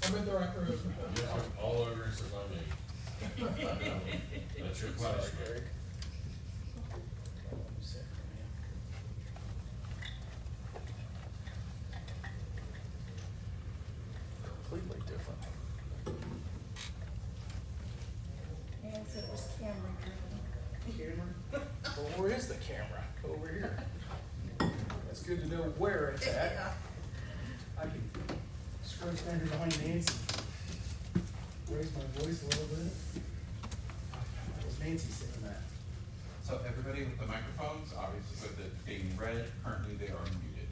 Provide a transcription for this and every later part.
I'm in the right room. All over except on me. That's your punishment. Completely different. And so it was camera driven. Camera? Well, where is the camera? Over here. That's good to know where it's at. Yeah. I can scrunch down here behind Nancy. Raise my voice a little bit. That was Nancy saying that. So everybody with the microphones, obviously with it being red, currently they are muted.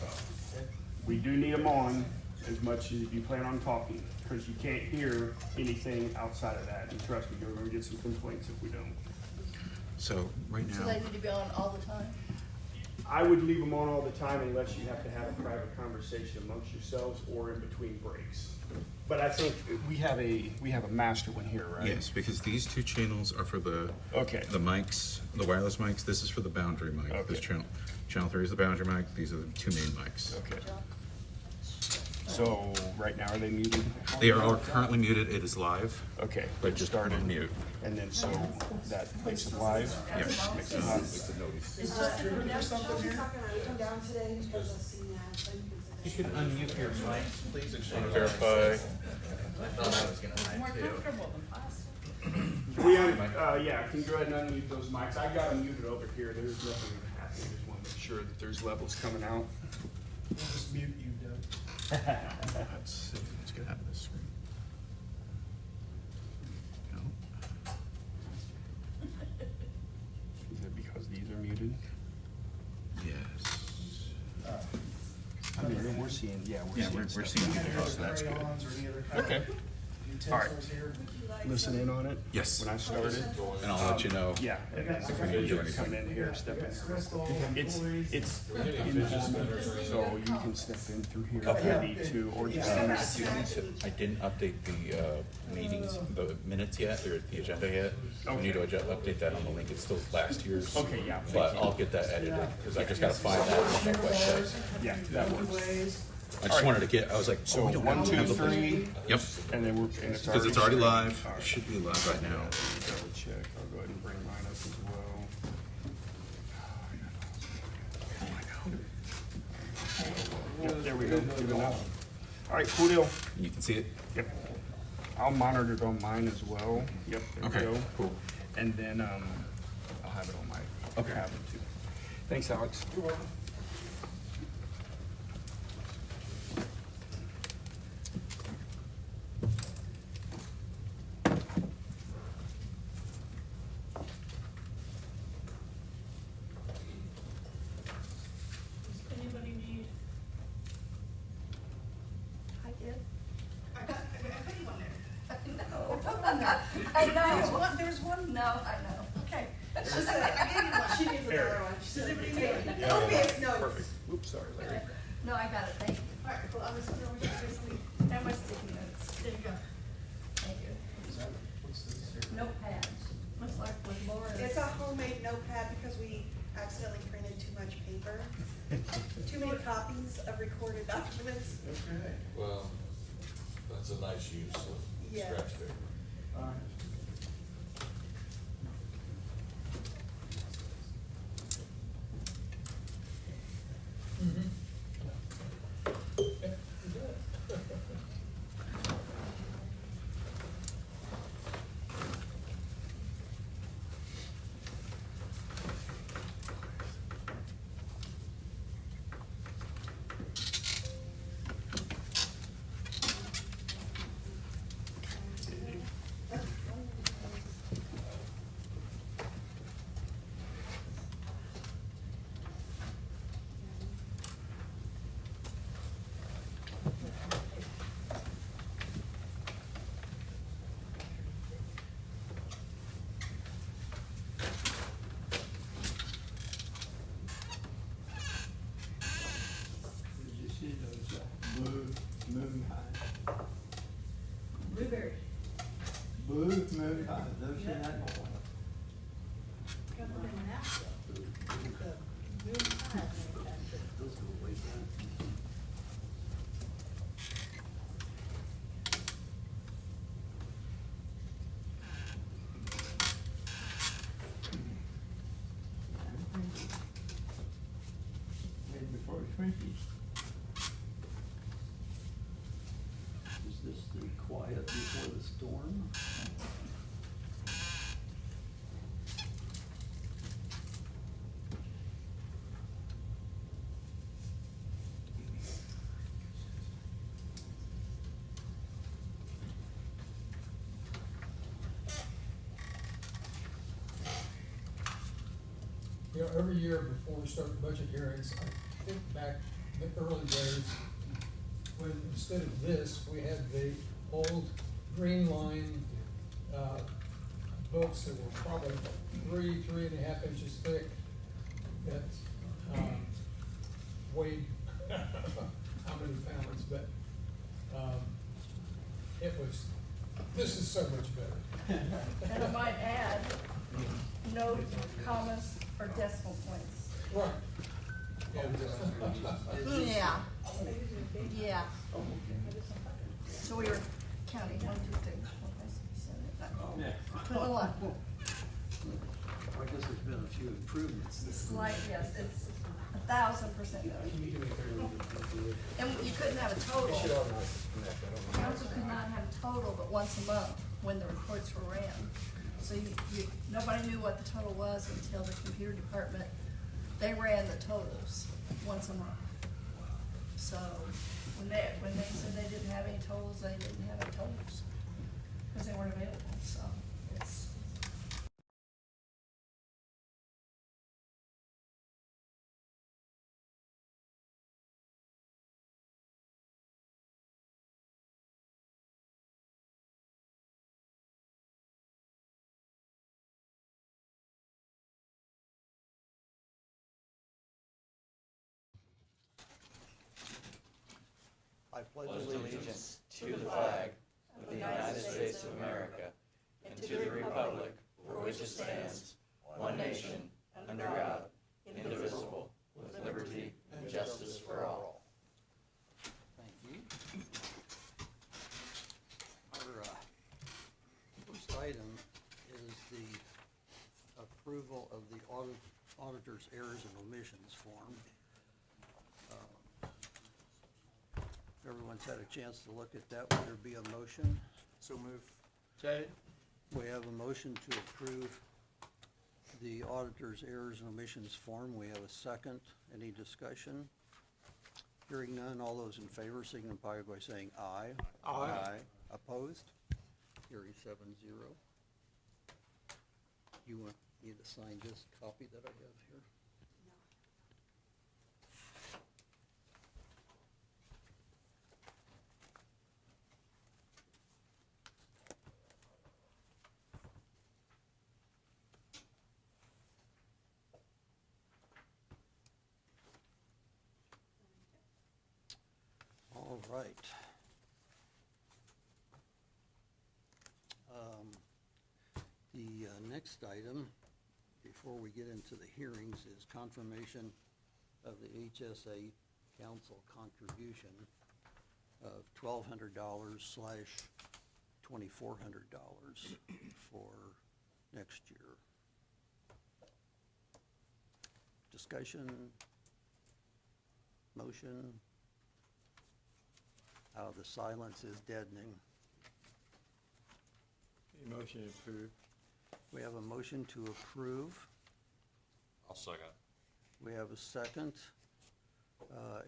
So, We do need them on as much as you plan on talking, because you can't hear anything outside of that. And trust me, you're gonna get some complaints if we don't. so right So they need to be on all the time? I would leave them on all the time unless you have to have a private conversation amongst yourselves or in between breaks. But I think we have a master one here, right? yes, because these two channels are for the Okay. the mics, the wireless mics. This is for the boundary mic. This Okay. channel 3 is the boundary mic. These are the two main mics. Okay. So right now, are they muted? They are all currently muted. It is live, Okay. but just started mute. And then so that makes it live? Yes. Makes it live. It's just for them. Something here? Come down today because I've seen that. so You could unmute your mic, please. Want to verify? I thought I was gonna More hide too. comfortable than us. Yeah, can you go ahead and unmute those mics? I got them muted over here. There's nothing happening. Just want to make sure that there's levels coming out. I'll just mute you, Doug. Let's see. Let's get out of this screen. No. Is it because these are muted? Yes. I mean, we're seeing, Yeah, we're stuff. seeing Any it. other So that's good. crayons or any other kind Okay. of utensils here? Listen in on it. Yes. When I started. And I'll let you know. Yeah. And then If if we we need to need to come in here, step in. It's invisible, so you can step in through here if you need to, or just send us to. I didn't update the meetings, the minutes yet, or the agenda yet. We need to update that on the link. It's still last year's. Okay, yeah. But I'll get that edited, because I just gotta find that on the website. Yeah, that works. I just wanted to get, I was like, So we don't 1, have 2, the- 3, Yep, and then and it's because it's already live. All It right. should be live right now. Double check. I'll go ahead and bring mine up as well. Yep, there we go. Good enough. All right, cool deal. You can see it? Yep. I'll monitor it on mine as well. Yep, there Okay, we go. cool. And then I'll have it on my tablet too. Thanks, Alex. You're welcome. Does anybody need? I did. I got you on there. I know. There's one. No, I know. Okay. I gave you one. She needs another one. Does anybody need? Copious notes. Perfect. Oops, sorry, Larry. No, I got it. Thank you. All right, well, I was going to say something. And my sticky notes. There you go. Thank you. What's this here? Notepads. Looks like with Laura's. It's a homemade notepad because we accidentally printed too much paper. Too many copies of recorded documents. Okay. Well, that's a nice use of Yeah. scratch paper. All right. Did you see those moon pies? Blueberry. Blue moon pies, those see that? this the quiet before the storm? You know, every year before we start budget hearings, I think back the early days, when instead of this, we had the old green line, books that were probably 3.5 inches thick, that, weighed how many pounds, but, this is so much better. And I might add, no commas or decimal points. Right. Yeah. Yeah. So we were counting 1, 2, 3, 4, 5, 6, 7, 8, 9. Put a lot. I guess there's been a few improvements. Slight, yes, it's 1,000% better. And you couldn't have a total. Council could not have a total but once a month when the reports were ran. So nobody knew what the total was until the computer department, they ran the totals once a month. So when they said they didn't have any totals, they didn't have any totals because they weren't available, so it's. I pledge allegiance to the flag of the United States of America and to the republic for which it stands, one nation, under God, indivisible, with liberty and justice for all. Thank you. Our first item is the approval of the auditor's errors and omissions form. Everyone's had a chance to look at that. Would there be a motion? So move. We have a motion to approve the auditor's errors and omissions form. We have a second. Any discussion? Hearing none, all those in favor signify by saying aye. Aye. Opposed? Carried 7-0. You want me to sign this copy that I have here? All right. The next item, before we get into the hearings, is confirmation of the HSA council contribution of $1,200/$2,400 for next year. Discussion? Motion? The silence is deadening. Motion approved. We have a motion to approve. I'll second. We have a second.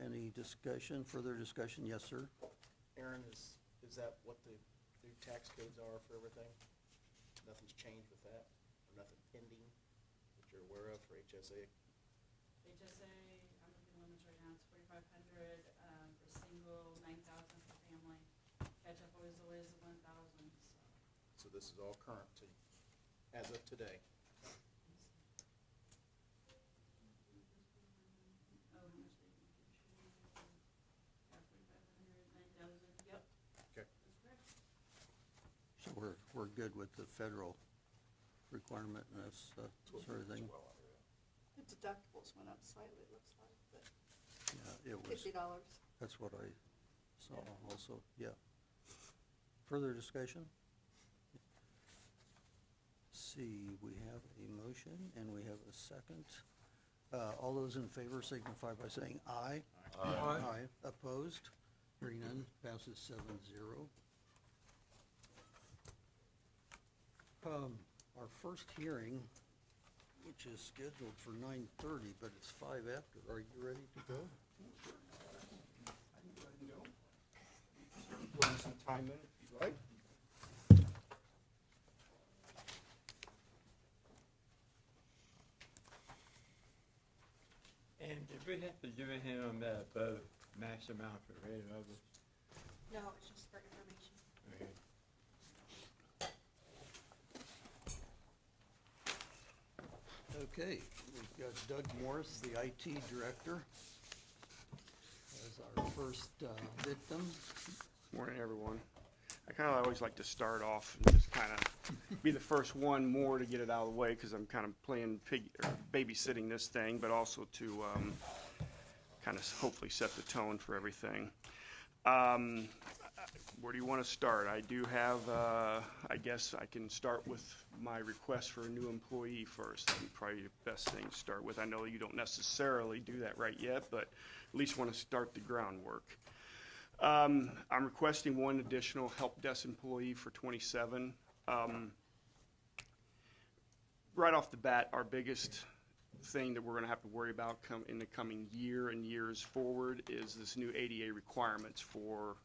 Any discussion, further discussion? Yes, sir. Aaron, is that what the new tax codes are for everything? Nothing's changed with that, or nothing pending that you're aware of for HSA? HSA, I'm looking at limits right now, it's 4,500, for single, 9,000 for family. Catch-up always 1,000, so. So this is all current to, as of today. Oh, how much they contribute? Yeah, 4,500, 9,000, yep, Okay. that's correct. So we're good with the federal requirement and that sort of thing? The deductibles went up slightly, it looks like, but Yeah, it was, $50. that's what I saw also, yeah. Further discussion? See, we have a motion and we have a second. All those in favor signify by saying aye. Aye. Opposed? Hearing none, passes 7-0. Our first hearing, which is scheduled for 9:30, but it's 5 after. Are you ready to go? Put some time in if you'd like. And did we have to give him that max amount for rate of it? No, it's just for information. Okay. Okay, we've got Doug Morris, the IT director, as our first victim. Morning, everyone. I kind of always like to start off and just kind of be the first one more to get it out of the way, because I'm kind of playing babysitting this thing, but also to kind of hopefully set the tone for everything. Where do you want to start? I do have, I guess I can start with my request for a new employee first. That'd be probably the best thing to start with. I know you don't necessarily do that right yet, but at least want to start the groundwork. I'm requesting one additional help desk employee for 27. Right off the bat, our biggest thing that we're going to have to worry about in the coming year and years forward is this new ADA requirements for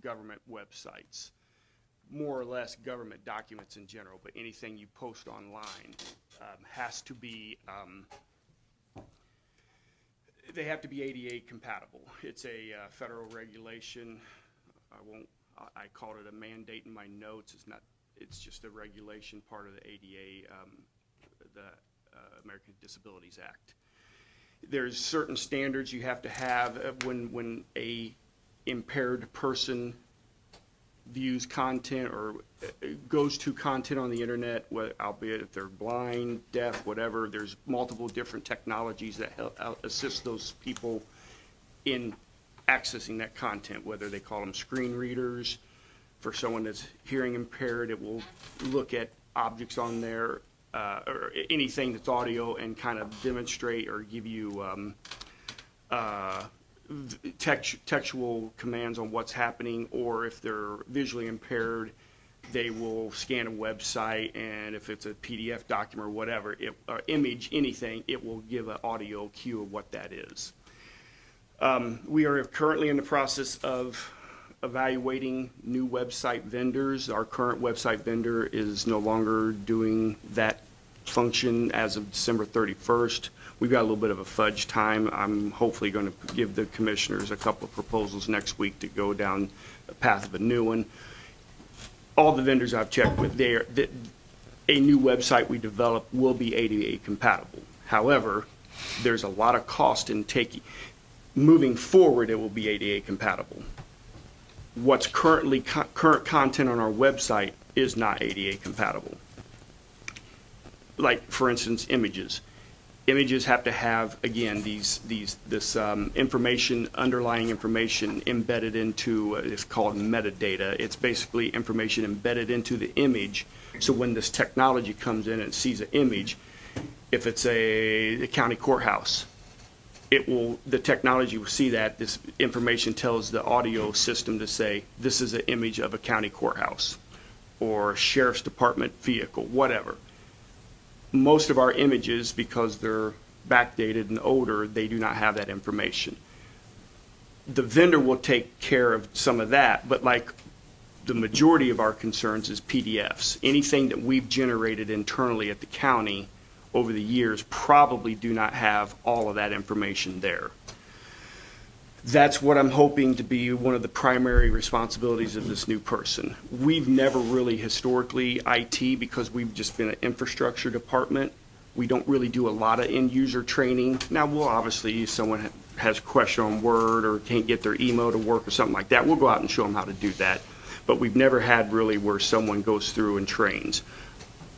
government websites. More or less government documents in general, but anything you post online has to be they have to be ADA compatible. It's a federal regulation. I called it a mandate in my notes. It's just a regulation part of the ADA, the American Disabilities Act. There's certain standards you have to have when a impaired person views content or goes to content on the internet, albeit if they're blind, deaf, whatever. There's multiple different technologies that help assist those people in accessing that content, whether they call them screen readers. For someone that's hearing impaired, it will look at objects on there or anything that's audio and kind of demonstrate or give you textual commands on what's happening. Or if they're visually impaired, they will scan a website, and if it's a PDF document or whatever, image, anything, it will give an audio cue of what that is. We are currently in the process of evaluating new website vendors. Our current website vendor is no longer doing that function as of December 31st. We've got a little bit of a fudge time. I'm hopefully going to give the commissioners a couple of proposals next week to go down the path of a new one. All the vendors I've checked with, a new website we develop will be ADA compatible. However, there's a lot of cost in moving forward. It will be ADA compatible. What's current content on our website is not ADA compatible. Like, for instance, images. Images have to have, again, this information, underlying information embedded into, it's called metadata. It's basically information embedded into the image. So when this technology comes in and sees an image, if it's a county courthouse, the technology will see that. This information tells the audio system to say, this is an image of a county courthouse or sheriff's department vehicle, whatever. Most of our images, because they're backdated and older, they do not have that information. The vendor will take care of some of that, but like the majority of our concerns is PDFs. Anything that we've generated internally at the county over the years probably do not have all of that information there. That's what I'm hoping to be one of the primary responsibilities of this new person. We've never really historically IT, because we've just been an infrastructure department. We don't really do a lot of end user training. Now, we'll obviously, if someone has a question on Word or can't get their email to work or something like that, we'll go out and show them how to do that. But we've never had really where someone goes through and trains.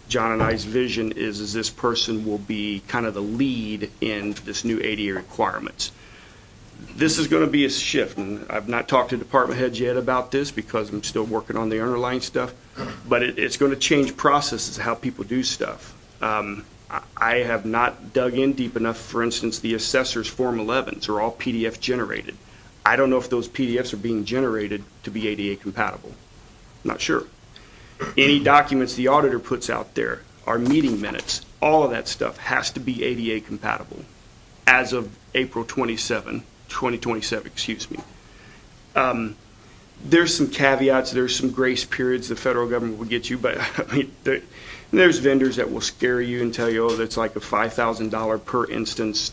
John and I's vision is this person will be kind of the lead in this new ADA requirements. This is going to be a shift, and I've not talked to department heads yet about this because I'm still working on the underlying stuff, but it's going to change processes, how people do stuff. I have not dug in deep enough. For instance, the assessor's Form 11s are all PDF generated. I don't know if those PDFs are being generated to be ADA compatible. I'm not sure. Any documents the auditor puts out there, our meeting minutes, all of that stuff has to be ADA compatible as of April 2027, excuse me. There's some caveats, there's some grace periods the federal government will get you, but I mean, there's vendors that will scare you and tell you, oh, that's like a $5,000 per instance,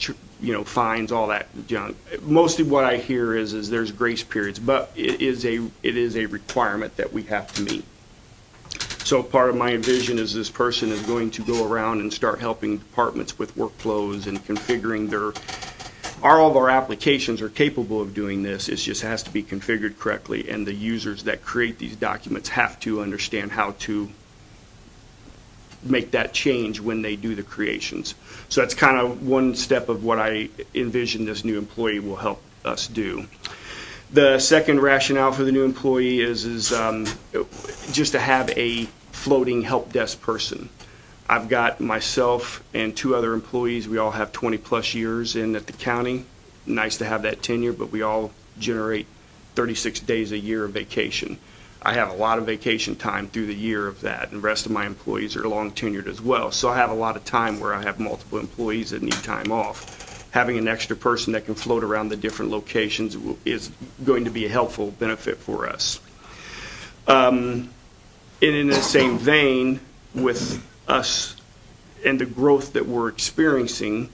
fines, all that junk. Mostly what I hear is there's grace periods, but it is a requirement that we have to meet. So part of my vision is this person is going to go around and start helping departments with workflows and configuring all of our applications are capable of doing this. It just has to be configured correctly, and the users that create these documents have to understand how to make that change when they do the creations. So that's kind of one step of what I envision this new employee will help us do. The second rationale for the new employee is just to have a floating help desk person. I've got myself and 2 other employees. We all have 20-plus years in at the county. Nice to have that tenure, but we all generate 36 days a year of vacation. I have a lot of vacation time through the year of that, and the rest of my employees are long tenured as well. So I have a lot of time where I have multiple employees that need time off. Having an extra person that can float around the different locations is going to be a helpful benefit for us. And in the same vein, with us and the growth that we're experiencing,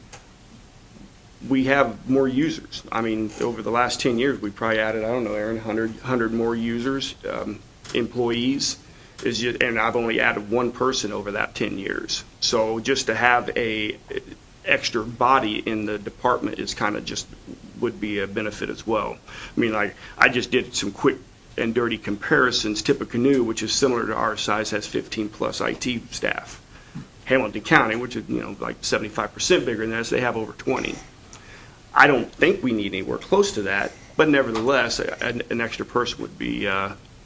we have more users. I mean, over the last 10 years, we probably added, I don't know, Aaron, 100 more users, employees, and I've only added 1 person over that 10 years. So just to have a extra body in the department is kind of just would be a benefit as well. I mean, like, I just did some quick and dirty comparisons. Tippecanoe, which is similar to our size, has 15-plus IT staff. Hamilton County, which is, like 75% bigger than us, they have over 20. I don't think we need anywhere close to that, but nevertheless, an extra person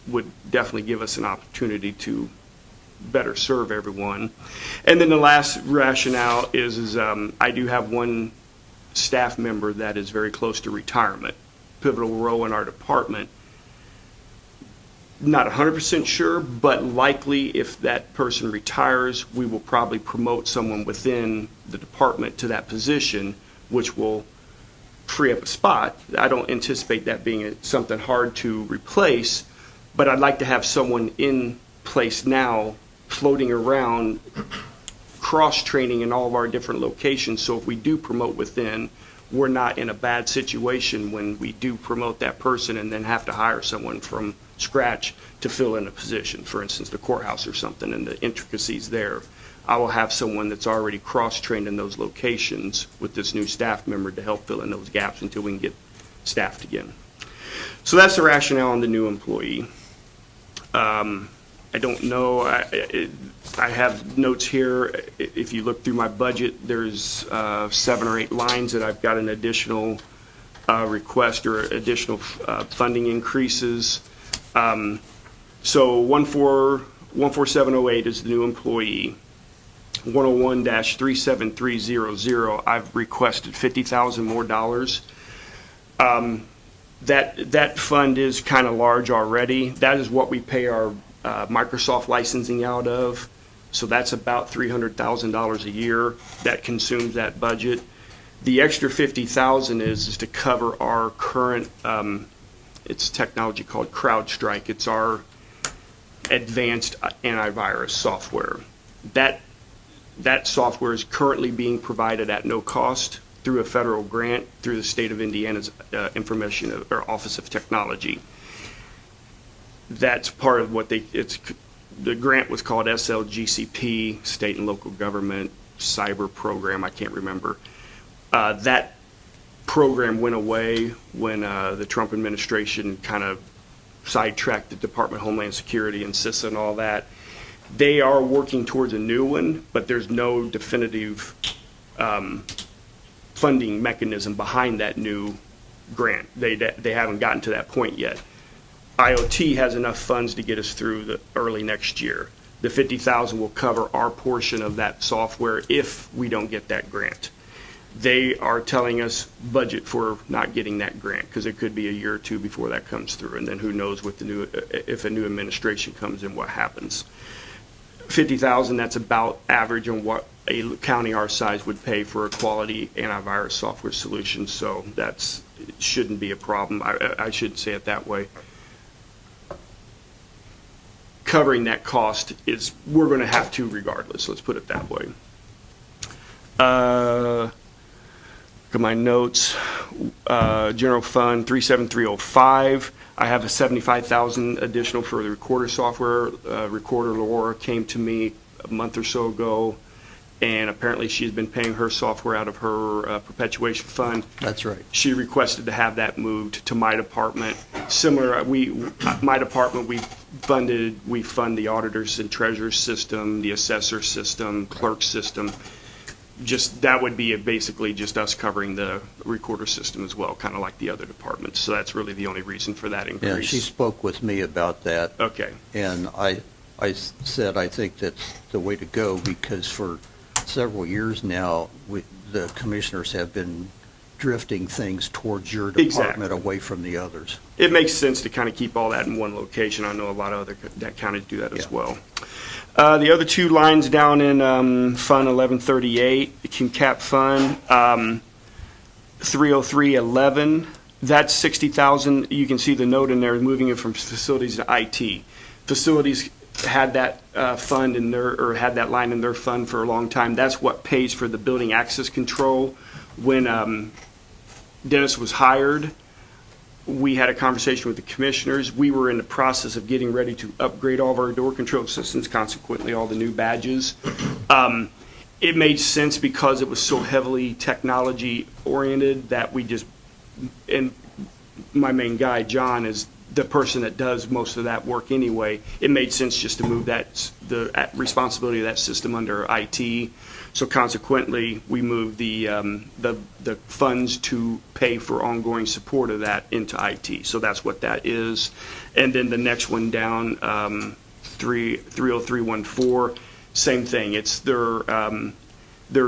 would definitely give us an opportunity to better serve everyone. And then the last rationale is I do have 1 staff member that is very close to retirement, pivotal role in our department. Not 100% sure, but likely if that person retires, we will probably promote someone within the department to that position, which will free up a spot. I don't anticipate that being something hard to replace, but I'd like to have someone in place now floating around, cross-training in all of our different locations, so if we do promote within, we're not in a bad situation when we do promote that person and then have to hire someone from scratch to fill in a position, for instance, the courthouse or something, and the intricacies there. I will have someone that's already cross-trained in those locations with this new staff member to help fill in those gaps until we can get staffed again. So that's the rationale on the new employee. I don't know, I have notes here. If you look through my budget, there's 7 or 8 lines that I've got an additional request or additional funding increases. So 14708 is the new employee. 101-37300, I've requested $50,000 more dollars. That fund is kind of large already. That is what we pay our Microsoft licensing out of. So that's about $300,000 a year. That consumes that budget. The extra $50,000 is to cover our current, it's technology called CrowdStrike. It's our advanced antivirus software. That software is currently being provided at no cost through a federal grant through the state of Indiana's Information or Office of Technology. That's part of what the grant was called SLGCP, State and Local Government Cyber Program, I can't remember. That program went away when the Trump administration kind of sidetracked the Department of Homeland Security and CISA and all that. They are working towards a new one, but there's no definitive funding mechanism behind that new grant. They haven't gotten to that point yet. IoT has enough funds to get us through the early next year. The $50,000 will cover our portion of that software if we don't get that grant. They are telling us budget for not getting that grant, because it could be a year or two before that comes through, and then who knows with the new, if a new administration comes in, what happens. 50,000, that's about average on what a county our size would pay for a quality antivirus software solution, so that's, it shouldn't be a problem. I should say it that way. Covering that cost is, we're gonna have to regardless, let's put it that way. Look at my notes, general fund 37305. I have a 75,000 additional for the recorder software. Recorder Laura came to me a month or so ago, and apparently she's been paying her software out of her perpetuation fund. That's right. She requested to have that moved to my department. Similar, my department, we fund the auditors and treasurers system, the assessor system, clerk system. Just, that would be basically just us covering the recorder system as well, kind of like the other departments. So that's really the only reason for that increase. Yeah, she spoke with me about that. Okay. And I said I think that's the way to go, because for several years now, the commissioners have been drifting things towards your department away from the others. It makes sense to kind of keep all that in one location. I know a lot of other counties do that as well. The other two lines down in Fund 1138, the QCAP Fund, 30311, that's 60,000. You can see the note in there, moving it from facilities to IT. Facilities had that fund in their, or had that line in their fund for a long time. That's what pays for the building access control. When Dennis was hired, we had a conversation with the commissioners. We were in the process of getting ready to upgrade all of our door control systems, consequently all the new badges. It made sense because it was so heavily technology oriented that we just, and my main guy, John, is the person that does most of that work anyway. It made sense just to move that, the responsibility of that system under IT. So consequently, we moved the funds to pay for ongoing support of that into IT. So that's what that is. And then the next one down, 30314, same thing. It's their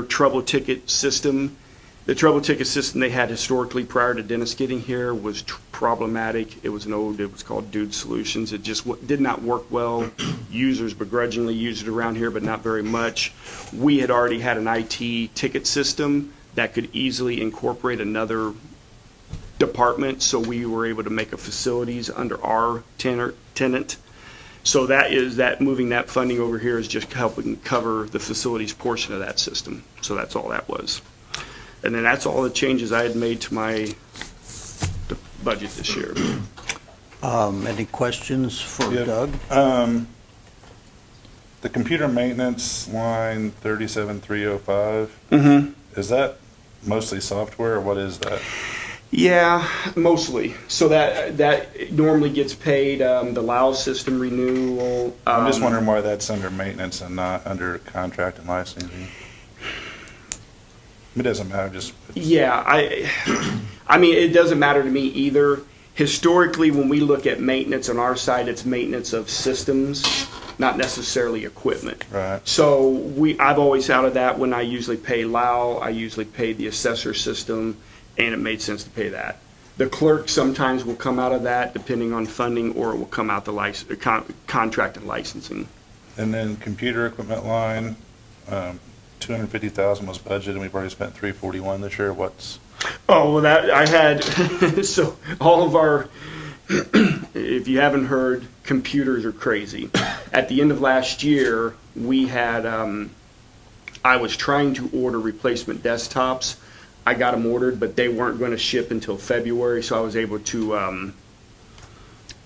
trouble ticket system. The trouble ticket system they had historically prior to Dennis getting here was problematic. It was it was called Dude Solutions. It just did not work well. Users begrudgingly used it around here, but not very much. We had already had an IT ticket system that could easily incorporate another department, so we were able to make a facilities under our tenant. So that is that, moving that funding over here is just helping cover the facilities portion of that system. So that's all that was. And then that's all the changes I had made to my budget this year. Any questions for Doug? The computer maintenance line 37305, is that mostly software, or what is that? Yeah, mostly. So that normally gets paid, the LAO system renewal. I'm just wondering why that's under maintenance and not under contract and licensing. It doesn't matter, just... Yeah, I mean, it doesn't matter to me either. Historically, when we look at maintenance on our side, it's maintenance of systems, not necessarily equipment. Right. So I've always out of that, when I usually pay LAO, I usually pay the assessor system, and it made sense to pay that. The clerk sometimes will come out of that, depending on funding, or it will come out the contract and licensing. And then computer equipment line, 250,000 was budgeted, and we've already spent 341 this year. What's... Oh, well, that I had, so all of our, if you haven't heard, computers are crazy. At the end of last year, we had, I was trying to order replacement desktops. I got them ordered, but they weren't going to ship until February, so I was able to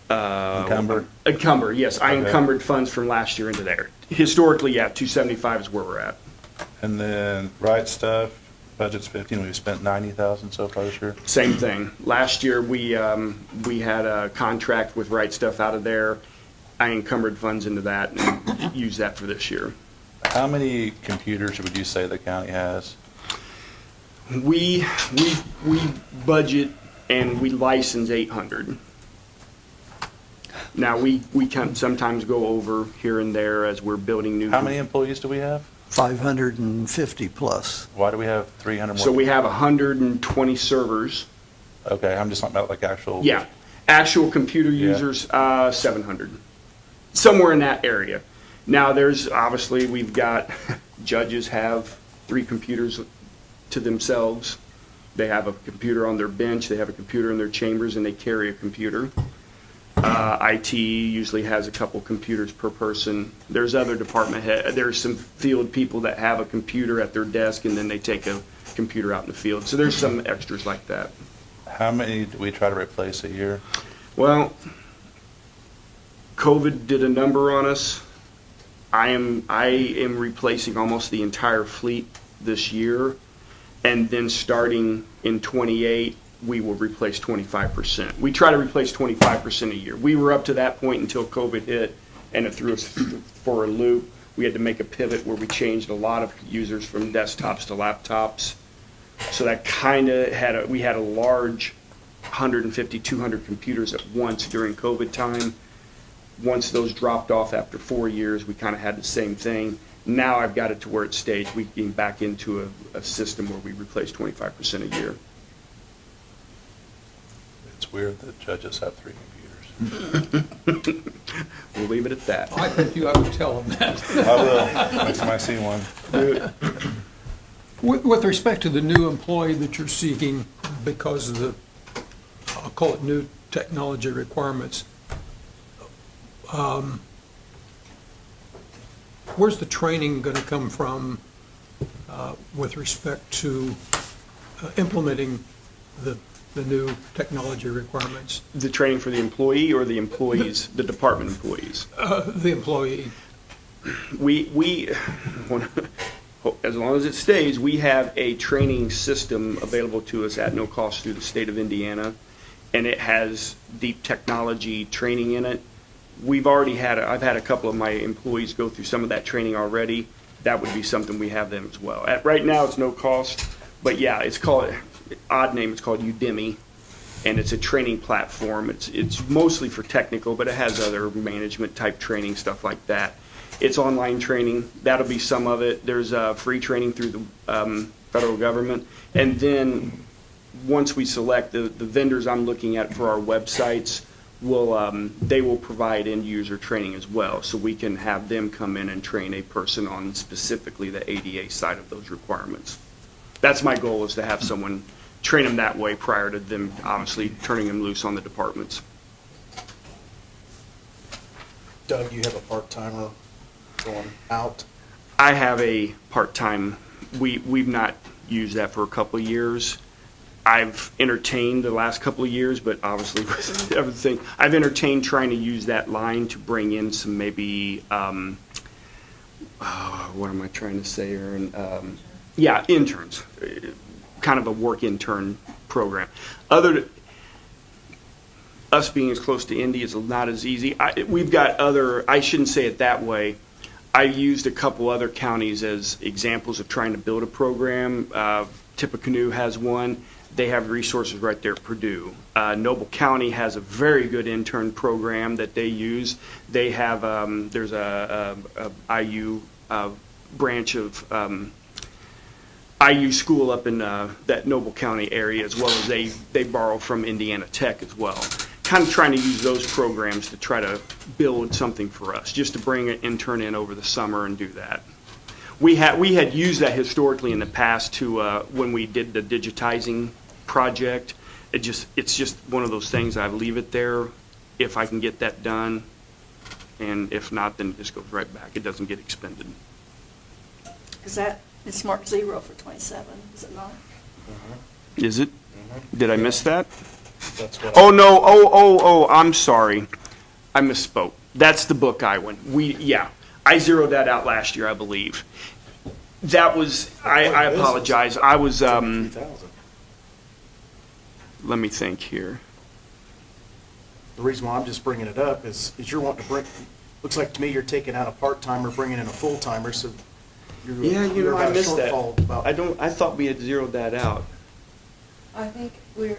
encumber, yes. I encumbered funds from last year into there. Historically, yeah, 275 is where we're at. And then Right Stuff, budget's 15, we've spent 90,000 so far this year. Same thing. Last year, we had a contract with Right Stuff out of there. I encumbered funds into that and used that for this year. How many computers would you say the county has? We budget and we license 800. Now, we can sometimes go over here and there as we're building new. How many employees do we have? 550 plus. Why do we have 300 more? So we have 120 servers. Okay, I'm just talking about like actual. Yeah, actual computer users, 700. Somewhere in that area. Now, there's, obviously, we've got, judges have 3 computers to themselves. They have a computer on their bench, they have a computer in their chambers, and they carry a computer. IT usually has a couple computers per person. There's other department head, there's some field people that have a computer at their desk, and then they take a computer out in the field. So there's some extras like that. How many do we try to replace a year? Well, COVID did a number on us. I am replacing almost the entire fleet this year, and then starting in '28, we will replace 25%. We try to replace 25% a year. We were up to that point until COVID hit, and it threw us for a loop. We had to make a pivot where we changed a lot of users from desktops to laptops. So that kind of we had a large 150, 200 computers at once during COVID time. Once those dropped off after 4 years, we kind of had the same thing. Now I've got it to where it's staged. We getting back into a system where we replace 25% a year. It's weird that judges have 3 computers. We'll leave it at that. I think you ought to tell them that. I will, next time I see one. With respect to the new employee that you're seeking, because of the, I'll call it new technology requirements, where's the training going to come from with respect to implementing the new technology requirements? The training for the employee or the employees, the department employees? The employee. We as long as it stays, we have a training system available to us at no cost through the state of Indiana, and it has deep technology training in it. We've already had, I've had a couple of my employees go through some of that training already. That would be something we have them as well. Right now, it's no cost, but yeah, it's called, odd name, it's called Udemy, and it's a training platform. It's mostly for technical, but it has other management type training, stuff like that. It's online training. That'll be some of it. There's free training through the federal government. And then once we select the vendors I'm looking at for our websites, they will provide end user training as well. So we can have them come in and train a person on specifically the ADA side of those requirements. That's my goal, is to have someone train them that way prior to them obviously turning them loose on the departments. Doug, you have a part-timer going out? I have a part-time, we've not used that for a couple of years. I've entertained the last couple of years, but obviously with everything, I've entertained trying to use that line to bring in some maybe, what am I trying to say, Aaron? Yeah, interns, kind of a work intern program. Us being as close to Indy is not as easy. We've got other, I shouldn't say it that way. I used a couple other counties as examples of trying to build a program. Tippecanoe has one. They have resources right there at Purdue. Noble County has a very good intern program that they use. They have, there's a IU branch of IU school up in that Noble County area, as well as they borrow from Indiana Tech as well. Kind of trying to use those programs to try to build something for us, just to bring an intern in over the summer and do that. We had used that historically in the past to when we did the digitizing project. It's just one of those things. I leave it there if I can get that done, and if not, then it just goes right back. It doesn't get expended. Is that, it's marked 0 for 27, is it not? Is it? Did I miss that? That's what. Oh, no, oh, I'm sorry. I misspoke. That's the Buckeye one. I zeroed that out last year, I believe. That was, I apologize. I was, let me think here. The reason why I'm just bringing it up is you're wanting to bring, looks like to me you're taking out a part-timer, bringing in a full-timer, so you're I about a missed that. shortfall about. I thought we had zeroed that out. I think we're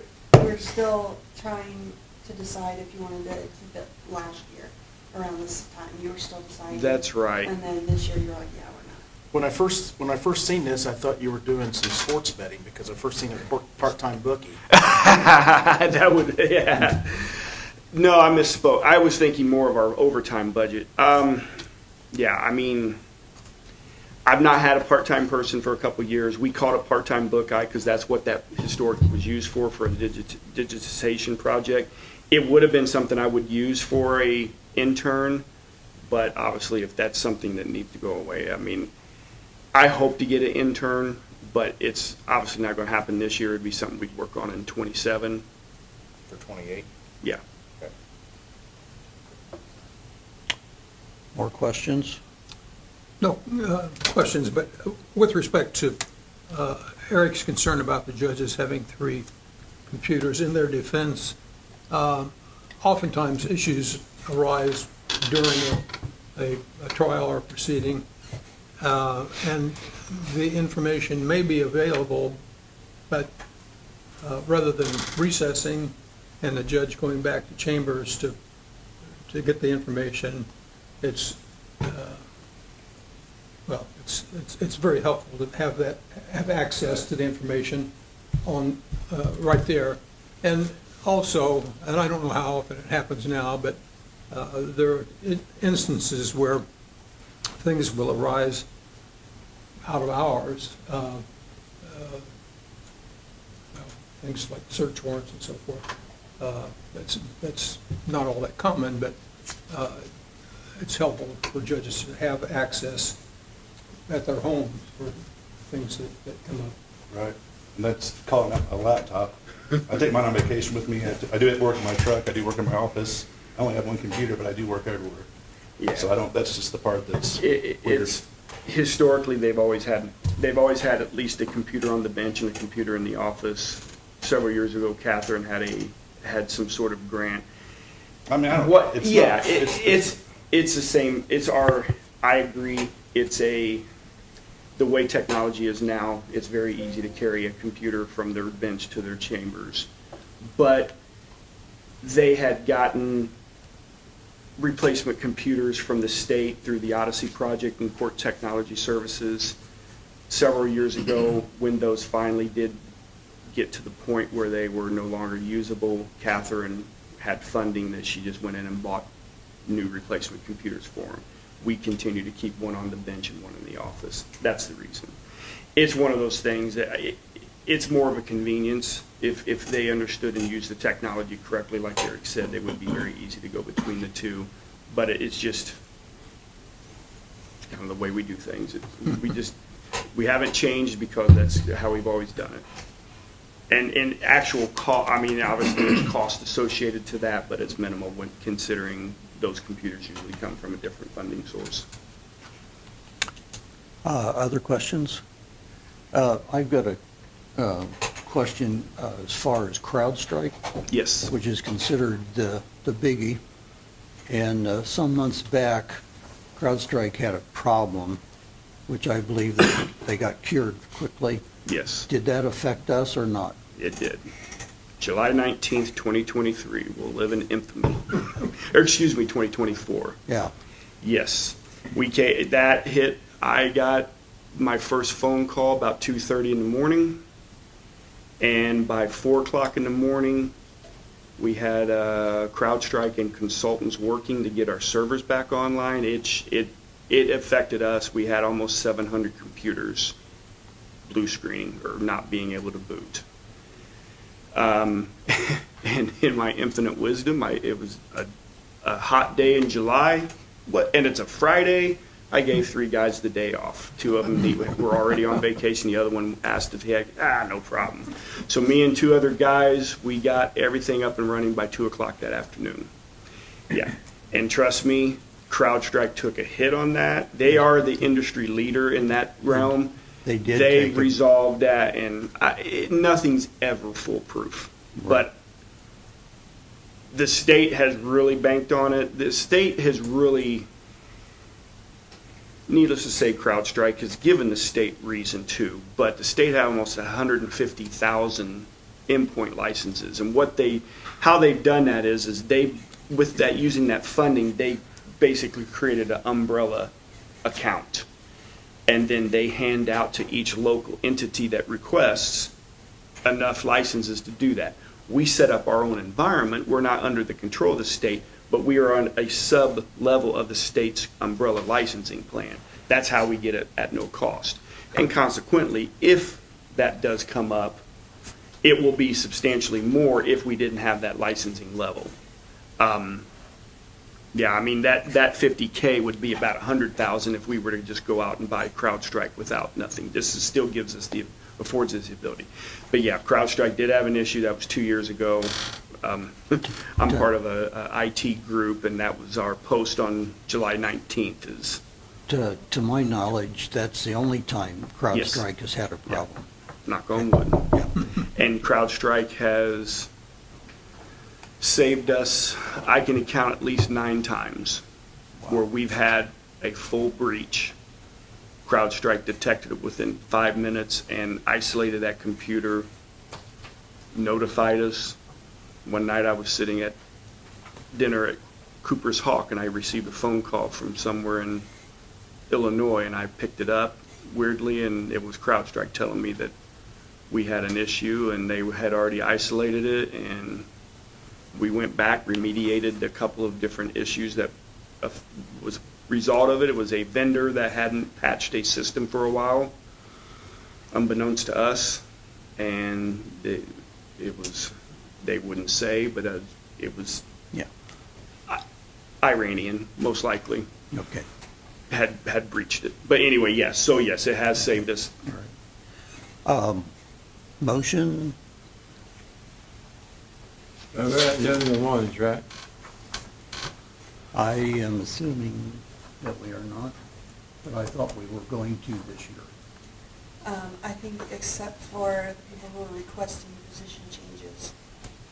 still trying to decide if you wanted to keep it last year around this time. You were still deciding. That's right. And then this year you're like, yeah, we're not. When I first seen this, I thought you were doing some sports betting, because I first seen a part-time bookie. That would, yeah. No, I misspoke. I was thinking more of our overtime budget. Yeah, I mean, I've not had a part-time person for a couple of years. We called it part-time book guy because that's what that historically was used for a digitization project. It would have been something I would use for a intern, but obviously if that's something that needs to go away, I mean, I hope to get an intern, but it's obviously not going to happen this year. It'd be something we'd work on in 27. For 28? Yeah. Okay. More questions? No, questions, but with respect to Eric's concern about the judges having 3 computers, in their defense, oftentimes issues arise during a trial or proceeding, and the information may be available, but rather than recessing and the judge going back to chambers to get the information, it's well, it's very helpful to have access to the information on right there, and also, and I don't know how often it happens now, but there are instances where things will arise out of hours, things like search warrants and so forth. That's not all that common, but it's helpful for judges to have access at their homes for things that come up. Right, and that's calling out a laptop. I take mine on vacation with me. I do it work in my truck. I do work in my office. I only have one computer, but I do work everywhere. Yeah. So I don't. That's just the part that's weird. It's historically they've always had at least a computer on the bench and a computer in the office. Several years ago, Catherine had some sort of grant. I mean, I don't. What? It's Yeah, not, it's the same. It's our. I agree. It's the way technology is now. It's very easy to carry a computer from their bench to their chambers, but they had gotten replacement computers from the state through the Odyssey project and Court Technology Services several years ago. When those finally did get to the point where they were no longer usable, Catherine had funding that she just went in and bought new replacement computers for them. We continue to keep one on the bench and one in the office. That's the reason. It's one of those things that it's more of a convenience. If they understood and used the technology correctly, like Eric said, they would be very easy to go between the two. But it's just kind of the way we do things. We haven't changed because that's how we've always done it. And in actual cost, I mean, obviously there's cost associated to that, but it's minimal when considering those computers usually come from a different funding source. Other questions? I've got a question as far as CrowdStrike. Yes. Which is considered the biggie. And some months back, CrowdStrike had a problem, which I believe that they got cured quickly. Yes. Did that affect us or not? It did. July 19th, 2023. We'll live in infamy. Or excuse me, 2024. Yeah. Yes. That hit, I got my first phone call about 2:30 in the morning. And by 4 o'clock in the morning, we had CrowdStrike and consultants working to get our servers back online. It affected us. We had almost 700 computers blue screening or not being able to boot. And in my infinite wisdom, it was a hot day in July, and it's a Friday. I gave 3 guys the day off. 2 of them were already on vacation. The other one asked if he had, no problem. So me and 2 other guys, we got everything up and running by 2 o'clock that afternoon. Yeah, and trust me, CrowdStrike took a hit on that. They are the industry leader in that realm. They did. They resolved that, and nothing's ever foolproof. Right. But the state has really banked on it. The state has really, needless to say, CrowdStrike has given the state reason to, but the state had almost 150,000 endpoint licenses, and how they've done that is they, with that, using that funding, they basically created an umbrella account. and then they hand out to each local entity that requests enough licenses to do that. We set up our own environment. We're not under the control of the state, but we are on a sub-level of the state's umbrella licensing plan. That's how we get it at no cost. And consequently, if that does come up, it will be substantially more if we didn't have that licensing level. Yeah, I mean, that $50K would be about $100,000 if we were to just go out and buy CrowdStrike without nothing. This still gives us affords us the ability. But yeah, CrowdStrike did have an issue. That was 2 years ago. I'm part of a IT group, and that was our post on July 19th. To my knowledge, that's the only time CrowdStrike has had a problem. Knock on wood. And CrowdStrike has saved us, I can count at least 9 times where we've had a full breach. CrowdStrike detected it within 5 minutes and isolated that computer, notified us. One night I was sitting at dinner at Cooper's Hawk and I received a phone call from somewhere in Illinois, and I picked it up weirdly, and it was CrowdStrike telling me that we had an issue and they had already isolated it, and we went back, remediated a couple of different issues that was result of it. It was a vendor that hadn't patched a system for a while, unbeknownst to us, and it was, they wouldn't say, but it was Iranian, most likely. Okay. Had breached it. But anyway, yes, so yes, it has saved us. Motion? We're at the other ones, right? I am assuming that we are not, but I thought we were going to this year. I think except for the people who are requesting position changes,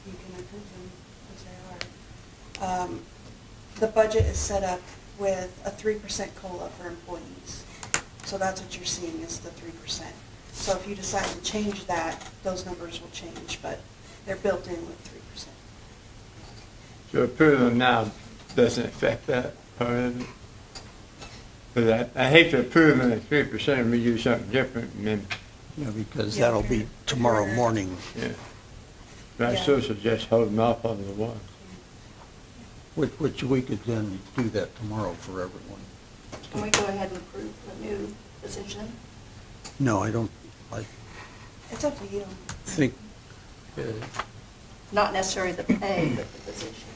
you can approve them as they are. The budget is set up with a 3% COLA for employees. So that's what you're seeing is the 3%. So if you decide to change that, those numbers will change, but they're built in with 3%. So approval now doesn't affect that part of it? Because I hate to approve them at 3% and we do something different, and then, Yeah, because that'll be tomorrow morning. yeah. But I still suggest holding off on the one. Which we could then do that tomorrow for everyone. Can we go ahead and approve the new position? No, I don't, I It's up to you. think, Not necessarily the pay, but the position.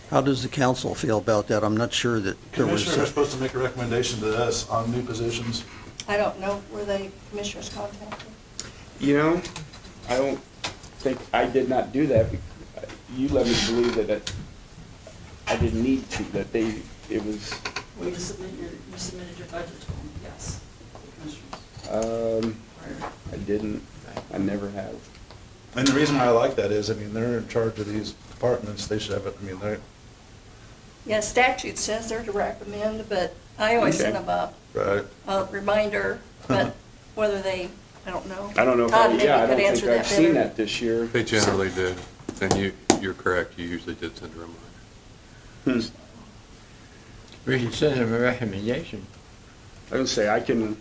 how does the council feel about that? I'm not sure that there was. Commissioners are supposed to make a recommendation to us on new positions. I don't know, were they commissioners contacted? You know, I don't think, I did not do that. You led me to believe that I didn't need to, that it was. Well, you submitted your budget to them, yes, the commissioners. I didn't, I never have. And the reason why I like that is, I mean, they're in charge of these departments, they should have it, I mean, they're, Yeah, statute says they're to recommend, but I always send Okay. them right. a reminder, but whether they, I don't know. I don't know if Todd, I, maybe yeah, I you don't could answer think that I've seen better. that this year. They generally do, and you're correct, you usually did send a reminder. We should send them a recommendation. I would say I can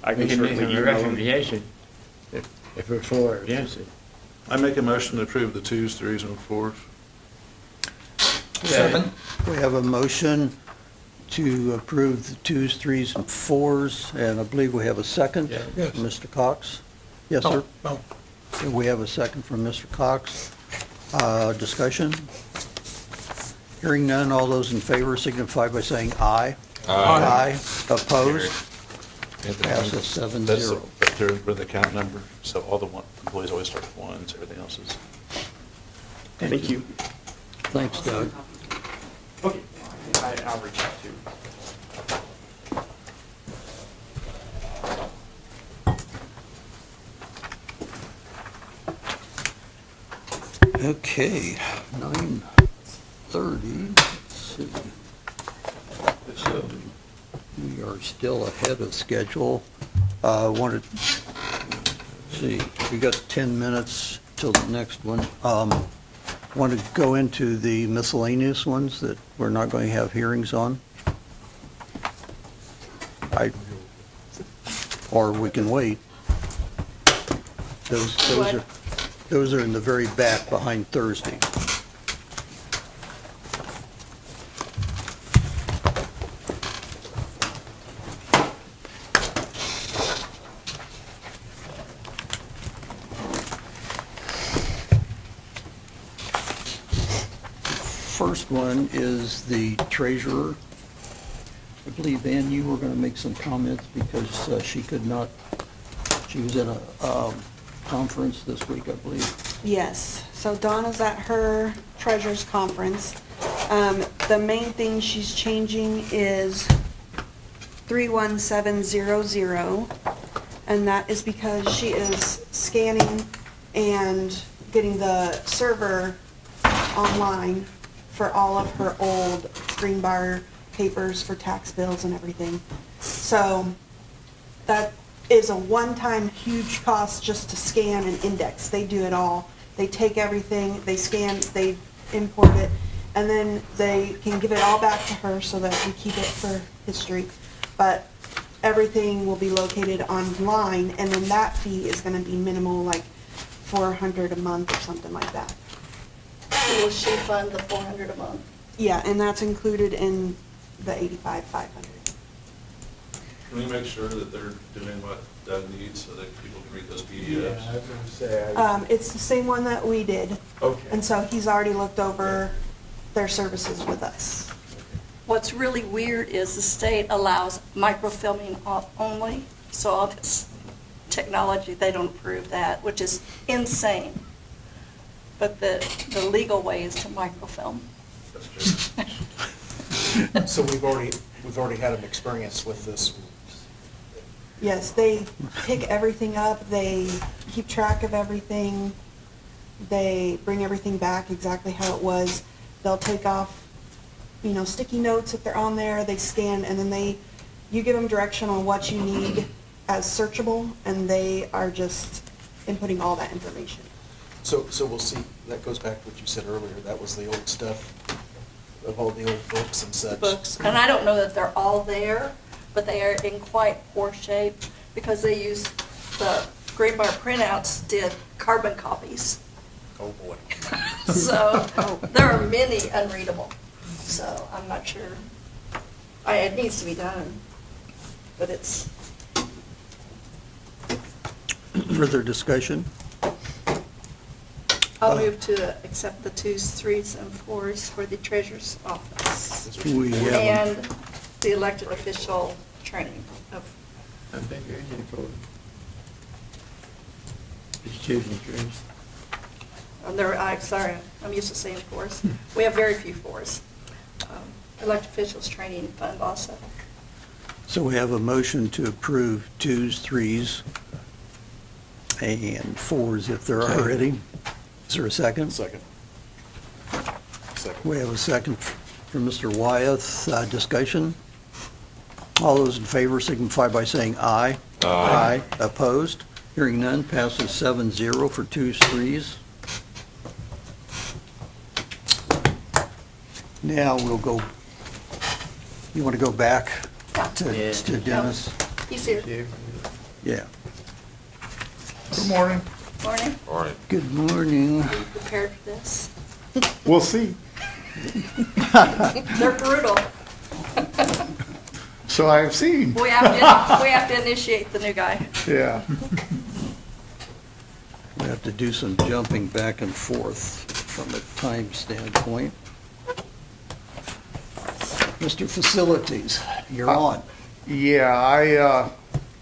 We can make certainly them a email them. recommendation if we're for or against it. I make a motion to approve the 2s, 3s, and 4s. Second? We have a motion to approve the 2s, 3s, and 4s, and I believe we have a second. Yeah. Yes. From Mr. Cox? Yes, sir. Oh, And we have a second from Mr. Cox. Discussion? Hearing none, all those in favor signify by saying aye. Aye. Opposed? Passes 7-0. That's they're with the account number, so all the employees always start with 1s, everything else is. Thank you. Thanks, Doug. Okay, I'll reach out to you. Okay, 9:30, let's see. So we are still ahead of schedule. Wanted, see, we got 10 minutes till the next one. Want to go into the miscellaneous ones that we're not going to have hearings on? or we can wait. Those are in the very back behind Thursday. First one is the treasurer. I believe, Ann, you were going to make some comments because she could not, she was at a conference this week, I believe. Yes, so Donna's at her treasurer's conference. The main thing she's changing is 31700, and that is because she is scanning and getting the server online for all of her old Greenbrier papers for tax bills and everything. So that is a one-time huge cost just to scan and index. They do it all. They take everything, they scan, they import it, and then they can give it all back to her so that we keep it for history. But everything will be located online, and then that fee is gonna be minimal, like $400 a month or something like that. Will she fund the $400 a month? Yeah, and that's included in the $85,500. Can we make sure that they're doing what Doug needs so that people can read those Yeah, PDFs? I was gonna say, It's the same one that we did. Okay. And so he's already looked over their services with us. What's really weird is the state allows microfilming only, so all this technology, they don't approve that, which is insane. But the legal way is to microfilm. That's true. so we've already had an experience with this. Yes, they pick everything up, they keep track of everything, they bring everything back exactly how it was. They'll take off, sticky notes if they're on there, they scan, and then you give them direction on what you need as searchable, and they are just inputting all that information. So we'll see, that goes back to what you said earlier, that was the old stuff of all the old books and such. Books, and I don't know that they're all there, but they are in quite poor shape because they used the Greenbrier printouts did carbon copies. Oh, boy. So there are many unreadable. So I'm not sure. It needs to be done, but it's. Further discussion? I'll move to accept the 2s, 3s, and 4s for the treasurer's office We have, and the elected official training of. I think you're in for it. Just choosing trees. Sorry, I'm used to saying 4s. We have very few 4s. Elected officials training fund also. so we have a motion to approve 2s, 3s, and 4s if there are already. Is there a second? Second. We have a second from Mr. Wyeth. Discussion? All those in favor signify by saying aye. Aye. Opposed? Hearing none, passes 7-0 for 2s, 3s. Now we'll go, you want to go back to Dennis? He's here. Yeah. Good morning. Morning. All right. Good morning. Are you prepared for this? We'll see. They're brutal. So I have seen. We have to initiate the new guy. Yeah. We have to do some jumping back and forth from a time standpoint. Mr. Facilities, you're on. Yeah,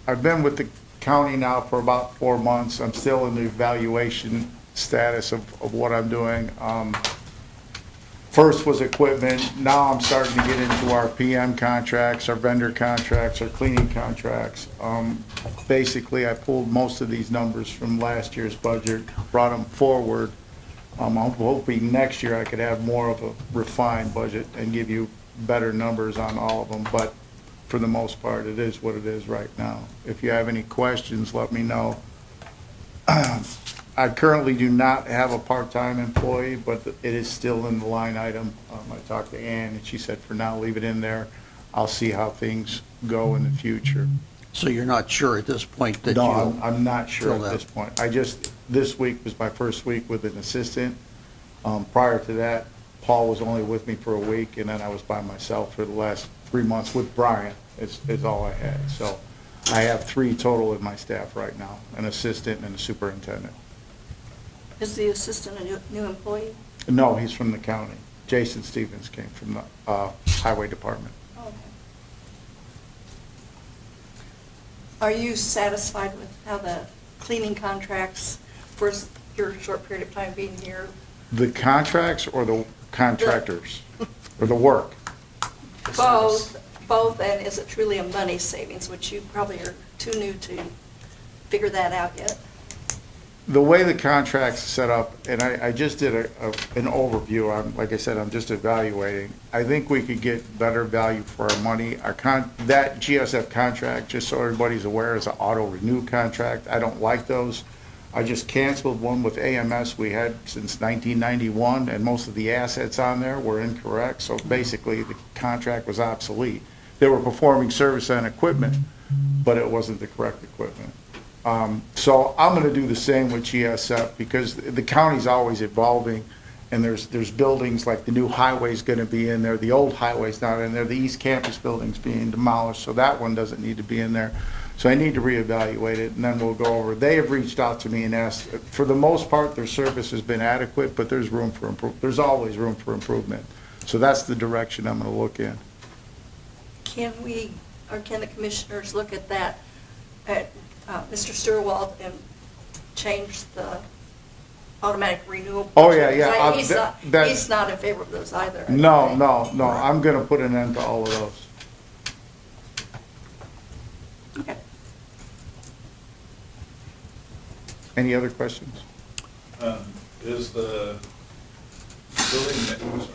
I've been with the county now for about 4 months. I'm still in the evaluation status of what I'm doing. First was equipment. Now I'm starting to get into our PM contracts, our vendor contracts, our cleaning contracts. Basically, I pulled most of these numbers from last year's budget, brought them forward. I'm hoping next year I could have more of a refined budget and give you better numbers on all of them, but for the most part, it is what it is right now. If you have any questions, let me know. I currently do not have a part-time employee, but it is still in the line item. I talked to Ann, and she said for now, leave it in there. I'll see how things go in the future. So you're not sure at this point that No, you'll... I'm not sure fill at that. this point. This week was my first week with an assistant. Prior to that, Paul was only with me for a week, and then I was by myself for the last 3 months with Brian, is all I had. So I have 3 total in my staff right now, an assistant and a superintendent. Is the assistant a new employee? No, he's from the county. Jason Stevens came from the highway department. Okay. Are you satisfied with how the cleaning contracts for your short period of time being here? The contracts or the contractors? Or the work? Both, and is it truly a money savings, which you probably are too new to figure that out yet? The way the contract's set up, and I just did an overview, like I said, I'm just evaluating. I think we could get better value for our money. That GSF contract, just so everybody's aware, is an auto-renew contract. I don't like those. I just canceled one with AMS we had since 1991, and most of the assets on there were incorrect, so basically the contract was obsolete. They were performing service on equipment, but it wasn't the correct equipment. So I'm gonna do the same with GSF, because the county's always evolving, and there's buildings, like the new highway's gonna be in there, the old highway's not in there, the East Campus building's being demolished, so that one doesn't need to be in there. So I need to reevaluate it, and then we'll go over. They have reached out to me and asked, for the most part, their service has been adequate, but there's room for there's always room for improvement. So that's the direction I'm gonna look in. Can we, or can the commissioners look at that, at Mr. Stillwell, and change the automatic renewal? Oh, yeah. He's not in favor of those either. No, I'm gonna put an end to all of those. Okay. Any other questions? Is the building,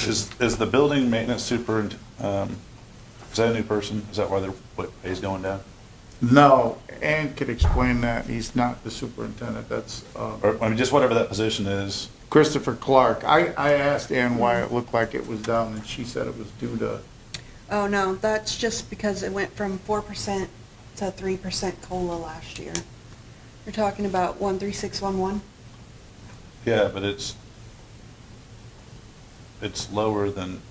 is the building maintenance super, is that a new person? Is that why their pay's going down? No, Ann could explain that. He's not the superintendent. That's Or, I mean, just whatever that position is. Christopher Clark. I asked Ann why it looked like it was down, and she said it was due to, Oh, no, that's just because it went from 4% to 3% COLA last year. You're talking about 13611? Yeah, but it's lower than,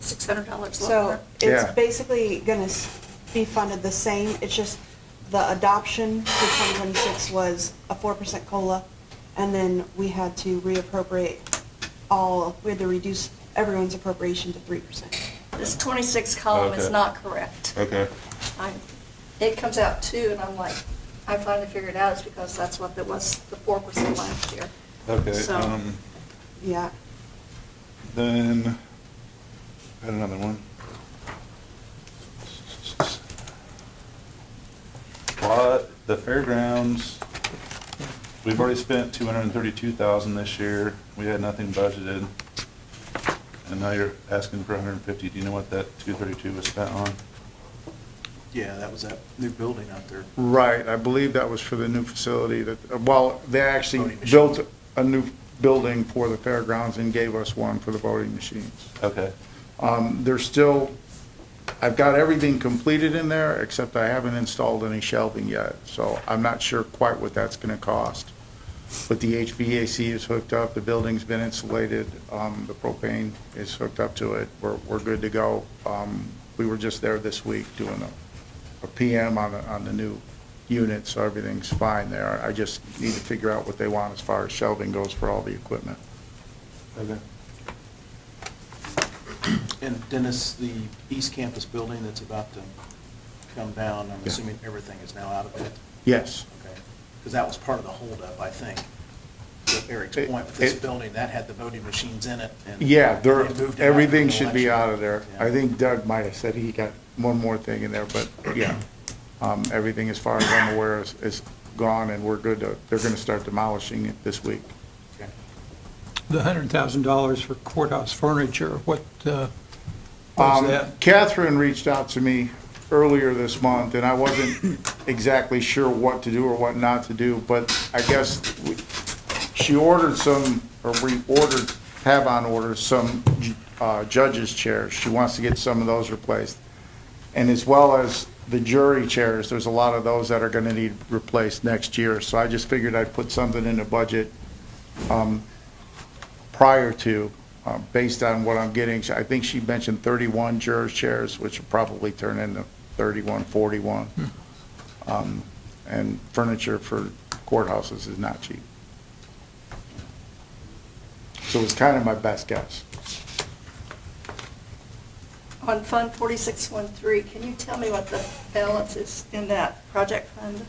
$600 So lower. Yeah. it's basically gonna be funded the same, it's just the adoption for 2026 was a 4% COLA, and then we had to reappropriate we had to reduce everyone's appropriation to 3%. This 26 column is Okay. not correct. okay. It comes out 2, and I'm like, I finally figured out it's because that's what it was, the 4% last year. Okay, So- Yeah, then, I had another one. What, the fairgrounds, we've already spent 232,000 this year, we had nothing budgeted. And now you're asking for 150, do you know what that 232 was spent on? Yeah, that was that new building out there. right, I believe that was for the new facility that, well, they actually Voting machines. built a new building for the fairgrounds and gave us one for the voting machines. Okay, There's still, I've got everything completed in there, except I haven't installed any shelving yet, so I'm not sure quite what that's gonna cost. But the HVAC is hooked up, the building's been insulated, the propane is hooked up to it, we're good to go. We were just there this week doing a PM on the new unit, so everything's fine there. I just need to figure out what they want as far as shelving goes for all the equipment. okay. And Dennis, the East Campus building that's about to come down, I'm Yeah. assuming everything is now out of it? Yes. Okay. Because that was part of the holdup, I think. To Eric's It- point, with this it- building, that had the voting machines in it. And Yeah, they moved it out everything for should be election. out of there. Yeah. I think Doug might have said he got one more thing in there, but yeah. Everything, as far as I'm aware, is gone, and we're good to, they're gonna start demolishing it this week. Okay. The $100,000 for courthouse furniture, what was that? Catherine reached out to me earlier this month, and I wasn't exactly sure what to do or what not to do, but I guess she ordered some, or we ordered have on order some judges' chairs. She wants to get some of those replaced. And as well as the jury chairs, there's a lot of those that are gonna need replaced next year. So I just figured I'd put something in the budget prior to, based on what I'm getting. I think she mentioned 31 jurors' chairs, which will probably turn into 31, 41. And furniture for courthouses is not cheap. So it's kind of my best guess. On Fund 4613, can you tell me what the balance is in that project fund?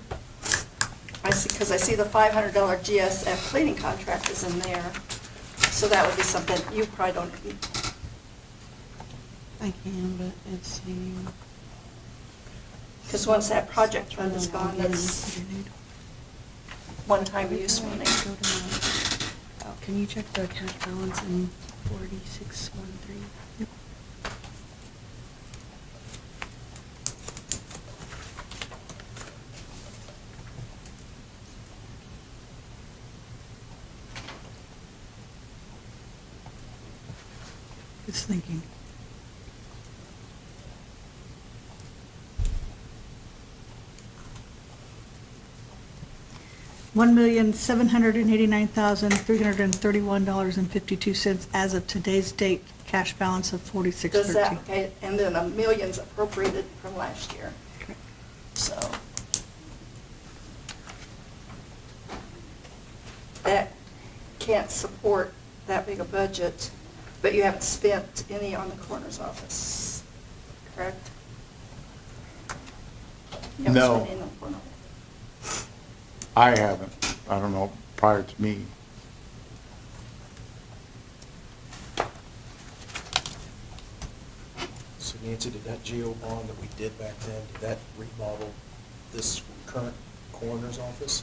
I see, because I see the $500 GSF cleaning contract is in there, so that would be something you probably don't need. I can, but it's the. Because once that project fund is gone, that's one-time use money. Can you check the cash balance in 4613? Yep. Just thinking. $1,789,331.52 as of today's date, cash balance of Does 4613. that, okay, and then $1 million's appropriated from last year. So. That can't support that big a budget, but you haven't spent any on the coroner's office, correct? You haven't No. spent any on the coroner. I haven't. I don't know, prior to me. So Nancy, did that GO bond that we did back then, did that remodel this current coroner's office?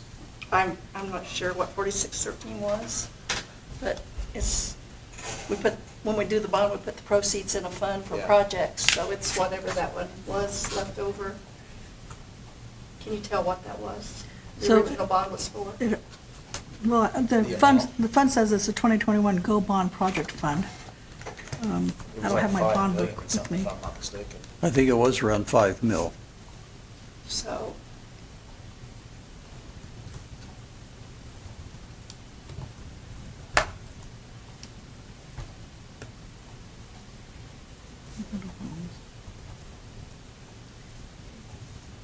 I'm not sure what 4613 was, but it's, when we do the bond, we put the proceeds in a fund for Yeah. projects, so it's whatever that one was left over. Can you tell what that was? The So- original bond was for? Well, the fund says it's a 2021 Go Bond Project Fund. I It was don't like have my 5 bond million book or with something, me. if I'm not mistaken. I think it was around 5 mil. So.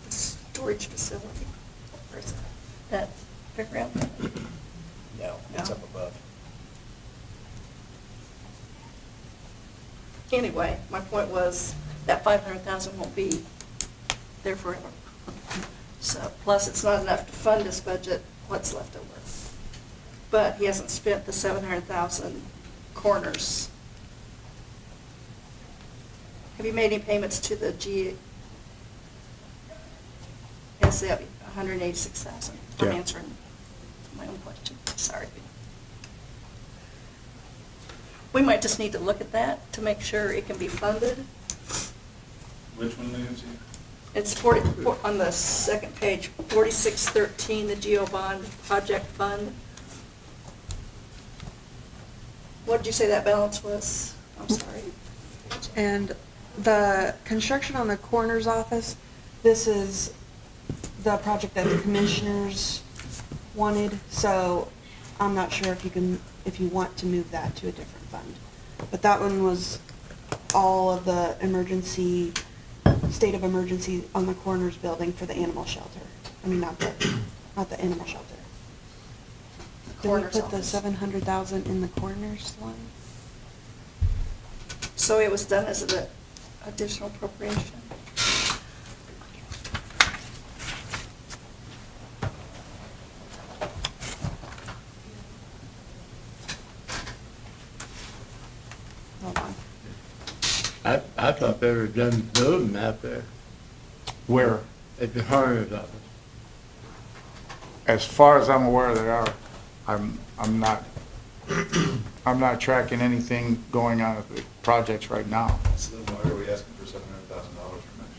Storage facility, or is that fairground? No, it's No. up above. Anyway, my point was that 500,000 won't be there forever. So, plus it's not enough to fund this budget, what's left over. But he hasn't spent the 700,000 corners. Have you made any payments to the GSF, 186,000? I'm Yeah. answering my own question, sorry. We might just need to look at that to make sure it can be funded. Which one, Nancy? It's on the second page, 4613, the GEO bond project fund. What did you say that balance was? I'm sorry. And the construction on the coroner's office, this is the project that the commissioners wanted, so I'm not sure if you want to move that to a different fund. But that one was all of the state of emergency on the coroner's building for the animal shelter. I mean, not the animal shelter. Did we Coroner's put the office. 700,000 in the coroner's line? So it was done as an additional appropriation? Hold on. I thought they were done building out there Where? at the coroner's office. As far as I'm aware, they are. I'm not tracking anything going on at the projects right now. So then why are we asking for $700,000 for next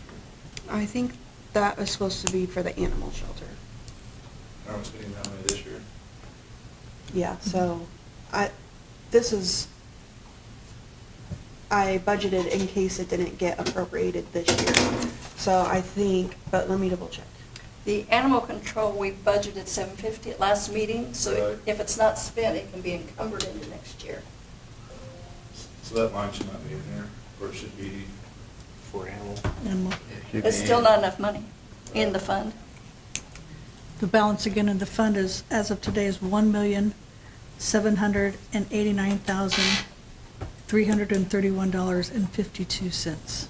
year? I think that was supposed to be for the animal shelter. Aren't we spending that money this year? Yeah, so this is I budgeted in case it didn't get appropriated this year. So I think, but let me double check. The animal control, we budgeted $750 at last meeting, so Right. if it's not spent, it can be encumbered into next year. So that line should not be in there, or it should be For animal. And It's still not enough money in the fund. the balance again in the fund is, as of today, is $1,789,331.52.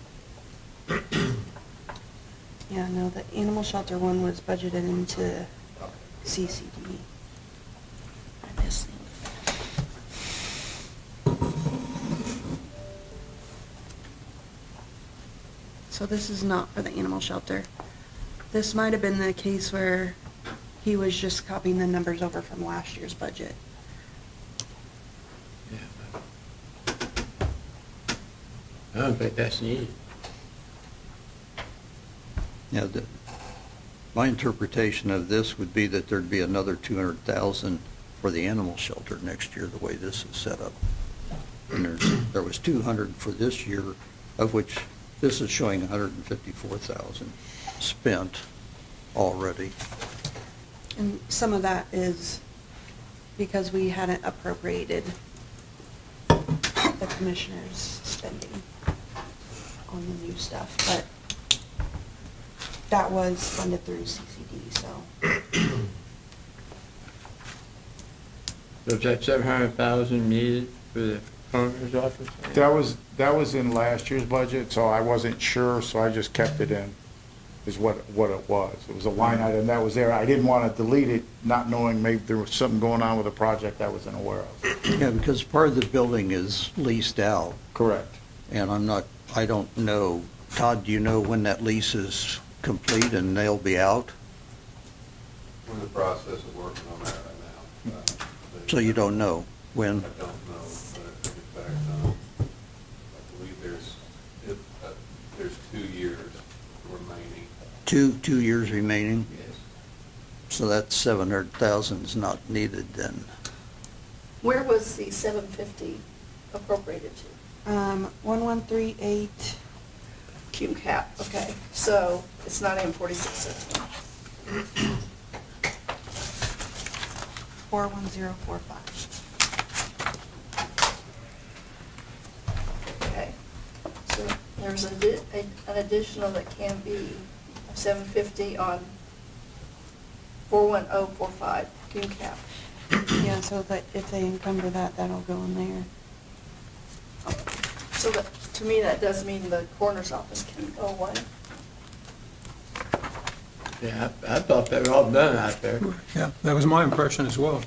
Yeah, no, the animal shelter one was budgeted into CCD. I missed it. So this is not for the animal shelter. This might have been the case where he was just copying the numbers over from last year's budget. I don't think that's needed. Yeah, my interpretation of this would be that there'd be another 200,000 for the animal shelter next year, the way this is set up. And there was 200 for this year, of which this is showing 154,000 spent already. And some of that is because we hadn't appropriated the commissioner's spending on the new stuff, but that was funded through CCD, so. So is that 700,000 needed for the coroner's office? That was in last year's budget, so I wasn't sure, so I just kept it in, is what it was. It was a line item that was there. I didn't want to delete it, not knowing maybe there was something going on with a project I wasn't aware of. Yeah, because part of the building is leased out. Correct. And I don't know, Todd, do you know when that lease is complete and they'll be out? We're in the process of working on that right now. So you don't know when? I don't know, but in fact, I believe there's 2 years remaining. Two years remaining? Yes. So that 700,000 is not needed then. Where was the $750 appropriated to? 1138, Cume cap, okay, so it's not in 4660. 41045. Okay, so there's an additional that can be $750 on 41045 Cume cap. Yeah, so that if they encumber that, that'll go in there. So that, to me, that does mean the coroner's office can go away. Yeah, I thought they were all done out there. Yeah, that was my impression as well.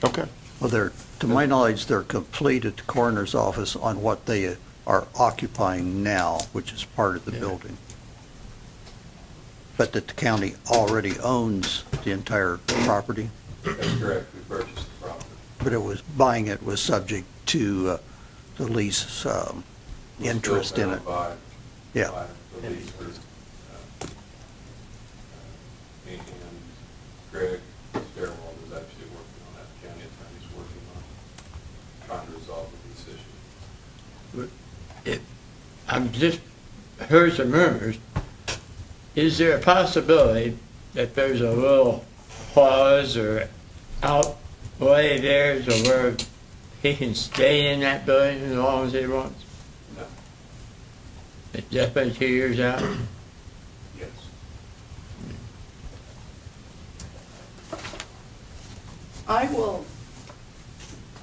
Okay. Well, to my knowledge, they're complete at the coroner's office on what they are occupying now, which is part of the building. But that the county already owns the entire property, That's correct, we purchased the property. but buying it was subject to the lease We're interest still in it. bound by Yeah. the lease for, and Greg Fairwald is actually working on that, the county attorney's working on trying to resolve the lease issue. I'm just heard some rumors. Is there a possibility that there's a little clause or outlay there so where he can stay in that building as long as he wants? No, It's just been 2 years out? yes. I will,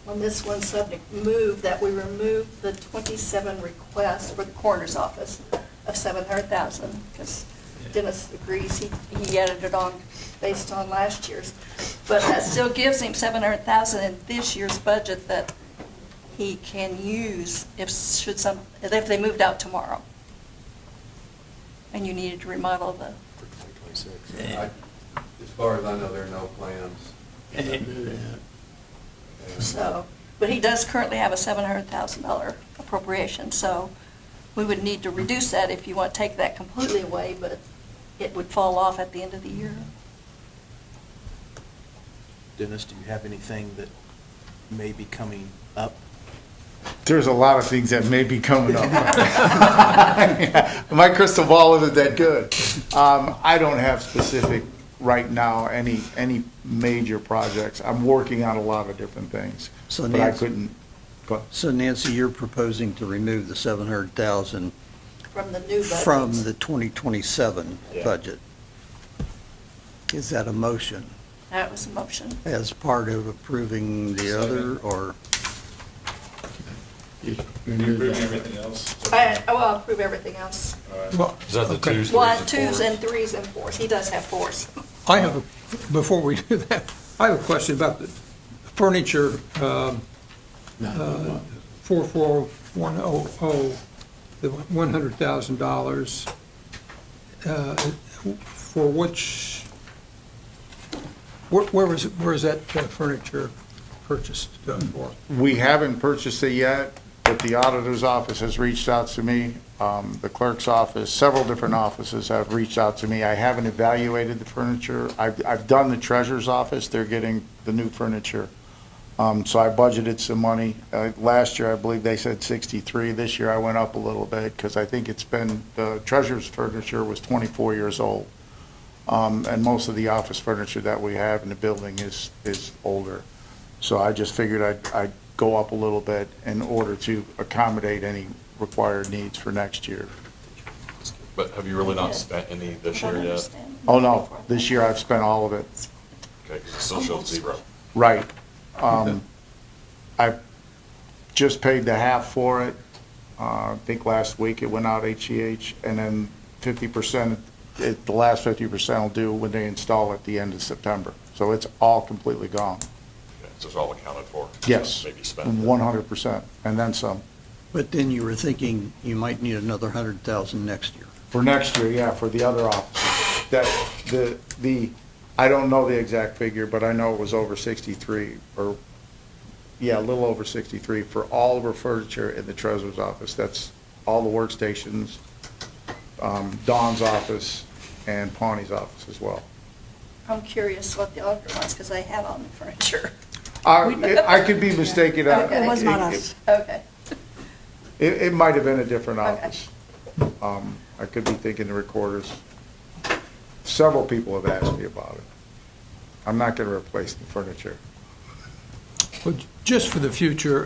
on this one subject, move that we remove the 27 requests for the coroner's office of 700,000, because Dennis agrees, he added it on based on last year's. But that still gives him 700,000 in this year's budget that he can use if they moved out tomorrow. And you needed to remodel the, For 2026. As far as I know, there are no plans. so, but he does currently have a $700,000 appropriation, so we would need to reduce that if you want to take that completely away, but it would fall off at the end of the year. Dennis, do you have anything that may be coming up There's a lot of things that may be coming up. My crystal ball isn't that good. I don't have specific right now, any major projects. I'm working on a lot of different things, So but I Nancy- couldn't. So Nancy, you're proposing to remove the 700,000 From the new budget. from the 2027 Yeah. budget. Is that a motion That was a motion. as part of approving the other, or? Approving everything else? I'll approve everything else. Well, Is that the okay. twos, One, threes, twos, and and threes, and fours. He does have fours. I have before we do that, I have a question about the furniture, 44100, the $100,000, for which, where is that furniture purchased for? We haven't purchased it yet, but the auditor's office has reached out to me. The clerk's office, several different offices have reached out to me. I haven't evaluated the furniture. I've done the treasurer's office. They're getting the new furniture. So I budgeted some money. Last year, I believe they said 63. This year, I went up a little bit because I think the treasurer's furniture was 24 years old. And most of the office furniture that we have in the building is older. So I just figured I'd go up a little bit in order to accommodate any required needs for next year. But have you really not spent any this year yet? Oh, no, this year I've spent all of it. Okay, because it still shows 0. Right. I just paid the half for it. I think last week it went out HCH, and then 50%, the last 50% will do when they install at the end of September. So it's all completely gone. Okay, so it's all accounted for? Yes, Maybe spent. 100%, and then some. But then you were thinking you might need another 100,000 next year. For next year, yeah, for the other offices. I don't know the exact figure, but I know it was over 63, or, yeah, a little over 63 for all of our furniture in the treasurer's office. That's all the workstations, Dawn's office, and Pawnee's office as well. I'm curious what the auditor wants, because I have on the furniture. I could be mistaken. Okay. It was not us. Okay. It might have been a different Okay. office. I could be thinking the recorders. Several people have asked me about it. I'm not going to replace the furniture. But just for the future,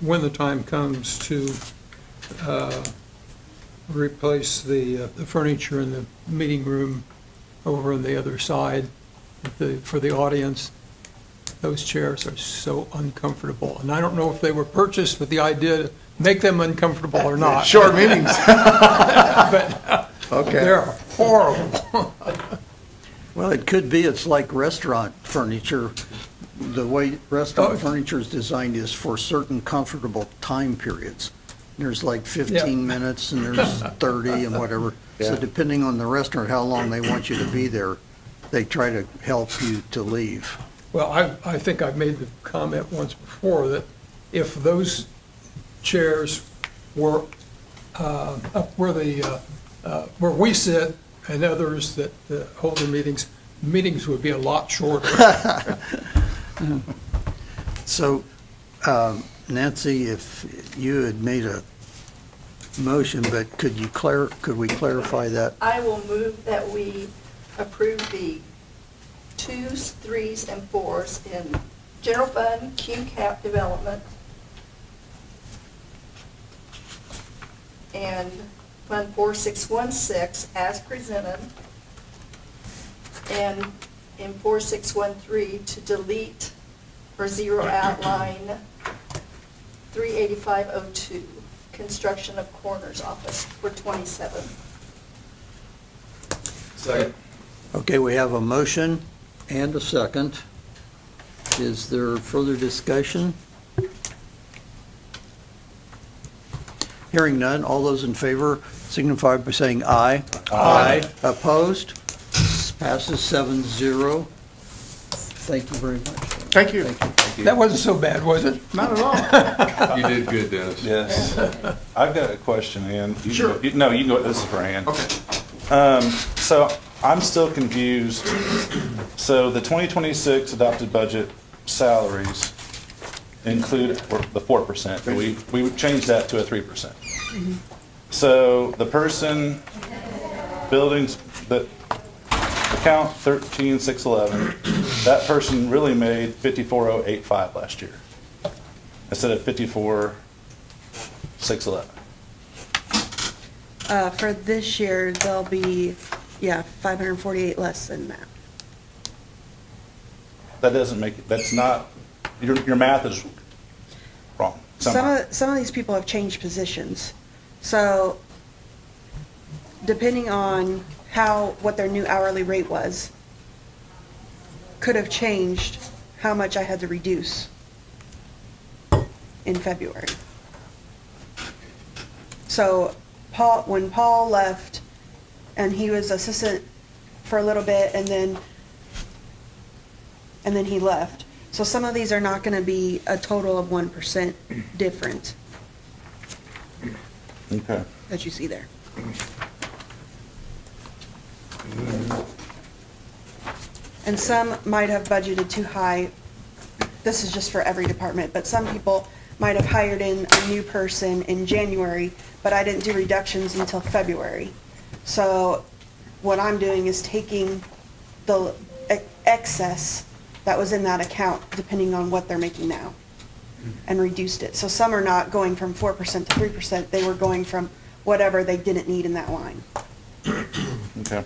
when the time comes to replace the furniture in the meeting room over on the other side for the audience, those chairs are so uncomfortable. And I don't know if they were purchased with the idea to make them uncomfortable or not. Short meetings. But Okay. they're horrible. Well, it could be, it's like restaurant furniture. The way restaurant furniture is designed is for certain comfortable time periods. There's like 15 minutes and there's 30 and whatever. So Yeah. depending on the restaurant, how long they want you to be there, they try to help you to leave. Well, I think I've made the comment once before that if those chairs were up where where we sit and others that hold their meetings would be a lot shorter. So, Nancy, if you had made a motion, but could we clarify that? I will move that we approve the 2s, 3s, and 4s in general fund, QCAP development, and Fund 4616 as presented, and in 4613 to delete or zero out line 38502, construction of coroner's office for 27. Second. Okay, we have a motion and a second. Is there further discussion? Hearing none, all those in favor signify by saying aye. Aye. Opposed? Passes 7-0. Thank you very much. Thank you. That wasn't so bad, was it? Not at all. You did good, Dennis. Yes. I've got a question, Ann. Sure. No, you can go, this is for Ann. Okay. So I'm still confused. So the 2026 adopted budget salaries include the 4%, but we would change that to a 3%. So the person, buildings, that account 13,611, that person really made 54,085 last year instead of 54,611. For this year, there'll be, 548 less than that. That doesn't make it, that's not, your math is wrong. somehow. Some of these people have changed positions. So depending on what their new hourly rate was, could have changed how much I had to reduce in February. So when Paul left, and he was assistant for a little bit, and then he left. So some of these are not gonna be a total of 1% different Okay. that you see there. And some might have budgeted too high. This is just for every department, but some people might have hired in a new person in January, but I didn't do reductions until February. So what I'm doing is taking the excess that was in that account, depending on what they're making now, and reduced it. So some are not going from 4% to 3%, they were going from whatever they didn't need in that line. Okay.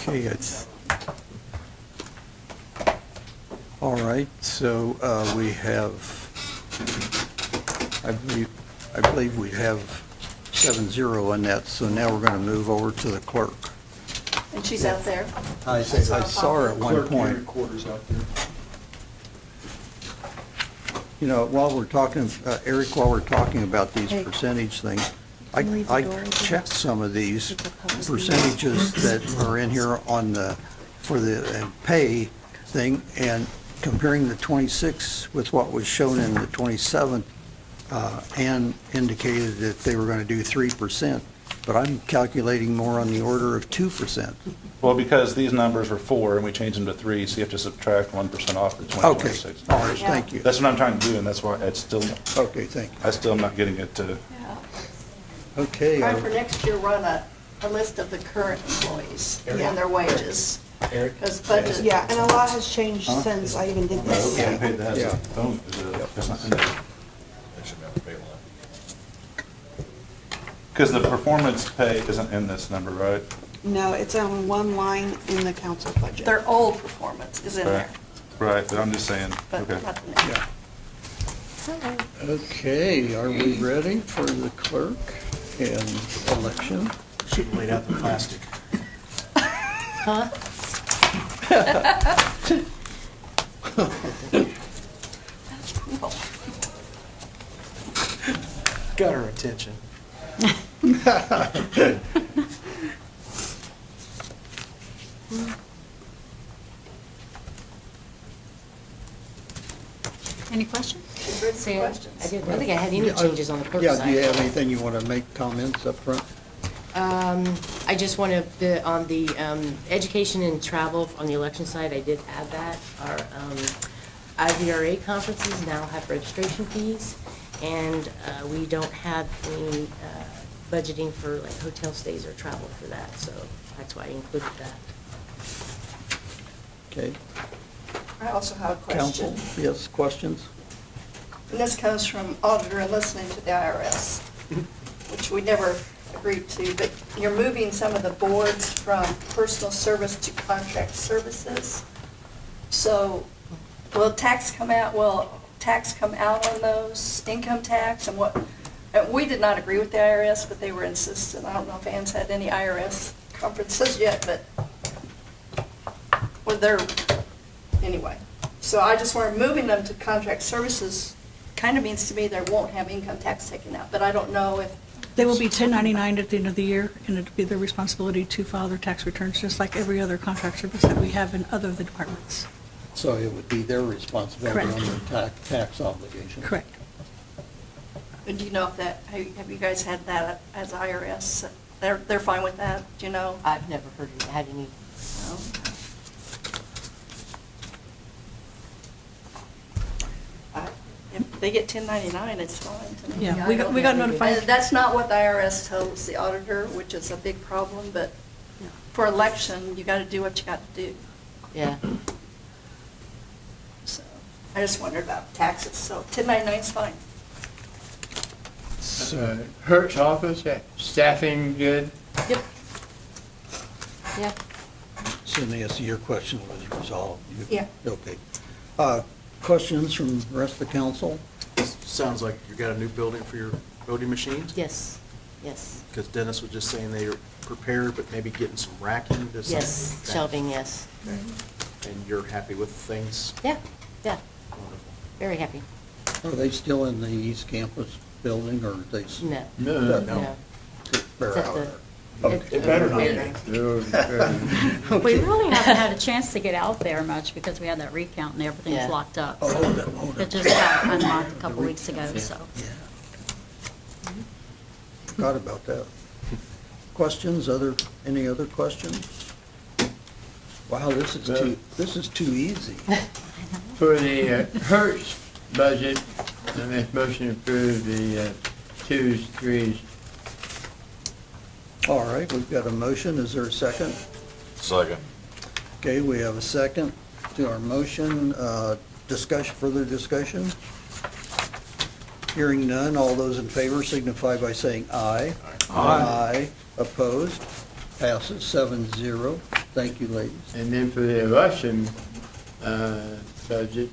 Okay, it's, all right, so we have, I believe we have 7-0 on that, so now we're going to move over to the clerk. And she's out there. I saw her at one point. Quarters out there. You know, while we're talking, Eric, while we're talking about these Hey. percentage things, Can you leave the I door open? checked some of these percentages that are in here on the, for the pay thing, and comparing the 26 with what was shown in the 27th, and indicated that they were going to do 3%, but I'm calculating more on the order of 2%. Well, because these numbers were 4 and we changed them to 3, so you have to subtract 1% off the Okay, 2026. all right, thank you. That's what I'm trying to do, and that's why it's still, Okay, thank you. I still am not getting it to, Okay. Try for next year, run a list of the current employees and their wages. Eric? Because budget. Yeah, and a lot has changed since I even did this. getting paid that has Yeah. a phone, that's not in there. Because the performance pay isn't in this number, right? No, it's on one line in the council budget. Their old performance is in there, Right, but I'm just saying, but okay. not the next. Yeah. Okay, are we ready for the clerk and election? Should have laid out the plastic. Huh? Got her attention. Any questions? She's ready for Sam, questions. I didn't think I had any changes on the clerk Yeah, side. do you have anything you want to make comments up front? I just want to, on the education and travel on the election side, I did add that. Our IVRA conferences now have registration fees, and we don't have any budgeting for like hotel stays or travel for that, so that's why I included that. Okay. I also have a Council, question. yes, questions? And this comes from auditor and listening to the IRS, which we never agreed to, but you're moving some of the boards from personal service to contract services. So will tax come out on those, income tax, and what? We did not agree with the IRS, but they were insistent. I don't know if Ann's had any IRS conferences yet, but well, anyway. So I just wanted, moving them to contract services kind of means to me they won't have income tax taken out, but I don't know if. They will be 1099 at the end of the year, and it'll be their responsibility to file their tax returns, just like every other contract service that we have in other of the departments. So it would be their responsibility on Correct. their tax obligation? Correct. And do you know if that, have you guys had that as IRS? They're fine with that, do you know? I've never had any. No? If they get 1099, it's fine to me. Yeah, we got notified. That's not what the IRS tells the auditor, which is a big problem, but for election, you gotta do what you gotta do. Yeah. So, I just wondered about taxes, so 1099 is fine. So, Hertz office, staffing good? Yep. Yeah. So Nancy, your question was resolved? Yeah. Okay. Questions from the rest of the council? Sounds like you got a new building for your voting machines? Yes, yes. Because Dennis was just saying they are prepared, but maybe getting some racking to some. Yes, shelving, yes. And you're happy with things? Yeah, yeah, Wonderful. very happy. Are they still in the East Campus building, or are they? No. No. No. They're It's at out the- there. It better not be. We really haven't had a chance to get out there much because we had that recount and everything's Yeah. locked up. Oh, It just got unlocked a couple weeks ago, so. Forgot about that. Questions, any other questions? Wow, this is too easy. For the Hertz budget, I make motion to approve the 2s, 3s. All right, we've got a motion. Is there a second? Second. Okay, we have a second to our motion. Further discussion? Hearing none, all those in favor signify by saying aye. Aye. Opposed? Passes 7-0. Thank you, ladies. And then for the election budget,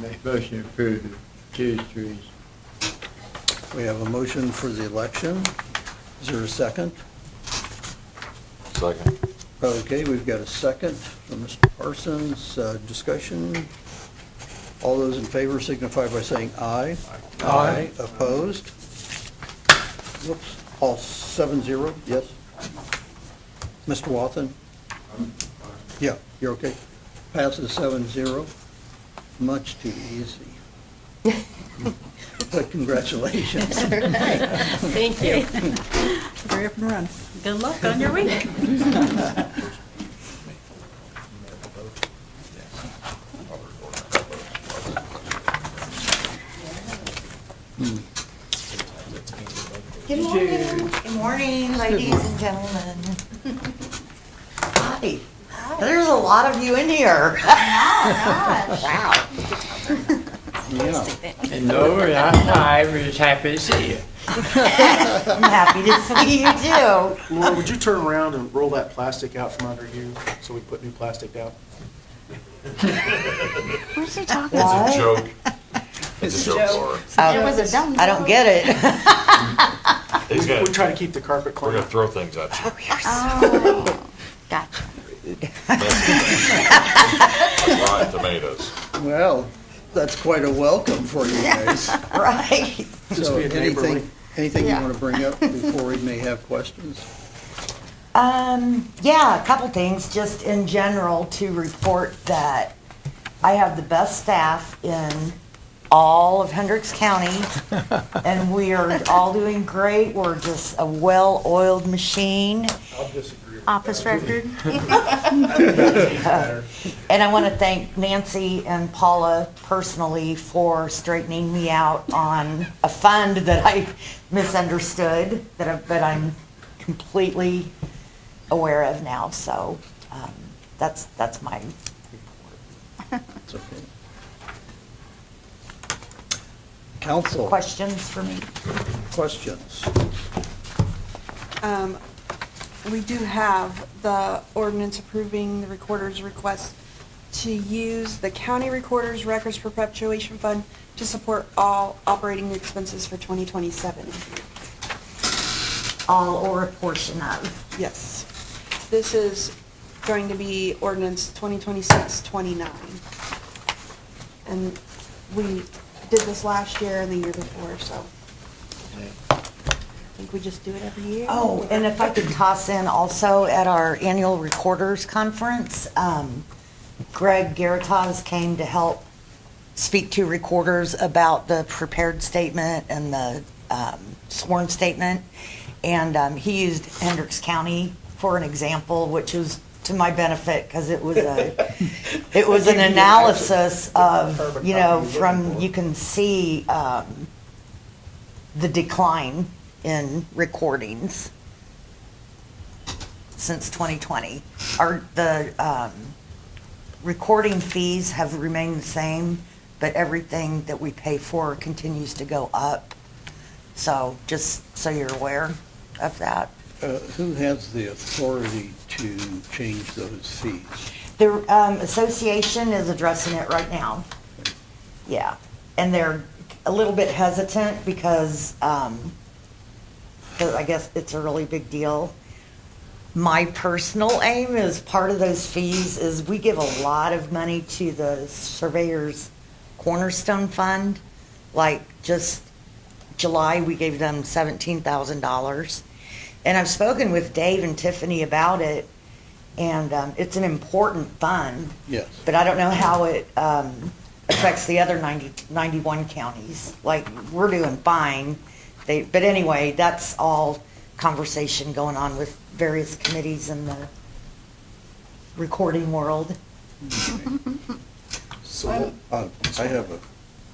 make motion to approve the 2s, 3s. We have a motion for the election. Is there a second? Second. Okay, we've got a second from Mr. Parsons. Discussion? All those in favor signify by saying aye. Aye. Opposed? Whoops, all 7-0, yes? Mr. Wathen? Yeah, you're okay. Passes 7-0. Much too easy. But congratulations. Thank you. Hurry up and run. Good luck on your week. Good morning. Good morning, ladies and gentlemen. Hi. There's a lot of you in here. Wow. Yeah. And Nora, I was happy to see you. I'm happy to see you too. Laura, would you turn around and roll that plastic out from under you so we put new plastic down? What's he talking It's about? a joke. It's a joke, Laura. Oh, I don't get it. He's gonna, We try to keep the carpet we're clean. gonna throw things at you. Oh, gotcha. Rotten tomatoes. Well, that's quite a welcome for you guys. Right. Just So being neighborly. anything you Yeah. want to bring up before we may have questions? Yeah, a couple things, just in general, to report that I have the best staff in all of Hendricks County, and we are all doing great. We're just a well-oiled machine. I'll disagree with Office record. And I want to thank Nancy and Paula personally for straightening me out on a fund that I misunderstood, that I'm completely aware of now. So that's my report. It's okay. Council, Questions for me? questions? We do have the ordinance approving the recorder's request to use the county recorder's records perpetuation fund to support all operating expenses for 2027. All or a portion of. Yes. This is going to be ordinance 2026-29. And we did this last year and the year before, so I think we just do it every year. Oh, and if I could toss in also at our annual recorders conference, Greg Garatas came to help speak to recorders about the prepared statement and the sworn statement. And he used Hendricks County for an example, which is to my benefit because it was an analysis of, you know, from, you can see the decline in recordings since 2020. The recording fees have remained the same, but everything that we pay for continues to go up. So just so you're aware of that. Who has the authority to change those fees? The association is addressing it right now. Yeah, and they're a little bit hesitant because I guess it's a really big deal. My personal aim as part of those fees is we give a lot of money to the Surveyors Cornerstone Fund. Like just July, we gave them $17,000. And I've spoken with Dave and Tiffany about it, and it's an important fund. Yes. But I don't know how it affects the other 91 counties. Like, we're doing fine. But anyway, that's all conversation going on with various committees in the recording world. So, I have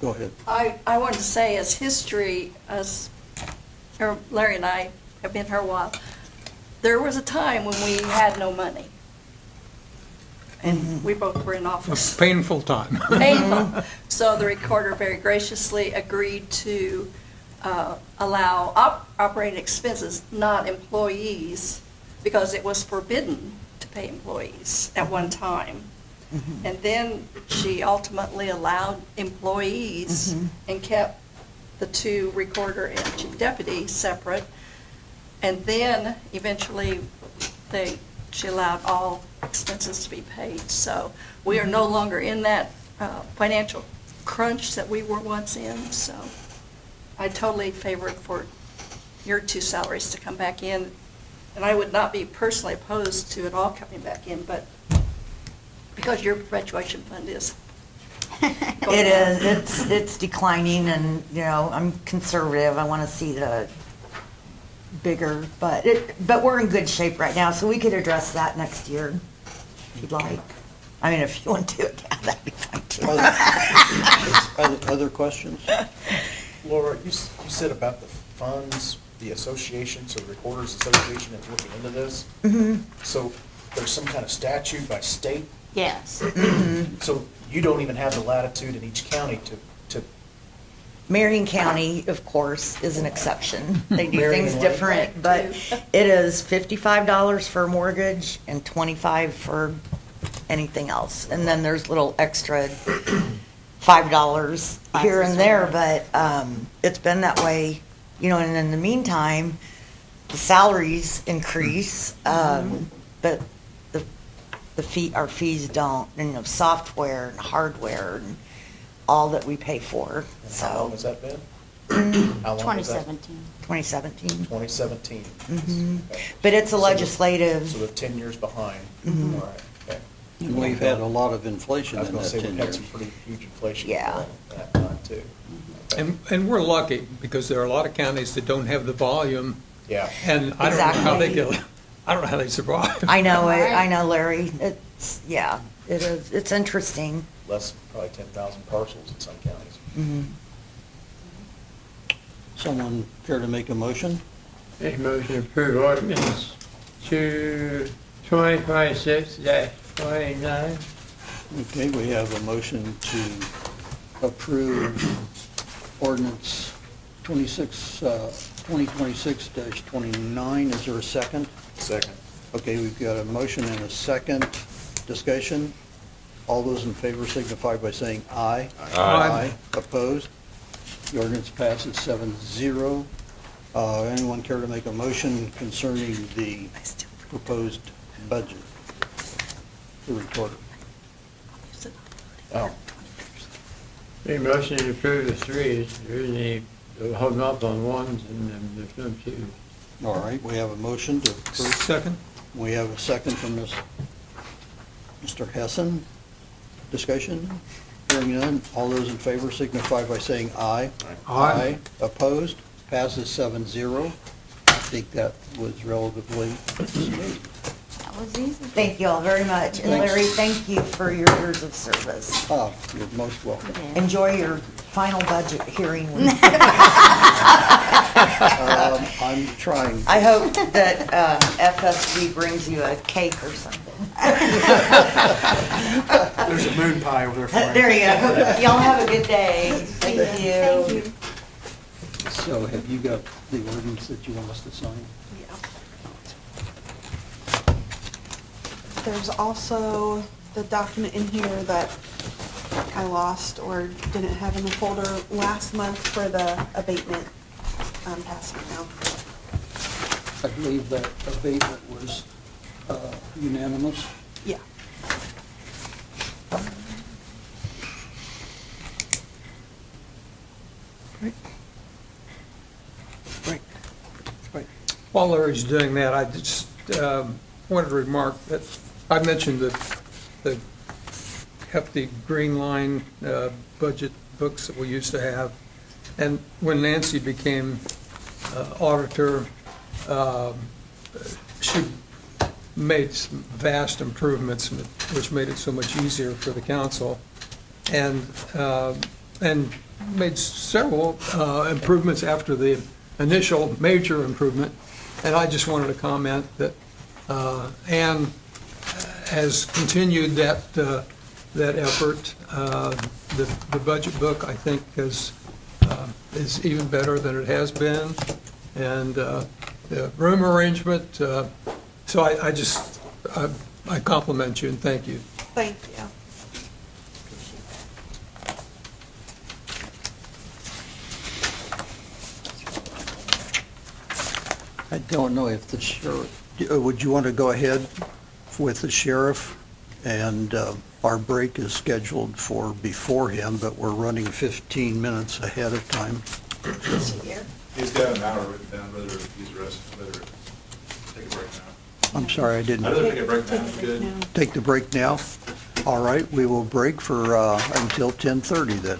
go ahead. I wanted to say, as history, Larry and I have been here a while, there was a time when we had no money. And we both were in office. A painful time. Painful. So the recorder very graciously agreed to allow operating expenses, not employees, because it was forbidden to pay employees at one time. And then she ultimately allowed employees and kept the two, recorder and chief deputy, separate. And then eventually she allowed all expenses to be paid. So we are no longer in that financial crunch that we were once in. So I totally favor for your two salaries to come back in. And I would not be personally opposed to it all coming back in, but because your perpetuation fund is It is. It's declining, and you know, I'm conservative. I want to see the bigger, but we're in good shape right now, so we could address that next year if you'd like. I mean, if you want to do it, yeah, that'd be fine too. Other questions? Laura, you said about the funds, the association, so the Recorders Association is looking into this. So there's some kind of statute by state? Yes. So you don't even have the latitude in each county to Marion County, of course, is an exception. They do Marion things what? different, but it is $55 for a mortgage and $25 for anything else. And then there's little extra $5 here and there, but it's been that way, you know, and in the meantime, the salaries increase, but our fees don't, and, you know, software and hardware and all that we pay for. So. How long has that been? How long was that? 2017. 2017. Okay. But it's a So legislative. So we're 10 years behind. All right, okay. And we've had a lot of inflation I was in gonna that say, 10 we've had years. some pretty huge inflation. Yeah. At that time, too. And we're lucky, because there are a lot of counties that don't have the volume, Yeah. and I don't know how they Exactly. get, I don't know how they survive. I know it. I know, Larry. It's, yeah, it is. It's interesting. Less, probably 10,000 parcels in some counties. Someone care to make a motion? Make a motion to approve ordinance 2026-29. Okay, we have a motion to approve ordinance 2026-29. Is there a second? Second. Okay, we've got a motion and a second. Discussion? All those in favor signify by saying aye. Aye. Opposed? The ordinance passes 7-0. Anyone care to make a motion concerning the proposed budget? The recorder. Oh. Make a motion to approve the threes. There's any, holding up on ones and then there's no twos. All right, we have a motion to approve. Second? We have a second from Mr. Hessen. Discussion? Hearing none, all those in favor signify by saying aye. Aye. Opposed? Passes 7-0. I think that was relatively smooth. That was easy. Thank you all very much. And Thanks. Larry, thank you for your years of service. Ah, you're most welcome. Enjoy your final budget hearing. I'm trying. I hope that FSB brings you a cake or something. There's a moon pie over there for you. There you go. Y'all have a good day. Thank you. Thank you. So have you got the ordinance that you want us to sign? There's also the document in here that I lost or didn't have in the folder last month for the abatement, passing now. I believe that abatement was unanimous. Yeah. While Larry's doing that, I just wanted to remark that I mentioned the hefty green line budget books that we used to have. And when Nancy became auditor, she made some vast improvements, which made it so much easier for the council, and made several improvements after the initial major improvement. And I just wanted to comment that Ann has continued that effort. The budget book, I think, is even better than it has been, and the room arrangement. So I compliment you and thank you. Thank you. I don't know if the sheriff, would you want to go ahead with the sheriff? And our break is scheduled for before him, but we're running 15 minutes ahead of time. He's got an hour written down, whether he's rested, whether take a break now. I'm sorry, I didn't. I'd rather take a break now, if good. Take the break now? All right, we will break for, until 10:30 then.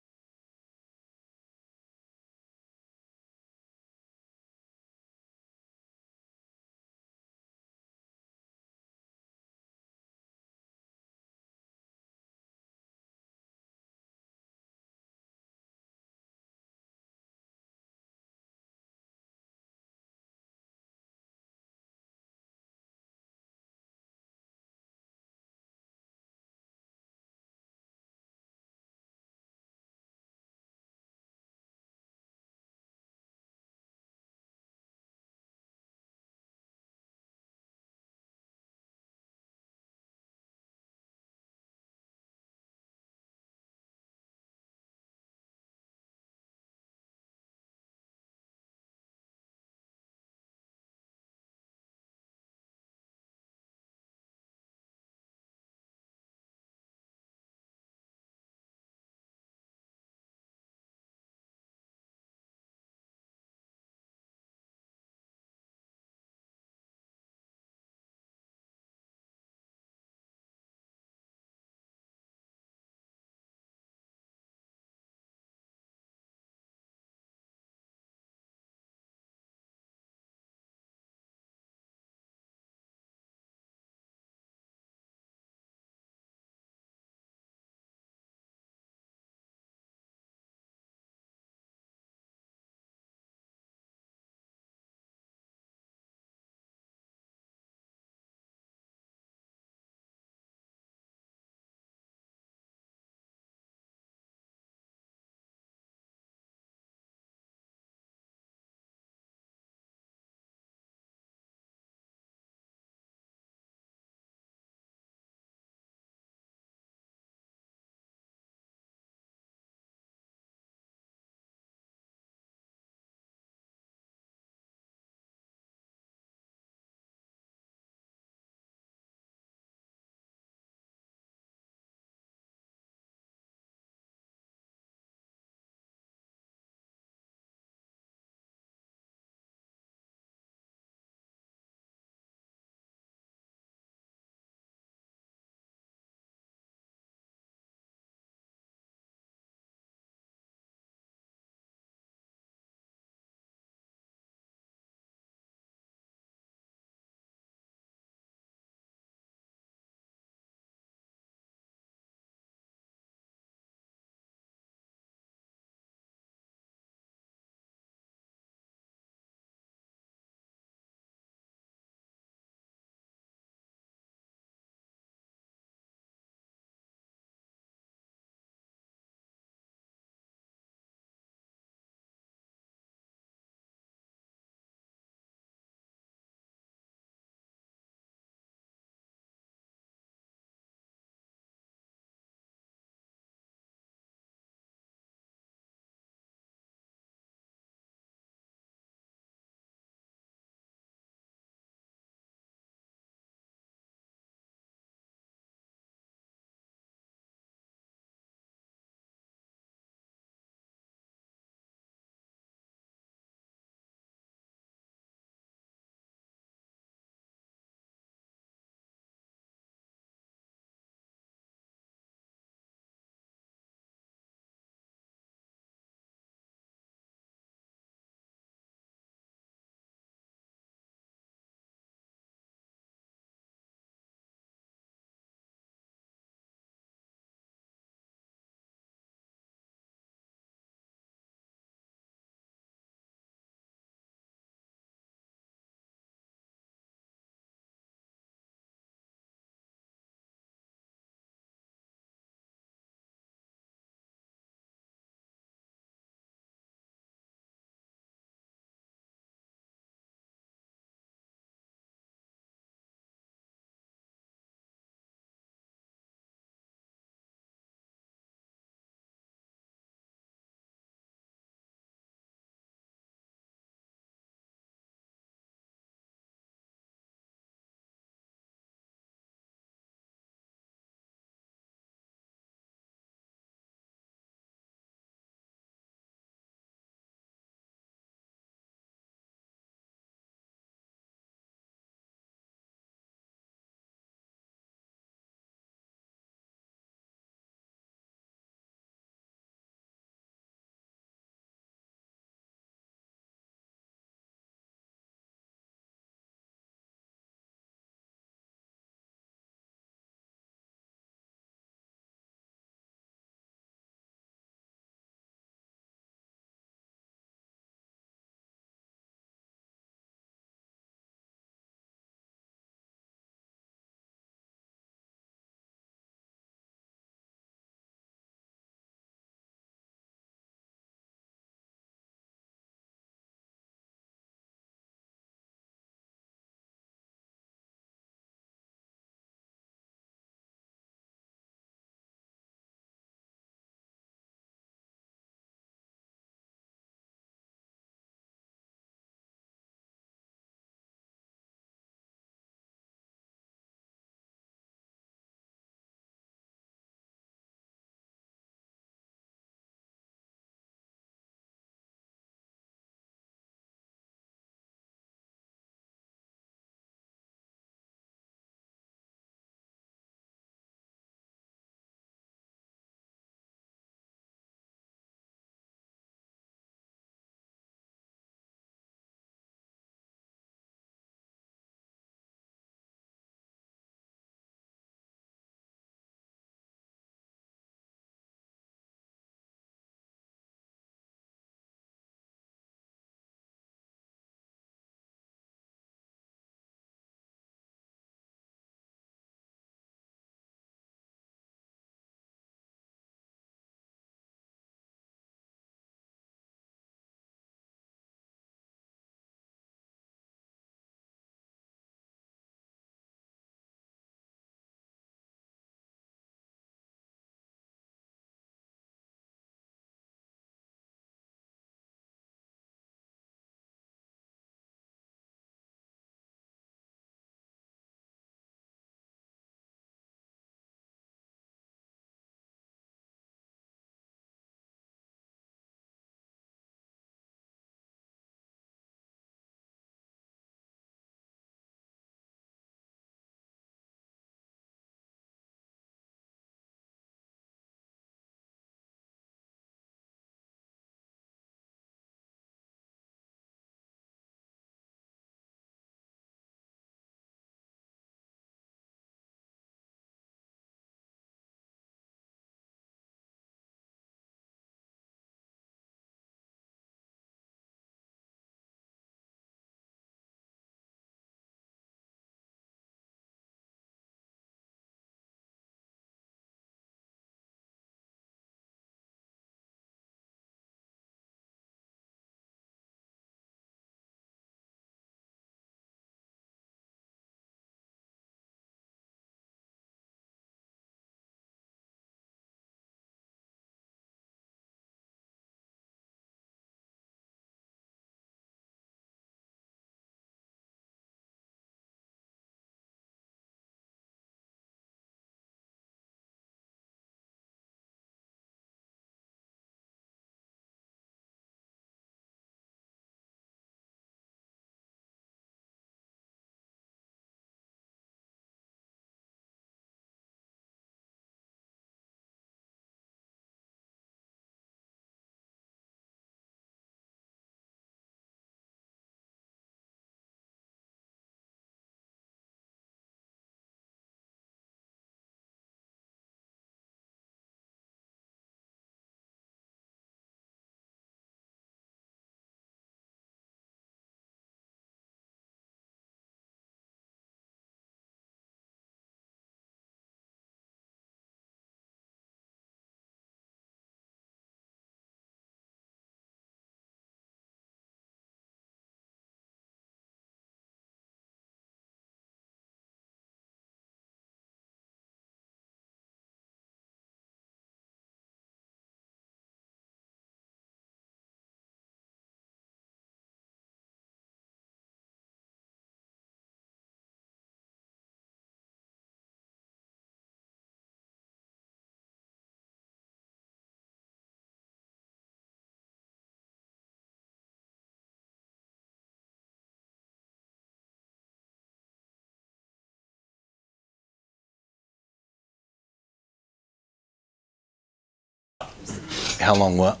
How long what?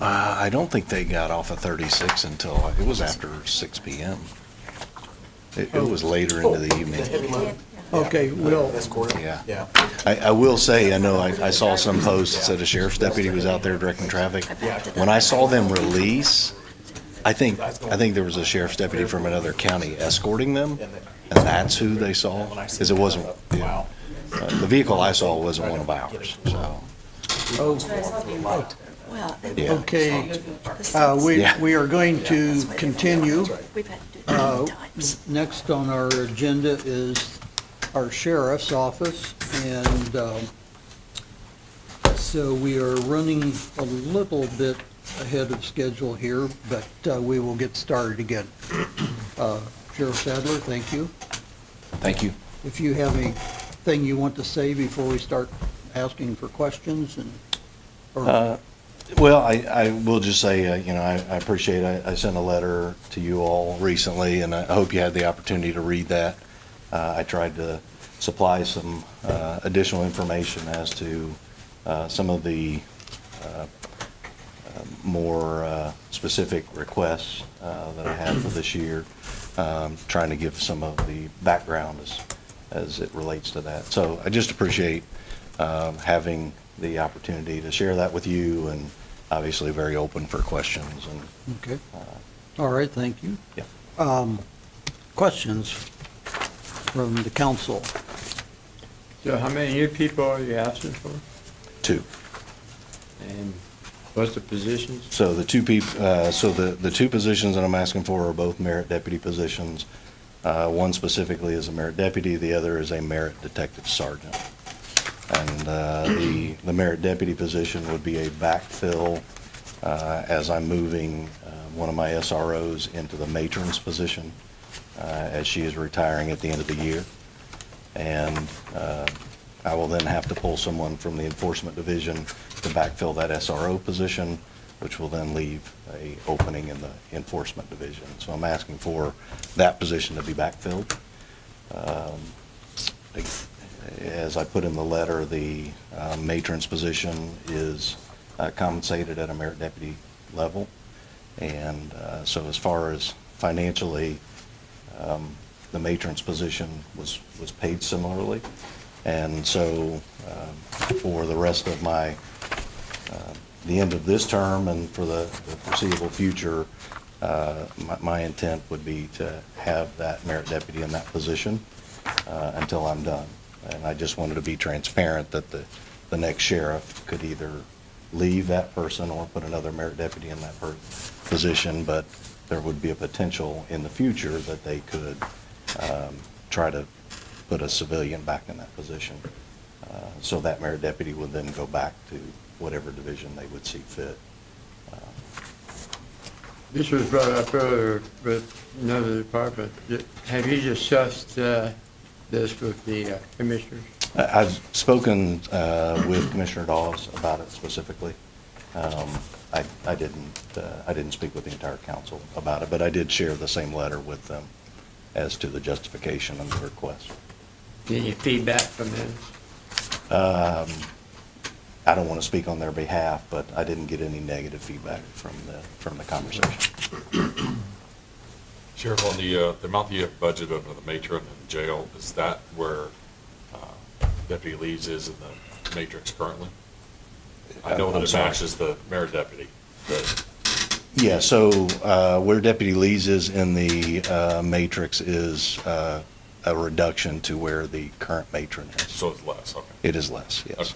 I don't think they got off of 36 until, it was after 6 PM. It was later into the evening. Okay, Will. Yeah. I will say, I know I saw some posts that a sheriff's deputy was out there directing traffic. When I saw them release, I think there was a sheriff's deputy from another county escorting them, and that's who they saw, because it wasn't, the vehicle I saw wasn't one of ours, so. Yeah. Okay, Yeah. we are going to continue. Next on our agenda is our sheriff's office, and so we are running a little bit ahead of schedule here, but we will get started again. Sheriff Sadler, thank you. Thank you. If you have anything you want to say before we start asking for questions and, Well, I will just say, I appreciate, I sent a letter to you all recently, and I hope you had the opportunity to read that. I tried to supply some additional information as to some of the more specific requests that I have for this year, trying to give some of the background as it relates to that. So I just appreciate having the opportunity to share that with you, and obviously very open for questions. And okay. All right, thank you. Yeah. Questions from the council? So how many new people are you asking for? 2. And what's the positions? So the two the 2 positions that I'm asking for are both merit deputy positions. One specifically is a merit deputy, the other is a merit detective sergeant. And the merit deputy position would be a backfill as I'm moving one of my SROs into the matron's position as she is retiring at the end of the year. And I will then have to pull someone from the enforcement division to backfill that SRO position, which will then leave a opening in the enforcement division. So I'm asking for that position to be backfilled. As I put in the letter, the matron's position is compensated at a merit deputy level. And so as far as financially, the matron's position was paid similarly. And so for the rest of the end of this term and for the foreseeable future, my intent would be to have that merit deputy in that position until I'm done. And I just wanted to be transparent that the next sheriff could either leave that person or put another merit deputy in that position, but there would be a potential in the future that they could try to put a civilian back in that position. So that merit deputy would then go back to whatever division they would see fit. This was brought up earlier with another department. Have you discussed this with the commissioners? I've spoken with Commissioner Dawes about it specifically. I didn't speak with the entire council about it, but I did share the same letter with them as to the justification and the request. Any feedback from them? I don't want to speak on their behalf, but I didn't get any negative feedback from the conversation. Sheriff, on the amount that you have budgeted under the matron and jail, is that where Deputy Leeds is in the matrix currently? I know that it matches the merit deputy. Yeah, so where Deputy Leeds is in the matrix is a reduction to where the current matron is. So it's less, okay. It is less, yes.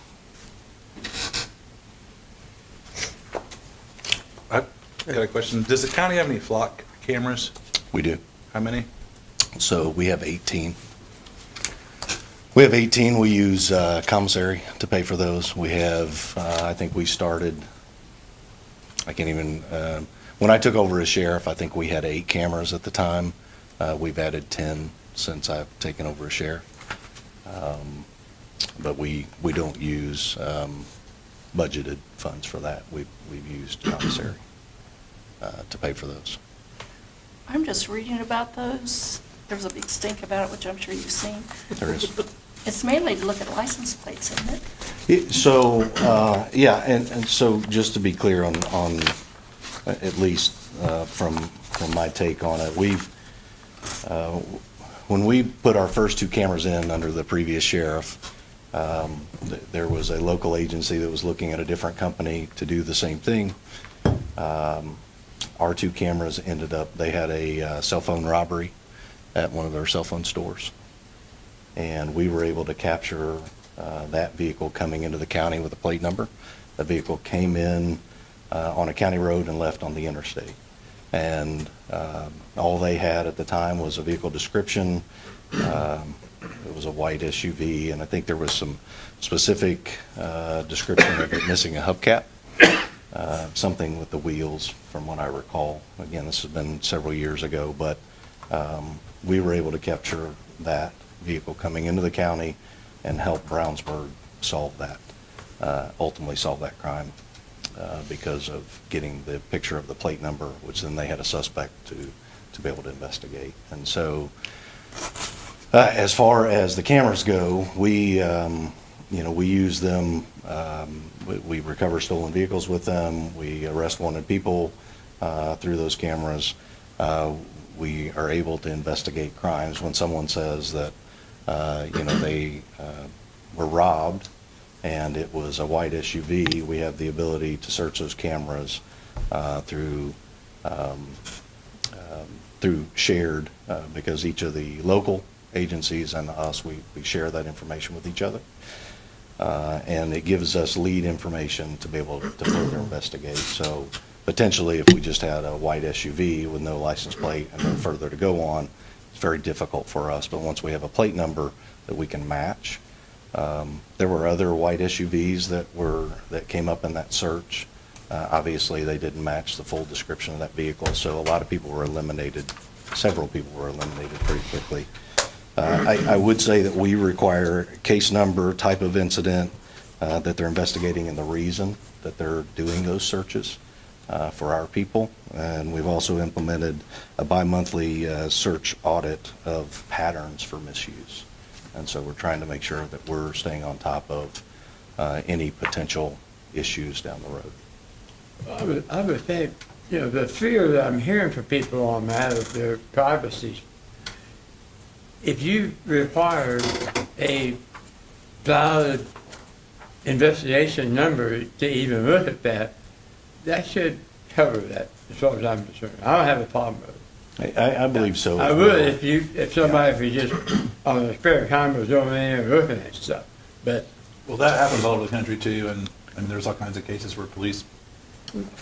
Okay. I got a question. Does the county have any flock cameras? We do. How many? So we have 18. We have 18. We use commissary to pay for those. We have, I think we started, I can't even, when I took over as sheriff, I think we had 8 cameras at the time. We've added 10 since I've taken over as sheriff. But we don't use budgeted funds for that. We've used commissary to pay for those. I'm just reading about those. There's a big stink about it, which I'm sure you've seen. There is. It's mainly to look at license plates, isn't it? Yeah, and so just to be clear on at least from my take on it, when we put our first 2 cameras in under the previous sheriff, there was a local agency that was looking at a different company to do the same thing. Our 2 cameras ended up, they had a cell phone robbery at one of their cell phone stores. And we were able to capture that vehicle coming into the county with a plate number. The vehicle came in on a county road and left on the interstate. And all they had at the time was a vehicle description. It was a white SUV, and I think there was some specific description of it missing a hubcap, something with the wheels, from what I recall. Again, this has been several years ago, but we were able to capture that vehicle coming into the county and help Brownsburg solve that, ultimately solve that crime because of getting the picture of the plate number, which then they had a suspect to be able to investigate. And so as far as the cameras go, we use them, we recover stolen vehicles with them, we arrest wanted people through those cameras. We are able to investigate crimes when someone says that they were robbed and it was a white SUV. We have the ability to search those cameras through shared, because each of the local agencies and us, we share that information with each other. And it gives us lead information to be able to further investigate. So potentially, if we just had a white SUV with no license plate and no further to go on, it's very difficult for us. But once we have a plate number that we can match, there were other white SUVs that came up in that search. Obviously, they didn't match the full description of that vehicle, so a lot of people were eliminated. Several people were eliminated pretty quickly. I would say that we require case number, type of incident that they're investigating, and the reason that they're doing those searches for our people. And we've also implemented a bi-monthly search audit of patterns for misuse. And so we're trying to make sure that we're staying on top of any potential issues down the road. I would think, the fear that I'm hearing from people on that of their privacy, if you require a valid investigation number to even look at that, that should cover that, as far as I'm concerned. I don't have a problem with it. I believe so. I would if somebody could just, on a spare time, was over there looking at stuff. But Well, that happens all over the country too, and there's all kinds of cases where police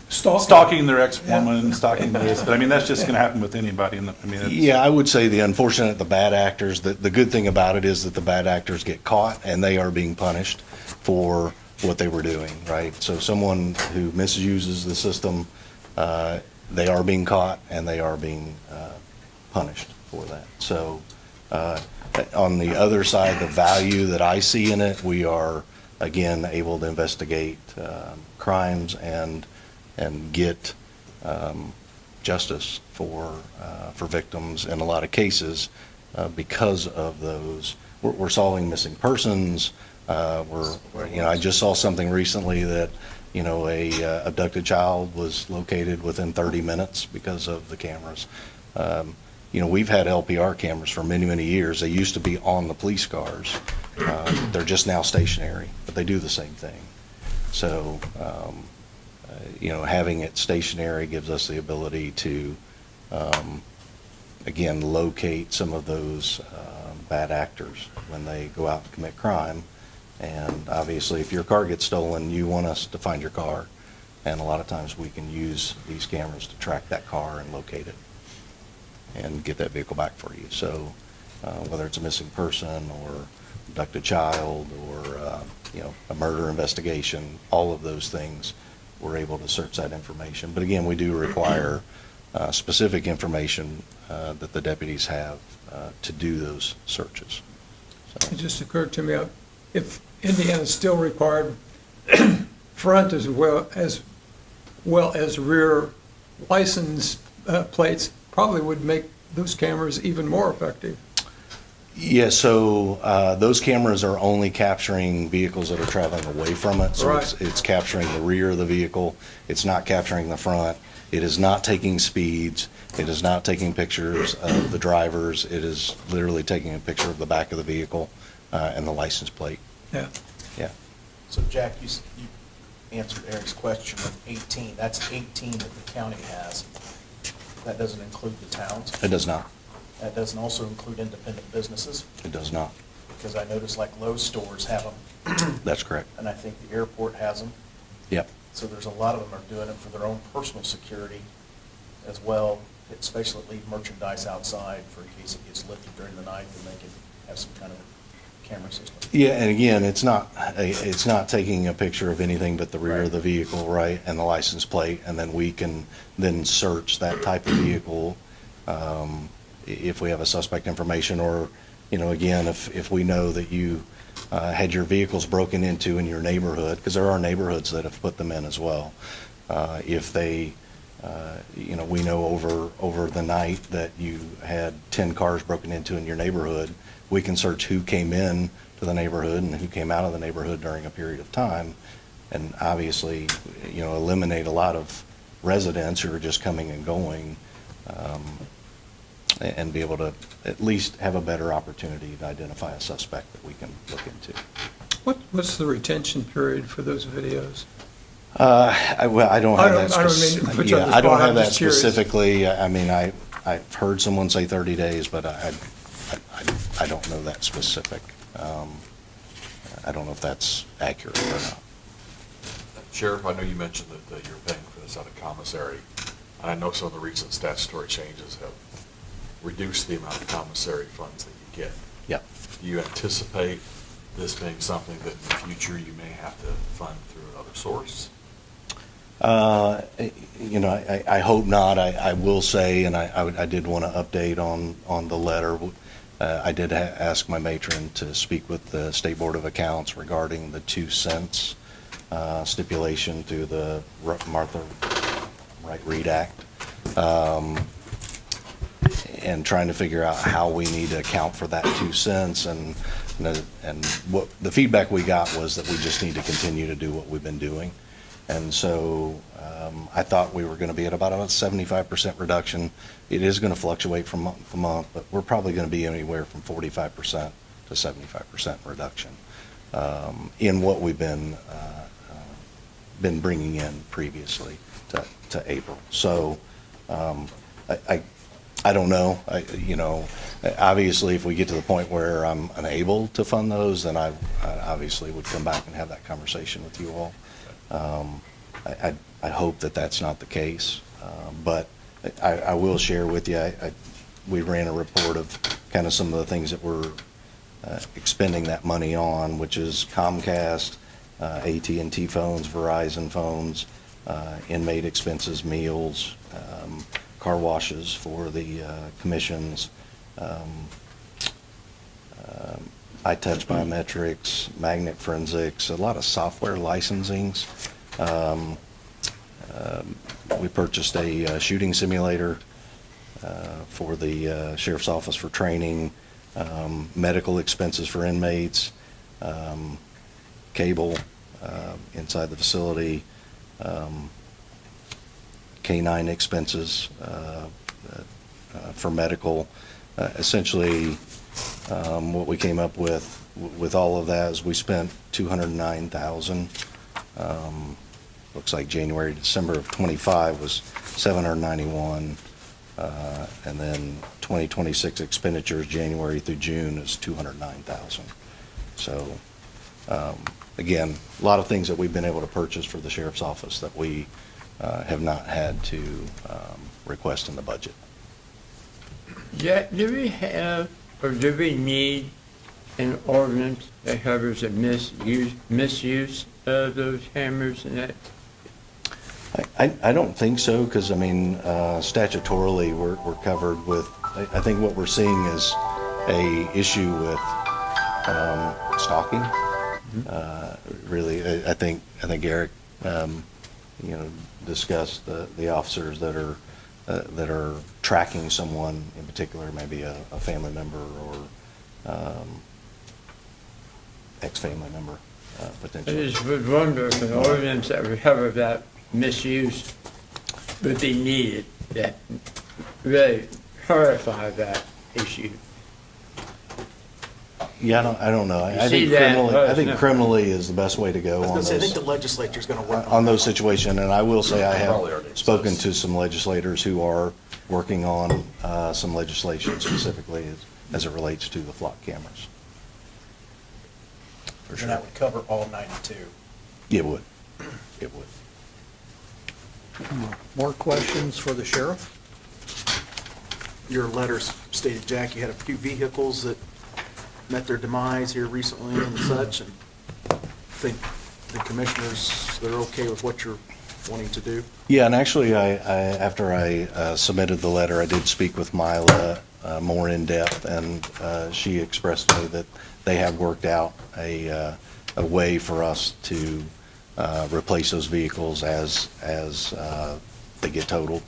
Stalking. stalking their ex-woman, stalking this, but I mean, that's just gonna happen with anybody, and it's. Yeah, I would say the unfortunate, the bad actors, the good thing about it is that the bad actors get caught and they are being punished for what they were doing, right? So someone who misuses the system, they are being caught and they are being punished for that. So on the other side, the value that I see in it, we are, again, able to investigate crimes and get justice for victims in a lot of cases because of those. We're solving missing persons. I just saw something recently that a abducted child was located within 30 minutes because of the cameras. We've had LPR cameras for many, many years. They used to be on the police cars. They're just now stationary, but they do the same thing. So, having it stationary gives us the ability to, again, locate some of those bad actors when they go out to commit crime. And obviously, if your car gets stolen, you want us to find your car. And a lot of times we can use these cameras to track that car and locate it and get that vehicle back for you. So whether it's a missing person or abducted child or a murder investigation, all of those things, we're able to search that information. But again, we do require specific information that the deputies have to do those searches. So. It just occurred to me, if Indiana still required front as well as rear license plates, probably would make those cameras even more effective. Yeah, so those cameras are only capturing vehicles that are traveling away from it. So Right. it's capturing the rear of the vehicle. It's not capturing the front. It is not taking speeds. It is not taking pictures of the drivers. It is literally taking a picture of the back of the vehicle and the license plate. Yeah. Yeah. So Jack, you answered Eric's question with 18. That's 18 that the county has. That doesn't include the towns? It does not. That doesn't also include independent businesses? It does not. Because I noticed like Lowe's stores have them. That's correct. And I think the airport has them. Yep. So there's a lot of them are doing it for their own personal security as well, especially leave merchandise outside for in case it gets lifted during the night, then they can have some kind of camera system. Yeah, and again, it's not taking a picture of anything but the rear of the vehicle, right, and the license plate, and then we can then search that type of vehicle if we have a suspect information, or, you know, again, if we know that you had your vehicles broken into in your neighborhood, because there are neighborhoods that have put them in as well. If they, you know, we know over the night that you had 10 cars broken into in your neighborhood, we can search who came in to the neighborhood and who came out of the neighborhood during a period of time, and obviously, you know, eliminate a lot of residents who are just coming and going, and be able to at least have a better opportunity to identify a suspect that we can look into. What's the retention period for those videos? Well, I don't have that. I don't mean to put you on the I don't spot, have I'm that just curious. specifically. I mean, I've heard someone say 30 days, but I don't know that specific. I don't know if that's accurate or not. Sheriff, I know you mentioned that you're paying for this out of commissary. And I know some of the recent statutory changes have reduced the amount of commissary funds that you get. Yep. Do you anticipate this being something that in the future you may have to fund through another source? You know, I hope not. I will say, and I did want to update on the letter. I did ask my matron to speak with the State Board of Accounts regarding the 2 cents stipulation through the Martha Wright Reed Act, and trying to figure out how we need to account for that 2 cents. And what the feedback we got was that we just need to continue to do what we've been doing. And so I thought we were going to be at about a 75% reduction. It is going to fluctuate from month to month, but we're probably going to be anywhere from 45% to 75% reduction in what we've been bringing in previously to April. So I don't know. You know, obviously, if we get to the point where I'm unable to fund those, then I obviously would come back and have that conversation with you all. I hope that that's not the case, but I will share with you, we ran a report of kind of some of the things that we're expending that money on, which is Comcast, AT&T phones, Verizon phones, inmate expenses, meals, car washes for the commissions, iTouch Biometrics, Magnet Forensics, a lot of software licensings. We purchased a shooting simulator for the Sheriff's Office for training, medical expenses for inmates, cable inside the facility, K-9 expenses for medical. Essentially, what we came up with all of that is we spent $209,000. Looks like January to December of 25 was $791, and then 2026 expenditures January through June is $209,000. So again, a lot of things that we've been able to purchase for the Sheriff's Office that we have not had to request in the budget. Jack, do we have, or do we need an ordinance that covers the misuse of those cameras and that? I don't think so, because I mean, statutorily, we're covered with. I think what we're seeing is a issue with stalking. Really, I think Eric, you know, discussed the officers that are tracking someone in particular, maybe a family member or ex-family member I potentially. just would wonder if an ordinance that would cover that misuse would be needed, that really clarify that issue. Yeah, I don't know. You see that, I think criminally is the best way to go I was on gonna say, I think those, the legislature's gonna work on those situations. And I will say I Probably have already spoken exists. to some legislators who are working on some legislation specifically as it relates to the flock cameras. For And sure. that would cover all 92. It would. It would. More questions for the sheriff? Your letters stated, Jack, you had a few vehicles that met their demise here recently and such, and I think the commissioners, they're okay with what you're wanting to do? Yeah, and actually, after I submitted the letter, I did speak with Mila more in depth, and she expressed to me that they have worked out a way for us to replace those vehicles as they get totaled,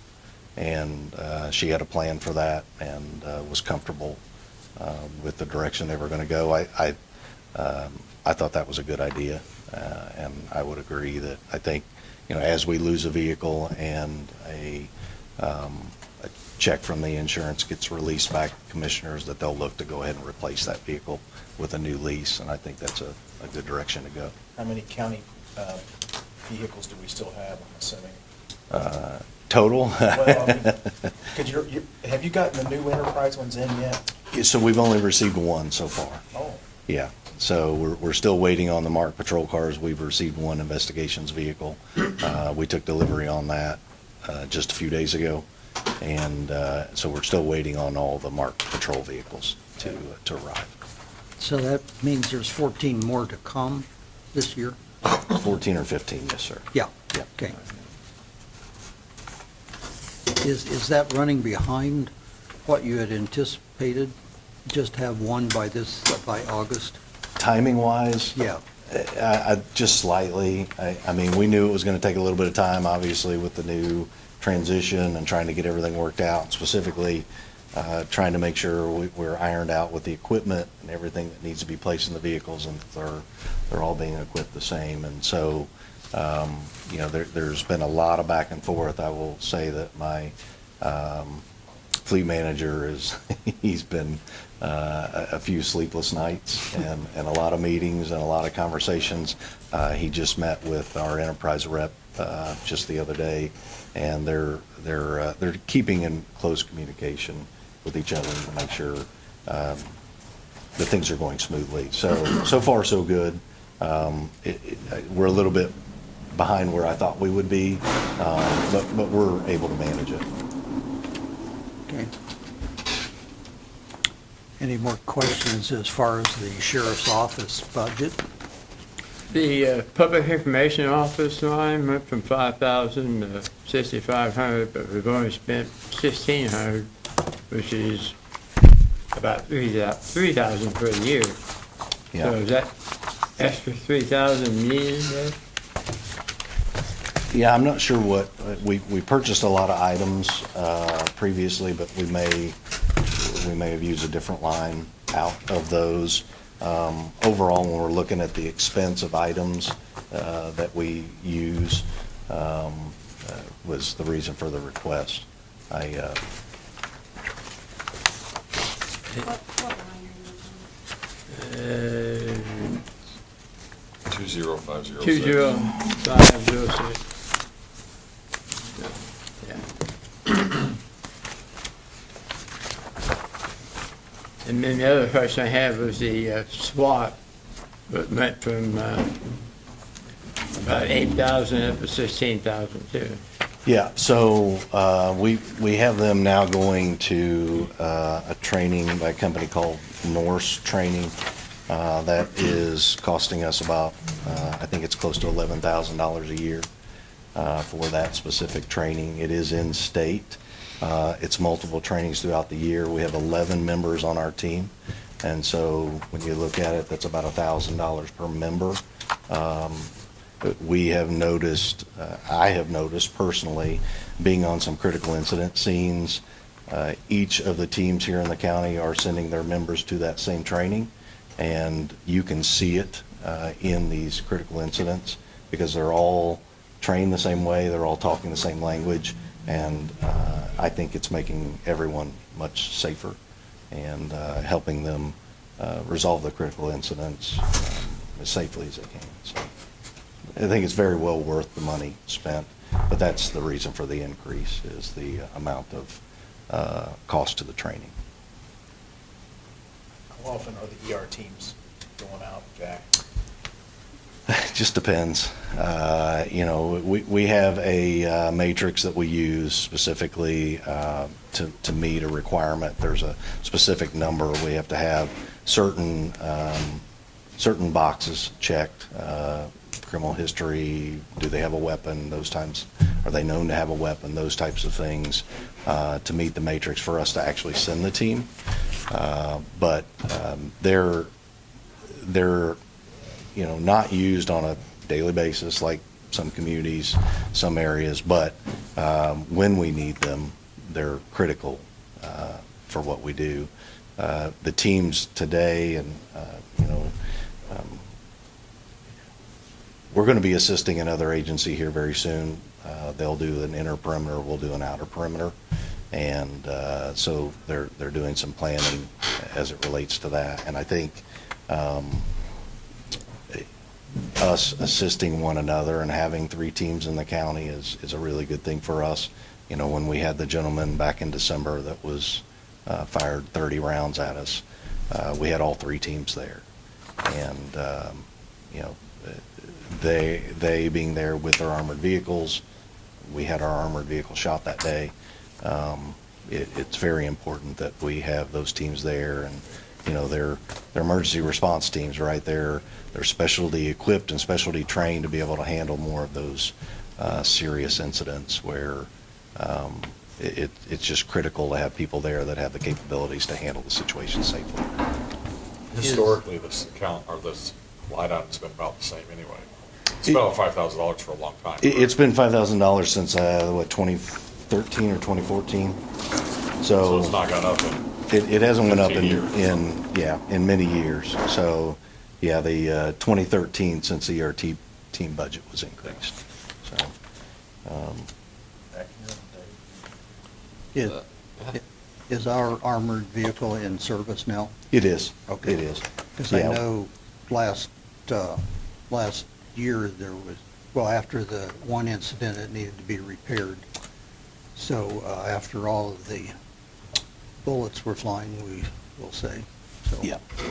and she had a plan for that and was comfortable with the direction they were going to go. I thought that was a good idea, and I would agree that I think, as we lose a vehicle and a check from the insurance gets released back to commissioners, that they'll look to go ahead and replace that vehicle with a new lease, and I think that's a good direction to go. How many county vehicles do we still have, I'm assuming? Total? Well, I mean, have you gotten the new enterprise ones in yet? So we've only received one so far. Oh. Yeah, so we're still waiting on the marked patrol cars. We've received one investigations vehicle. We took delivery on that just a few days ago, and so we're still waiting on all the marked patrol vehicles to arrive. So that means there's 14 more to come this year? 14 or 15, yes, sir. Yeah, Yeah. okay. Is that running behind what you had anticipated? Just have one by August? Timing-wise? Yeah. Just slightly. I mean, we knew it was going to take a little bit of time, obviously, with the new transition and trying to get everything worked out, specifically trying to make sure we're ironed out with the equipment and everything that needs to be placed in the vehicles, and that they're all being equipped the same. And so, there's been a lot of back and forth. I will say that my fleet manager he's been a few sleepless nights and a lot of meetings and a lot of conversations. He just met with our enterprise rep just the other day, and they're keeping in close communication with each other to make sure that things are going smoothly. So far so good. We're a little bit behind where I thought we would be, but we're able to manage it. Okay. Any more questions as far as the sheriff's office budget? The public information office line went from 5,000 to 6,500, but we've only spent 1,600, which is about 3,000 for the year. Yeah. So is that extra 3,000 needed there? Yeah, I'm not sure what, we purchased a lot of items previously, but we may have used a different line out of those. Overall, when we're looking at the expense of items that we use, was the reason for the request. What line are you using? 20506. 20506. And then the other question I had was the SWAT, that went from about 8,000 up to 16,000 too. Yeah, so we have them now going to a training by a company called Norse Training. That is costing us about, I think it's close to $11,000 a year for that specific training. It is in state. It's multiple trainings throughout the year. We have 11 members on our team, and so when you look at it, that's about $1,000 per member. We have noticed, I have noticed personally, being on some critical incident scenes, Each of the teams here in the county are sending their members to that same training, and you can see it in these critical incidents because they're all trained the same way, they're all talking the same language, and I think it's making everyone much safer and helping them resolve the critical incidents as safely as they can. So I think it's very well worth the money spent, but that's the reason for the increase is the amount of cost to the training. How often are the ER teams going out, Jack? It just depends. We have a matrix that we use specifically to meet a requirement. There's a specific number. We have to have certain boxes checked. Criminal history, do they have a weapon, those times, are they known to have a weapon, those types of things to meet the matrix for us to actually send the team. But they're not used on a daily basis like some communities, some areas, but when we need them, they're critical for what we do. The teams today, and we're going to be assisting another agency here very soon. They'll do an inner perimeter, we'll do an outer perimeter, and so they're doing some planning as it relates to that. And I think us assisting one another and having 3 teams in the county is a really good thing for us. When we had the gentleman back in December that was fired 30 rounds at us, we had all 3 teams there, and they being there with their armored vehicles, we had our armored vehicle shot that day. It's very important that we have those teams there, and they're emergency response teams, right? They're specialty equipped and specialty trained to be able to handle more of those serious incidents where it's just critical to have people there that have the capabilities to handle the situation safely. Historically, this account, or this line item's been about the same anyway. It's been about $5,000 for a long time. It's been $5,000 since 2013 or 2014. So it's not gone up in it hasn't went up 15 years. in many years. So yeah, the 2013 since the ERT team budget was increased. So Is our armored vehicle in service now? it is. Okay. It is. Because Yeah. I know last year there was, after the one incident, it needed to be repaired. So after all of the bullets were flying, we will say. So.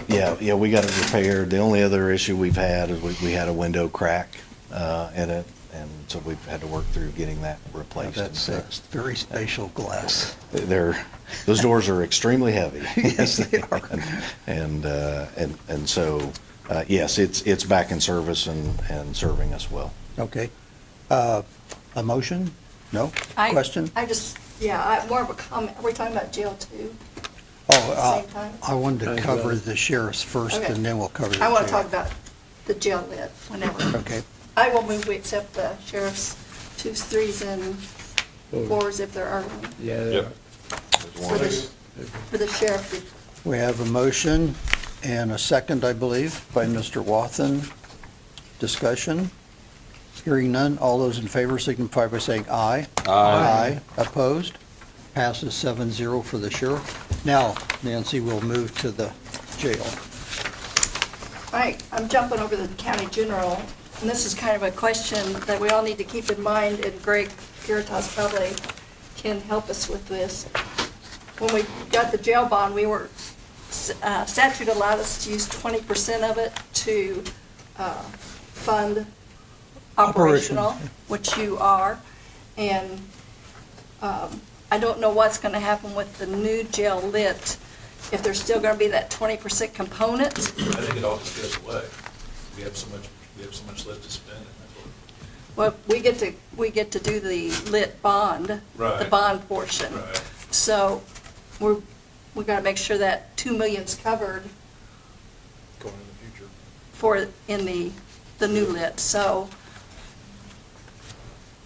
Yeah, we got it repaired. The only other issue we've had is we had a window crack in it, and so we've had to work through getting that replaced. That's very spatial glass. Those doors are extremely heavy. Yes, they are. And so, yes, it's back in service and serving us well. Okay. A motion? No? Question? More of a comment. Are we talking about jail too? Oh, Same time? I wanted to cover the sheriff's first, Okay. and then we'll cover the I want to jail. talk about the jail lit whenever. Okay. I will move we accept the sheriff's 2s, 3s, and 4s if there are one. Yep. For the sheriff. We have a motion and a second, I believe, by Mr. Wathen. Discussion? Hearing none, all those in favor signify by saying aye. Aye. Opposed? Passes 7-0 for the sheriff. Now, Nancy, we'll move to the jail. All right, I'm jumping over the county general, and this is kind of a question that we all need to keep in mind, and Greg Giritas probably can help us with this. When we got the jail bond, we were, statute allowed us to use 20% of it to fund operational, which you are, and I don't know what's going to happen with the new jail lit, if there's still going to be that 20% component. I think it all just goes away. We have so much left to spend. Well, we get to do the lit bond, the Right. bond portion. Right. So we got to make sure that 2 million's covered Going in the future. for in the new lit. So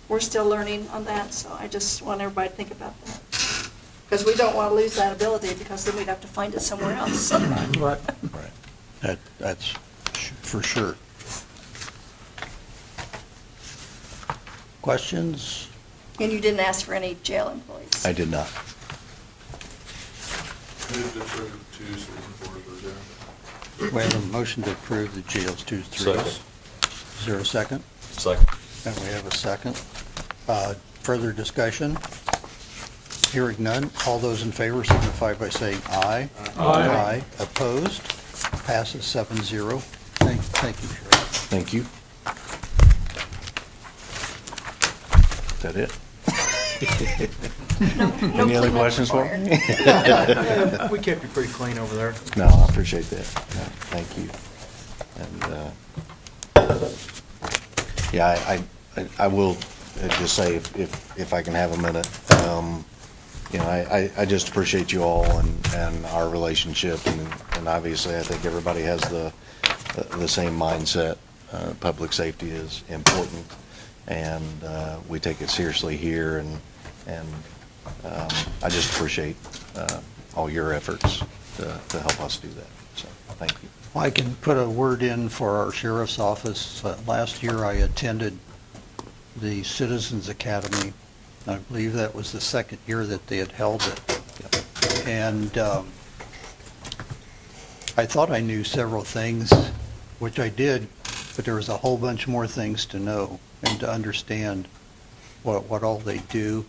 we're still learning on that. So I just want everybody to think about that. Because we don't want to lose that ability, because then we'd have to find it somewhere else. Right. That's for sure. Questions? And you didn't ask for any jail employees. I did not. Move to approve 2s, 3s, and 4s for jail. We have a motion to approve the jails 2s, 3s. Second. Is there a second? Second. And we have a second. Further discussion? Hearing none. All those in favor signify by saying aye. Aye. Opposed? Passes 7-0. Thank you, Sheriff. Thank you. Is that it? Any other questions for me? We kept you pretty clean over there. No, I appreciate that. No, thank you. And, yeah, I will just say, if I can have a minute, you know, I just appreciate you all and our relationship, and obviously I think everybody has the same mindset. Public safety is important, and we take it seriously here, and I just appreciate all your efforts to help us do that. So, thank you. I can put a word in for our sheriff's office. Last year I attended the Citizens Academy. I believe that was the second year that they had held it. And I thought I knew several things, which I did, but there was a whole bunch more things to know and to understand what all they do.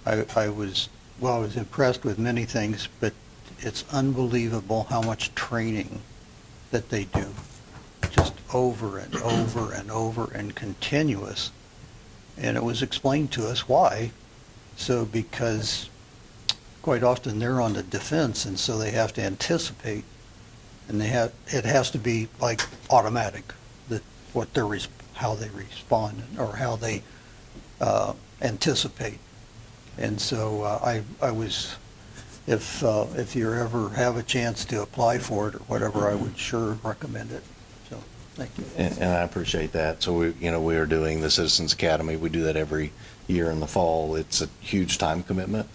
I was impressed with many things, but it's unbelievable how much training that they do, just over and over and over and continuous. And it was explained to us why. So because quite often they're on the defense, and so they have to anticipate, and it has to be like automatic, that how they respond or how they anticipate. And so I was, if you ever have a chance to apply for it or whatever, I would sure recommend it. So, thank you. And I appreciate that. So we are doing the Citizens Academy. We do that every year in the fall. It's a huge time commitment.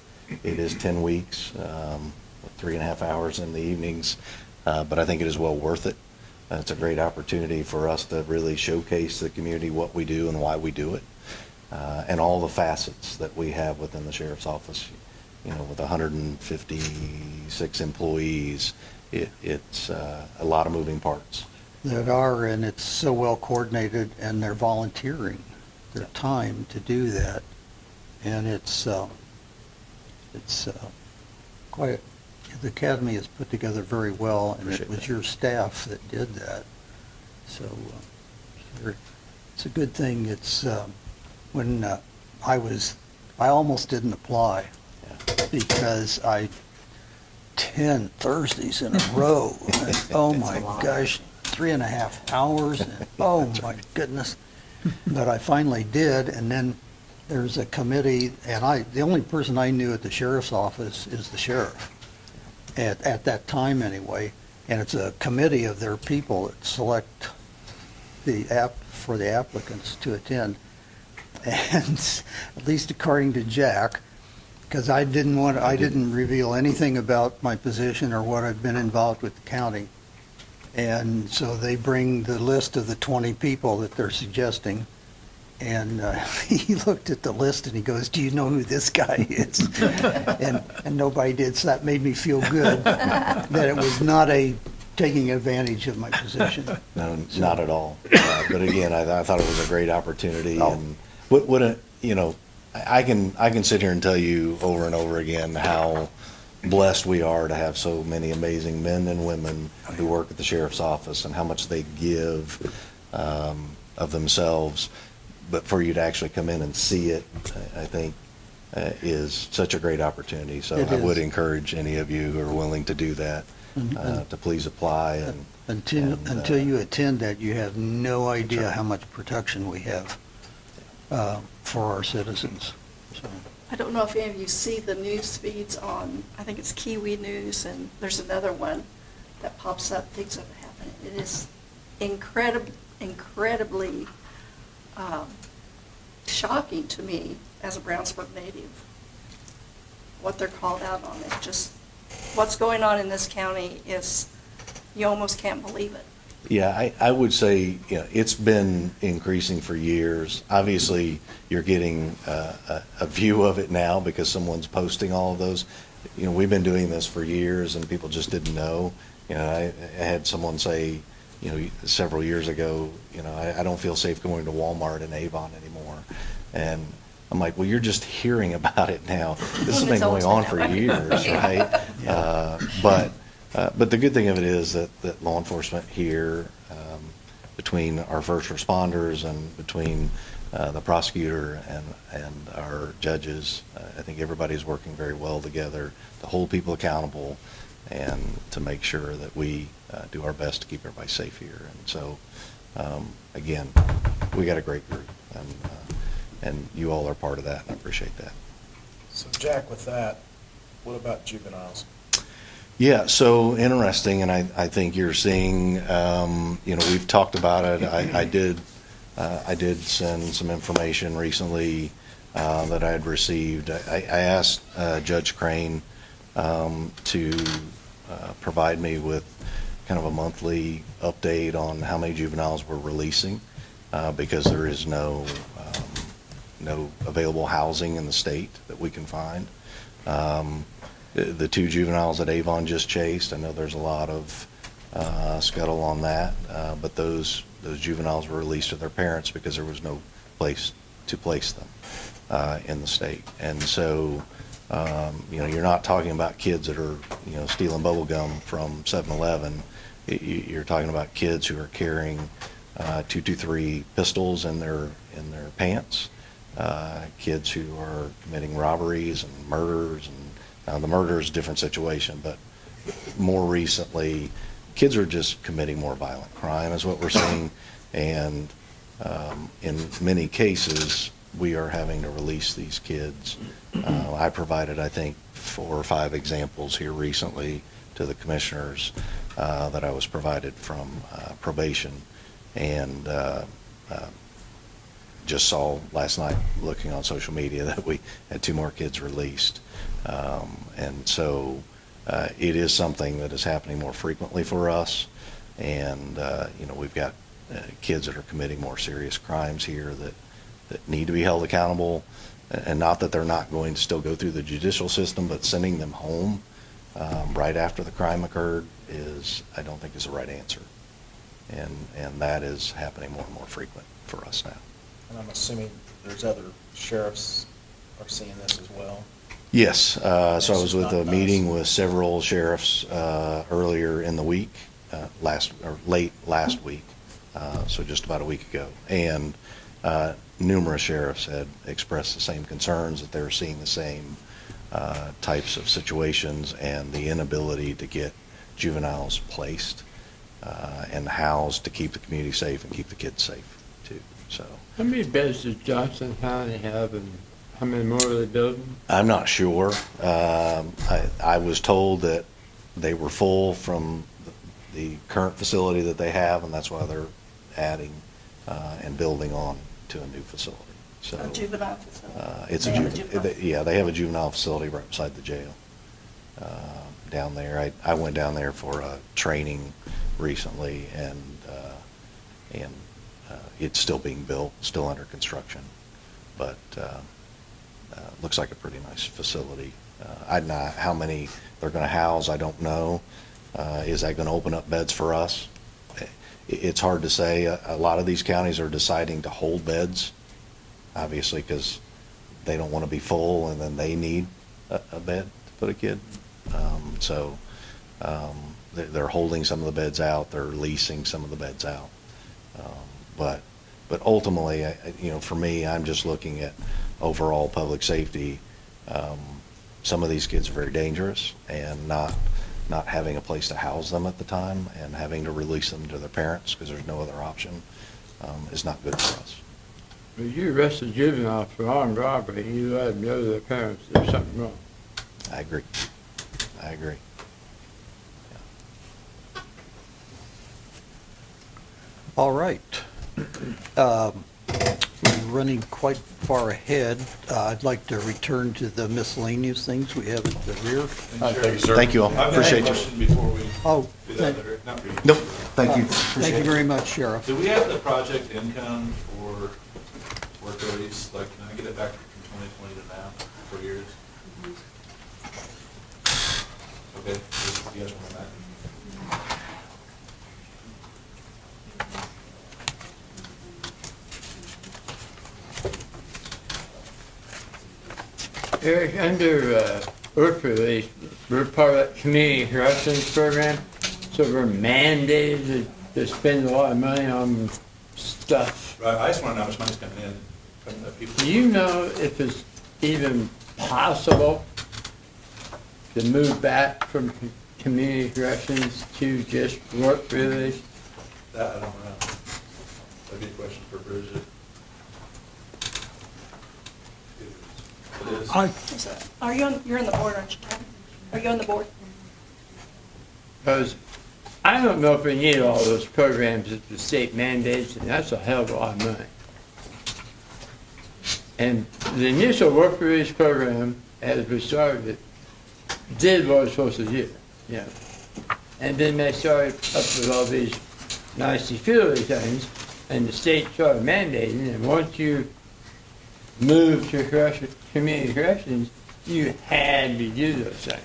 It is 10 weeks, 3.5 hours in the evenings, but I think it is well worth it. It's a great opportunity for us to really showcase the community what we do and why we do it, and all the facets that we have within the sheriff's office. You know, with 156 employees, it's a lot of moving parts. That are, and it's so well coordinated, and they're volunteering their time to do that, and it's quite. The academy is put together very well, and it was your staff that did that. So it's a good thing. It's when I almost didn't apply because 10 Thursdays in a row. And, oh my gosh, 3.5 hours. And, oh my goodness. But I finally did, and then there's a committee, and the only person I knew at the sheriff's office is the sheriff. At that time anyway, and it's a committee of their people that select for the applicants to attend. And at least according to Jack, because I didn't reveal anything about my position or what I've been involved with the county. And so they bring the list of the 20 people that they're suggesting. And he looked at the list and he goes, "Do you know who this guy is?" and nobody did, so that made me feel good that it was not taking advantage of my position. No, not at all. But again, I thought it was a great opportunity. Oh. And I can sit here and tell you over and over again how blessed we are to have so many amazing men and women who work at the sheriff's office, and how much they give of themselves. But for you to actually come in and see it, I think, is such a great opportunity. So I would encourage any of you who are willing to do that to please apply. Until you attend that, you have no idea how much protection we have for our citizens. So. I don't know if any of you see the news feeds on, I think it's Kiwi News, and there's another one that pops up, things that are happening. It is incredibly shocking to me as a Brownsburg native what they're called out on. It's just, what's going on in this county is, you almost can't believe it. Yeah, I would say, you know, it's been increasing for years. Obviously, you're getting a view of it now because someone's posting all of those. You know, we've been doing this for years and people just didn't know. You know, I had someone say, you know, several years ago, you know, I don't feel safe going to Walmart in Avon anymore. And I'm like, well, you're just hearing about it now. This has been going on for years, right? But the good thing of it is that law enforcement here, between our first responders and between the prosecutor and our judges, I think everybody's working very well together to hold people accountable and to make sure that we do our best to keep everybody safe here. And so, again, we got a great group, and you all are part of that, and I appreciate that. So Jack, with that, what about juveniles? Yeah, so interesting, and I think you're seeing, you know, we've talked about it. I did send some information recently that I had received. I asked Judge Crane to provide me with kind of a monthly update on how many juveniles we're releasing because there is no available housing in the state that we can find. The two juveniles that Avon just chased, I know there's a lot of scuttle on that, but those juveniles were released to their parents because there was no place to place them in the state. And so, you know, you're not talking about kids that are, you know, stealing bubble gum from 7-Eleven. You're talking about kids who are carrying .223 pistols in their pants, kids who are committing robberies and murders. And the murder is a different situation, but more recently, kids are just committing more violent crime is what we're seeing. And in many cases, we are having to release these kids. I provided, I think, 4 or 5 examples here recently to the commissioners that I was provided from probation. And just saw last night looking on social media that we had 2 more kids released. And so it is something that is happening more frequently for us. And, you know, we've got kids that are committing more serious crimes here that need to be held accountable. And not that they're not going to still go through the judicial system, but sending them home right after the crime occurred I don't think is the right answer. And that is happening more and more frequent for us now. And I'm assuming there's other sheriffs are seeing this as well? Yes, so I was with a meeting with several sheriffs earlier in the week, late last week, so just about a week ago. And numerous sheriffs had expressed the same concerns, that they were seeing the same types of situations and the inability to get juveniles placed and housed to keep the community safe and keep the kids safe too. So, How many beds does Johnson County have, and how many more are they building? I'm not sure. I was told that they were full from the current facility that they have, and that's why they're adding and building on to a new facility. So A juvenile facility. it's They a have a juvenile. juvenile. Yeah, they have a juvenile facility right beside the jail down there. I went down there for a training recently, and it's still being built, still under construction, but looks like a pretty nice facility. How many they're going to house, I don't know. Is that going to open up beds for us? It's hard to say. A lot of these counties are deciding to hold beds, obviously, because they don't want to be full, and then they need a bed to put a kid. So they're holding some of the beds out. They're leasing some of the beds out. But ultimately, you know, for me, I'm just looking at overall public safety. Some of these kids are very dangerous, and not having a place to house them at the time and having to release them to their parents because there's no other option is not good for us. If you arrest a juvenile for armed robbery and you let them know to their parents, there's something wrong. I agree. All right. running quite far ahead. I'd like to return to the miscellaneous things we have at the rear. Thank you, sir. Thank you all. Appreciate you. Question before we Oh, do that, Larry? Not for you. Nope, thank you. thank you very much, Sheriff. Do we have the project income for work release? Like, can I get it back from 2020 to now, 4 years? Okay, you guys want that? Eric, under work release, we're part of that community corrections program, so we're mandated to spend a lot of money on stuff. Right, I just want to know how much money's coming in from the people. Do you know if it's even possible to move back from community corrections to just work release? That, I don't know. That'd be a question for Bridget. It is. Are you on, you're on the board, aren't you? Are you on the board? Because I don't know if we need all those programs that the state mandates, and that's a hell of a lot of money. And the initial work release program, as we started it, did what it was supposed to do, yeah. And then they started up with all these nicey-feely things, and the state started mandating, and once you moved to community corrections, you had to do those things.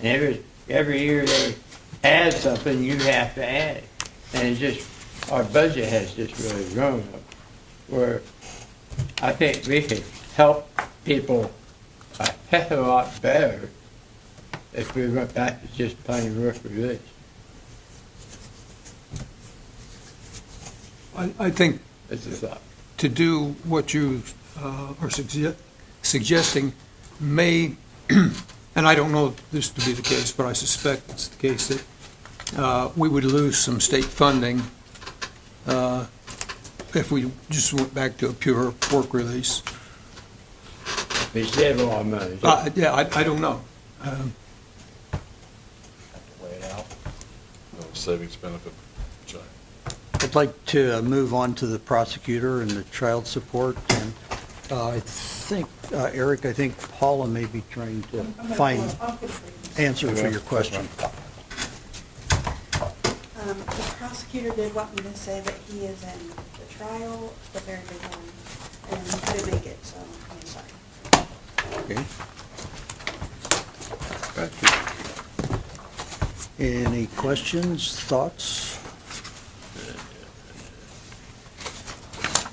And every year they add something, you have to add it. And it's just, our budget has just really grown up, where I think we could help people a heck of a lot better if we went back to just plain work release. I think That's a thought. to do what you are suggesting may, and I don't know this to be the case, but I suspect it's the case that we would lose some state funding if we just went back to a pure work release. We save a lot of money. Yeah, I don't know. Weigh it out. No savings benefit, check. I'd like to move on to the prosecutor and the child support. And I think, Eric, I think Paula may be trying to find answers for your question. The prosecutor did want me to say that he is in the trial, the very big one, and he couldn't make it, so I'm sorry. Okay. Any questions, thoughts?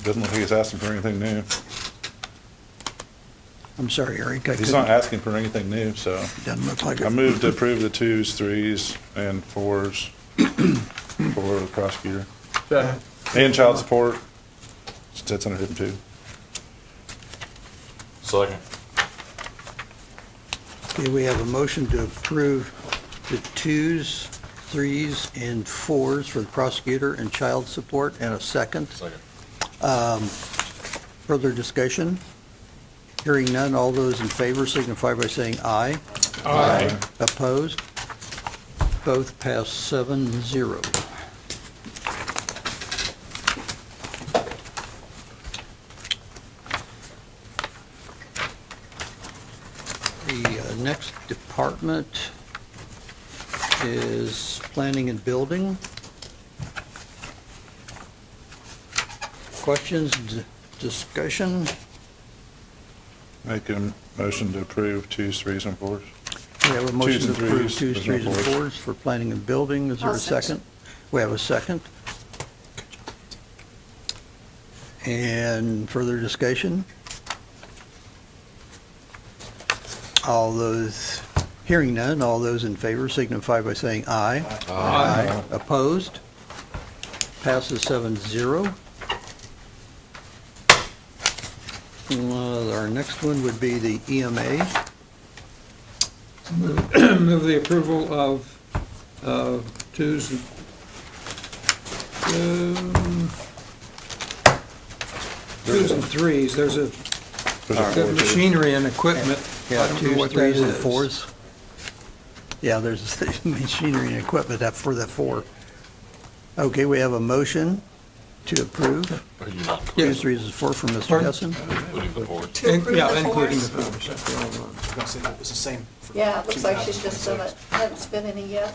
Doesn't look like he's asking for anything new. I'm sorry, Eric. He's not asking for anything new, so. Doesn't look like it. I moved to approve the 2s, 3s, and 4s for the prosecutor. And child support. That's under him too. Second. Okay, we have a motion to approve the 2s, 3s, and 4s for the prosecutor and child support, and a second. Second. Further discussion? Hearing none, all those in favor signify by saying aye. Aye. Opposed? Both pass 7-0. The next department is planning and building. Questions, discussion? Make a motion to approve 2s, 3s, and 4s. We have a motion to 2s and approve 3s. 2s, There's no 3s, and 4s for planning and building. Is there I'll a second? We have a second. And further discussion? All those, hearing none, all those in favor signify by saying aye. Aye. Opposed? Passes 7-0. Our next one would be the EMA. Move the approval of 2s and 3s. There's a the machinery and equipment. Yeah, I don't know 2s, what that 3s, and is. 4s. Yeah, there's machinery and equipment for the 4. Okay, we have a motion to approve. Are you not? 2, 3 is 4 from Mr. Pardon? Hessen. Including the board. Yeah, including the I was gonna say that was the same for Yeah, it looks like she's just done 2026. it, hadn't spent any yet.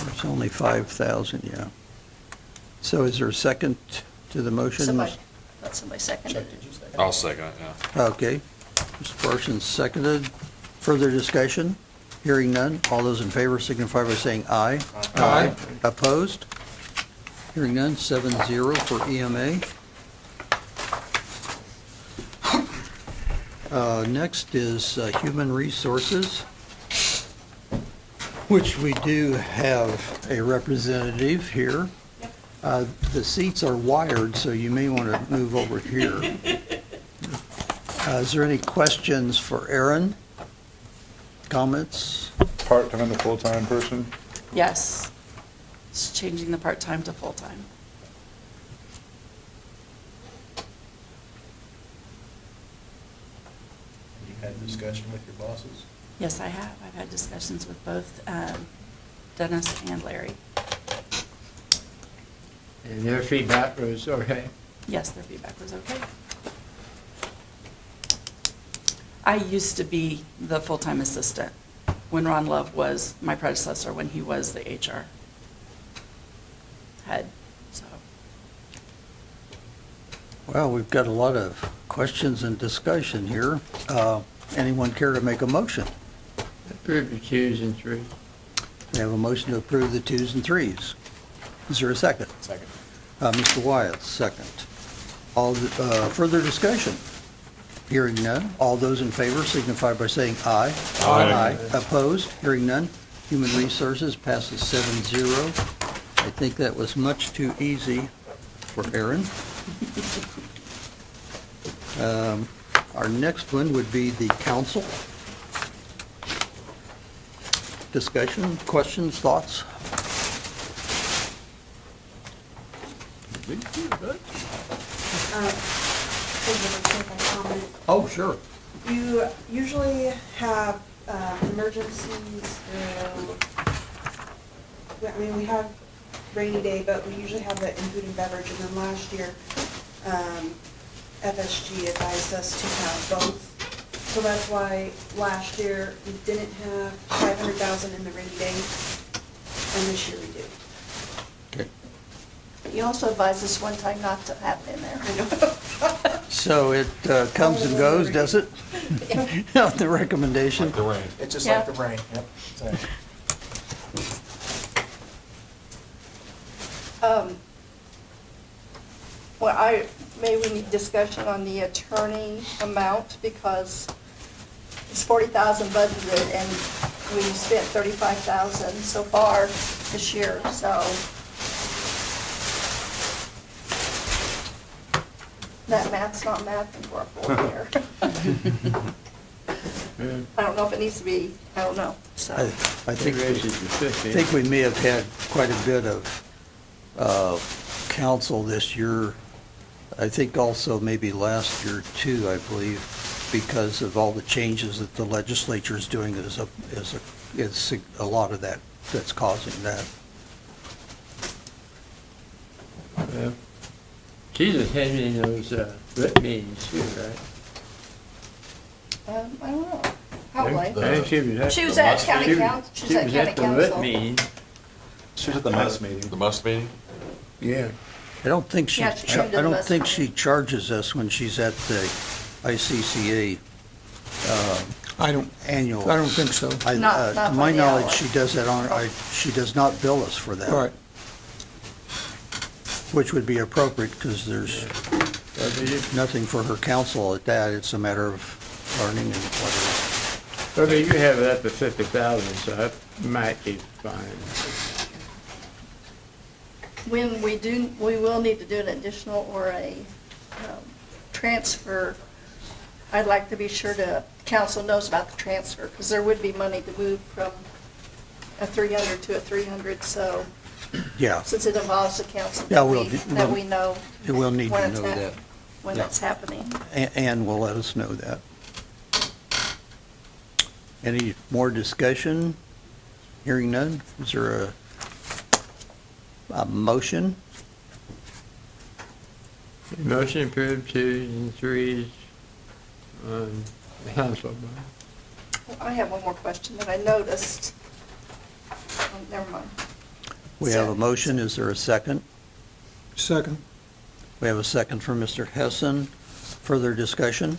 It's only 5,000, yeah. So is there a second to the motion? Somebody, let somebody second it. I'll second it, yeah. Okay. Mr. Parsons seconded. Further discussion? Hearing none. All those in favor signify by saying aye. Aye. Opposed? Hearing none, 7-0 for EMA. Next is Human Resources, which we do have a representative here. The seats are wired, so you may want to move over here. Is there any questions for Aaron? Comments? Part-time to full-time person? Yes. It's changing the part-time to full-time. You had a discussion with your bosses? Yes, I have. I've had discussions with both Dennis and Larry. And their feedback was okay. Yes, their feedback was okay. I used to be the full-time assistant when Ron Love was my predecessor, when he was the HR head, so. Well, we've got a lot of questions and discussion here. Anyone care to make a motion? Approve the 2s and 3s. We have a motion to approve the 2s and 3s. Is there a second? Second. Mr. Wyatt, second. Further discussion? Hearing none. All those in favor signify by saying aye. Aye. Opposed? Hearing none. Human Resources passes 7-0. I think that was much too easy for Aaron. Our next one would be the council. Discussion, questions, thoughts? Oh, sure. You usually have emergencies through, I mean, we have rainy day, but we usually have it in food and beverage. And then last year, FSG advised us to have both. So that's why last year we didn't have 500,000 in the rainy day, and this year we do. Okay. You also advised us one time not to have it in there. I know. So it comes and goes, does it? The recommendation? The rain. It's just Yeah. like the rain, yep. Same. Well, maybe we need discussion on the attorney amount, because it's 40,000 budgeted, and we spent 35,000 so far this year, so. That math's not mathing for a full year. I don't know if it needs to be, I don't know, so. I think we may have had quite a bit of council this year. I think also maybe last year too, I believe, because of all the changes that the legislature is doing, is a lot of that that's causing that. Well, she's attending those RIT meetings too, right? I don't know, probably. I think She was at county she was- council, she was at county the RIT council. meeting. She was at the mess meeting. The must meeting? Yeah. I don't think she, Yeah, she came to the I don't bus think meeting. she charges us when she's at the ICCA I don't annual. think so. Not To for my the knowledge, hour. she does that she does not bill us for that. Right. Which would be appropriate, because there's nothing for her counsel at that. It's a matter of learning and whatever. Well, but you have it up to 50,000, so that might be fine. When we do, we will need to do an additional or a transfer. I'd like to be sure council knows about the transfer, because there would be money to move from a 300 to a 300, so. Yeah. Since it involves the council, Yeah, that we know. We'll need when to it's know hap- that. When Yeah. that's happening. Ann will let us know that. Any more discussion? Hearing none, is there a motion? Motion approved 2s and 3s on the council budget. I have one more question that I noticed. Oh, never mind. We have a motion, is there a second? Second. We have a second from Mr. Hessen. Further discussion?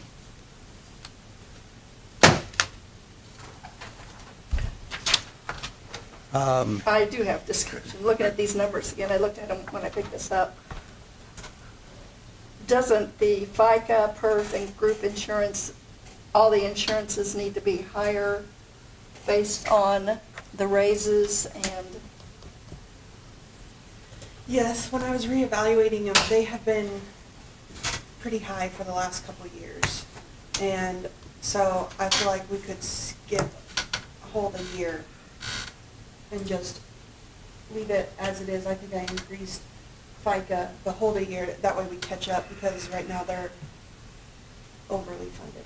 I do have discussion. Looking at these numbers again, I looked at them when I picked this up. Doesn't the FICA, PERF, and group insurance, all the insurances need to be higher based on the raises and? Yes, when I was reevaluating them, they have been pretty high for the last couple of years. And so I feel like we could skip a whole year and just leave it as it is. I think I increased FICA the whole year, that way we catch up, because right now they're overly funded,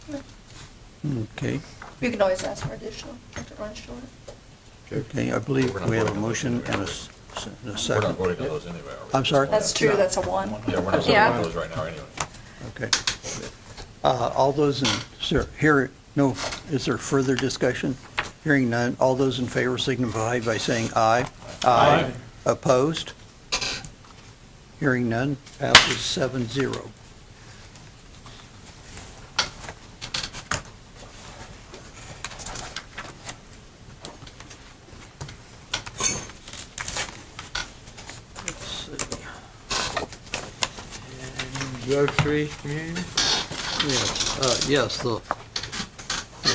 I think. Okay. You can always ask for additional if it runs short. Okay, I believe we have a motion and a second. We're not voting on those anyway, are we? I'm sorry? That's true, that's a one. Yeah, we're not voting Yeah. on those right now anyway. Okay. All those is there further discussion? Hearing none, all those in favor signify by saying aye. Aye. Opposed? Hearing none, passes 7-0. Let's see. Drug-free community? Yes, we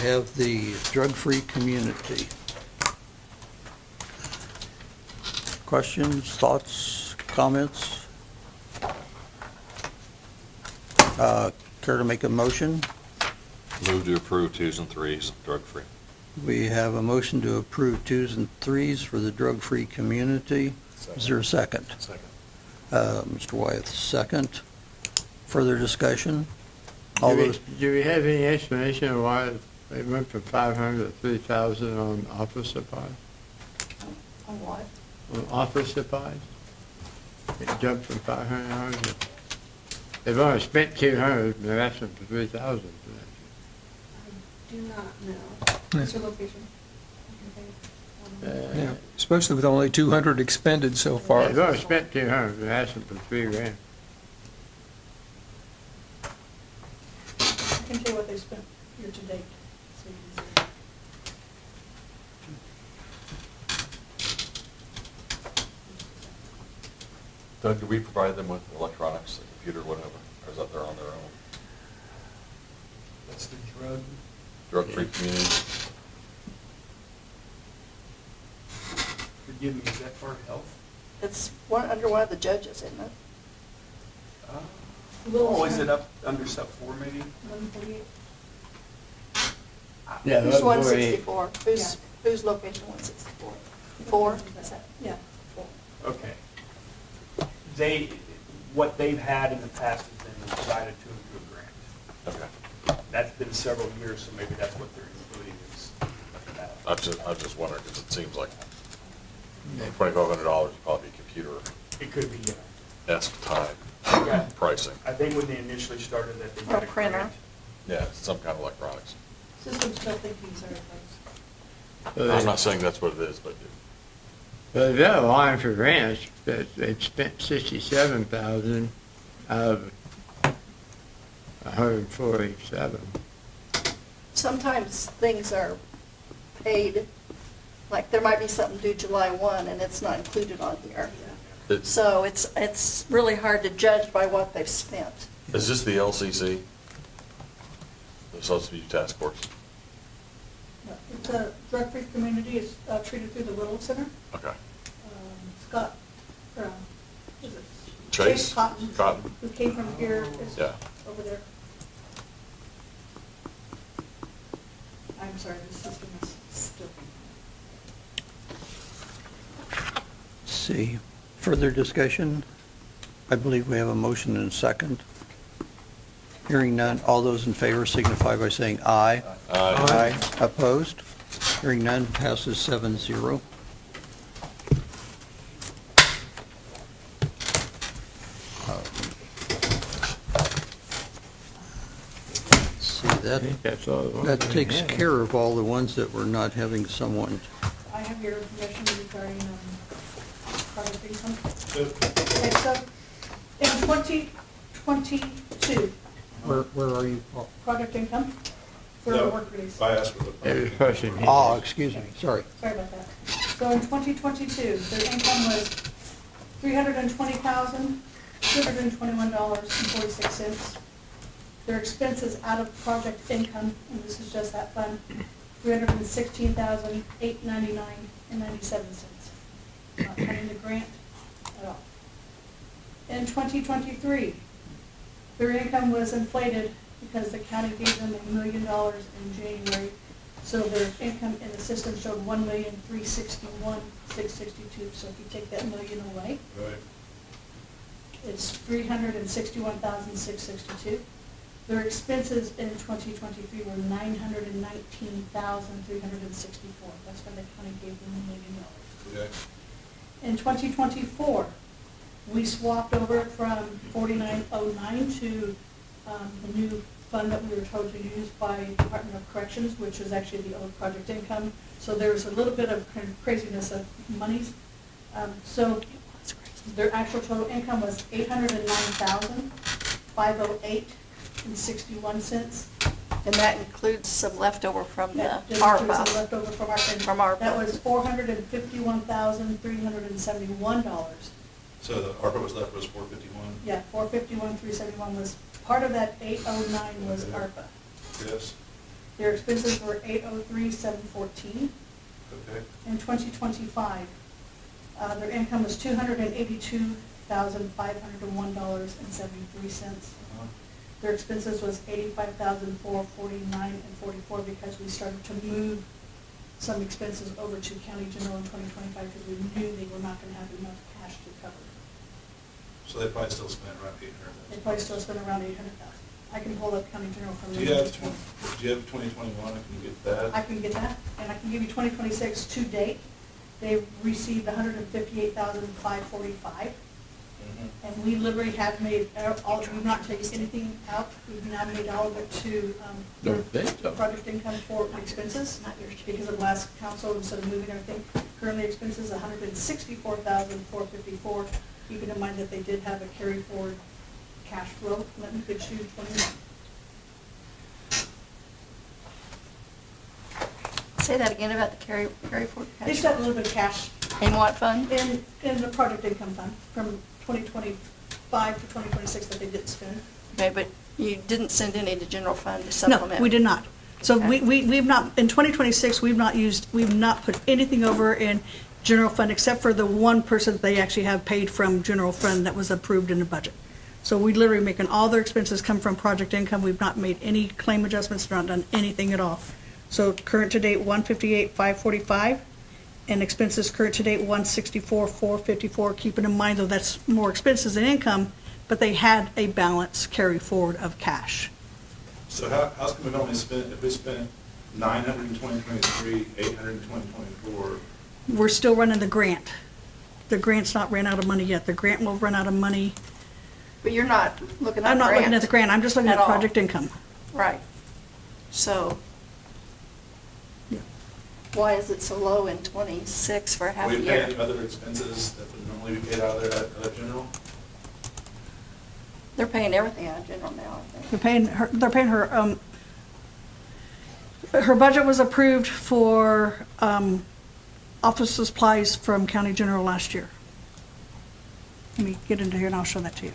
have the drug-free community. Questions, thoughts, comments? Care to make a motion? Move to approve 2s and 3s, drug-free. We have a motion to approve 2s and 3s for the drug-free community. Is there a second? Second. Mr. Wyeth, second. Further discussion? All those, Do we have any explanation of why it went from 500 to 3,000 on office supplies? On what? On office supplies? It jumped from 500 to, they've only spent 200, they're asking for 3,000 for I do not know. What's your location? that. Yeah, especially with only 200 expended so far. They've only spent 200, they're asking for $3,000. I can tell you what they spent year to date, so you can see. Doug, do we provide them with electronics, the computer, whatever, or is that they're on their own? That's the drug. Drug-free community? Forgive me, is that part of health? It's under one of the judges, isn't it? Oh, is it up under sub 4 maybe? 148. Yeah, Who's that's 164? Who's location 164? 4? Is that? Yeah. Okay. What they've had in the past has been decided to into a grant. Okay. That's been several years, so maybe that's what they're including is that. I was just wondering, because it seems like $2,500 would probably be It could be, computer-esque type Yeah. pricing. I think when they initially started that, they Or did a printer. grant. Yeah, some kind of electronics. Systems still thinking are I'm not saying that's what it is, but Well, they've got a line for grants, that they've spent 67,000 out of 147. Sometimes things are paid, like there might be something due July 1 and it's not included on here. So it's really hard to judge by what they've spent. is this the LCC? The Substitute Task Force? It's a drug-free community, it's treated through the Little Center. Okay. Scott, is it? Chase? Cotton. Cotton. Who came from here, is Yeah. over there. I'm sorry, the system is still. see. Further discussion? I believe we have a motion and a second. Hearing none, all those in favor signify by saying aye. Aye. Opposed? Hearing none, passes 7-0. that, think that's all the ones that we takes have. care of all the ones that were not having someone. I have your information regarding project income. Okay, so in 2022, Where are you, Paul? project income for the work release. I asked for the. There's a question here. Oh, excuse me, sorry. Sorry about that. So in 2022, their income was $320,221.46. Their expenses out of project income, and this is just that fund, $316,899.97. Not counting the grant at all. In 2023, their income was inflated because the county gave them $1 million in January. So their income in the system showed $1,361,662. So if you take that million away, Right. it's $361,662. Their expenses in 2023 were $919,364. That's why the county gave them $1 million. Okay. In 2024, we swapped over from 4909 to the new fund that we were told to use by Department of Corrections, which is actually the old project income. So there's a little bit of kind of craziness of monies. So their actual total income was $809,508.61. And that includes some leftover from the That includes some ARPA. leftover from our, From ARPA. That was $451,371. So the ARPA was left was 451? Yeah, 451,371 was, part of that 809 was ARPA. Yes. Their expenses were 803,714. Okay. In 2025, their income was $282,501.73. Their expenses was $85,449.44 because we started to move some expenses over to county general in 2025 because we knew they were not going to have enough cash to cover. So they probably still spent around 800. They probably still spend around 800,000. I can pull up county general from. Do you have 2021? I can get that. I can get that, and I can give you 2026 to date. They received $158,545. And we literally have made all, we've not taken anything out. We've now made all of it to project income for expenses, because of last council, instead of moving everything. Currently expenses $164,454, keeping in mind that they did have a carry forward cash flow. Let me put you 21. Say that again about the carry forward cash. It's got a little bit of cash. In what fund? In the project income fund from 2025 to 2026 that they didn't spend. Okay, but you didn't send any to general fund to No, supplement? we did not. So Okay. we've not, in 2026, we've not put anything over in general fund except for the one person that they actually have paid from general fund that was approved in the budget. So we literally making all their expenses come from project income. We've not made any claim adjustments, not done anything at all. So current to date, 158,545, and expenses current to date, 164,454. Keeping in mind though, that's more expenses than income, but they had a balance carry forward of cash. So how come we've only spent, if we spent 900 in 2023, 800 in 2024? We're still running the grant. The grant's not ran out of money yet. The grant will run out of money. But you're not looking at I'm not looking grant at the grant, I'm just looking at all. project income. Right. So why is it so low in 26 for half a We year? pay other expenses that would normally be paid out of there, out of general? They're paying everything out of general now, I think. They're paying her, her budget was approved for, office supplies from county general last year. Let me get into here and I'll show that to you.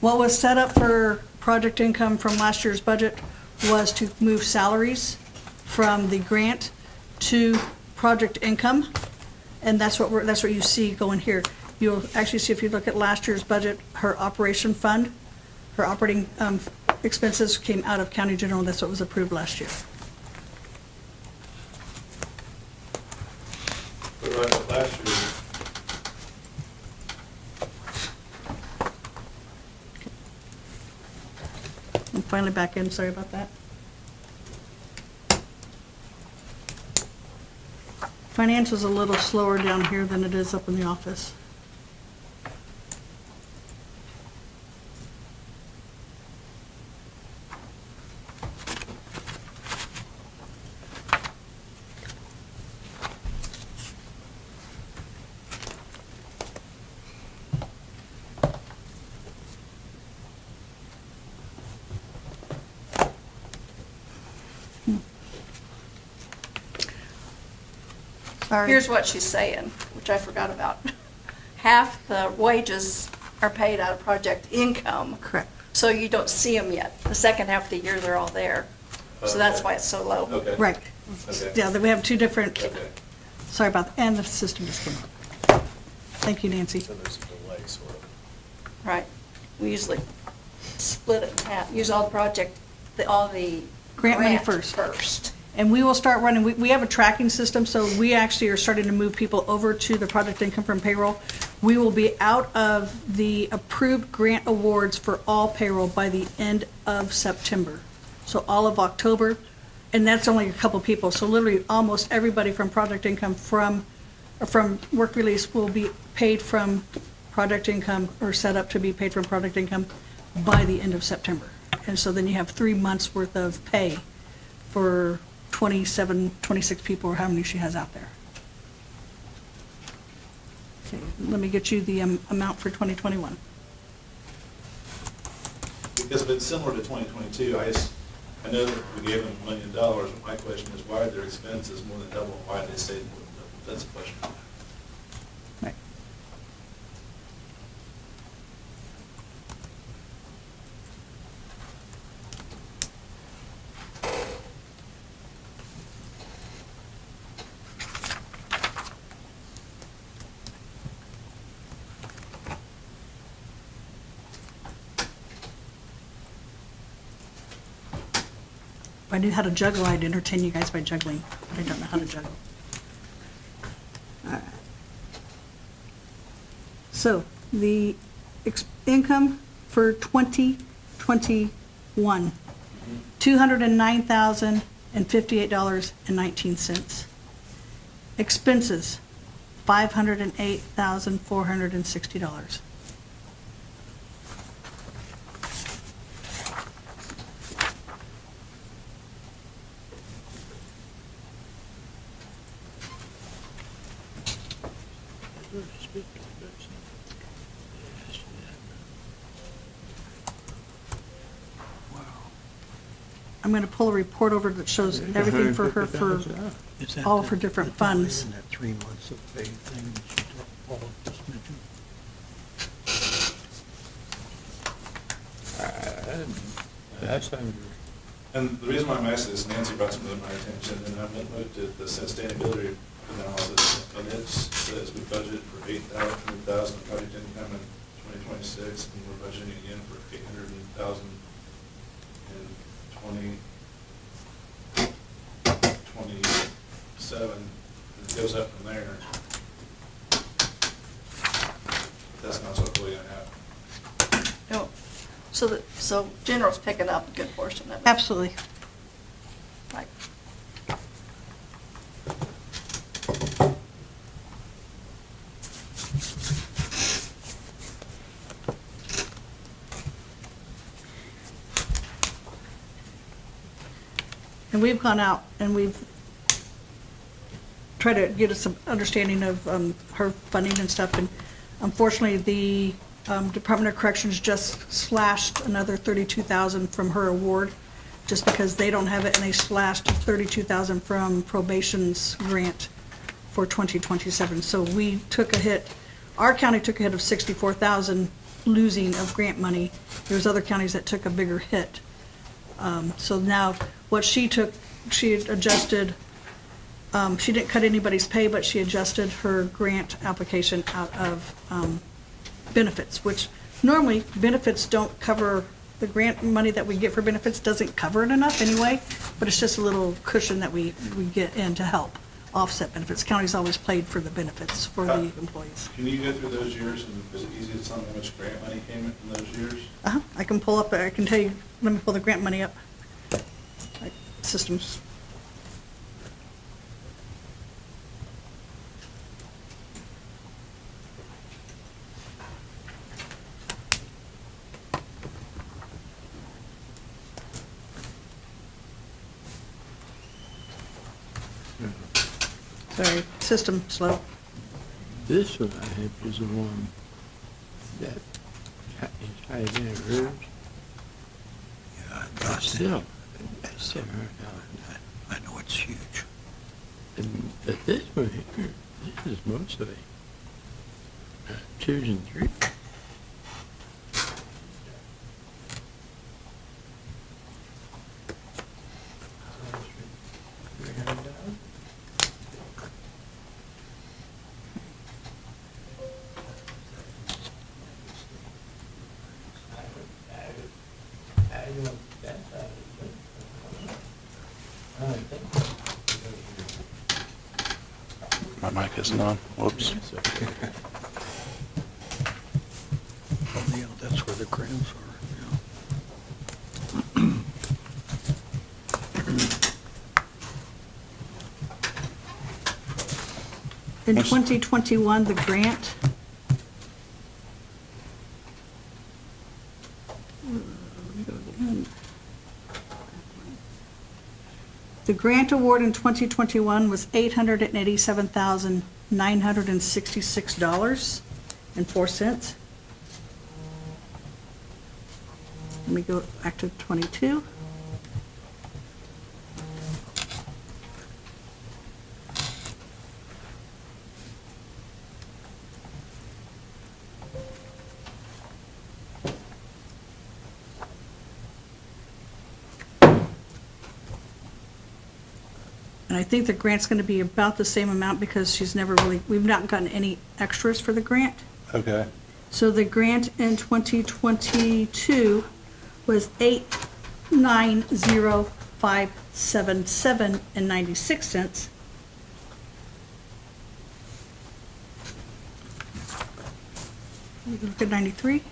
What was set up for project income from last year's budget was to move salaries from the grant to project income. And that's what you see going here. You'll actually see, if you look at last year's budget, her operation fund, her operating expenses came out of county general. That's what was approved last year. But right, last year, I'm finally back in, sorry about that. Financial's a little slower down here than it is up in the office. Sorry. Here's what she's saying, which I forgot about. Half the wages are paid out of project income. Correct. So you don't see them yet. The second half of the year, they're all there. So that's why it's so low. Okay. Right. Okay. Yeah, then we have two different, Okay. sorry about that, and the system just came up. Thank you, Nancy. So there's a delay, sort of. Right. We usually split it in half, use all the project, all the Grant money grant first. first. And we will start running, we have a tracking system, so we actually are starting to move people over to the project income from payroll. We will be out of the approved grant awards for all payroll by the end of September. So all of October, and that's only a couple people. So literally, almost everybody from project income from work release will be paid from project income or set up to be paid from project income by the end of September. And so then you have 3 months worth of pay for 27, 26 people, or how many she has out there. Okay, let me get you the amount for 2021. Because if it's similar to 2022, I know that we gave them $1 million, but my question is why are their expenses more than double, and why did they stay more than double? That's the question. Right. If I knew how to juggle, I'd entertain you guys by juggling, but I don't know how to juggle. All right. So, the income for 2021, $209,058.19. Expenses, $508,460. I'm gonna pull a report over that shows everything for her, for all of her different funds. In that 3 months of pay thing that you Paul just mentioned. That's under. And the reason why I'm asking this, Nancy brought something to my attention, and I went and looked at the sustainability analysis, and it says we budgeted for 800,000 project income in 2026, and we're budgeting again for 800,000 in 2027, and it goes up from there. That's not what's really gonna happen. No. So general's picking up a good portion of it. Absolutely. Right. And we've gone out and we've tried to get us some understanding of her funding and stuff. And unfortunately, the Department of Corrections just slashed another $32,000 from her award, just because they don't have it, and they slashed $32,000 from probation's grant for 2027. So we took a hit. Our county took a hit of $64,000 losing of grant money. There's other counties that took a bigger hit. So now, what she took, she adjusted, she didn't cut anybody's pay, but she adjusted her grant application out of benefits, which normally benefits don't cover, the grant money that we get for benefits doesn't cover it enough anyway, but it's just a little cushion that we get in to help offset benefits. County's always paid for the benefits for the employees. Can you go through those years, and is it easy to tell me how much grant money came in from those years? I can pull up, I can tell you, let me pull the grant money up. Like, systems. Sorry, system slow. This one, I think, is the one that is higher than hers. Yeah, But still, I know it's huge. But this one here, this is mostly 2s and 3s. My mic isn't on. Whoops. Yeah, that's where the grants are. In 2021, the grant, the grant award in 2021 was $887,966.04. Let me go back to 22. And I think the grant's gonna be about the same amount because she's never really, we've not gotten any extras for the grant. Okay. So the grant in 2022 was $890,577.96. You can look at 93.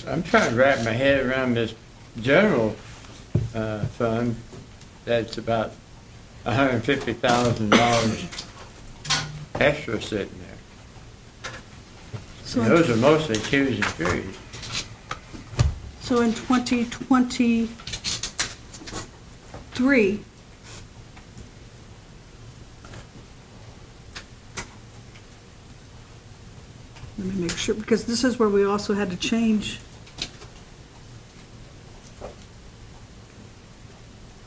I'm trying to wrap my head around this general fund that's about $150,000 extra sitting there. So And those are mostly 2s and 3s. So in 2023, let me make sure, because this is where we also had to change.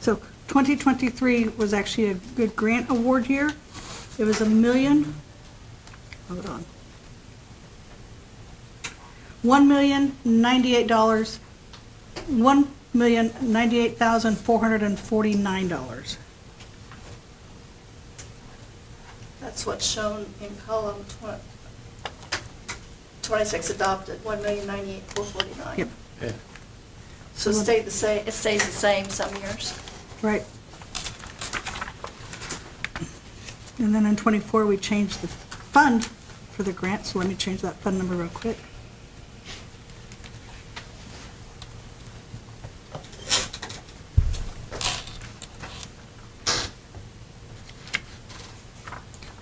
So 2023 was actually a good grant award year. It was $1 million, hold on. $1,098, $1,098,449. That's what's shown in column 26 adopted, 1,098,449. Yep. Yeah. So it stayed the same, it stays the same some years. Right. And then in 24, we changed the fund for the grant, so let me change that fund number real quick.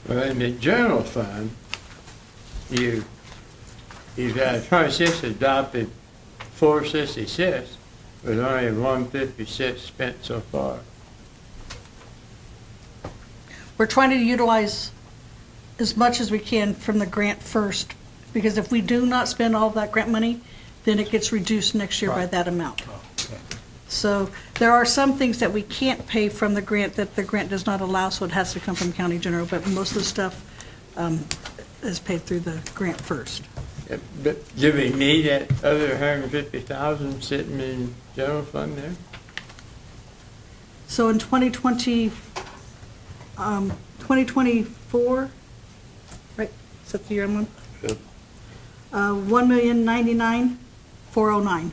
Well, in the general fund, you've got 26 adopted, 466, with only 156 spent so far. We're trying to utilize as much as we can from the grant first, because if we do not spend all of that grant money, then it gets reduced next year by that amount. So there are some things that we can't pay from the grant that the grant does not allow, so it has to come from county general, but most of the stuff is paid through the grant first. Yeah, but do we need that other 150,000 sitting in general fund there? So in 2024, right, is that the year I'm on? Yep. $1,099,409.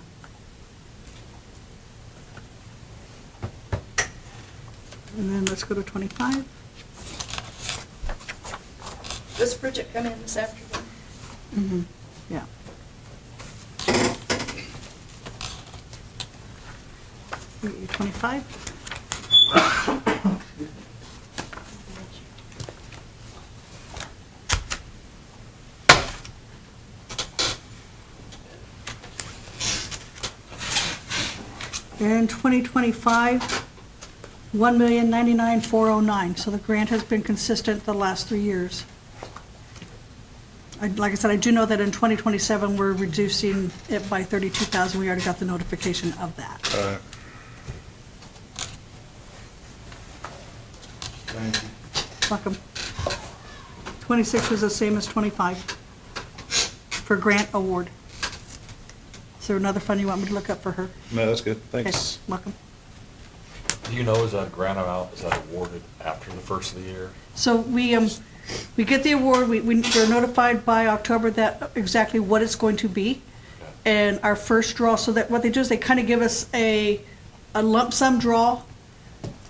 And then let's go to 25. This Bridget come in this afternoon. Mm-hmm, yeah. You get your 25? And 2025, $1,099,409. So the grant has been consistent the last 3 years. Like I said, I do know that in 2027, we're reducing it by 32,000. We already got the notification of that. Thank you. Welcome. 26 was the same as 25 for grant award. Is there another fund you want me to look up for her? No, that's good, Okay, thanks. welcome. Do you know, is that grant amount, is that awarded after the first of the year? So we get the award, we're notified by October that exactly what it's going to be. And our first draw, so that what they do is they kind of give us a lump sum draw,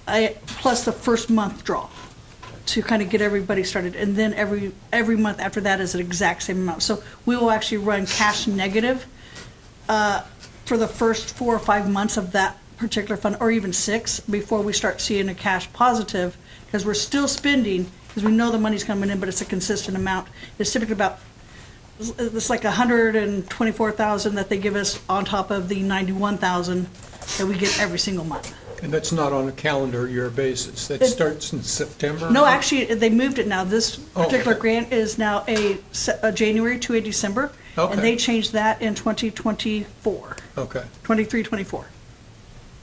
plus the first month draw to kind of get everybody started. And then every month after that is an exact same amount. So we will actually run cash negative for the first 4 or 5 months of that particular fund, or even 6, before we start seeing a cash positive, because we're still spending, because we know the money's coming in, but it's a consistent amount. It's typically about, it's like 124,000 that they give us on top of the 91,000 that we get every single month. And that's not on a calendar year basis. That It- starts in September? No, actually, they moved it now. This Oh, particular okay. grant is now a January to a December. Okay. And they changed that in 2024, Okay. 23, 24.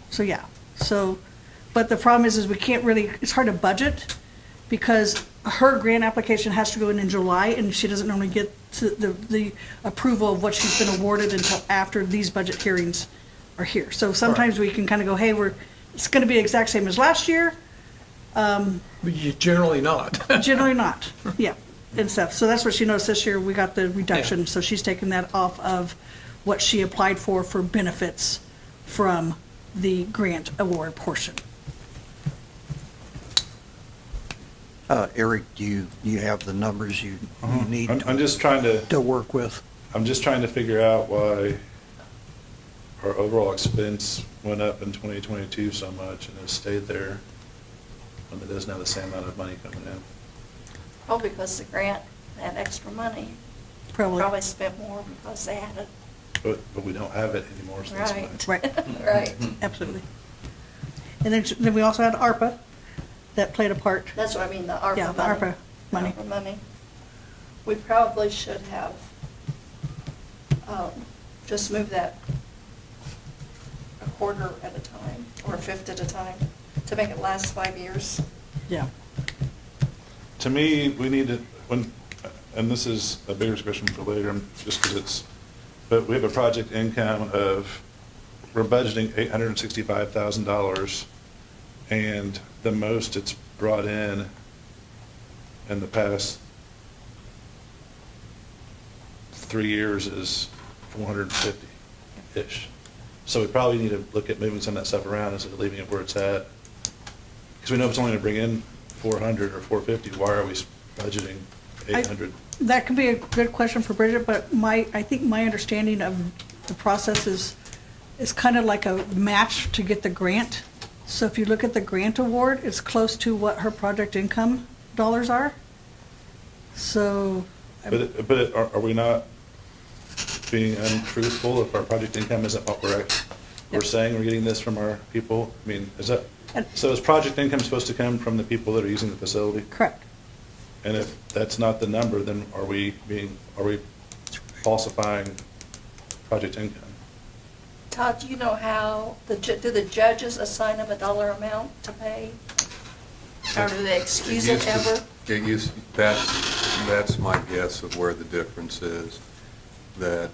So, yeah. So, but the problem is we can't really, it's hard to budget because her grant application has to go in July, and she doesn't normally get to the approval of what she's been awarded until after these budget hearings are here. So sometimes we can kind of go, hey, it's going to be the exact same as last year. But you generally not. Generally not, yeah, and stuff. So that's what she noticed this year, we got the reduction, so she's taking that off of what she applied for benefits from the grant award portion. Eric, do you have the numbers you need I'm just trying to work with? I'm just trying to figure out why our overall expense went up in 2022 so much and has stayed there when it doesn't have the same amount of money coming in. Probably because the grant had extra money. Probably. Spent more because they had it. But we don't have it anymore, so that's why. Right. Right. Absolutely. And then we also had ARPA that played a part. That's what I mean, the ARPA money. Yeah, the ARPA money. ARPA money. We probably should have just moved that a quarter at a time, or a fifth at a time, to make it last 5 years. Yeah. To me, we need to, and this is a bigger discussion for later, just because but we have a project income of, we're budgeting $865,000, and the most it's brought in the past 3 years is 450-ish. So we probably need to look at moving some of that stuff around instead of leaving it where it's at. Because we know it's only gonna bring in 400 or 450, why are we budgeting 800? That could be a good question for Bridget, but I think my understanding of the process is kind of like a match to get the grant. So if you look at the grant award, it's close to what her project income dollars are. So. But are we not being untruthful if our project income isn't what we're saying we're getting this from our people? I mean, so is project income supposed to come from the people that are using the facility? Correct. And if that's not the number, then are we falsifying project income? Todd, do you know how, do the judges assign them a dollar amount to pay? Or do they excuse it ever? That's my guess of where the difference is, that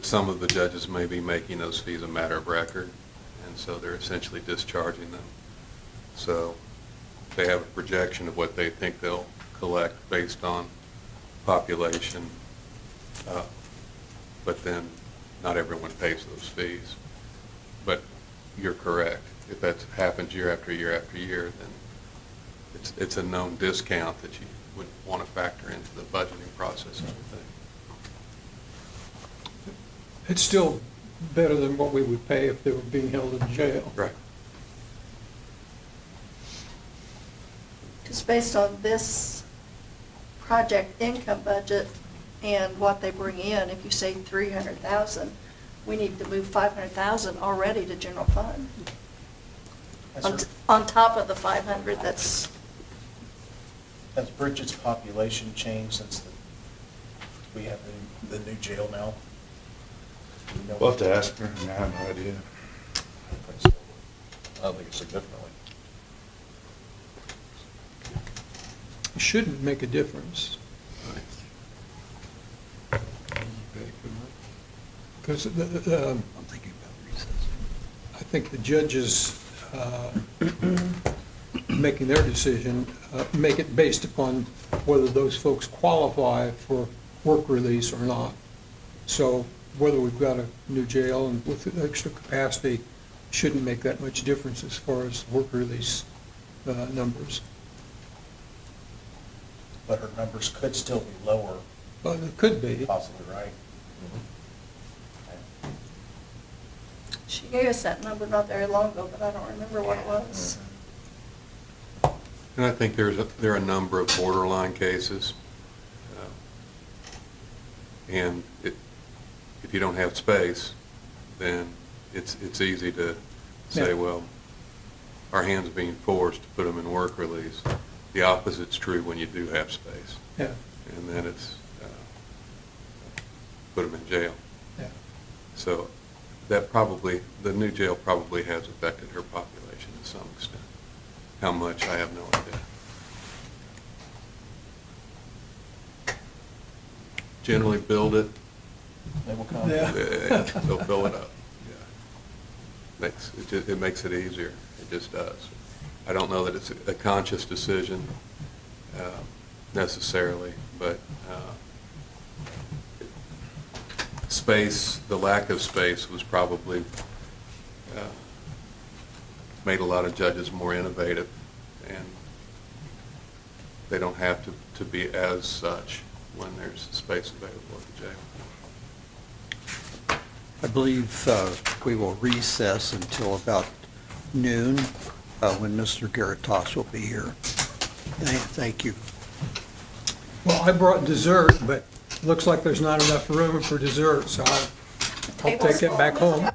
some of the judges may be making those fees a matter of record, and so they're essentially discharging them. So they have a projection of what they think they'll collect based on population, but then not everyone pays those fees. But you're correct. If that happens year after year after year, then it's a known discount that you would want to factor into the budgeting process, I would think. It's still better than what we would pay if they were being held in jail. Right. Because based on this project income budget and what they bring in, if you say 300,000, we need to move 500,000 already to general fund. On top of the 500 that's Has Bridget's population changed since we have the new jail now? Do we know? We'll have to ask her, I have no idea. I don't think it's significantly. It shouldn't make a difference. Because I think the judges making their decision, make it based upon whether those folks qualify for work release or not. So whether we've got a new jail and with extra capacity shouldn't make that much difference as far as work release numbers. But her numbers could still be lower. But it could be. Possibly, right? She gave us that number not very long ago, but I don't remember what it was. And I think there are a number of borderline cases. And if you don't have space, then it's easy to say, well, our hands being forced to put them in work release. The opposite's true when you do have space. Yeah. And then it's put them in jail. Yeah. So that the new jail probably has affected her population to some extent. How much, I have no idea. Generally build it. They will come. Yeah. They'll fill it up. Yeah. It makes it easier. It just does. I don't know that it's a conscious decision necessarily, but space, the lack of space was probably made a lot of judges more innovative, and they don't have to be as such when there's space available at the jail. I believe we will recess until about noon, when Mr. Garatos will be here. Thank you. Well, I brought dessert, but looks like there's not enough room for dessert, so I'll take it back home.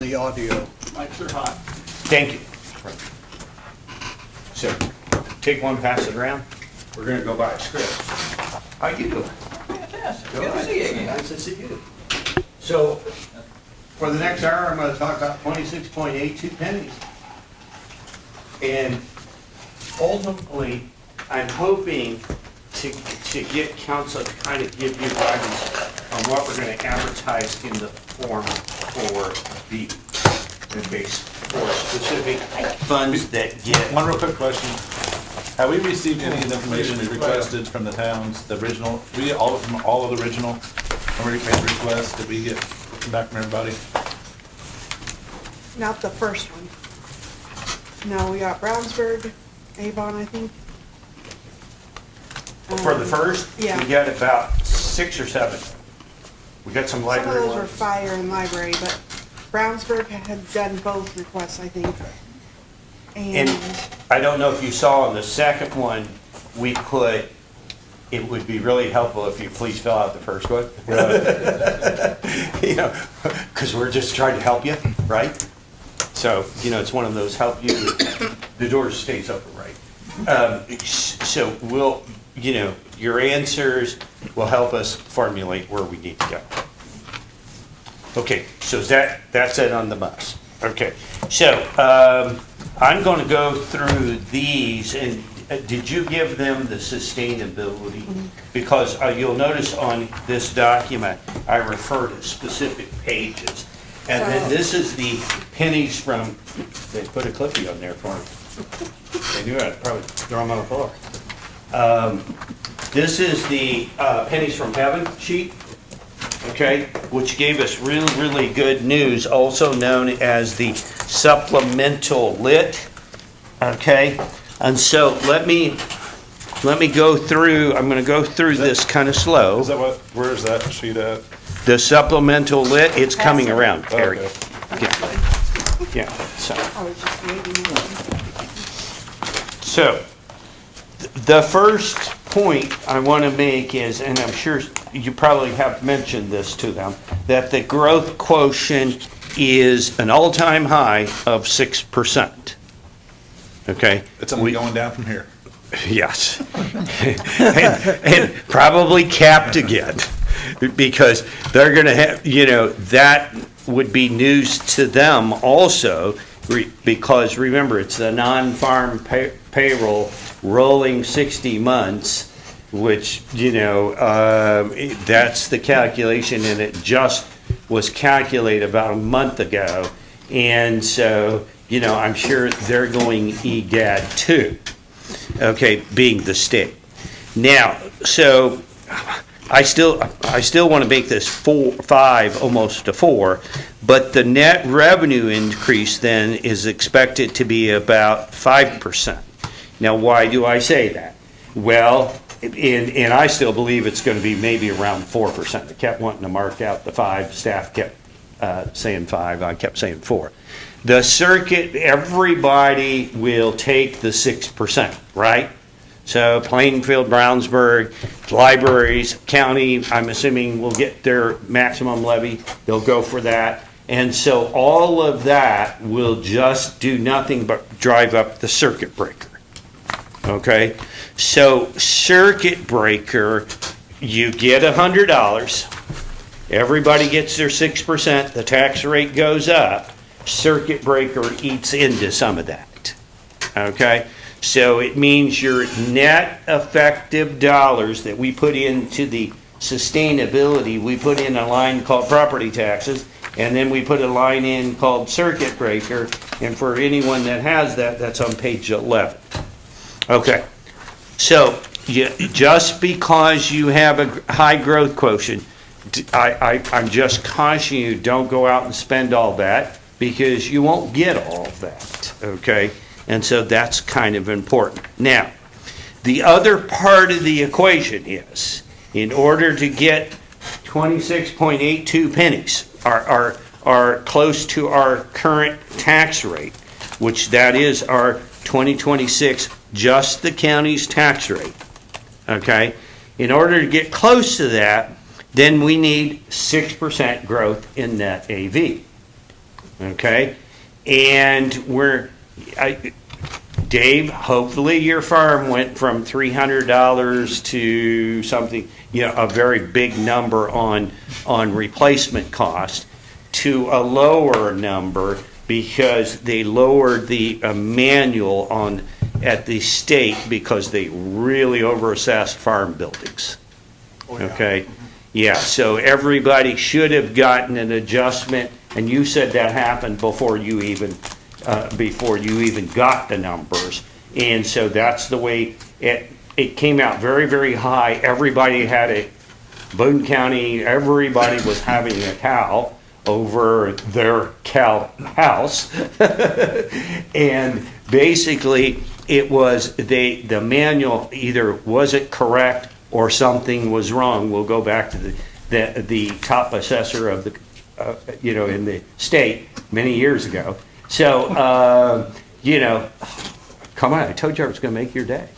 The audio. Mics are hot. Thank you. So, take one, pass it around. We're gonna go by a script. How you doing? Fantastic. Good to see you again. Nice to see you. So, for the next hour, I'm gonna talk about 26.82 pennies. And ultimately, I'm hoping to get council to kind of give you guidance on what we're gonna advertise in the form for the base, for specific funds that get. One real quick question. Have we received any of the information we requested from the towns, the original, we get all from all of the original, when we made requests, did we get back from everybody? Not the first one. No, we got Brownsburg, Avon, I think. For the first? Yeah. We got about 6 or 7. We got some Some of library those were ones. fire and library, but Brownsburg had done both requests, I think. And I don't know if you saw on the second one, we put, it would be really helpful if you please fill out the first one. You know, because we're just trying to help you, right? So, you know, it's one of those help you, the door stays open, right? So we'll, you know, your answers will help us formulate where we need to go. Okay, so that's it on the bus. Okay, so I'm going to go through these, and did you give them the sustainability? Because you'll notice on this document, I refer to specific pages. And then this is the pennies from, they put a clippy on there for me. They knew I'd probably throw them on the floor. This is the pennies from heaven sheet, okay, which gave us really, really good news, also known as the supplemental lit, okay? And so let me go through, I'm going to go through this kind of slow. Is that what, where is that sheet at? The supplemental lit, it's coming around, Terry. Okay. Yeah, so. I was just waiting. So, the first point I want to make is, and I'm sure you probably have mentioned this to them, that the growth quotient is an all-time high of 6%. Okay? It's only going down from here. Yes. and probably capped again, because they're going to have, you know, that would be news to them also, because remember, it's the non-farm payroll rolling 60 months, which, you know, that's the calculation, and it just was calculated about a month ago. And so, you know, I'm sure they're going EGAD too, okay, being the state. Now, so I still want to make this 5 almost to 4, but the net revenue increase then is expected to be about 5%. Now, why do I say that? Well, and I still believe it's going to be maybe around 4%. I kept wanting to mark out the 5. Staff kept saying 5. I kept saying 4. The circuit, everybody will take the 6%, right? So Plainfield, Brownsburg, libraries, county, I'm assuming will get their maximum levy. They'll go for that. And so all of that will just do nothing but drive up the circuit breaker. Okay? So circuit breaker, you get $100. Everybody gets their 6%. The tax rate goes up. Circuit breaker eats into some of that. Okay? So it means your net effective dollars that we put into the sustainability, we put in a line called property taxes, and then we put a line in called circuit breaker, and for anyone that has that, that's on page 11. Okay, so just because you have a high growth quotient, I'm just cautioning you, don't go out and spend all that, because you won't get all of that, okay? And so that's kind of important. Now, the other part of the equation is, in order to get 26.82 pennies, are close to our current tax rate, which that is our 2026, just the county's tax rate, okay? In order to get close to that, then we need 6% growth in net AV. okay? And Dave, hopefully your farm went from $300 to something, a very big number on replacement cost to a lower number because they lowered the manual at the state because they really overassessed farm buildings. Okay? Yeah, so everybody should have gotten an adjustment, and you said that happened before you even got the numbers. And so that's the way it came out very, very high. Everybody had it. Boone County, everybody was having a cow over their cow house. And basically it was the manual either wasn't correct or something was wrong. We'll go back to the top assessor of the in the state many years ago. So come on, I told you I was going to make your day.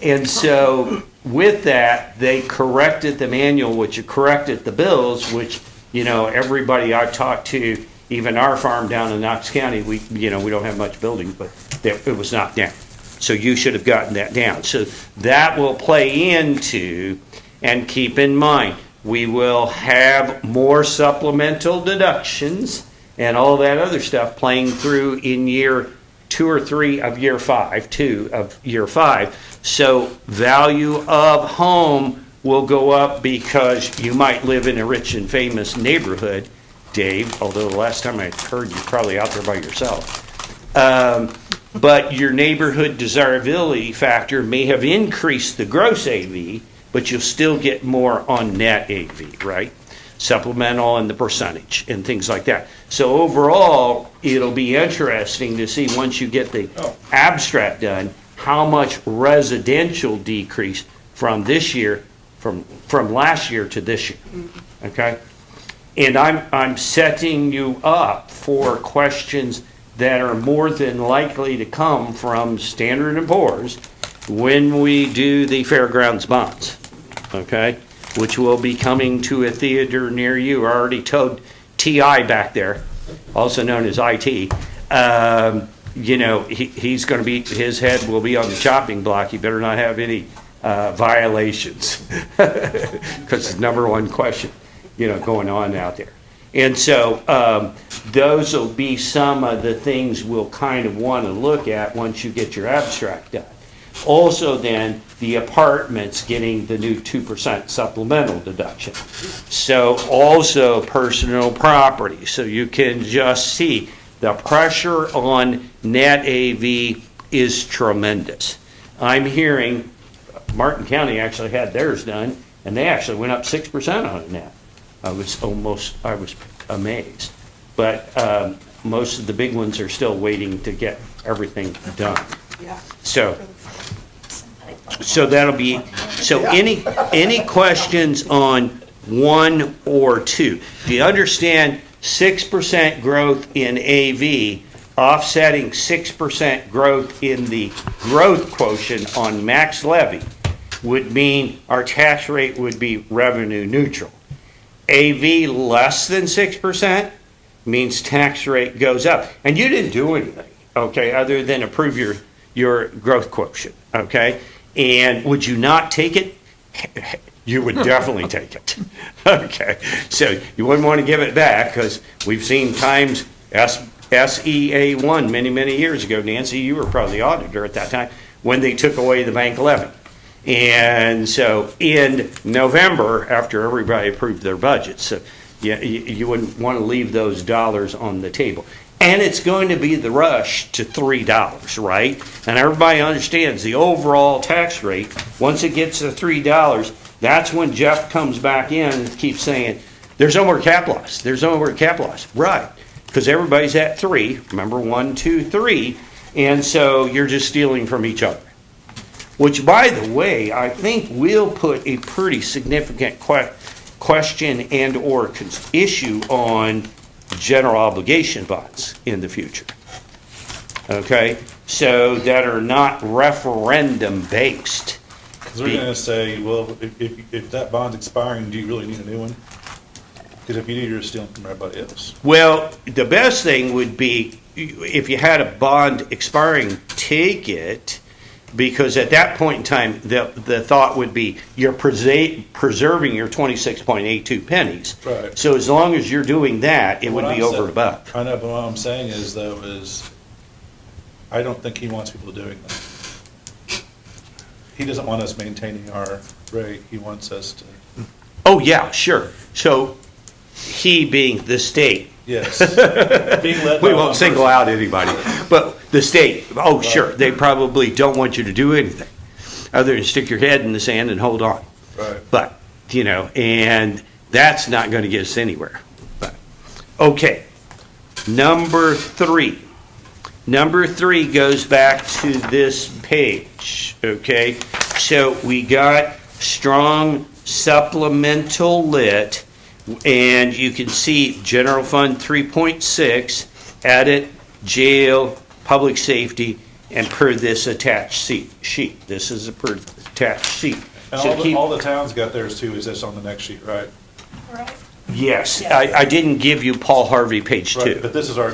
And so with that, they corrected the manual, which corrected the bills, which everybody I've talked to, even our farm down in Knox County, we don't have much buildings, but it was knocked down. So you should have gotten that down. So that will play into, and keep in mind, we will have more supplemental deductions and all that other stuff playing through in year 2 or 3 of year 5, 2 of year 5. So value of home will go up because you might live in a rich and famous neighborhood, Dave, although the last time I heard you're probably out there by yourself. But your neighborhood desirability factor may have increased the gross AV, but you'll still get more on net AV, right? Supplemental and the percentage and things like that. So overall, it'll be interesting to see once you get the abstract done, how much residential decrease from this year, from last year to this year, okay? And I'm setting you up for questions that are more than likely to come from Standard & Poor's when we do the fairgrounds bonds, okay? Which will be coming to a theater near you. I already told TI back there, also known as IT, he's going to be, his head will be on the chopping block. He better not have any violations, because it's the number one question, going on out there. And so those will be some of the things we'll kind of want to look at once you get your abstract done. Also then, the apartments getting the new 2% supplemental deduction. So also personal property. So you can just see the pressure on net AV is tremendous. I'm hearing Martin County actually had theirs done, and they actually went up 6% on it now. I was amazed. But most of the big ones are still waiting to get everything done. Yeah. So that'll be, any questions on 1 or 2? Do you understand 6% growth in AV offsetting 6% growth in the growth quotient on max levy would mean our tax rate would be revenue neutral. AV less than 6% means tax rate goes up. And you didn't do anything, okay, other than approve your growth quotient, okay? And would you not take it? You would definitely take it. Okay, so you wouldn't want to give it back because we've seen times SEA1 many, many years ago. Nancy, you were probably the auditor at that time when they took away the bank levy. And so in November, after everybody approved their budgets, so you wouldn't want to leave those dollars on the table. And it's going to be the rush to $3, right? And everybody understands the overall tax rate, once it gets to $3, that's when Jeff comes back in and keeps saying, there's no more cap loss, there's no more cap loss. Right, because everybody's at 3, remember 1, 2, 3, and so you're just stealing from each other. Which, by the way, I think will put a pretty significant question and or issue on general obligation bonds in the future. Okay, so that are not referendum based. Because they're going to say, well, if that bond's expiring, do you really need a new one? Because if you do, you're stealing from everybody else. Well, the best thing would be if you had a bond expiring, take it, because at that point in time, the thought would be you're preserving your 26.82 pennies. Right. So as long as you're doing that, it would What be I'm over and saying- above. I know, but what I'm saying is though, is I don't think he wants people doing that. He doesn't want us maintaining our rate. He wants us to, Oh, yeah, sure. So he being the state. yes. Being led We by one won't single person. out anybody, but the state, oh, sure, they probably don't want you to do anything other than stick your head in the sand and hold on. Right. But, and that's not going to get us anywhere. But, okay, number 3. Number 3 goes back to this page, okay? So we got strong supplemental lit, and you can see general fund 3.6, edit, jail, public safety, and per this attached sheet. This is a per attached sheet. And So keep- all the towns got theirs too, is this on the next sheet, right? Yes, I didn't give you Paul Harvey page 2. Right, but this is our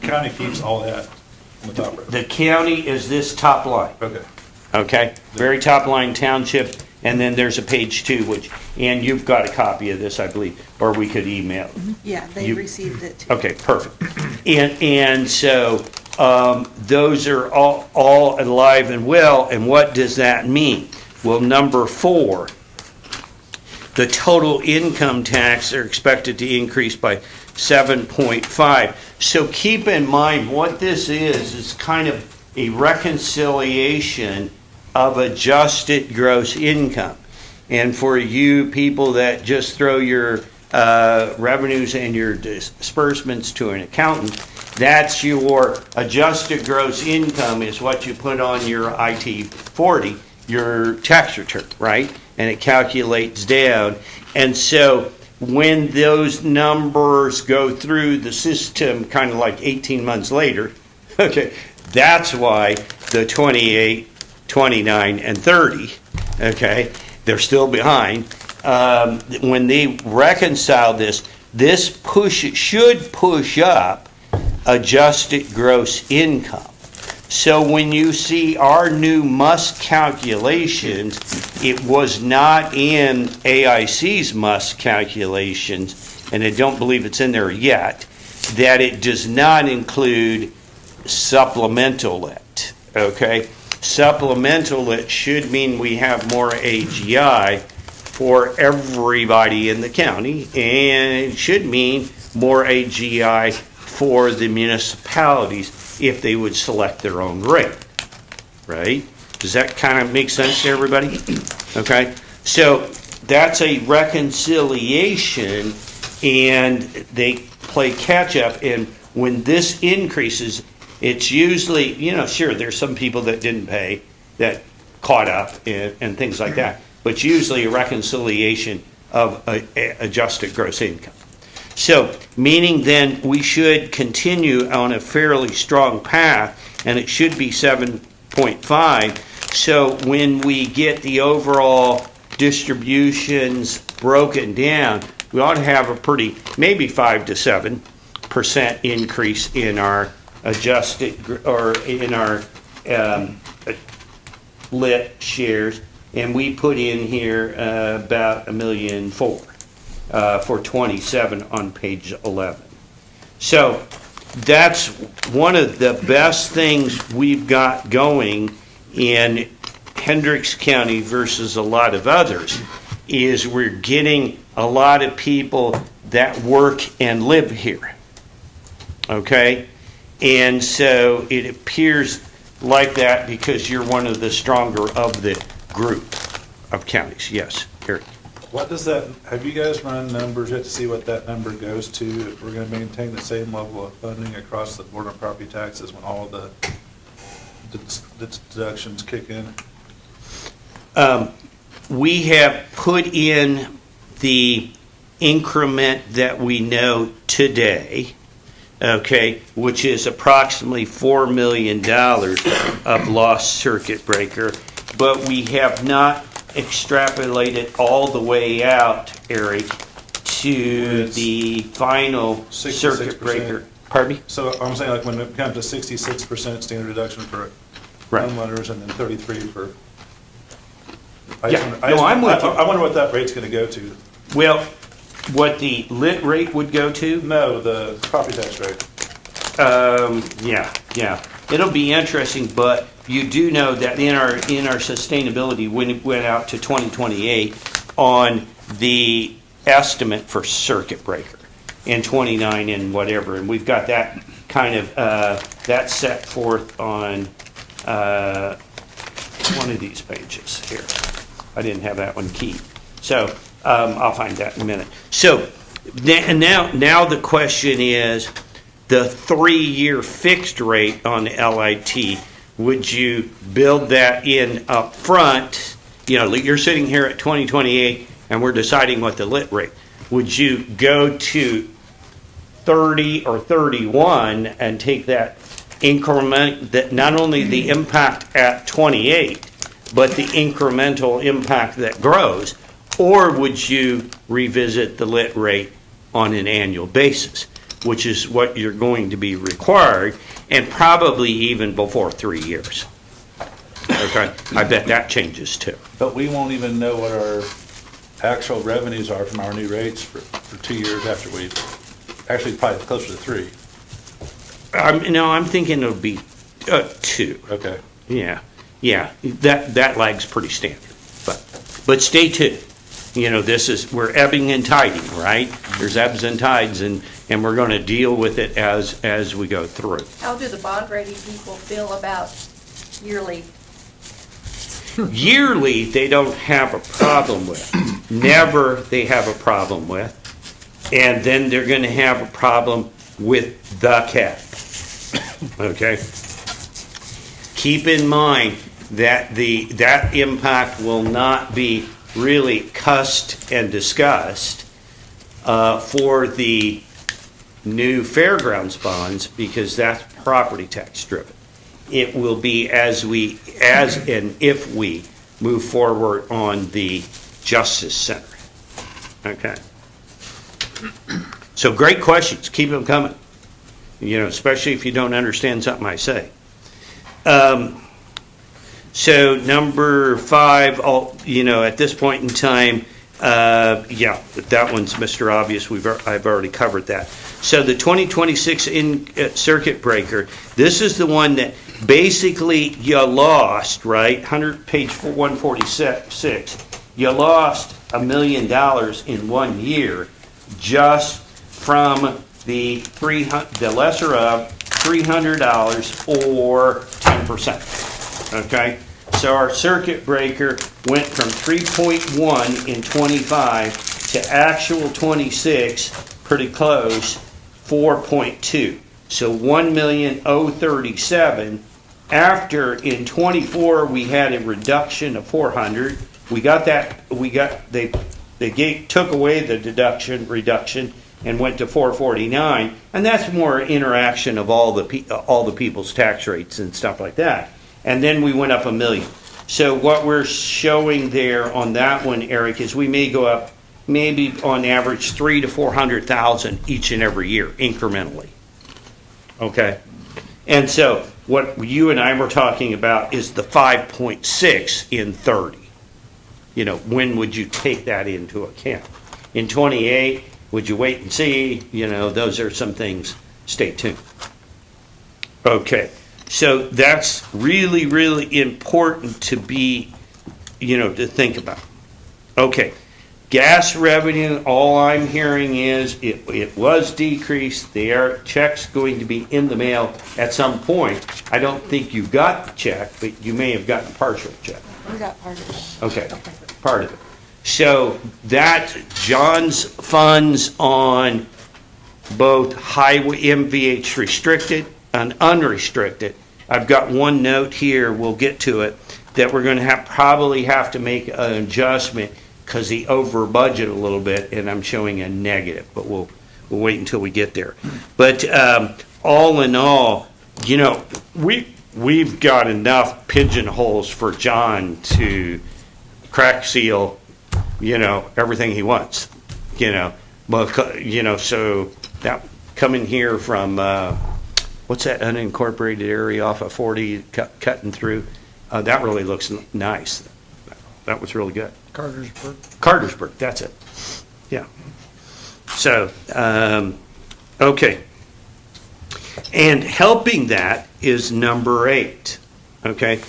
county keeps all that on the top right. The county is this top line. Okay. Okay, very top line township, and then there's a page 2, and you've got a copy of this, I believe, or we could email. Yeah, they You- received it too. Okay, perfect. And so, those are all alive and well, and what does that mean? Well, number 4, the total income tax are expected to increase by 7.5. So keep in mind, what this is kind of a reconciliation of adjusted gross income. And for you people that just throw your revenues and your disbursements to an accountant, that's your adjusted gross income is what you put on your IT-40, your tax return, right? And it calculates down. And so when those numbers go through the system kind of like 18 months later, okay, that's why the 28, 29, and 30, okay, they're still behind. When they reconcile this should push up adjusted gross income. So when you see our new MUST calculations, it was not in AIC's MUST calculations, and I don't believe it's in there yet, that it does not include supplemental lit, okay? Supplemental lit should mean we have more AGI for everybody in the county, and it should mean more AGI for the municipalities if they would select their own rate, right? Does that kind of make sense to everybody? Okay, so that's a reconciliation, and they play catch up, and when this increases, it's usually, sure, there's some people that didn't pay that caught up and things like that, but usually a reconciliation of adjusted gross income. So, meaning then we should continue on a fairly strong path, and it should be 7.5. So when we get the overall distributions broken down, we ought to have a pretty, maybe 5 to 7% increase in our adjusted, or in our lit shares, and we put in here about $1.4 million. For 27 on page 11. So that's one of the best things we've got going in Hendricks County versus a lot of others, is we're getting a lot of people that work and live here. Okay? And so it appears like that because you're one of the stronger of the group of counties. Yes, Eric. What does that, have you guys run numbers yet to see what that number goes to if we're going to maintain the same level of funding across the board on property taxes when all of the deductions kick in? We have put in the increment that we know today, okay, which is approximately $4 million of lost circuit breaker, but we have not extrapolated all the way out, Eric, to the final circuit 66%. breaker. Pardon me? So I'm saying like when it comes to 66% standard deduction for Right. homeowners and then 33 for. Yeah. No, I'm with you. I wonder what that rate's gonna go to. Well, what the lit rate would go to? No, the property tax rate. Yeah. It'll be interesting, but you do know that in our sustainability, when it went out to 2028 on the estimate for circuit breaker in 29 and whatever, and we've got that kind of, that set forth on one of these pages here. I didn't have that one keyed. So I'll find that in a minute. So now the question is, the 3-year fixed rate on the LIT, would you build that in up front? You know, you're sitting here at 2028 and we're deciding what the lit rate. Would you go to 30 or 31 and take that increment, that not only the impact at 28, but the incremental impact that grows? Or would you revisit the lit rate on an annual basis, which is what you're going to be required, and probably even before 3 years? Okay, I bet that changes too. But we won't even know what our actual revenues are from our new rates for 2 years after we, actually probably closer to 3. I'm thinking it'll be 2. Okay. Yeah, that lag's pretty standard, but stay tuned. You know, we're ebbing and tiding, right? There's ebbs and tides, and we're going to deal with it as we go through. How do the bond rating people feel about yearly? Yearly, they don't have a problem with. Never they have a problem with. And then they're going to have a problem with the cap. Okay? Keep in mind that that impact will not be really cussed and discussed for the new fairgrounds bonds, because that's property tax driven. It will be as and if we move forward on the Justice Center. Okay. So great questions. Keep them coming. You know, especially if you don't understand something I say. So number 5, at this point in time, that one's Mr. Obvious. I've already covered that. So the 2026 circuit breaker, this is the one that basically you lost, right? Page 146. You lost $1 million in 1 year just from the lesser of $300 or 10%. Okay? So our circuit breaker went from 3.1 in 25 to actual 26, pretty close, 4.2. So 1,037,000. After in 24 we had a reduction of 400. They took away the reduction and went to 449, and that's more interaction of all the people's tax rates and stuff like that. And then we went up $1 million. So what we're showing there on that one, Eric, is we may go up maybe on average 300,000 to 400,000 each and every year incrementally. Okay, and so what you and I were talking about is the 5.6 in 30. You know, when would you take that into account? In 28, would you wait and see? You know, those are some things. Stay tuned. Okay, so that's really, really important to be, to think about. Okay, gas revenue, all I'm hearing is it was decreased. There are checks going to be in the mail at some point. I don't think you got the check, but you may have gotten a partial check. We got part of it. Okay, part of it. So that John's funds on both highway MVH restricted and unrestricted. I've got one note here, we'll get to it, that we're going to probably have to make an adjustment because he over budget a little bit, and I'm showing a negative, but we'll wait until we get there. But all in all, we've got enough pigeonholes for John to crack seal, everything he wants. Well, you know, so that coming here from, what's that unincorporated area off of 40 cutting through? That really looks nice. That was really good. Cartersburg. Cartersburg, that's it. Yeah. So, okay. And helping that is number 8. Okay.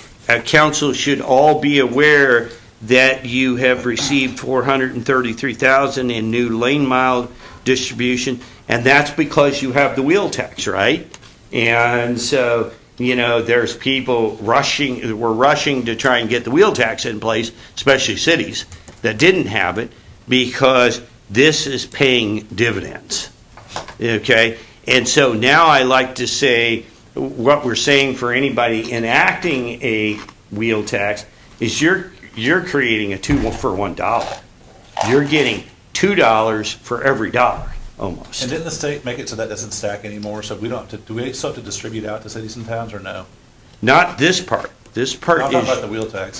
Council should all be aware that you have received $433,000 in new lane mile distribution, and that's because you have the wheel tax, right? And so, you know, there's people we're rushing to try and get the wheel tax in place, especially cities that didn't have it, because this is paying dividends. Okay? And so now I like to say what we're saying for anybody enacting a wheel tax is you're creating a 2 for $1. You're getting $2 for every dollar, almost. And didn't the state make it so that doesn't stack anymore? So we don't have to, do we still have to distribute out to cities and towns or no? Not this part. This part I'm is... talking about the wheel tax.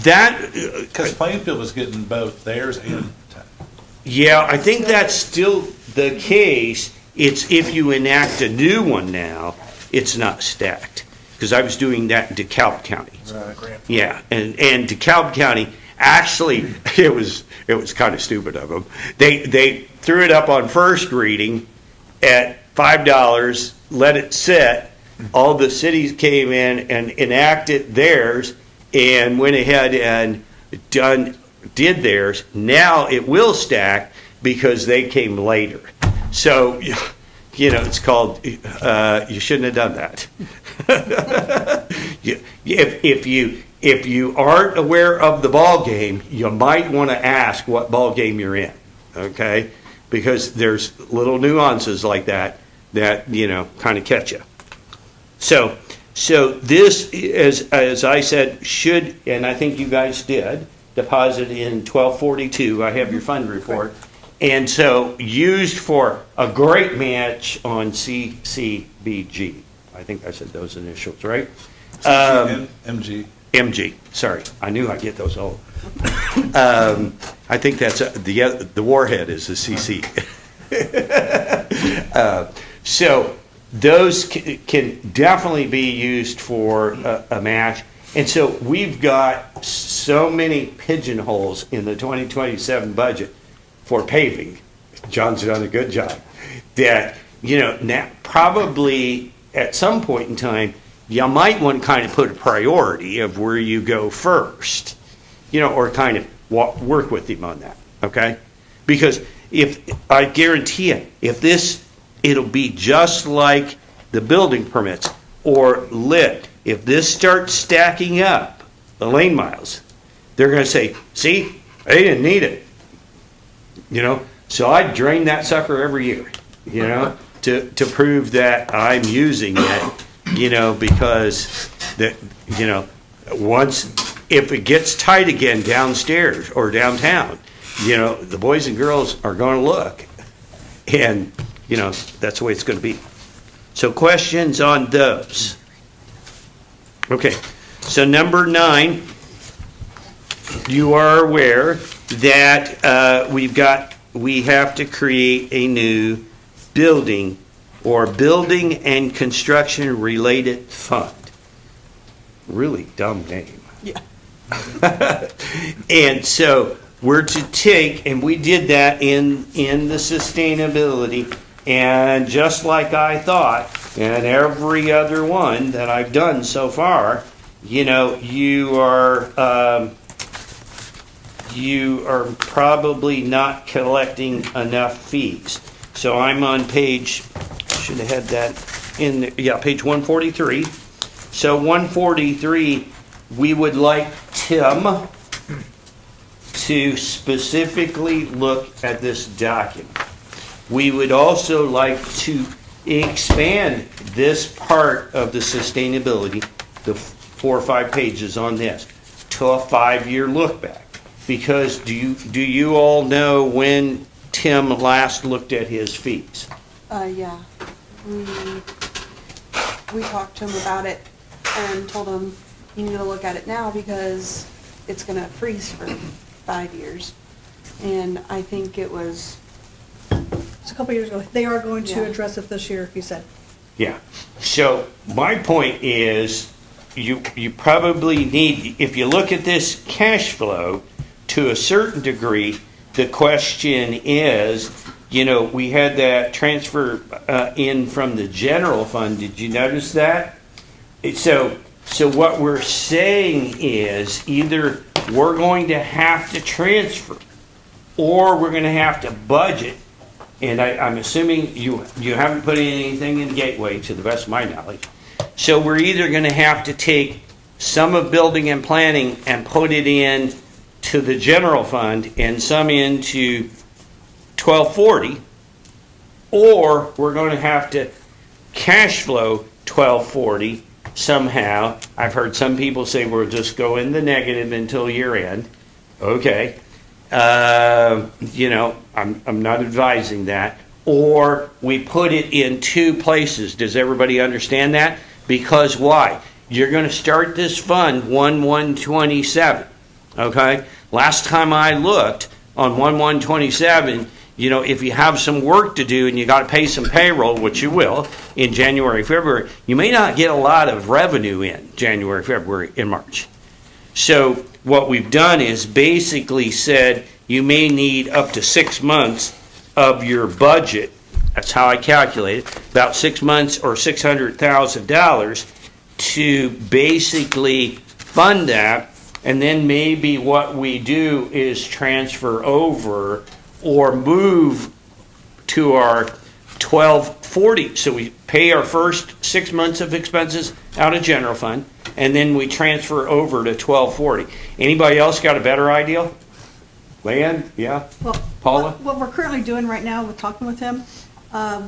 Because Plainfield was getting both theirs and... Yeah, I think that's still the case. It's if you enact a new one now, it's not stacked. Because I was doing that in DeKalb County. Right. Yeah, and DeKalb County, actually, it was kind of stupid of them. They threw it up on first reading at $5, let it sit. All the cities came in and enacted theirs and went ahead and did theirs. Now it will stack because they came later. So, you know, it's called, you shouldn't have done that. If you aren't aware of the ball game, you might want to ask what ball game you're in, okay? Because there's little nuances like that, you know, kind of catch you. So this is, as I said, should, and I think you guys did, deposit in 1242. I have your fund report. And so used for a great match on CCBG. I think I said those initials, right? MG. MG. Sorry, I knew I'd get those all. I think that's the warhead is the CC. So those can definitely be used for a match. And so we've got so many pigeonholes in the 2027 budget for paving. John's done a good job. That, you know, now probably at some point in time, you might want to kind of put a priority of where you go first, you know, or kind of work with him on that, okay? Because if I guarantee you, it'll be just like the building permits or lit. If this starts stacking up the lane miles, they're going to say, see, they didn't need it. You know, so I drain that sucker every year, you know, to prove that I'm using it, you know, because that, you know, if it gets tight again downstairs or downtown, you know, the boys and girls are going to look, and, you know, that's the way it's going to be. So questions on those? Okay, so number 9, you are aware that we have to create a new building or building and construction related fund. Really dumb name. Yeah. And so we're to take, and we did that in the sustainability, and just like I thought, and every other one that I've done so far, you know, you are probably not collecting enough fees. So I'm on page, should have had that in there, yeah, page 143. So 143, we would like Tim to specifically look at this document. We would also like to expand this part of the sustainability, the 4 or 5 pages on this, to a 5-year look back. Because do you all know when Tim last looked at his fees? Yeah. We talked to him about it and told him you need to look at it now because it's going to freeze for 5 years. And I think it was, It's a couple years ago. They are going to Yeah. address it this year, he said. Yeah. So my point is, you probably need, if you look at this cash flow, to a certain degree, the question is, we had that transfer in from the general fund. Did you notice that? So what we're saying is either we're going to have to transfer or we're going to have to budget. And I'm assuming you haven't put anything in Gateway, to the best of my knowledge. So we're either going to have to take some of building and planning and put it in to the general fund and some into 1240, or we're going to have to cash flow 1240 somehow. I've heard some people say we'll just go in the negative until year end. Okay. I'm not advising that. Or we put it in two places. Does everybody understand that? Because why? You're going to start this fund 1/1/27. Okay? Last time I looked on 1/1/27, if you have some work to do and you got to pay some payroll, which you will in January, February, you may not get a lot of revenue in January, February, and March. So what we've done is basically said you may need up to 6 months of your budget. That's how I calculate it. About 6 months or $600,000 to basically fund that. And then maybe what we do is transfer over or move to our 1240. So we pay our first 6 months of expenses out of general fund, and then we transfer over to 1240. Anybody else got a better idea? Leanne? Yeah? Well, Paula? What we're currently doing right now with talking with him,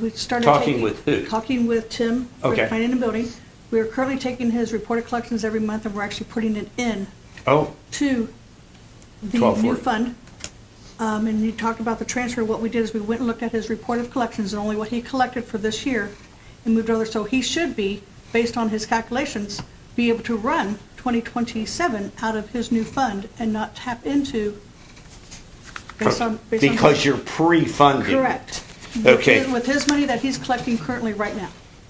we started Talking with who? Talking with Tim, Okay. with Planning and Building. We are currently taking his report of collections every month, and we're actually putting it in Oh, to the 1240. new fund. And you talked about the transfer. What we did is we went and looked at his report of collections and only what he collected for this year and moved over. So he should be, based on his calculations, be able to run 2027 out of his new fund and not tap into based on because you're pre-funded. correct. Okay. With his money that he's collecting currently right now.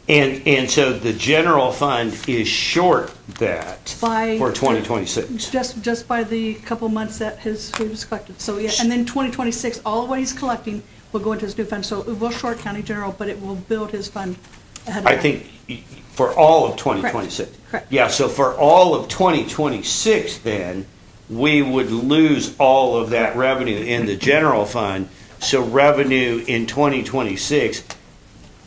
And so the general fund is short that By- for 2026. Just by the couple months that he was collected. So, yeah, and then 2026, all of what he's collecting will go into his new fund. So it will short county general, but it will build his fund ahead of I time. think for all of 2026. Correct. Yeah, so for all of 2026 then, we would lose all of that revenue in the general fund. So revenue in 2026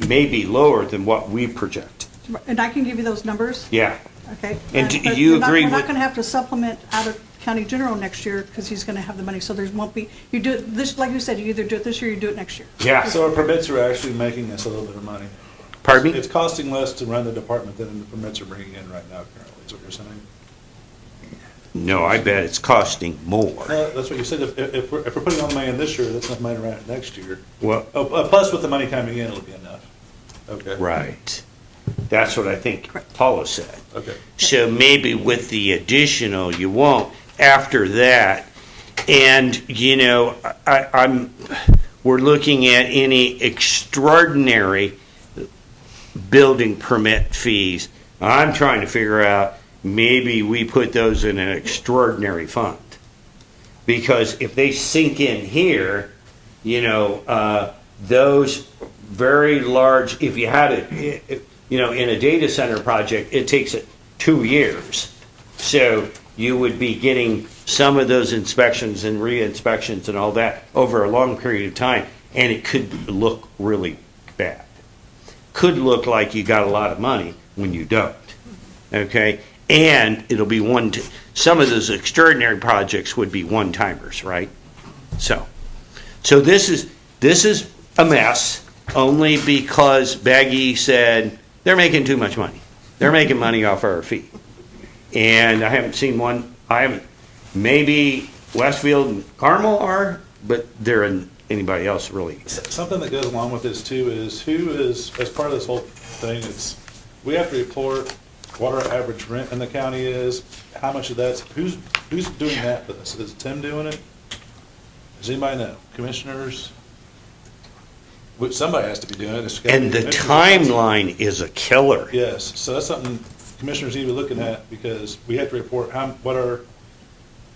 may be lower than what we project. And I can give you those numbers, Yeah. okay? And do but you we're not- agree We're not with- going to have to supplement out of county general next year because he's going to have the money. So there won't be, you do it this, like you said, you either do it this year or you do it next year. Yeah. So our permits are actually making us a little bit of money. Pardon me? It's costing less to run the department than the permits are bringing in right now currently, is what you're saying? No, I bet it's costing more. That's what you said. If we're putting all the money in this year, that's enough money to run it next year. Well, Plus with the money coming in, it'll be enough. Okay. right. That's what I think Paula said. Okay. So maybe with the additional, you won't after that. And, we're looking at any extraordinary building permit fees. I'm trying to figure out, maybe we put those in an extraordinary fund. Because if they sink in here, those very large, if you had it, in a data center project, it takes 2 years. So you would be getting some of those inspections and re-inspections and all that over a long period of time, and it could look really bad. Could look like you got a lot of money when you don't. Okay? And it'll be some of those extraordinary projects would be one-timers, right? So this is a mess only because Baggy said they're making too much money. They're making money off our fee. And I haven't seen one. Maybe Westfield and Carmel are, but there isn't anybody else really. Something that goes along with this too is who is, as part of this whole thing, we have to report what our average rent in the county is, how much of that's, who's doing that for us? Is Tim doing it? Does anybody know? Commissioners? Somebody has to be doing it. It's gotta And be the commissioners. timeline is a killer. Yes, so that's something commissioners need to be looking at, because we have to report what our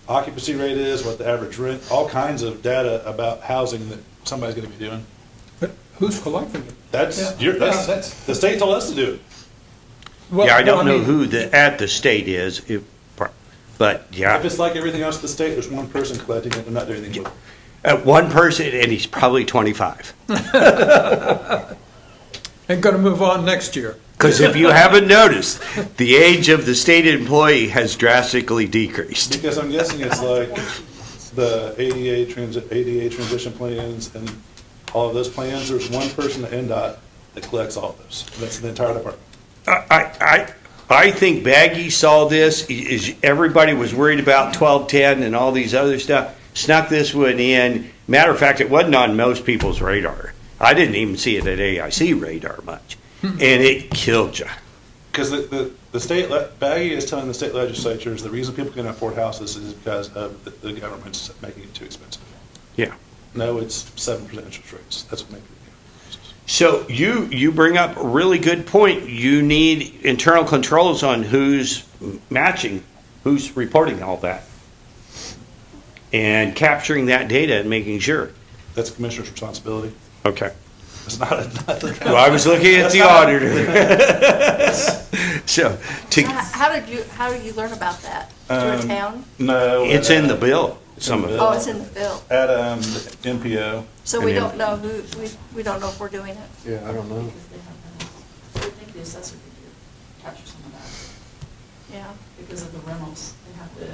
occupancy rate is, what the average rent, all kinds of data about housing that somebody's gonna be doing. But who's collecting it? That's, the state told us to do it. Well, Yeah, I don't know mean, who at the state is, but yeah. If it's like everything else in the state, there's one person collecting it and not doing anything with it. One person, and he's probably 25. And gonna move on next year. Because if you haven't noticed, the age of the state employee has drastically decreased. Because I'm guessing it's like the ADA transition plans and all of those plans, there's one person at NDOT that collects all of those. That's the entire department. I think Baggy saw this, is everybody was worried about 1210 and all these other stuff, snuck this one in. Matter of fact, it wasn't on most people's radar. I didn't even see it at AIC radar much. And it killed you. Because the state, Baggy is telling the state legislatures the reason people can afford houses is because of the government's making it too expensive. Yeah. No, it's 7% interest rates. That's what makes it. So you bring up a really good point. You need internal controls on who's matching, who's reporting all that, and capturing that data and making sure. That's the commissioner's responsibility. Okay. It's not a. Well, I was looking at the auditor. So, How did you learn about that? Through a town? No. It's in the bill. Some of it. Oh, it's in the bill. At MPO. So we don't know we don't know if we're doing it. Yeah, I don't know. I think the assessor could capture some of that Yeah. because of the rentals. They have to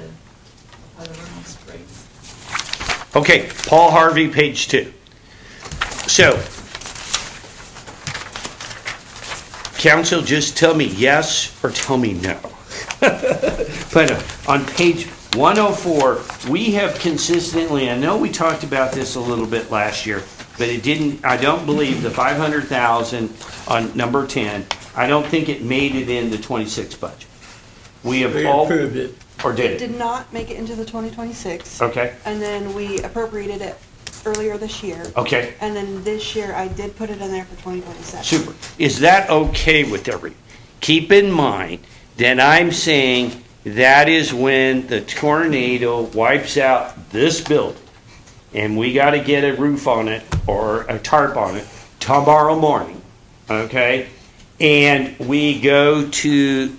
apply the rentals rates. Okay, Paul Harvey, page 2. So, council, just tell me yes or tell me no. But on page 104, we have consistently, I know we talked about this a little bit last year, but it didn't, I don't believe the 500,000 on number 10, I don't think it made it in the 26 budget. We have all. approved it. Or did It it? did not make it into the 2026. Okay. And then we appropriated it earlier this year. Okay. And then this year, I did put it in there for 2027. Super. Is that okay with everyone? Keep in mind that I'm saying that is when the tornado wipes out this building, and we got to get a roof on it or a tarp on it tomorrow morning, okay? And we go to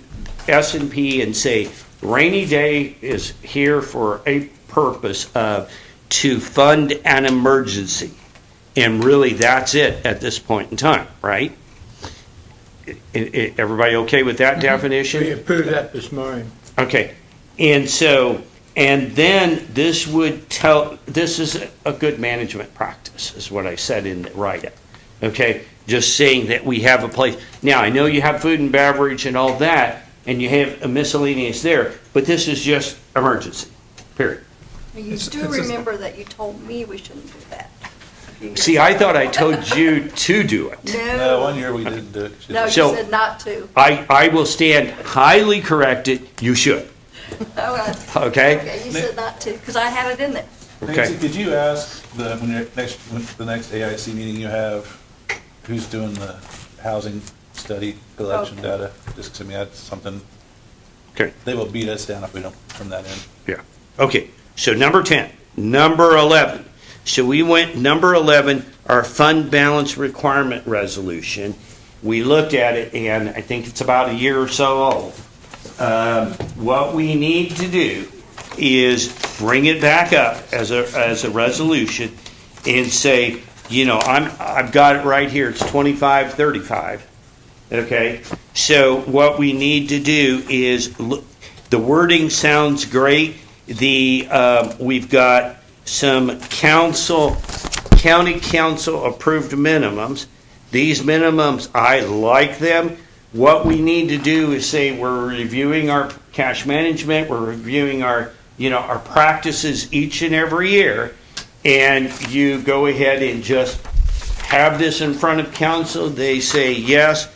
S&P and say, rainy day is here for a purpose of to fund an emergency. And really, that's it at this point in time, right? Everybody okay with that definition? We approved that this morning. Okay, and so, and then this would tell, this is a good management practice, is what I said in the write-up. Okay, just saying that we have a place. Now, I know you have food and beverage and all that, and you have a miscellaneous there, but this is just emergency, period. You do remember that you told me we shouldn't do that. See, I thought I told you to do it. No, one year we didn't do it. No, you So- said not to. I will stand highly corrected, you should. Okay. Okay? You said not to, because I had it in there. Okay. Nancy, could you ask when the next AIC meeting you have, who's doing the housing study collection Okay. data? Just to me, that's something. Okay. They will beat us down if we don't turn that in. Yeah. Okay, so number 10, number 11. So we went, number 11, our fund balance requirement resolution. We looked at it, and I think it's about a year or so old. What we need to do is bring it back up as a resolution and say, you know, I've got it right here, it's 2535. Okay, so what we need to do is look, the wording sounds great. We've got some county council approved minimums. These minimums, I like them. What we need to do is say we're reviewing our cash management, we're reviewing our practices each and every year, and you go ahead and just have this in front of council. They say yes,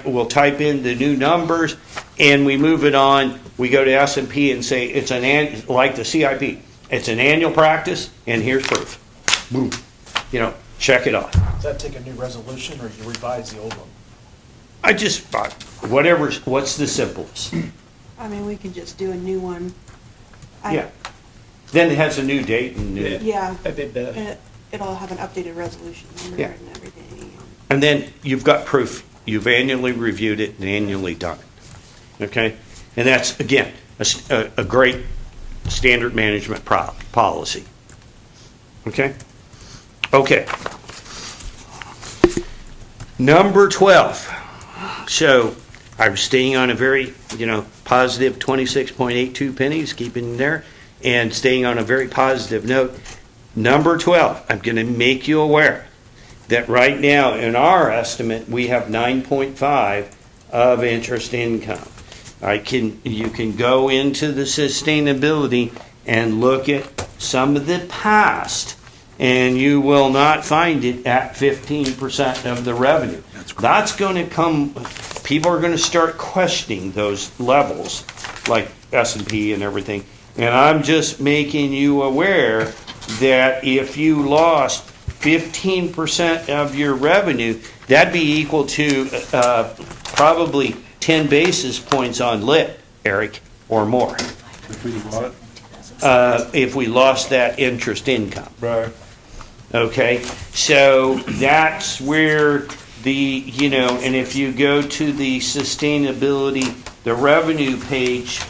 we'll type in the new numbers, and we move it on. We go to S&P and say it's like the CIP. It's an annual practice, and here's proof. Boom. You know, check it off. Does that take a new resolution, or you revise the old one? I just, what's the simplest? I mean, we can just do a new one. Yeah. Then it has a new date and new. Yeah. I did that. It'll have an updated resolution number Yeah. and everything. And then you've got proof. You've annually reviewed it and annually done it. Okay? And that's, again, a great standard management policy. Okay? Okay. Number 12. So I was staying on a very, positive 26.82 pennies, keeping there, and staying on a very positive note. Number 12, I'm going to make you aware that right now in our estimate, we have 9.5 of interest income. You can go into the sustainability and look at some of the past, and you will not find it at 15% of the revenue. That's going to come, people are going to start questioning those levels, like S&P and everything. And I'm just making you aware that if you lost 15% of your revenue, that'd be equal to probably 10 basis points on lit, Eric, or more. If we what? If we lost that interest income. Right. Okay, so that's where and if you go to the sustainability, the revenue page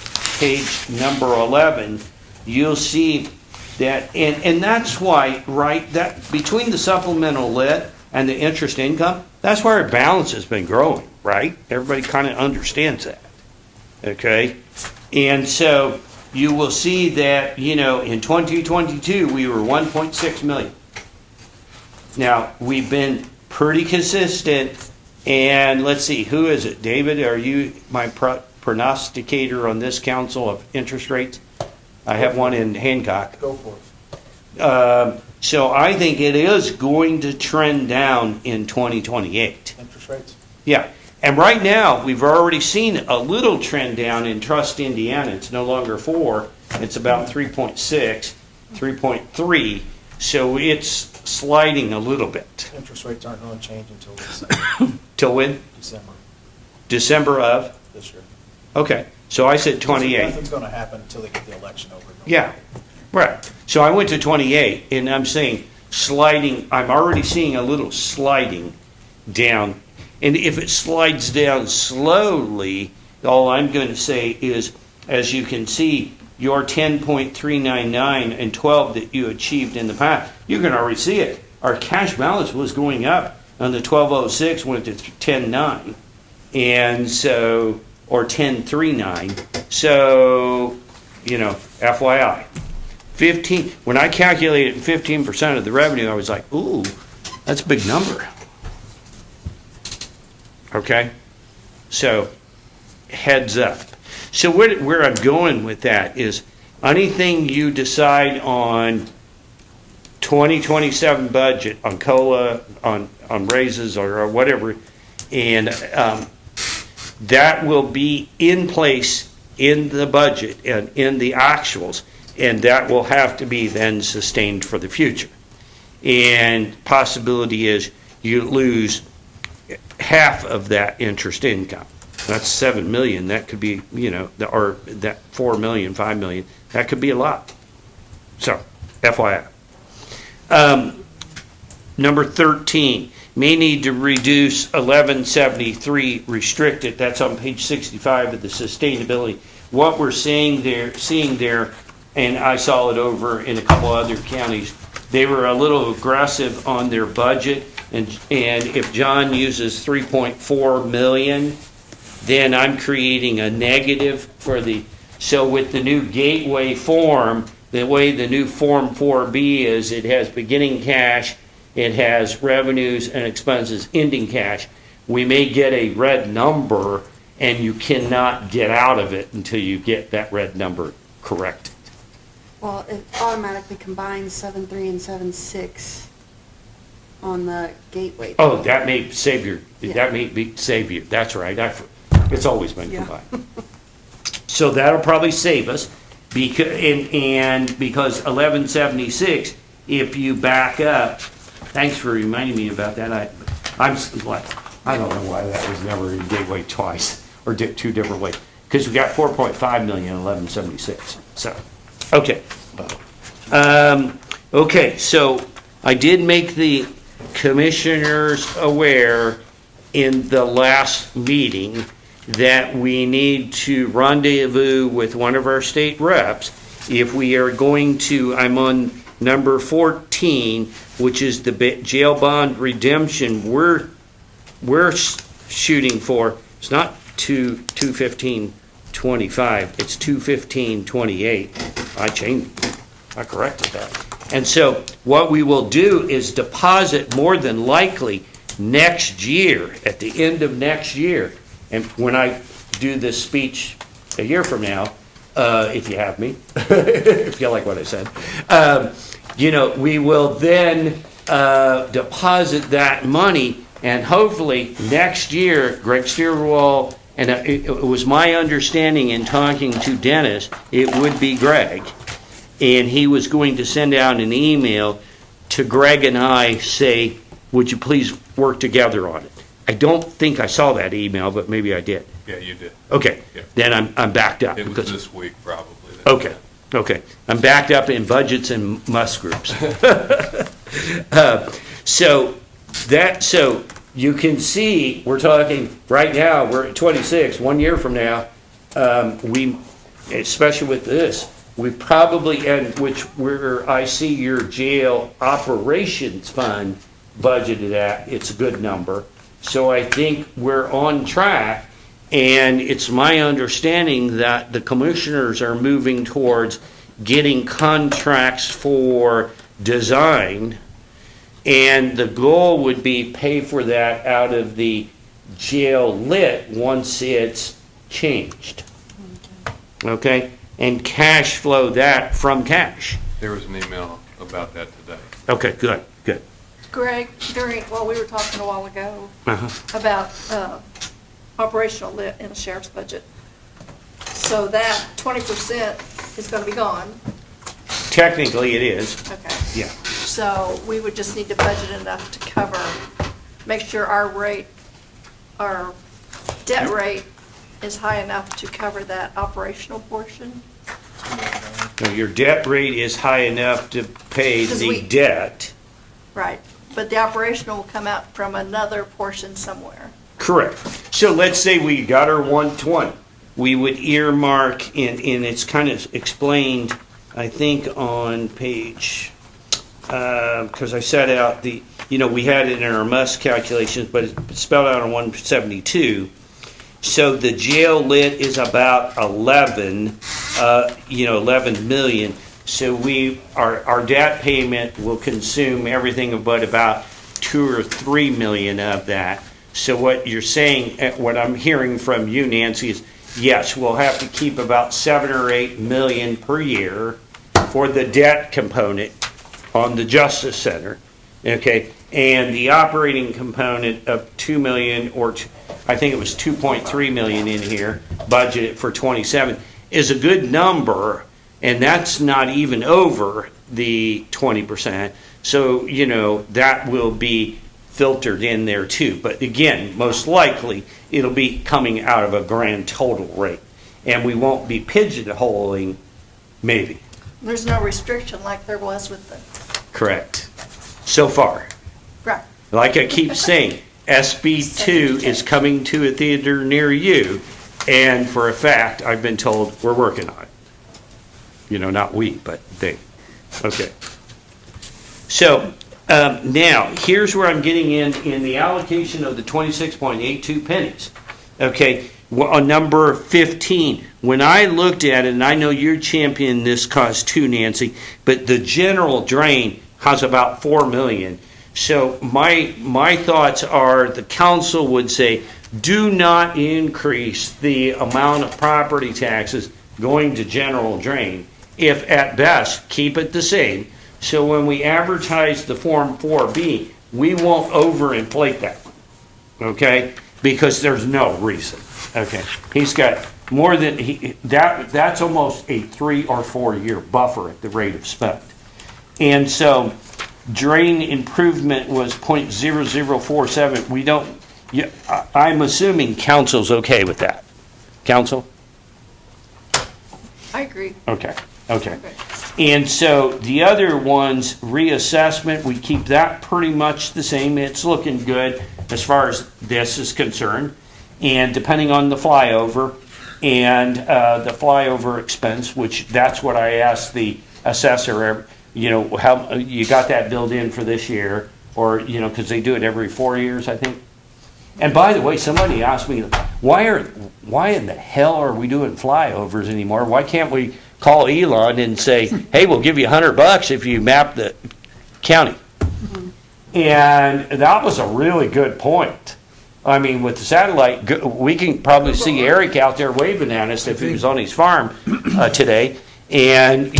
number 11, you'll see that, and that's why, right, that between the supplemental lit and the interest income, that's why our balance has been growing, right? Everybody kind of understands that, okay? And so you will see that, in 2022, we were 1.6 million. Now, we've been pretty consistent, and let's see, who is it? David, are you my prognosticator on this council of interest rates? I have one in Hancock. Go for it. So I think it is going to trend down in 2028. Interest rates? Yeah. And right now, we've already seen a little trend down in Trust Indiana. It's no longer 4. It's about 3.6, 3.3. So it's sliding a little bit. Interest rates aren't going to change until December. Till when? December December of? this year. Okay. So I said 28. Nothing's going to happen until they get the election over. Yeah. Right. So I went to 28, and I'm saying sliding. I'm already seeing a little sliding down. And if it slides down slowly, all I'm going to say is, as you can see, your 10.399 and 12 that you achieved in the past, you can already see it. Our cash balance was going up on the 1206, went to 10.9, and so, or 10.39. So, FYI. 15, when I calculated 15% of the revenue, I was like, ooh, that's a big number. Okay? So, heads up. So where I'm going with that is anything you decide on 2027 budget, on COLA, on raises or whatever, and that will be in place in the budget and in the actuals, and that will have to be then sustained for the future. And possibility is you lose half of that interest income. That's 7 million. That could be, or that 4 million, 5 million. That could be a lot. So, FYI. Number 13, may need to reduce 1173 restricted. That's on page 65 of the sustainability. What we're seeing there, and I saw it over in a couple other counties, they were a little aggressive on their budget. And if John uses 3.4 million, then I'm creating a negative for so with the new gateway form, the way the new Form 4B is, it has beginning cash, it has revenues and expenses ending cash. We may get a red number, and you cannot get out of it until you get that red number corrected. Well, it automatically combines 7.3 and 7.6 on the gateway. Oh, that may save you. That's right. It's always been combined. So that'll probably save us. because 1176, if you back up, thanks for reminding me about that. I don't know why that was never in Gateway twice, or two different ways. Because we got 4.5 million in 1176. So, okay. Okay, so I did make the commissioners aware in the last meeting that we need to rendezvous with one of our state reps if we are going to, I'm on number 14, which is the jail bond redemption we're shooting for. It's not 2/15/25, it's 2/15/28. I corrected that. And so what we will do is deposit more than likely next year, at the end of next year. And when I do this speech a year from now, if you have me, if you like what I said, we will then deposit that money, and hopefully next year, Greg Stierwall, and it was my understanding in talking to Dennis, it would be Greg, and he was going to send out an email to Greg and I, say, would you please work together on it? I don't think I saw that email, but maybe I did. Yeah, you did. Okay, Yeah. then I'm backed up. It was because- this week, probably. Okay. I'm backed up in budgets and must groups. So you can see, we're talking, right now, we're at 26, 1 year from now, especially with this, we probably, I see your jail operations fund budgeted at, it's a good number. So I think we're on track, and it's my understanding that the commissioners are moving towards getting contracts for design, and the goal would be pay for that out of the jail lit once it's changed. Okay? And cash flow that from cash. There was an email about that today. Okay, good. Greg, we were talking a while ago about operational lit in the sheriff's budget. So that 20% is going to be gone. Technically, it is. Okay. Yeah. So we would just need to budget enough to cover, make sure our debt rate is high enough to cover that operational portion. No, your debt rate is high enough to pay the debt. Right. But the operational will come out from another portion somewhere. Correct. So let's say we got our 120. We would earmark, and it's kind of explained, I think, on page, because I set out we had it in our must calculations, but it's spelled out on 172. So the jail lit is about 11 million. So our debt payment will consume everything but about 2 or 3 million of that. So what you're saying, what I'm hearing from you, Nancy, is yes, we'll have to keep about 7 or 8 million per year for the debt component on the Justice Center, okay? And the operating component of 2 million, or I think it was 2.3 million in here, budgeted for 27, is a good number. And that's not even over the 20%. So, that will be filtered in there too. But again, most likely, it'll be coming out of a grand total rate. And we won't be pigeonholing, maybe. There's no restriction like there was with the... Correct. So far. Right. Like I keep saying, SB2 is coming to a theater near you. And for a fact, I've been told we're working on it. Not we, but they. Okay. So now, here's where I'm getting in the allocation of the 26.82 pennies. Okay, on number 15, when I looked at it, and I know you're championing this cause too, Nancy, but the general drain has about 4 million. So my thoughts are the council would say, do not increase the amount of property taxes going to general drain. If at best, keep it the same. So when we advertise the Form 4B, we won't overinflate that one, okay? Because there's no reason, okay? He's got more than, that's almost a 3 or 4 year buffer at the rate of spend. And so drain improvement was 0.0047. We don't, I'm assuming council's okay with that. Council? I agree. Okay. And so the other ones, reassessment, we keep that pretty much the same. It's looking good as far as this is concerned. And depending on the flyover and the flyover expense, which that's what I asked the assessor, how you got that built in for this year, or, because they do it every 4 years, I think. And by the way, somebody asked me, why in the hell are we doing flyovers anymore? Why can't we call Elon and say, hey, we'll give you $100 if you map the county? And that was a really good point. I mean, with the satellite, we can probably see Eric out there waving at us if he was on his farm today. And,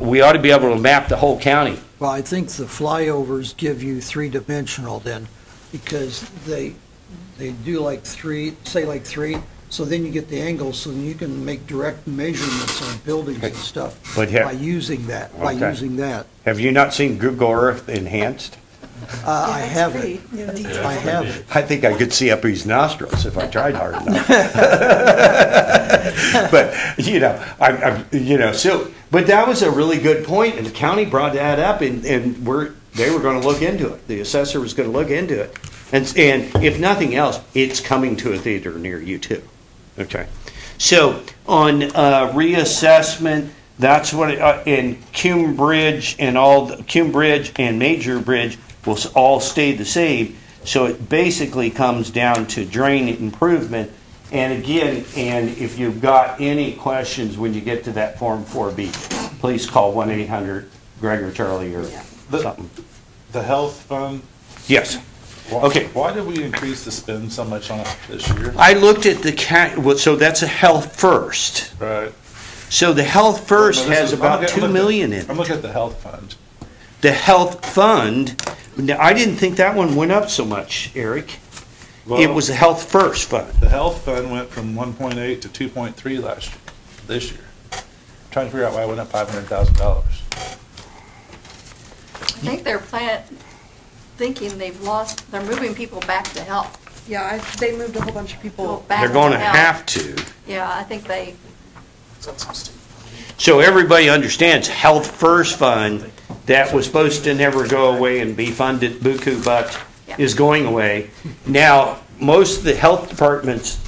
we ought to be able to map the whole county. Well, I think the flyovers give you three-dimensional then, because they do like three, so then you get the angles, so then you can make direct measurements on buildings and stuff by using that, Have you not seen Google Earth Enhanced? I have it. I have it. I think I could see up his nostrils if I tried hard enough. But but that was a really good point, and the county brought that up, and they were going to look into it. The assessor was going to look into it, and if nothing else, it's coming to a theater near you too. Okay, so on reassessment. That's what in Cume Bridge and Cume Bridge and Major Bridge will all stay the same. So it basically comes down to drain improvement. And again, if you've got any questions when you get to that Form 4B, please call 1-800-GREG or Charlie or something. The health fund? Yes. Okay. Why did we increase the spend so much on it this year? I looked at so that's a Health First. Right. So the Health First has about $2 million in it. I'm looking at the health fund. The health fund, I didn't think that one went up so much, Eric. Well, it was the Health First fund. The health fund went from 1.8 to 2.3 this year. I'm trying to figure out why it went up $500,000. I think they're thinking they're moving people back to health. Yeah, they moved a whole bunch of people. Back They're going to health. have to. Yeah, I think they. So everybody understands Health First Fund that was supposed to never go away and be funded buku bucks is going away. Now, most of the health departments,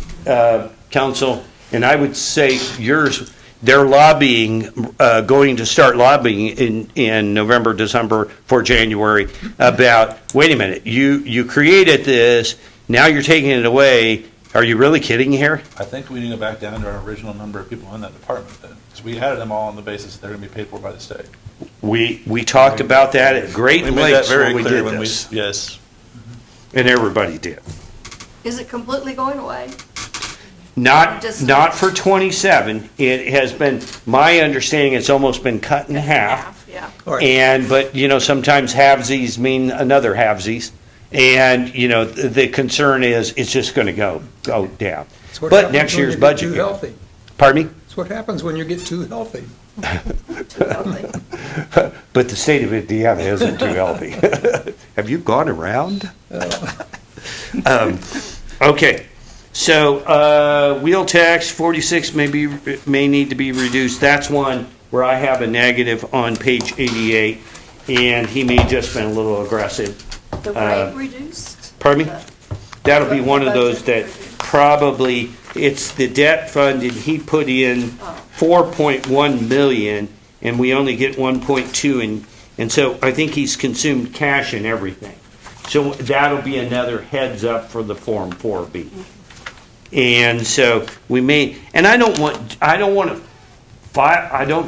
council, and I would say yours, they're lobbying, going to start lobbying in November, December for January about, wait a minute, you created this, now you're taking it away. Are you really kidding here? I think we need to go back down to our original number of people in that department then. Because we had them all on the basis that they're going to be paid for by the state. We talked about that at great lengths when we did this. Yes. And everybody did. Is it completely going away? Not for 27. It has been, my understanding, it's almost been cut in half. Yeah. But sometimes halvesies mean another halvesies. And, the concern is it's just going to go down. But next year's budget. Too healthy. Pardon me? That's what happens when you get too healthy. But the state of Indiana isn't too healthy. Have you gone around? Okay. So wheel tax 46 may need to be reduced. That's one where I have a negative on page 88, and he may just been a little aggressive. The rate reduced? Pardon me? That'll be one of those that probably, it's the debt fund, and he put in 4.1 million, and we only get 1.2, and so I think he's consumed cash and everything. So that'll be another heads up for the Form 4B. And so we may, and I don't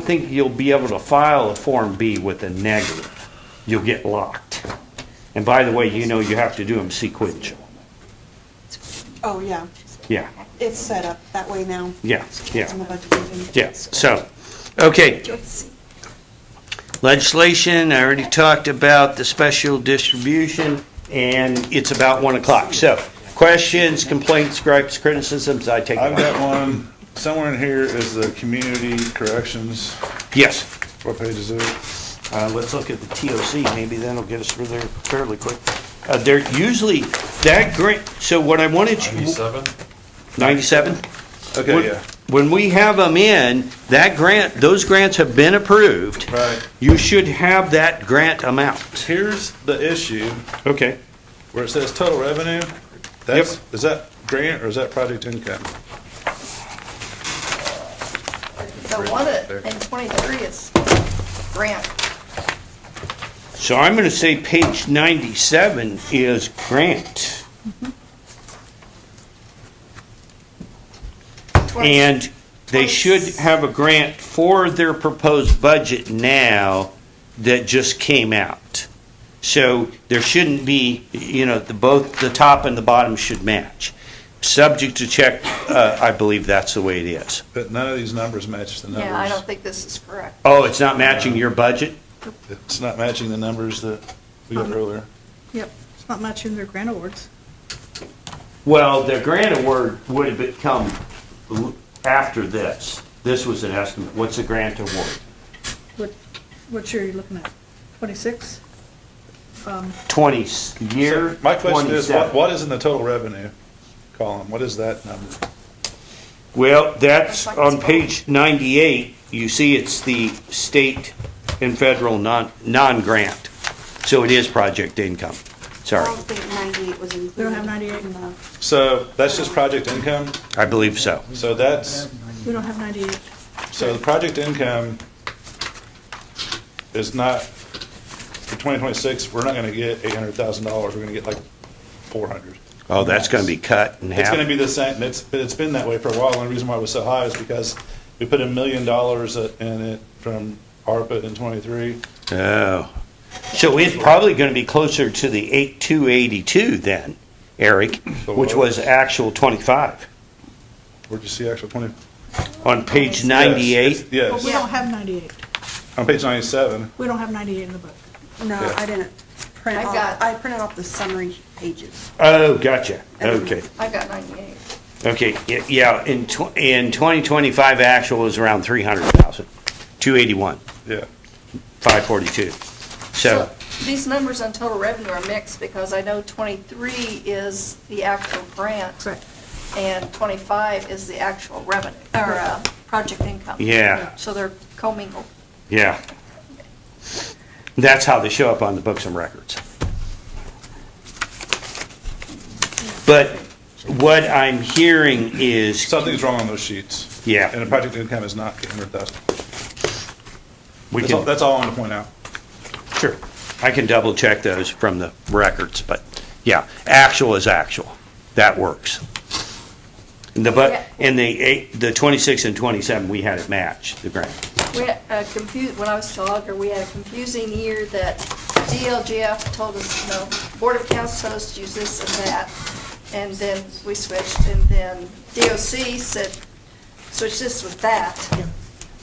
think you'll be able to file a Form B with a negative. You'll get locked. And by the way, you have to do them sequential. Oh, yeah. Yeah. It's set up that way now. Yeah. It's in the budget meeting. Yeah. So, okay. Legislation, I already talked about the special distribution, and it's about 1 o'clock. So, questions, complaints, gripes, criticisms, I take it. I've got one. somewhere in here is the community corrections. Yes. What page is it? Let's look at the TOC, maybe that'll get us through there fairly quick. They're usually, that grant, so what I wanted you. 97? 97? Okay, yeah. When we have them in, that grant, those grants have been approved. Right. You should have that grant amount. Here's the issue, Okay. where it says total revenue. That's, is that grant or is that project income? The one in 23 is grant. So I'm gonna say page 97 is grant. And they should have a grant for their proposed budget now that just came out. So there shouldn't be, both the top and the bottom should match. Subject to check, I believe that's the way it is. But none of these numbers match the numbers. Yeah, I don't think this is correct. Oh, it's not matching your budget? It's not matching the numbers that we got earlier. Yep, it's not matching their grant awards. Well, the grant award would have come after this. This was an estimate. What's the grant award? What year are you looking at? 26? 20 year? So my question is, 27. what is in the total revenue column? What is that number? Well, that's on page 98. You see it's the state and federal non-grant. So it is project income. I Sorry. don't think 98 was included. We don't have 98. in the- So that's just project income? I believe so. So that's, We don't have 98. so the project income is not, for 2026, we're not going to get $800,000. We're going to get like 400. Oh, that's going to be cut in half. It's going to be the same. It's been that way for a while. And the reason why it was so high is because we put $1 million in it from ARPA in 23. Oh. So it's probably going to be closer to the 282 then, Eric, which was actual 25. Where'd you see actual 20? On page 98? Yes. But we don't have 98. On page 97. We don't have 98 in the book. No, Yeah. I didn't print I've off, got- I printed off the summary pages. Oh, gotcha. Okay. I've got 98. Okay, yeah, in 2025, actual was around 300,000, 281, Yeah. 542. So, These numbers on total revenue are mixed because I know 23 is the actual grant. Correct. And 25 is the actual revenue, or project income. Yeah. So they're commingled. yeah. That's how they show up on the books and records. But what I'm hearing is, Something's wrong on those sheets. Yeah. And the project income is not 800,000. we That's all, can, that's all I want to point out. sure, I can double check those from the records, but yeah, actual is actual. That works. But in the 26 and 27, we had it match, the grant. We had when I was still auditor, we had a confusing year that DLGF told us, Board of Accounts told us to use this and that. And then we switched, and then DOC said, switch this with that.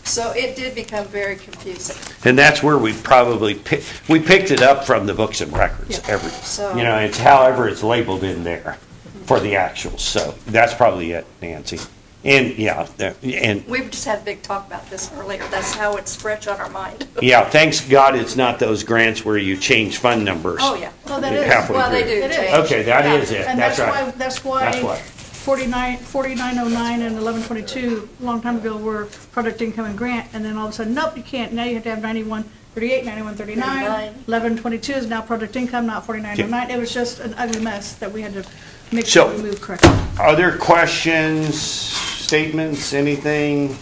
So it did become very confusing. And that's where we probably we picked it up from the books and records. So- It's however it's labeled in there for the actuals. So that's probably it, Nancy. And and We've just had a big talk about this earlier. That's how it's fresh on our mind. yeah, thanks God it's not those grants where you change fund numbers. Oh, yeah. Oh, that is. halfway Well, they through. do change. Okay, that is it. And That's that's right. why, that's why That's why. 4909 and 1122, a long time ago, were product income and grant, and then all of a sudden, nope, you can't. Now you have to have 9138, 9139. 1122 is now product income, not 4909. It was just an ugly mess that we had to make sure So- we moved correctly. Other questions, statements, anything?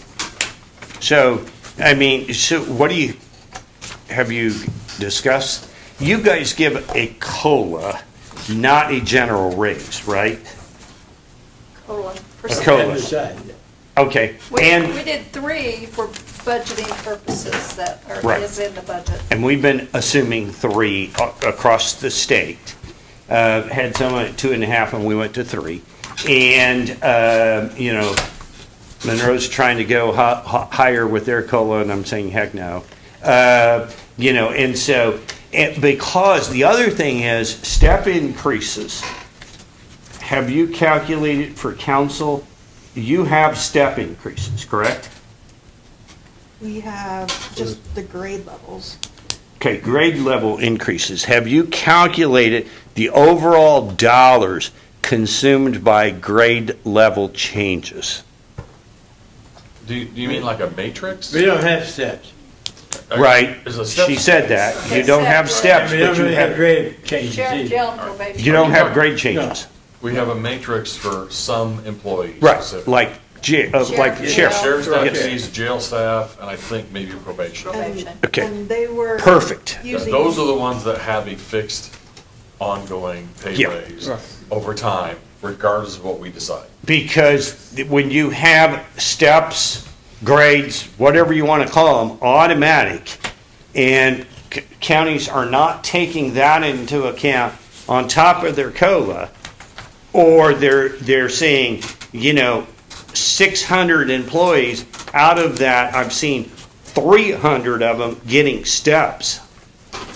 So what have you discussed? You guys give a COLA, not a general raise, right? COLA. A COLA. Okay, We and, did 3 for budgeting purposes that Right. is in the budget. and we've been assuming 3 across the state. Had some at 2.5 and we went to 3. And, Monroe's trying to go higher with their COLA, and I'm saying, heck no. And so, because the other thing is, step increases. Have you calculated for council you have step increases, correct? We have just the grade levels. Okay, grade level increases. Have you calculated the overall dollars consumed by grade level changes? Do you mean like a matrix? We don't have steps. Right, Is a step- she said that. You don't have steps, We but don't you really have have, grade changes Sheriff, either. jail, and probation. you don't have grade changes. We have a matrix for some employees. Right, So- like Sheriff. sheriff. Sheriff's Yeah. deputies, jail staff, and I think maybe probation. Probation. Okay. And they were. Perfect. Using. Those are the ones that have a fixed ongoing pay Yeah. raise over time, regardless of what we decide. Because when you have steps, grades, whatever you want to call them, automatic, and counties are not taking that into account on top of their COLA, or they're saying, 600 employees, out of that, I've seen 300 of them getting steps.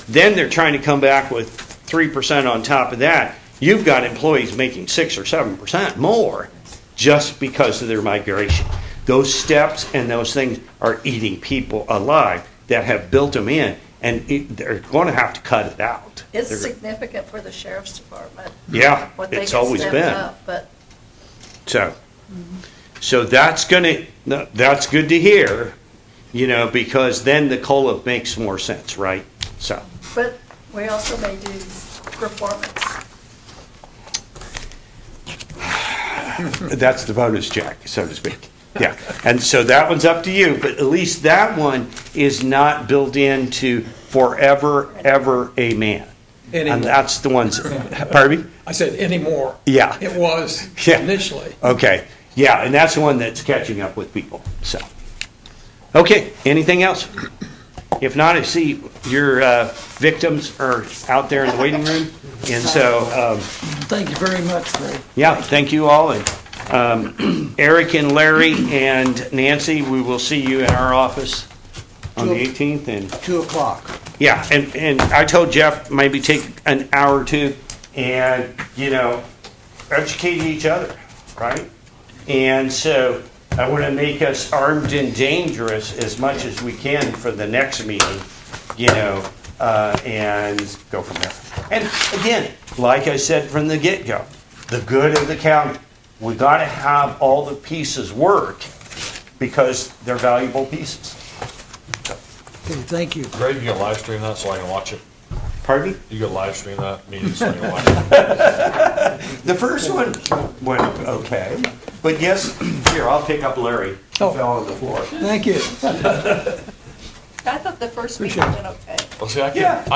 Then they're trying to come back with 3% on top of that. You've got employees making 6 or 7% more just because of their migration. Those steps and those things are eating people alive that have built them in, and they're going to have to cut it out. It's They're- significant for the sheriff's department. Yeah, what they it's get always stepped been. up, But So that's that's good to hear, because then the COLA makes more sense, right? So, But we also may do performance. that's the bonus check, so to speak. Yeah, and so that one's up to you, but at least that one is not built into forever, ever, amen. Anymore. And that's the ones, pardon me? I said anymore. Yeah. It was Yeah. initially. Okay, yeah, and that's the one that's catching up with people, so. Okay, anything else? If not, I see your victims are out there in the waiting room, and so, Thank you very much, Fred. yeah, thank you all, and Eric and Larry and Nancy, we will see you in our office on the 18th, and 2 o'clock. yeah, and I told Jeff, maybe take an hour or two and, educate each other, right? And so I want to make us armed and dangerous as much as we can for the next meeting, and go from there. And again, like I said from the get-go, the good of the county, we got to have all the pieces work because they're valuable pieces. Okay, thank you. Greg, you gonna live stream that so I can watch it? Pardon me? You gonna live stream that meeting so I can watch it? The first one went okay, but yes, here, I'll pick up Larry. He fell on the floor. Thank you. I thought the first meeting went okay. Well, see, I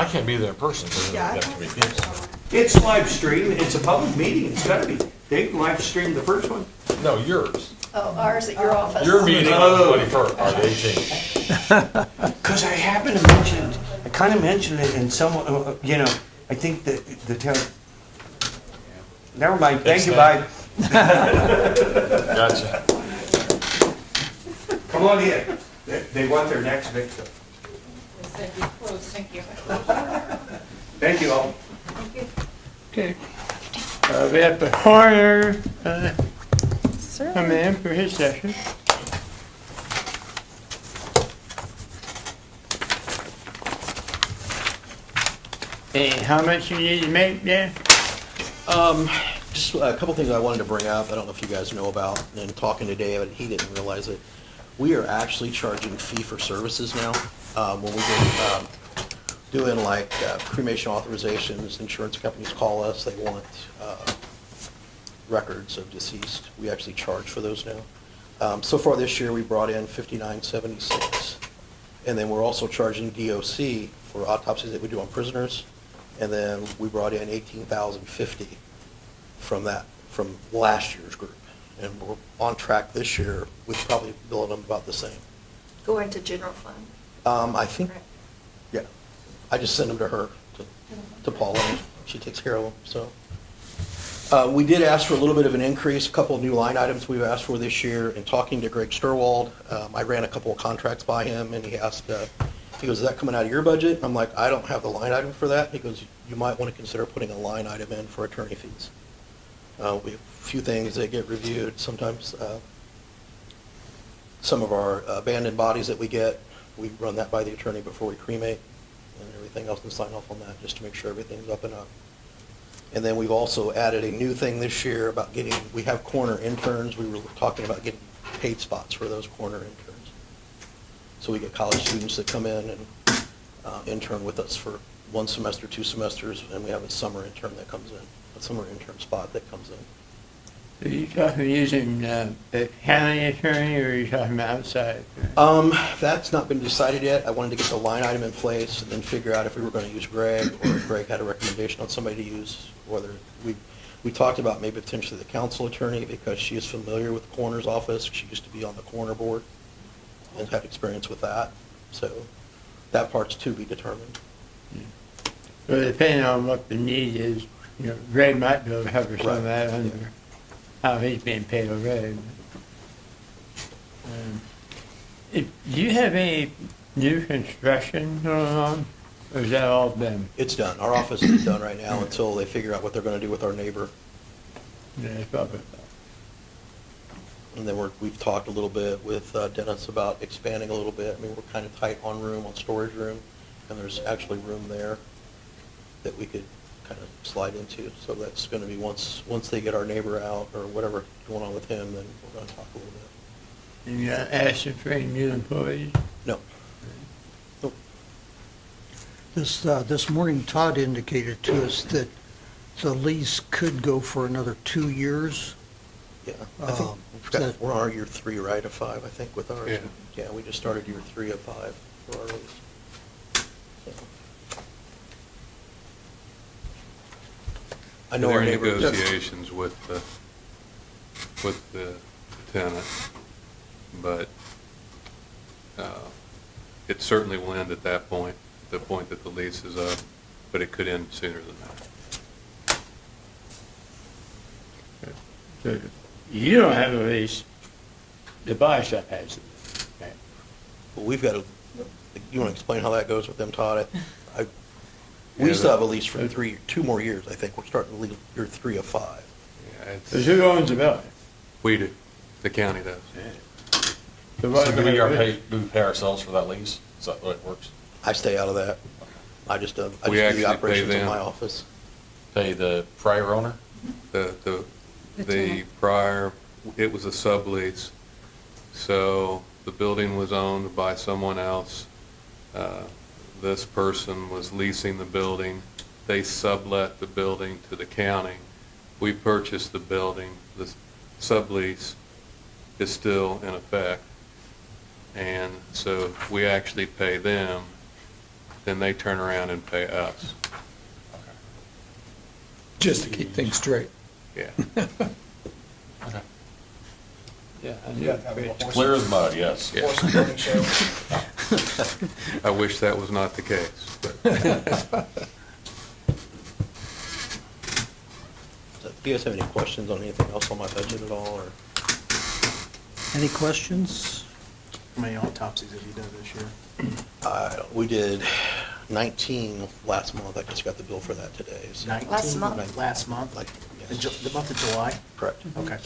can't be there in person because Yeah, I have too many people. It's live stream, it's a public meeting, it's gotta be. They can live stream the first one. No, yours. Oh, ours at your office. Your meeting on the 21st, or the 18th. Because I happened to mention, I kind of mentioned it and someone, I think that the town, never mind, thank you, bye. Gotcha. Come on in. They want their next victim. Thank you. Thank you all. Okay. We have the coroner come in for his session. And how much you need to make there? Just a couple things I wanted to bring up. I don't know if you guys know about, and talking to David, he didn't realize it. We are actually charging fee for services now. When we go doing like cremation authorizations, insurance companies call us, they want records of deceased. We actually charge for those now. So far this year, we brought in $59.76. And then we're also charging DOC for autopsies that we do on prisoners. And then we brought in $18,050 from that, from last year's group. And we're on track this year with probably billing them about the same. Going to general fund. I think, yeah. I just send them to her, to Paula, and she takes care of them, so. We did ask for a little bit of an increase, a couple of new line items we've asked for this year. In talking to Greg Sturwald, I ran a couple of contracts by him, and he asked, he goes, is that coming out of your budget? I'm like, I don't have the line item for that. He goes, you might want to consider putting a line item in for attorney fees. We have a few things that get reviewed. Sometimes some of our abandoned bodies that we get, we run that by the attorney before we cremate, and everything else, and sign off on that, just to make sure everything's up and up. And then we've also added a new thing this year about we have corner interns. We were talking about getting paid spots for those corner interns. So we get college students that come in and intern with us for 1 semester, 2 semesters, and we have a summer intern that comes in, a summer intern spot that comes in. Are you talking using the county attorney, or are you talking about outside? That's not been decided yet. I wanted to get the line item in place and then figure out if we were going to use Greg, or if Greg had a recommendation on somebody to use, whether we talked about maybe potentially the council attorney, because she is familiar with the coroner's office. She used to be on the coroner board and had experience with that. So that part's to be determined. Well, depending on what the need is, Greg might be able to cover some of that under how he's being paid already. Do you have any new construction going on, or is that all done? It's done. Our office is done right now until they figure out what they're going to do with our neighbor. Yeah, it's probably. And then we've talked a little bit with Dennis about expanding a little bit. I mean, we're kind of tight on room, on storage room, and there's actually room there that we could kind of slide into. So that's going to be once they get our neighbor out, or whatever going on with him, then we're going to talk a little bit. And you're not asking for any new employees? No. Nope. This morning, Todd indicated to us that the lease could go for another 2 years. Yeah, I think we're on our year 3, right, of 5, I think, with ours. Yeah. Yeah, we just started year 3 of 5 for our lease. So. I know There our are neighbors. negotiations with the tenant, but it certainly will end at that point, the point that the lease is up, but it could end sooner than that. So you don't have a lease, the buyer shop has it. Okay. Well, we've got you want to explain how that goes with them, Todd? We still have a lease for 2 more years, I think. We're starting to lease year 3 of 5. Yeah, So who owns the building? we do, the county does. So do we pay ourselves for that lease? Is that the way it works? I stay out of that. I just do We the actually pay operations in them. my office. Pay the prior owner? The prior, it was a sublease, so the building was owned by someone else. This person was leasing the building. They sublet the building to the county. We purchased the building. The sublease is still in effect. And so if we actually pay them, then they turn around and pay us. Just to keep things straight. Yeah. Okay. Yeah. Clear as mud, yes. Yeah. I wish that was not the case, but. Do you guys have any questions on anything else on my budget at all, or? Any questions? How many autopsies have you done this year? We did 19 last month. I just got the bill for that today. So. 19? Last month? Last month? Like, The month of July? correct. Okay.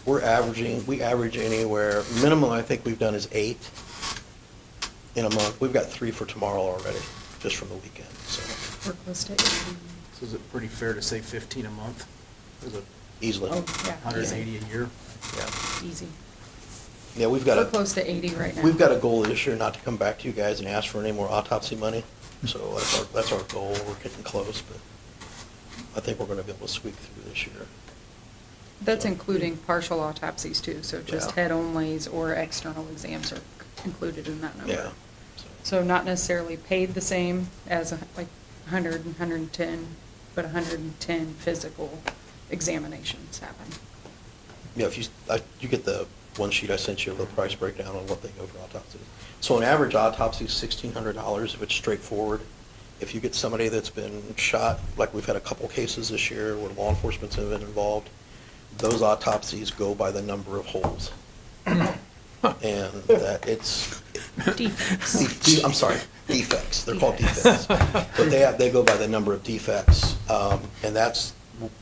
We average anywhere, minimum I think we've done is 8 in a month. We've got 3 for tomorrow already, just from the weekend, so. We're close to 80. So is it pretty fair to say 15 a month? Is it Easily. Oh, yeah. 180 a year? Yeah. Easy. Yeah, we've got We're close to 80 right now. We've got a goal this year not to come back to you guys and ask for any more autopsy money. So that's our goal. We're getting close, but I think we're going to be able to squeak through this year. That's including partial autopsies too, so just Yeah. head onlys or external exams are included in that number. Yeah. So not necessarily paid the same as like 100 and 110, but 110 physical examinations happen. Yeah, if you get the one sheet I sent you of the price breakdown on what they go for autopsy. So an average autopsy is $1,600 if it's straightforward. If you get somebody that's been shot, like we've had a couple cases this year where law enforcement's been involved, those autopsies go by the number of holes. And that it's... Defects. I'm sorry, defects. They're called defects. But they go by the number of defects. And that's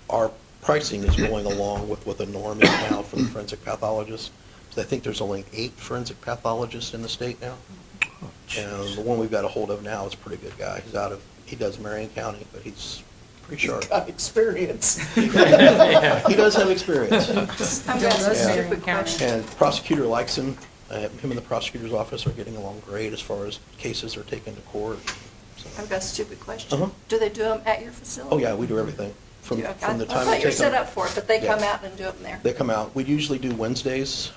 our pricing is going along with what the norm is now for the forensic pathologists. So I think there's only 8 forensic pathologists in the state now. And the one we've got a hold of now is a pretty good guy. He does Marion County, but he's pretty sharp. Got experience. He does have experience. I've got a stupid question. And prosecutor likes him. Him and the prosecutor's office are getting along great as far as cases are taken to court. So. I've got a stupid question. Uh-huh. Do they do them at your facility? Oh, yeah, we do everything. From the I time thought we you were take set them. up for it, but they Yeah. come out and do them there. They come out. We usually do Wednesdays.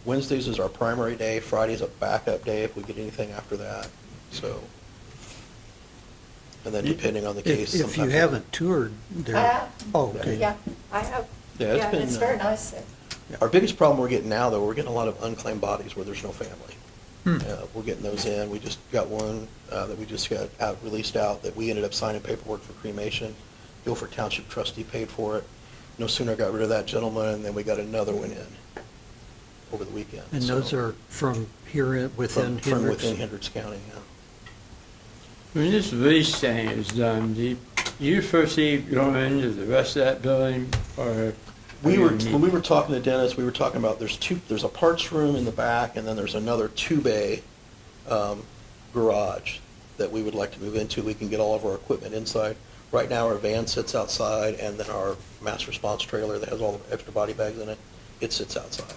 Wednesdays is our primary day. Friday's a backup day if we get anything after that. So, and then depending on the case. If you sometimes- haven't toured there. I have. Oh, okay. Yeah, I have. Yeah, it's been, it's very nice there. Our biggest problem we're getting now, though, we're getting a lot of unclaimed bodies where there's no family. We're getting those in. We just got one that we just got released out that we ended up signing paperwork for cremation. Guilford Township trustee paid for it. No sooner got rid of that gentleman than we got another one in over the weekend. And So, those are from here within from Hendricks? within Hendricks County, yeah. When this lease thing is done, do you foresee going into the rest of that building, or? When we were talking to Dennis, we were talking about there's a parts room in the back, and then there's another 2-bay garage that we would like to move into. We can get all of our equipment inside. Right now, our van sits outside, and then our mass response trailer that has all the extra body bags in it, it sits outside.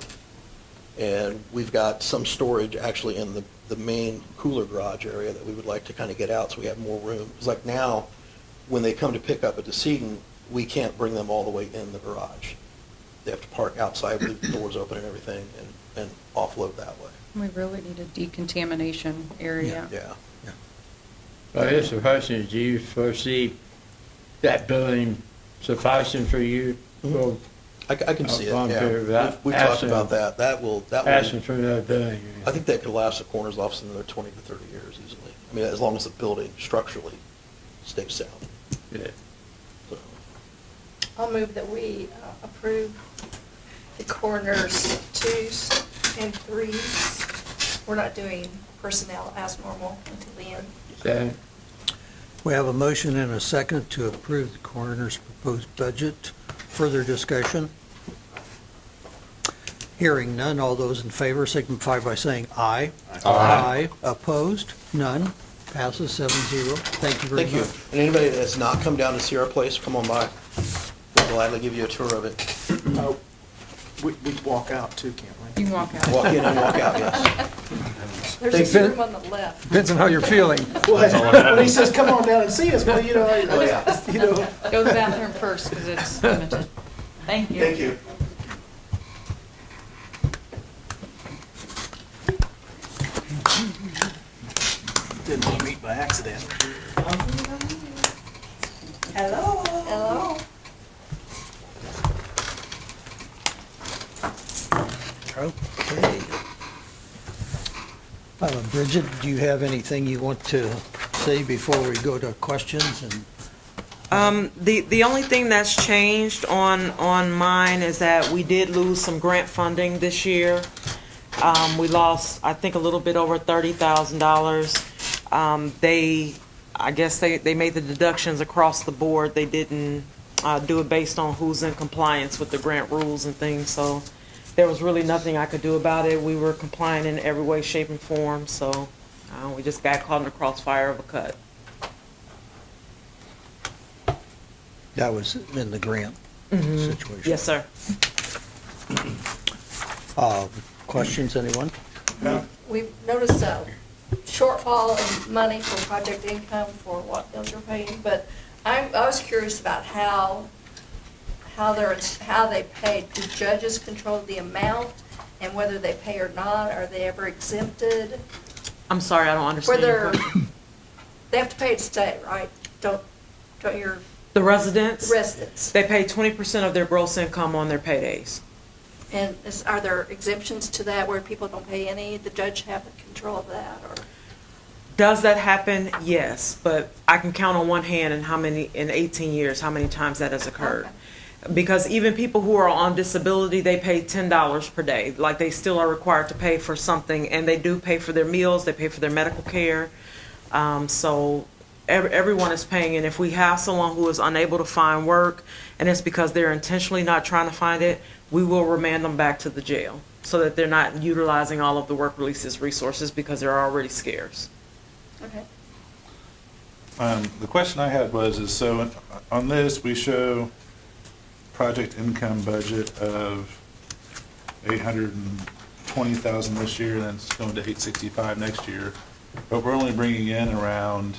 And we've got some storage actually in the main cooler garage area that we would like to kind of get out so we have more room. It's like now, when they come to pick up a decedent, we can't bring them all the way in the garage. They have to park outside, leave the doors open and everything, and offload that way. We really need a decontamination area. Yeah. I guess the question is, do you foresee that building sufficing for you? Well, I can see it, long yeah. period without We've talked asking- about that. That will. Asking for that building. I think that could last the coroner's office another 20 to 30 years easily. I mean, as long as the building structurally stays sound. Yeah. So, I'll move that we approve the coroner's 2s and 3s. We're not doing personnel as normal until the end. Okay. We have a motion and a second to approve the coroner's proposed budget. Further discussion? Hearing none, all those in favor signify by saying aye. Aye. Opposed? None. Passes 7-0. Thank you very Thank you. much. And anybody that's not come down to see our place, come on by. We'll gladly give you a tour of it. We walk out too, can't we? You can walk out. Walk in and walk out, yes. There's Thanks, a Ben. room on the left. Depends on how you're feeling. When he says, come on down and see us, well, you know, Oh, yeah. you know. Go to the bathroom first, because it's limited. Thank you. Thank you. Didn't meet by accident. Hello. Hello. Okay. Bridget, do you have anything you want to say before we go to questions? And The only thing that's changed on mine is that we did lose some grant funding this year. We lost, I think, a little bit over $30,000. I guess they made the deductions across the board. They didn't do it based on who's in compliance with the grant rules and things, so there was really nothing I could do about it. We were complying in every way, shape, and form, so we just got caught in the crossfire of a cut. that was in the grant situation. Yes, sir. Questions, anyone? We've noticed a shortfall in money for project income for what bills you're paying, but I was curious about how they pay. Do judges control the amount and whether they pay or not? Are they ever exempted? I'm sorry, I don't understand your Whether question. they have to pay to stay, right? Don't your The residents? residents? They pay 20% of their gross income on their paydays. And are there exemptions to that where people don't pay any? The judge have control of that, or? Does that happen? Yes, but I can count on one hand in 18 years, how many times that has occurred. Because even people who are on disability, they pay $10 per day. Like, they still are required to pay for something, and they do pay for their meals, they pay for their medical care. So everyone is paying, and if we have someone who is unable to find work, and it's because they're intentionally not trying to find it, we will remand them back to the jail, so that they're not utilizing all of the work releases resources because they're already scarce. Okay. The question I had was, so on this, we show project income budget of 820,000 this year, and then it's going to 865 next year, but we're only bringing in around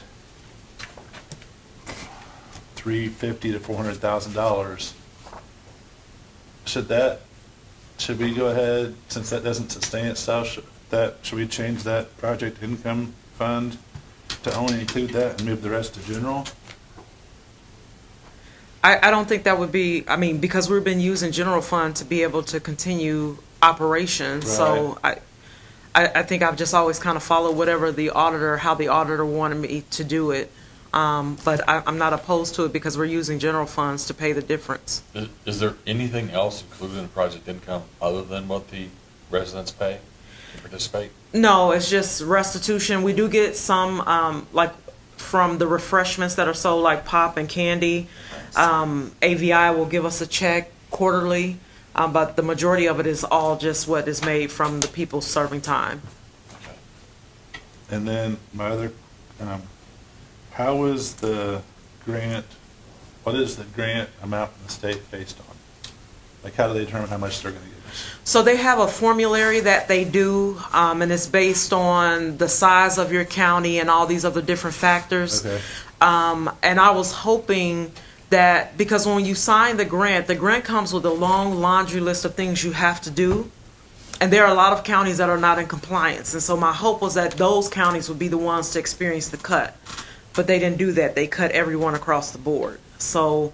$350,000 to $400,000. Should we go ahead, since that doesn't sustain itself, should we change that project income fund to only include that and move the rest to general? I don't think that would be, I mean, because we've been using general fund to be able to continue operations, so I think I've just always kind of followed whatever how the auditor wanted me to do it. But I'm not opposed to it because we're using general funds to pay the difference. Is there anything else included in project income other than what the residents pay to participate? No, it's just restitution. We do get some, like from the refreshments that are sold, like pop and candy. AVI will give us a check quarterly, but the majority of it is all just what is made from the people serving time. And then my other, how is the grant, what is the grant amount in the state based on? Like, how do they determine how much they're going to give us? So they have a formulary that they do, and it's based on the size of your county and all these other different factors. Okay. And I was hoping that, because when you sign the grant comes with a long laundry list of things you have to do. And there are a lot of counties that are not in compliance. And so my hope was that those counties would be the ones to experience the cut. But they didn't do that. They cut everyone across the board. So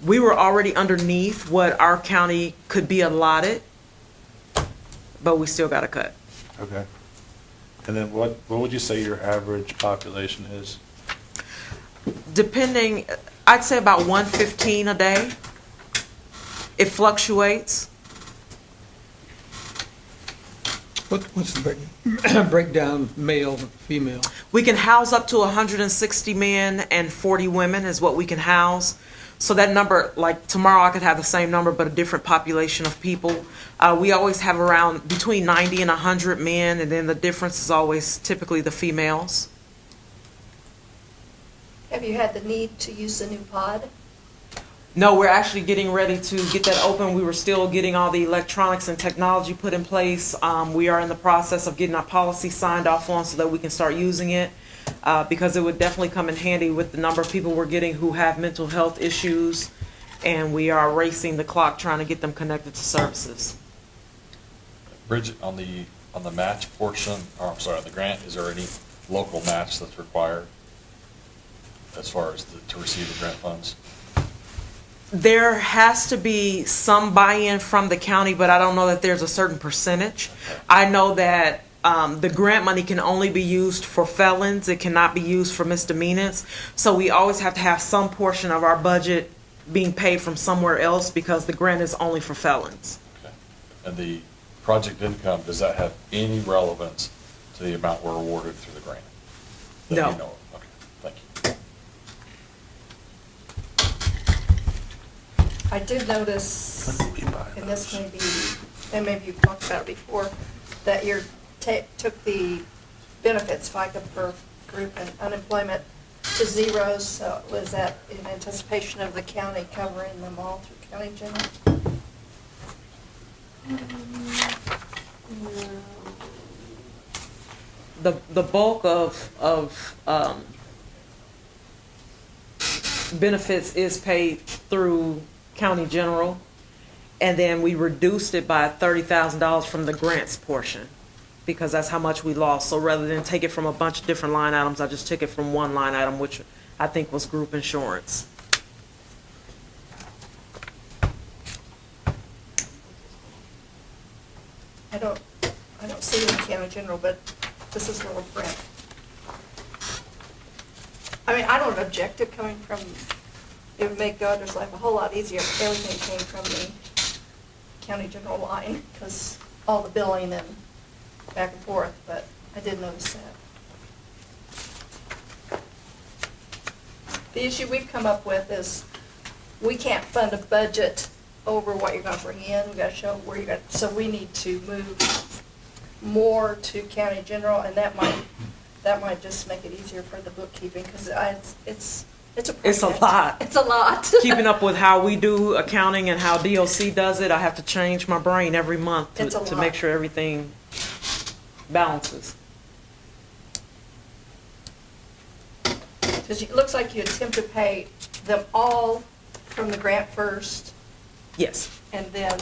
we were already underneath what our county could be allotted, but we still got a cut. Okay. And then what would you say your average population is? Depending, I'd say about 115 a day. It fluctuates. What's the breakdown, male, female? We can house up to 160 men and 40 women is what we can house. So that number, like tomorrow I could have the same number but a different population of people. We always have around between 90 and 100 men, and then the difference is always typically the females. Have you had the need to use the new pod? No, we're actually getting ready to get that open. We were still getting all the electronics and technology put in place. We are in the process of getting our policy signed off on so that we can start using it, because it would definitely come in handy with the number of people we're getting who have mental health issues, and we are racing the clock trying to get them connected to services. Bridget, on the match portion, or I'm sorry, on the grant, is there any local match that's required as far as to receive the grant funds? There has to be some buy-in from the county, but I don't know that there's a certain percentage. I know that the grant money can only be used for felons. It cannot be used for misdemeanors. So we always have to have some portion of our budget being paid from somewhere else because the grant is only for felons. Okay. And the project income, does that have any relevance to the amount we're awarded through the grant? That No. you know of? Okay, thank you. I did notice, and this may be, and maybe you've talked about it before, that you took the benefits, FICA per group and unemployment to zero. So was that in anticipation of the county covering them all through county general? The bulk of benefits is paid through county general, and then we reduced it by $30,000 from the grants portion because that's how much we lost. So rather than take it from a bunch of different line items, I just took it from one line item, which I think was group insurance. I don't see it in county general, but this is little print. I mean, I don't object to coming from, it would make governor's life a whole lot easier if everything came from the county general line, because all the billing and back and forth, but I did notice that. The issue we've come up with is, we can't fund a budget over what you're gonna bring in, we gotta show where you're gonna, so we need to move more to county general, and that might just make it easier for the bookkeeping, because it's a project. It's a lot. It's a lot. Keeping up with how we do accounting and how DOC does it, I have to change my brain every month It's a to lot. make sure everything balances. Because it looks like you attempt to pay them all from the grant first, Yes. and then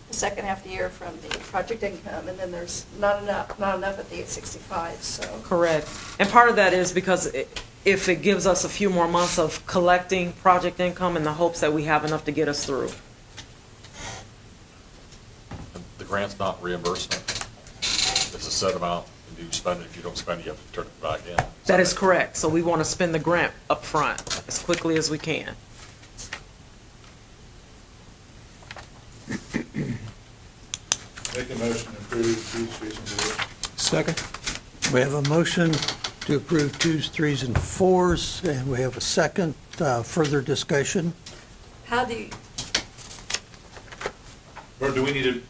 the second half of the year from the project income, and then there's not enough at the 865, so. Correct. And part of that is because if it gives us a few more months of collecting project income in the hopes that we have enough to get us through. The grant's not reimbursement. It's a set amount, and you spend it. If you don't spend it, you have to turn it back in. That is correct. So we want to spend the grant up front as quickly as we can. Make a motion to approve 2, 3, and 4. Second? We have a motion to approve 2s, 3s, and 4s, and we have a second. Further discussion? How do you, Or do we need to,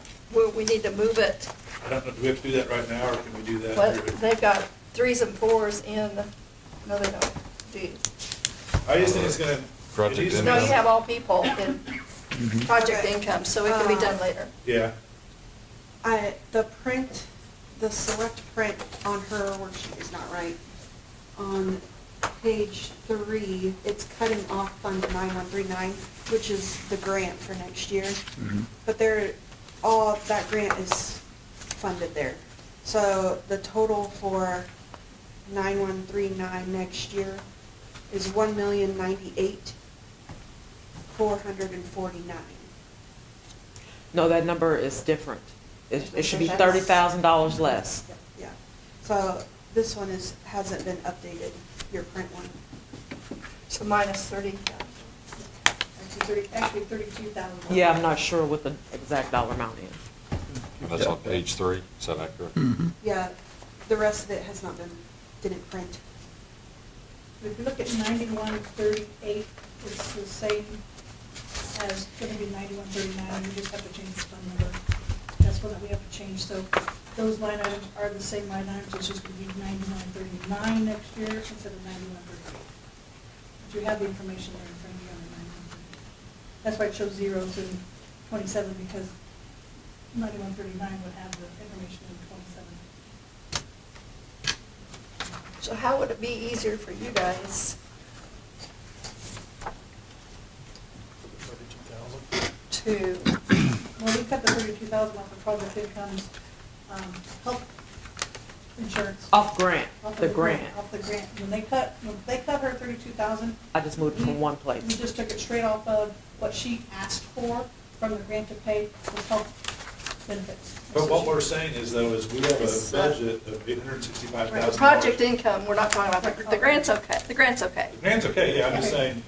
we need to move it, I don't know, do we have to do that right now, or can we do that? but they've got 3s and 4s in, no, they don't, do you? I just think it's gonna. Project it needs to No, be- you have all people in project income, so it can be done later. Yeah. The select print on her worksheet is not right. On page 3, it's cutting off Fund 9139, which is the grant for next year. But all that grant is funded there. So the total for 9139 next year is $1,098,449. No, that number is different. It should be $30,000 less. Yeah, so this one hasn't been updated, your print one. So minus 30. Actually 32,000. Yeah, I'm not sure what the exact dollar amount is. That's on page 3. Is that accurate? Yeah, the rest of it didn't print. If you look at 9138, it's the same as going to be 9139, you just have to change the fund number. That's what we have to change, so those line items are the same line items, it's just going to be 9139 next year instead of 9138. But you have the information there in front of you on the 9138. That's why it shows zeros in 27, because 9139 would have the information in 27. So how would it be easier for you guys to, Well, we cut the 32,000 off of project income's health insurance. Off grant, Off the of grant. Off the grant. When they cut her 32,000, I just moved it from one place. we just took it straight off of what she asked for from the grant to pay with health benefits. But what we're saying is though, is we have a It's, budget of $865,000. the project income, we're not talking about, the grant's okay, the grant's okay. The grant's okay, yeah, I'm just saying,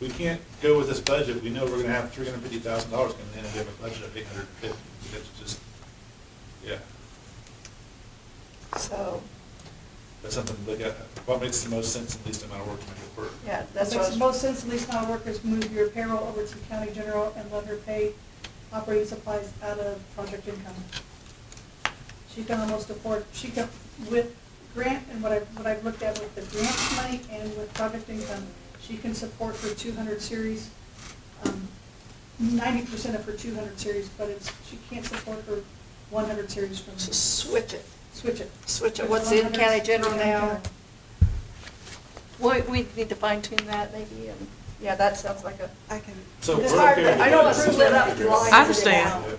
we can't go with this budget, we know we're gonna have $350,000 coming in and we have a budget of $850. That's just, yeah, So, that's something to look at. What makes the most sense and least amount of work to make it work? yeah, That that's what I makes was. the most sense, at least now workers move your payroll over to county general and let her pay operating supplies out of project income. She can almost afford, with grant and what I've looked at with the grant money and with project income, she can support her 200 series, 90% of her 200 series, but she can't support her 100 series from. Switch it. Switch it. Switch it, what's in county general now? We need to fine tune that maybe, and, yeah, that sounds like I can. So it's we're hard, okay with I know that. it's This is split what up we do. lines. I understand.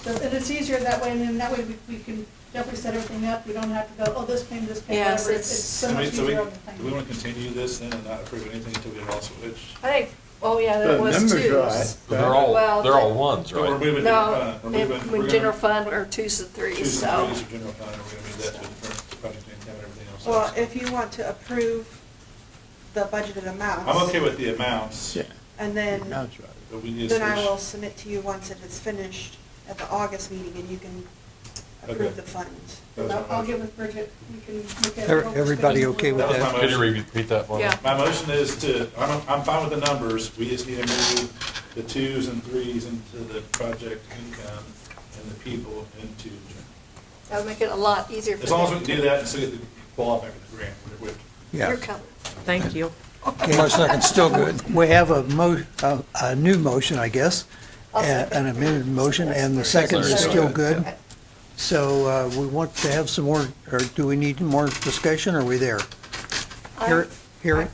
So, and it's easier that way, and then that way we can definitely set everything up, we don't have to go, oh, this came, Yes, whatever, it's- so I much mean, easier on the do we thing. want to continue this then and not approve anything until we get all switched? I think, oh, yeah, The that was numbers twos. are right. They're Well, all ones, So we're right? moving, No, we're moving. when we're general gonna- fund or twos and threes, Choose so. the threes of general fund, and we're gonna move that to a different project income and everything else. Well, if you want to approve the budgeted amounts. I'm okay with the amounts, Yeah, And then, that's right. but we need to then I switch. will submit to you once it is finished at the August meeting, and you can approve the funds. I'll give it Bridget, we can look at it. Everybody okay with That was my that? Could you motion. repeat that for me? Yeah. My motion is I'm fine with the numbers, we just need to move the 2s and 3s into the project income and the people into, That would make it a lot easier for as them. long as we can do that and still get the ball back at the grant. Yeah. You're covered. Thank you. My second's still good. We have a new motion, I guess, I'll second. an amended motion, and the second is still good. So we want to have some more, or do we need more discussion, or are we there? Here,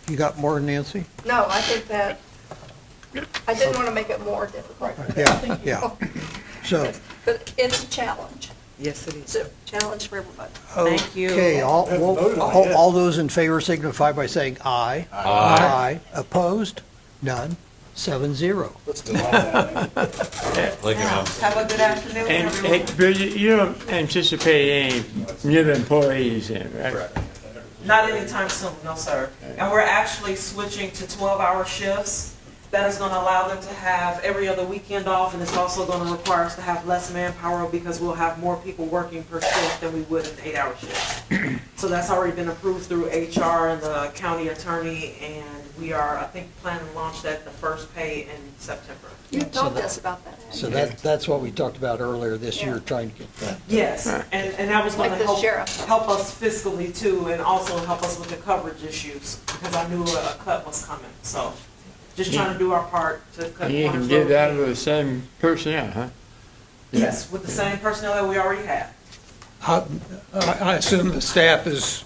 you got more, Nancy? No, I think that, I didn't want to make it more difficult. Yeah, yeah. So, But it's a challenge. Yes, it It's a challenge for everybody. Thank you. okay, all those in favor signify by saying aye. Aye. Opposed? None. 7-0. Thank you, ma'am. Have a good afternoon, And, everyone. hey, Bridget, you don't anticipate any new employees in, right? Not anytime soon, no, sir. And we're actually switching to 12-hour shifts. That is going to allow them to have every other weekend off, and it's also going to require us to have less manpower because we'll have more people working per shift than we would in 8-hour shifts. So that's already been approved through HR and the county attorney, and we are, I think, planning to launch that the first pay in September. You told us about that. So that's what we talked about earlier this year, trying to get that. Yes, and that was going Like to the sheriff. help us fiscally too, and also help us with the coverage issues, because I knew a cut was coming, so. Just trying to do our part to cut And you can corners. do that with the same personnel, huh? Yes, with the same personnel that we already have. I assume the staff is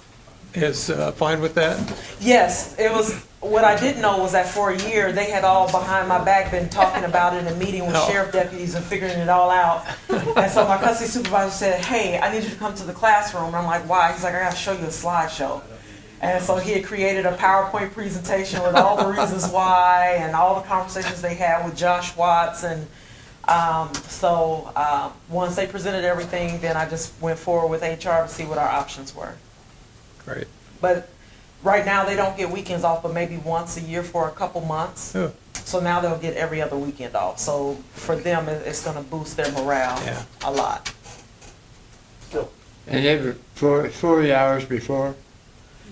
fine with that? Yes, it was, what I didn't know was that for a year, they had all behind my back been talking about it in a meeting with Oh. sheriff deputies and figuring it all out. And so my custody supervisor said, hey, I need you to come to the classroom. And I'm like, why? He's like, I gotta show you a slideshow. And so he had created a PowerPoint presentation with all the reasons why and all the conversations they had with Josh Watts. And once they presented everything, then I just went forward with HR to see what our options were. Great. But right now, they don't get weekends off, but maybe once a year for a couple months. Oh. So now they'll get every other weekend off. So for them, it's going to boost their morale a lot. And they were 40 hours before,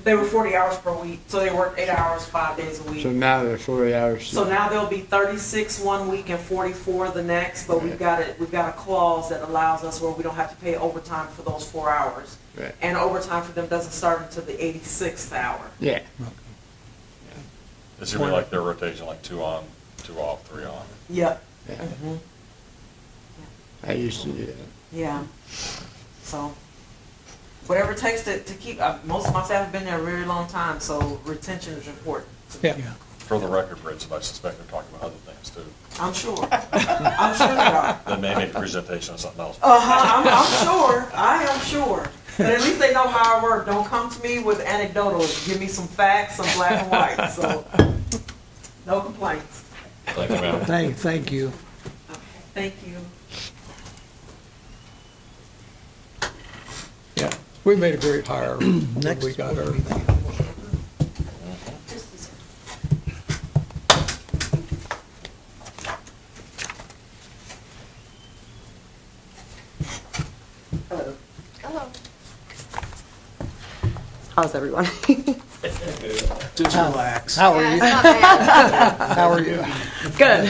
They were 40 hours per week, so they worked 8 hours, 5 days a week. so now they're 40 hours. So now there'll be 36 one week and 44 the next, but we've got a clause that allows us where we don't have to pay overtime for those 4 hours. Right. And overtime for them doesn't start until the 86th hour. Yeah. It's gonna be like their rotation, like 2 on, 2 off, 3 on. Yep. Yeah. Mhm. I used to do that. Yeah. So, whatever it takes to keep, most of my staff have been there a very long time, so retention is important. Yeah. For the record, Bridget, I suspect they're talking about other things too. I'm sure. I'm sure they are. They may make a presentation of something else. I'm sure. I am sure. But at least they know how I work. Don't come to me with anecdotals. Give me some facts, some black and white. So, no complaints. Thank you, ma'am. Thank you. Thank you. Yeah. We made a great hire when Next, we got what her. do we think? Hello. Hello. How's everyone? Just relax. How are you? Yeah, it's not bad. How are you? Good.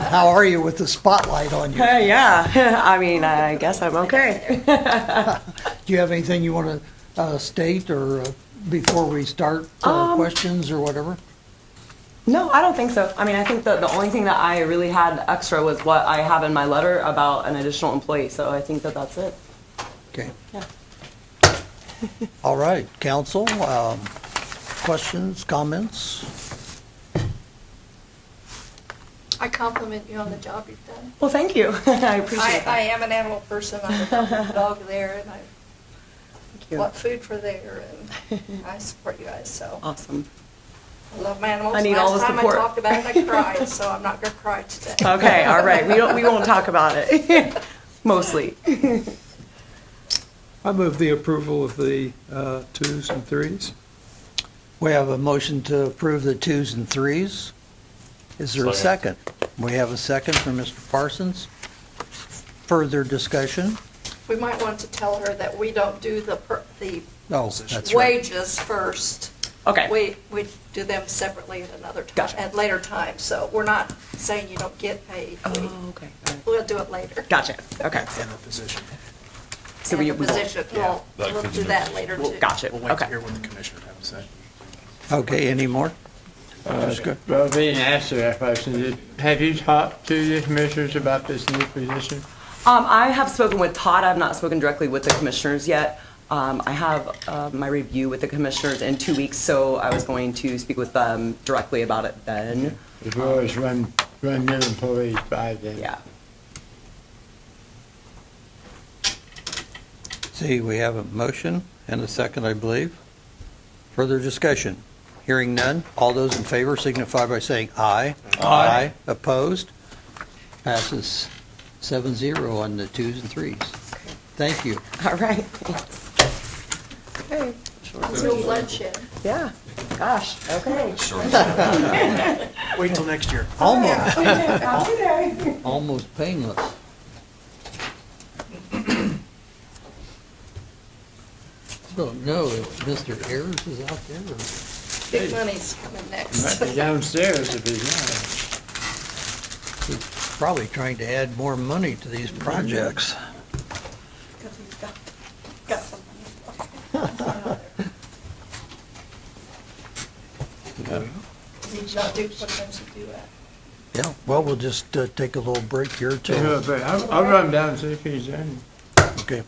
How are you with the spotlight on you? Yeah, I mean, I guess I'm okay. Do you have anything you want to state or before we start questions or whatever? No, I don't think so. I mean, I think the only thing that I really had extra was what I have in my letter about an additional employee, so I think that that's it. Okay. Yeah. All right, council, questions, comments? I compliment you on the job you've done. Well, thank you. I appreciate I that. am an animal person. I'm a dog there, and I you. want food for there, and I support you guys, so. Awesome. I love my animals. I need all the Last support. time I talked about it, I cried, so I'm not gonna cry today. Okay, all right. We won't talk about it. Mostly. I move the approval of the 2s and 3s. We have a motion to approve the 2s and 3s. Is there a second? We have a second from Mr. Parsons. Further discussion? We might want to tell her that we don't do the Oh, that's right. wages first. Okay. We do them separately at another time, at later time, so we're not saying you don't get paid. Okay. We'll do it later. Gotcha, okay. And the position. So And we- the position, we'll do that later too. Gotcha, We'll wait to okay. hear what the commissioners have to say. Okay, any more? Well, being asked that question, have you talked to the commissioners about this new position? I have spoken with Todd. I have not spoken directly with the commissioners yet. I have my review with the commissioners in 2 weeks, so I was going to speak with them directly about it then. As well as run new employees by them? Yeah. See, we have a motion and a second, I believe. Further discussion? Hearing none. All those in favor signify by saying aye. Aye. Opposed? Passes 7-0 on the 2s and 3s. Thank you. All right. Okay. No bloodshed. Yeah. Gosh, okay. Wait till next year. Almost. I'll be there. Almost painless. Don't know if Mr. Ayers is out there or... Big money's coming next. Might be downstairs if he's He's probably trying to add more money to these projects. Because he's got some money. He's not do, sometimes he do that. Yeah, well, we'll just take a little break here not. too. I'll run down and see if he's in. Okay.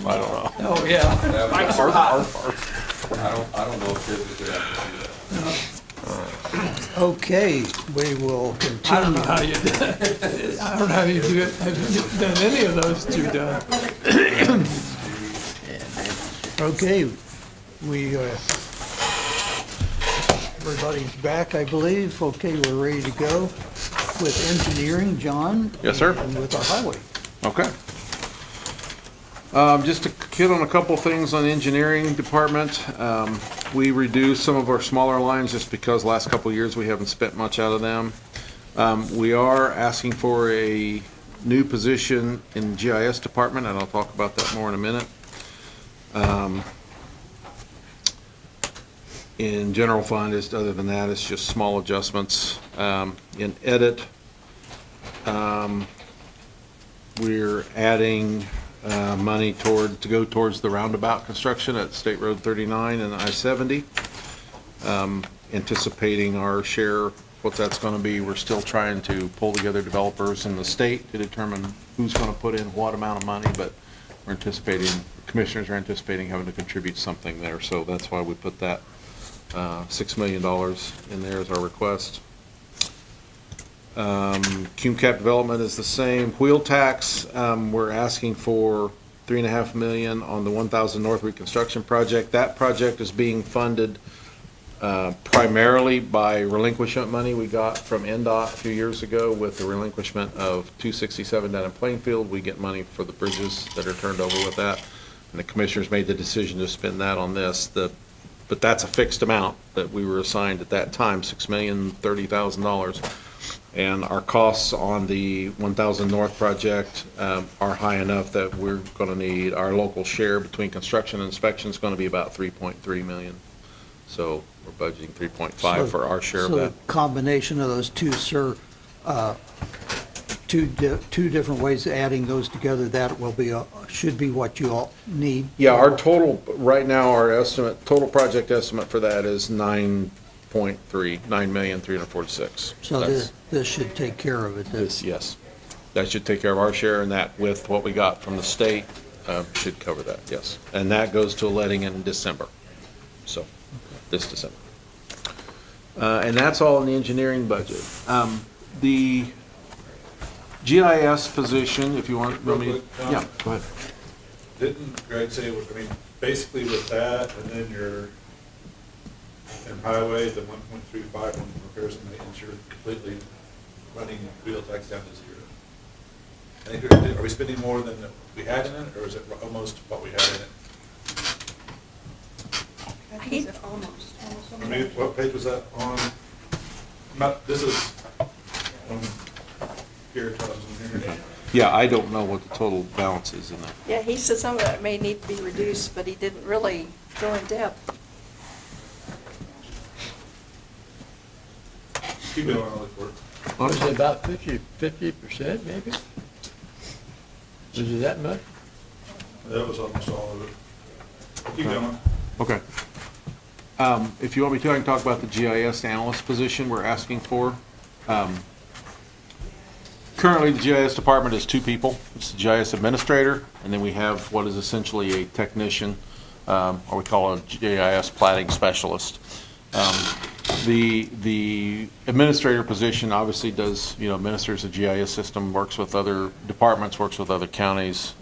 them, I don't know. Oh, yeah. Bikes are hot. I don't know if kids would have to do that. Okay, we will continue. I don't know how you, I don't know how you do it, have you done any of those two done? Okay, everybody's back, I believe. Okay, we're ready to go with engineering, John. Yes, sir. And with our highway. Okay. Just to hit on a couple things on the engineering department. We reduced some of our smaller lines just because last couple of years we haven't spent much out of them. We are asking for a new position in GIS department, and I'll talk about that more in a minute. In general fund, other than that, it's just small adjustments. In edit, we're adding money to go towards the roundabout construction at State Road 39 and I-70. Anticipating our share, what that's going to be. We're still trying to pull together developers in the state to determine who's going to put in what amount of money, but we're anticipating, commissioners are anticipating having to contribute something there, so that's why we put that $6 million in there as our request. CUMCAP development is the same. Wheel tax, we're asking for $3.5 million on the 1000 North reconstruction project. That project is being funded primarily by relinquishment money we got from NDOT a few years ago with the relinquishment of 267 down in Plainfield. We get money for the bridges that are turned over with that, and the commissioners made the decision to spend that on this. But that's a fixed amount that we were assigned at that time, $6,030,000. And our costs on the 1000 North project are high enough that we're going to need, our local share between construction and inspection is going to be about $3.3 million. So we're budgeting 3.5 for our share of So that. the combination of those two, sir, two different ways of adding those together, that will be, should be what you all need. Yeah, our total, right now, our estimate, total project estimate for that is $9.346. So this should take care of it. Yes. That should take care of our share, and that with what we got from the state should cover that, yes. And that goes to a letting in December, so, this December. And that's all in the engineering budget. The GIS position, if you want me, Real quick, Tom. yeah, go ahead. Didn't Greg say, basically with that, and then your, in highway, the 1.35 on repairs and maintenance, you're completely running wheel tax down to zero. I think, are we spending more than we had in it, or is it almost what we had in it? I think it's almost. I mean, what page was that on? This is, here it comes in here. Yeah, I don't know what the total balance is in that. Yeah, he said some of that may need to be reduced, but he didn't really go in depth. Keep going, I'll look for it. Was it about 50% maybe? Was it that much? That was almost all of it. Keep going. Okay. If you want me to, I can talk about the GIS analyst position we're asking for. Currently, the GIS department is 2 people. It's the GIS administrator, and then we have what is essentially a technician, or we call a GIS planning specialist. The administrator position obviously does, administers the GIS system, works with other departments, works with other counties,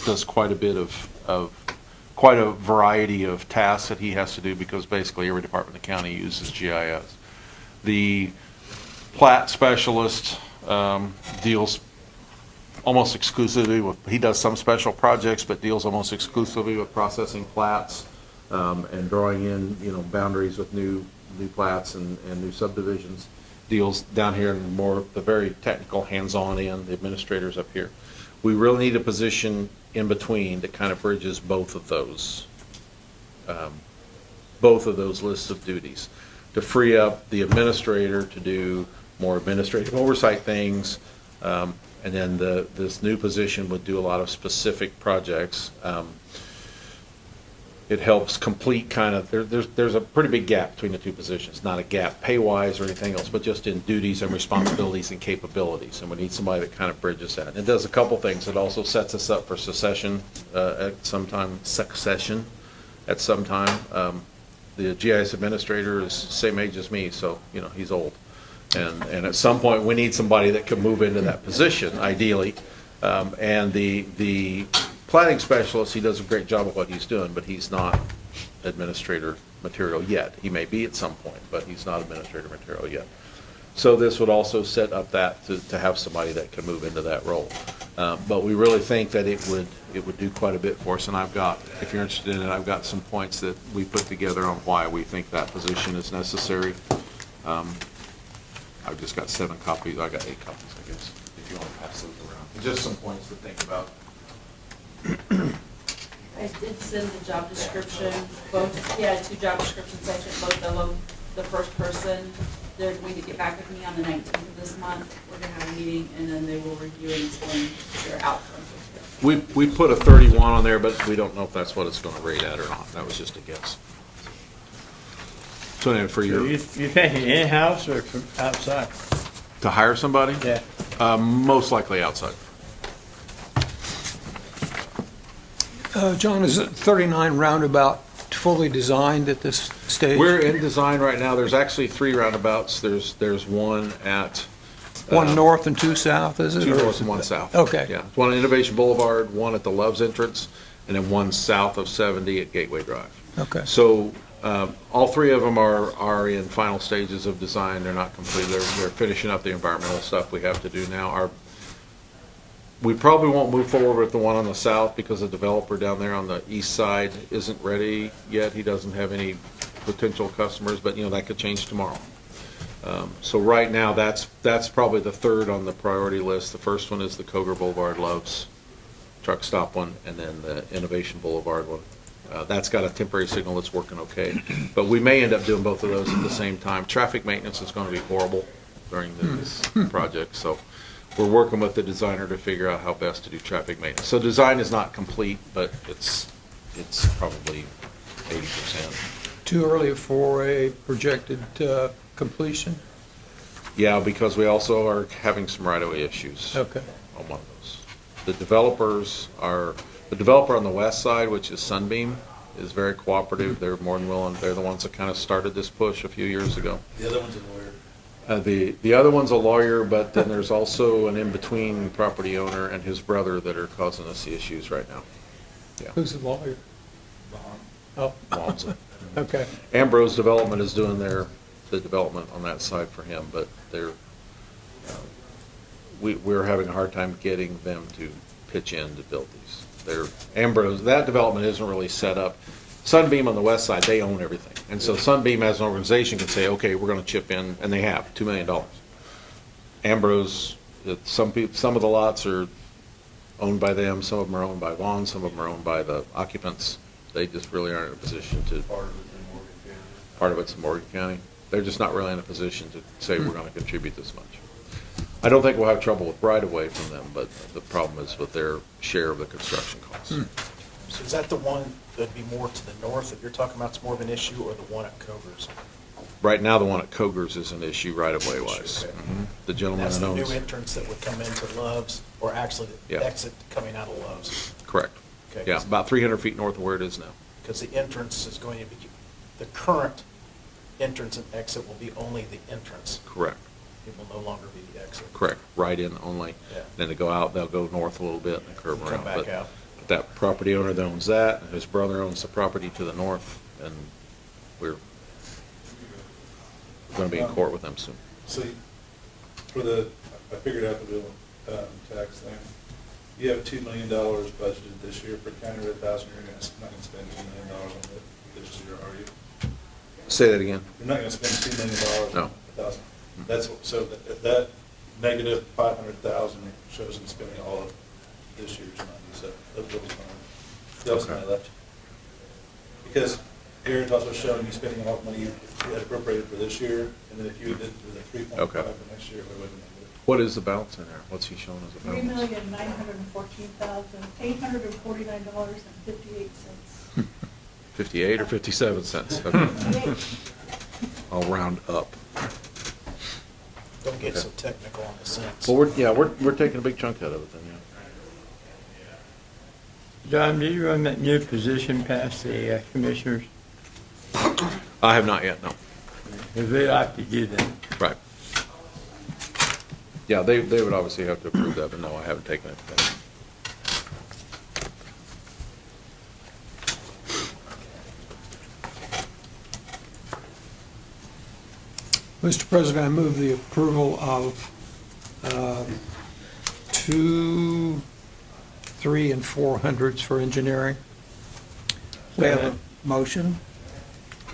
does quite a bit of quite a variety of tasks that he has to do because basically every department in the county uses GIS. The plat specialist deals almost exclusively with, he does some special projects, but deals almost exclusively with processing plats and drawing in, boundaries with new plats and new subdivisions. Deals down here in more the very technical, hands-on end, the administrators up here. We really need a position in between that kind of bridges both of those lists of duties, to free up the administrator to do more administrative oversight things, and then this new position would do a lot of specific projects. it helps complete kind of, there's a pretty big gap between the two positions. Not a gap pay-wise or anything else, but just in duties and responsibilities and capabilities. And we need somebody that kind of bridges that. And it does a couple things. It also sets us up for succession at some time. The GIS administrator is the same age as me, so, he's old. And at some point, we need somebody that can move into that position, ideally. And the planning specialist, he does a great job of what he's doing, but he's not administrator material yet. He may be at some point, but he's not administrator material yet. So this would also set up that to have somebody that can move into that role. But we really think that it would do quite a bit for us. And if you're interested in it, I've got some points that we put together on why we think that position is necessary. I've just got 7 copies. I got 8 copies, I guess, if you want to pass those around. Just some points to think about. I did send the job description, he had 2 job descriptions, I sent both of them. The first person, they're going to get back with me on the 19th of this month. We're going to have a meeting, and then they will review and explain their outcomes. We put a 31 on there, but we don't know if that's what it's going to rate at or not. That was just a guess. So anyway, for your... You thinking in-house or from outside? To hire somebody? Yeah. Most likely outside. John, is it 39 roundabout fully designed at this stage? We're in design right now. There's actually 3 roundabouts. There's one at... One north and 2 south, is it? 2 north and 1 south. Okay. Yeah. One at Innovation Boulevard, one at the Loves entrance, and then one south of 70 at Gateway Drive. Okay. So all 3 of them are in final stages of design. They're not complete. They're finishing up the environmental stuff we have to do now. We probably won't move forward with the one on the south because the developer down there on the east side isn't ready yet. He doesn't have any potential customers, but that could change tomorrow. So right now, that's probably the 3rd on the priority list. The first one is the Coger Boulevard Loves truck stop one, and then the Innovation Boulevard one. That's got a temporary signal that's working okay. But we may end up doing both of those at the same time. Traffic maintenance is going to be horrible during this project, so we're working with the designer to figure out how best to do traffic maintenance. So design is not complete, but it's probably 80%. Too early for a projected completion? Yeah, because we also are having some right-of-way issues. Okay. On one of those. The developer on the west side, which is Sunbeam, is very cooperative. They're more than willing. They're the ones that kind of started this push a few years ago. The other one's a lawyer. The other one's a lawyer, but then there's also an in-between property owner and his brother that are causing us the issues right now. Yeah. Who's the lawyer? Oh. Walmsley. Okay. Ambrose Development is doing the development on that side for him, but we're having a hard time getting them to pitch in to build these. Ambrose, that development isn't really set up. Sunbeam on the west side, they own everything. And so Sunbeam as an organization can say, okay, we're going to chip in, and they have, $2 million. Ambrose, some of the lots are owned by them, some of them are owned by Vaughn, some of them are owned by the occupants. They just really aren't in a position to... Part of it's in Morgan County. They're just not really in a position to say we're going to contribute this much. I don't think we'll have trouble with right-of-way from them, but the problem is with their share of the construction costs. So is that the one that'd be more to the north that you're talking about, it's more of an issue, or the one at Cogers? Right now, the one at Cogers is an issue right-of-way wise. Okay. The gentleman That's that the owns... new entrance that would come into Loves, or actually the exit coming out of Loves? Correct. Okay. Yeah, about 300 feet north of where it is now. Because the entrance is going to be, the current entrance and exit will be only the entrance. Correct. It will no longer be the exit. Correct. Right in only. Yeah. Then to go out, they'll go north a little bit and curve Come around. back But out. that property owner that owns that, and his brother owns the property to the north, and we're going to be in court with them soon. So I figured out the real tax thing. You have $2 million budgeted this year for county road 1,000. You're not going to spend $2 million on it this year, are you? Say that again. You're not going to spend $2 million No. on 1,000. That's so that negative 500,000 shows in spending all of this year's money. So that was fine. That was my left. Because Aaron's also showing you spending all the money you had appropriated for this year, and then if you did the 3.5 for next year, we wouldn't have it. What is the balance in there? What's he showing as a balance? $3,914,849.58. 58 or 57 cents. Okay. I'll round up. Don't get so technical on the cents. Well, we're taking a big chunk out of it then, yeah. John, did you run that new position past the commissioners? I have not yet, no. If they like to do that. Right. Yeah, they would obviously have to approve that, but no, I haven't taken it. Mr. President, I move the approval of 2, 3, and 400s for engineering. We have a motion.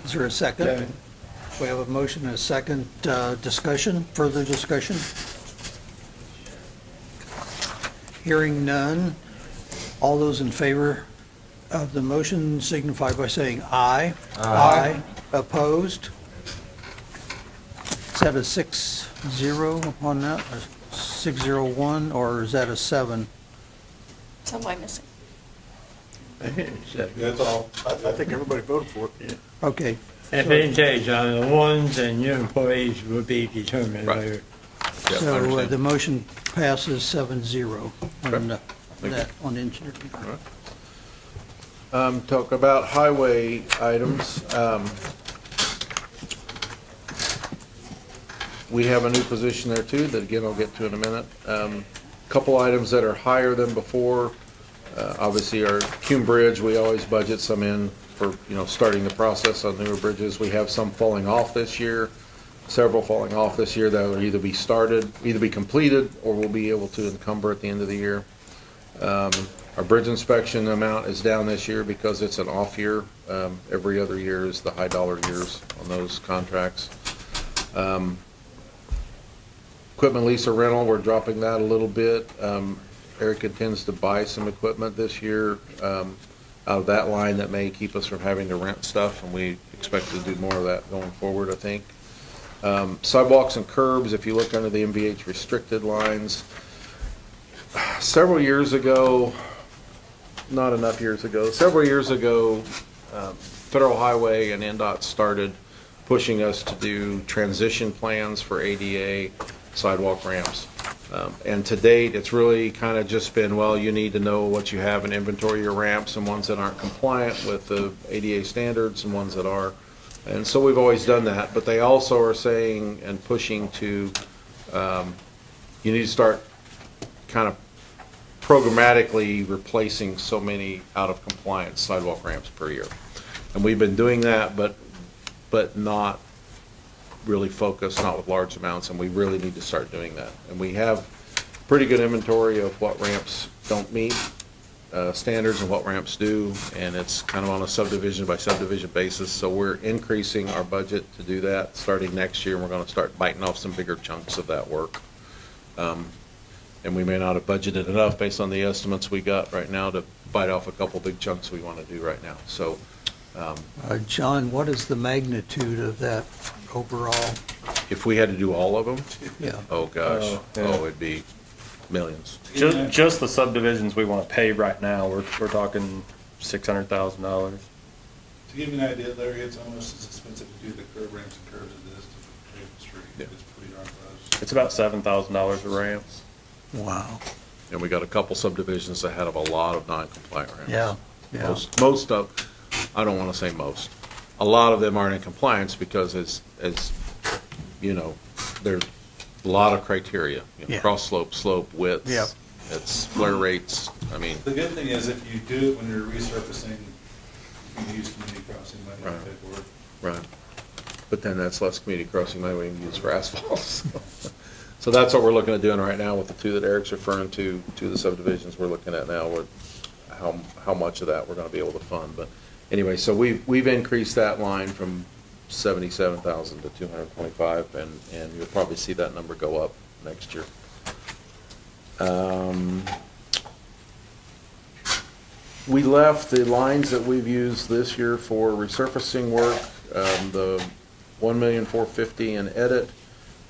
Is there a second? Second. We have a motion and a second. Discussion, further discussion? Hearing none. All those in favor of the motion signify by saying aye. Aye. Opposed? Is that a 6-0 on that, or 6-0-1, or is that a 7? Somebody missing. That's all. I think everybody voted for it. Okay. If it says on the ones and your employees will be determined later. Yeah, I So understand. the motion passes 7-0 on Okay. that, Thank you. on engineering. Talk about highway items. We have a new position there too, that again, I'll get to in a minute. Couple items that are higher than before. Obviously, our Cume Bridge, we always budget some in for, starting the process on newer bridges. We have some falling off this year, several falling off this year that will either be completed, or we'll be able to encumber at the end of the year. Our bridge inspection amount is down this year because it's an off year. Every other year is the high dollar years on those contracts. Equipment lease or rental, we're dropping that a little bit. Eric intends to buy some equipment this year out of that line that may keep us from having to rent stuff, and we expect to do more of that going forward, I think. Sidewalks and curbs, if you look under the MVH restricted lines, several years ago, not enough years ago, several years ago, Federal Highway and NDOT started pushing us to do transition plans for ADA sidewalk ramps. And to date, it's really kind of just been, well, you need to know what you have and inventory your ramps, and ones that aren't compliant with the ADA standards and ones that are. And so we've always done that, but they also are saying and pushing to, you need to start kind of programmatically replacing so many out of compliance sidewalk ramps per year. And we've been doing that, but not really focused, not with large amounts, and we really need to start doing that. And we have pretty good inventory of what ramps don't meet standards and what ramps do, and it's kind of on a subdivision by subdivision basis. So we're increasing our budget to do that starting next year, and we're going to start biting off some bigger chunks of that work. And we may not have budgeted enough based on the estimates we got right now to bite off a couple big chunks we want to do right now. So John, what is the magnitude of that overall? if we had to do all of them, Yeah. oh gosh, Oh, yeah. it'd be millions. Just the subdivisions we want to pave right now, we're talking $600,000. To give you an idea, Larry, it's almost as expensive to do the curb ramps and curbs as it is to pave the street. Yeah. It's pretty darn close. It's about $7,000 a ramps. Wow. And we got a couple subdivisions that had a lot of non-compliant ramps. Yeah, yeah. Most of, I don't want to say most, a lot of them aren't in compliance because as you know, there's a lot of criteria. Yeah. Cross slope, slope, widths. Yep. It's flare rates, I mean, The good thing is if you do it when you're resurfacing, you can use community crossing money to Right. pay for it. right. But then that's less community crossing money we can use for asphalt. So that's what we're looking at doing right now with the two that Eric's referring to the subdivisions we're looking at now, with how much of that we're gonna be able to fund. But anyway, so we've increased that line from 77,000 to 225, and you'll probably see that number go up next year. We left the lines that we've used this year for resurfacing work, the 1,450,000 in edit,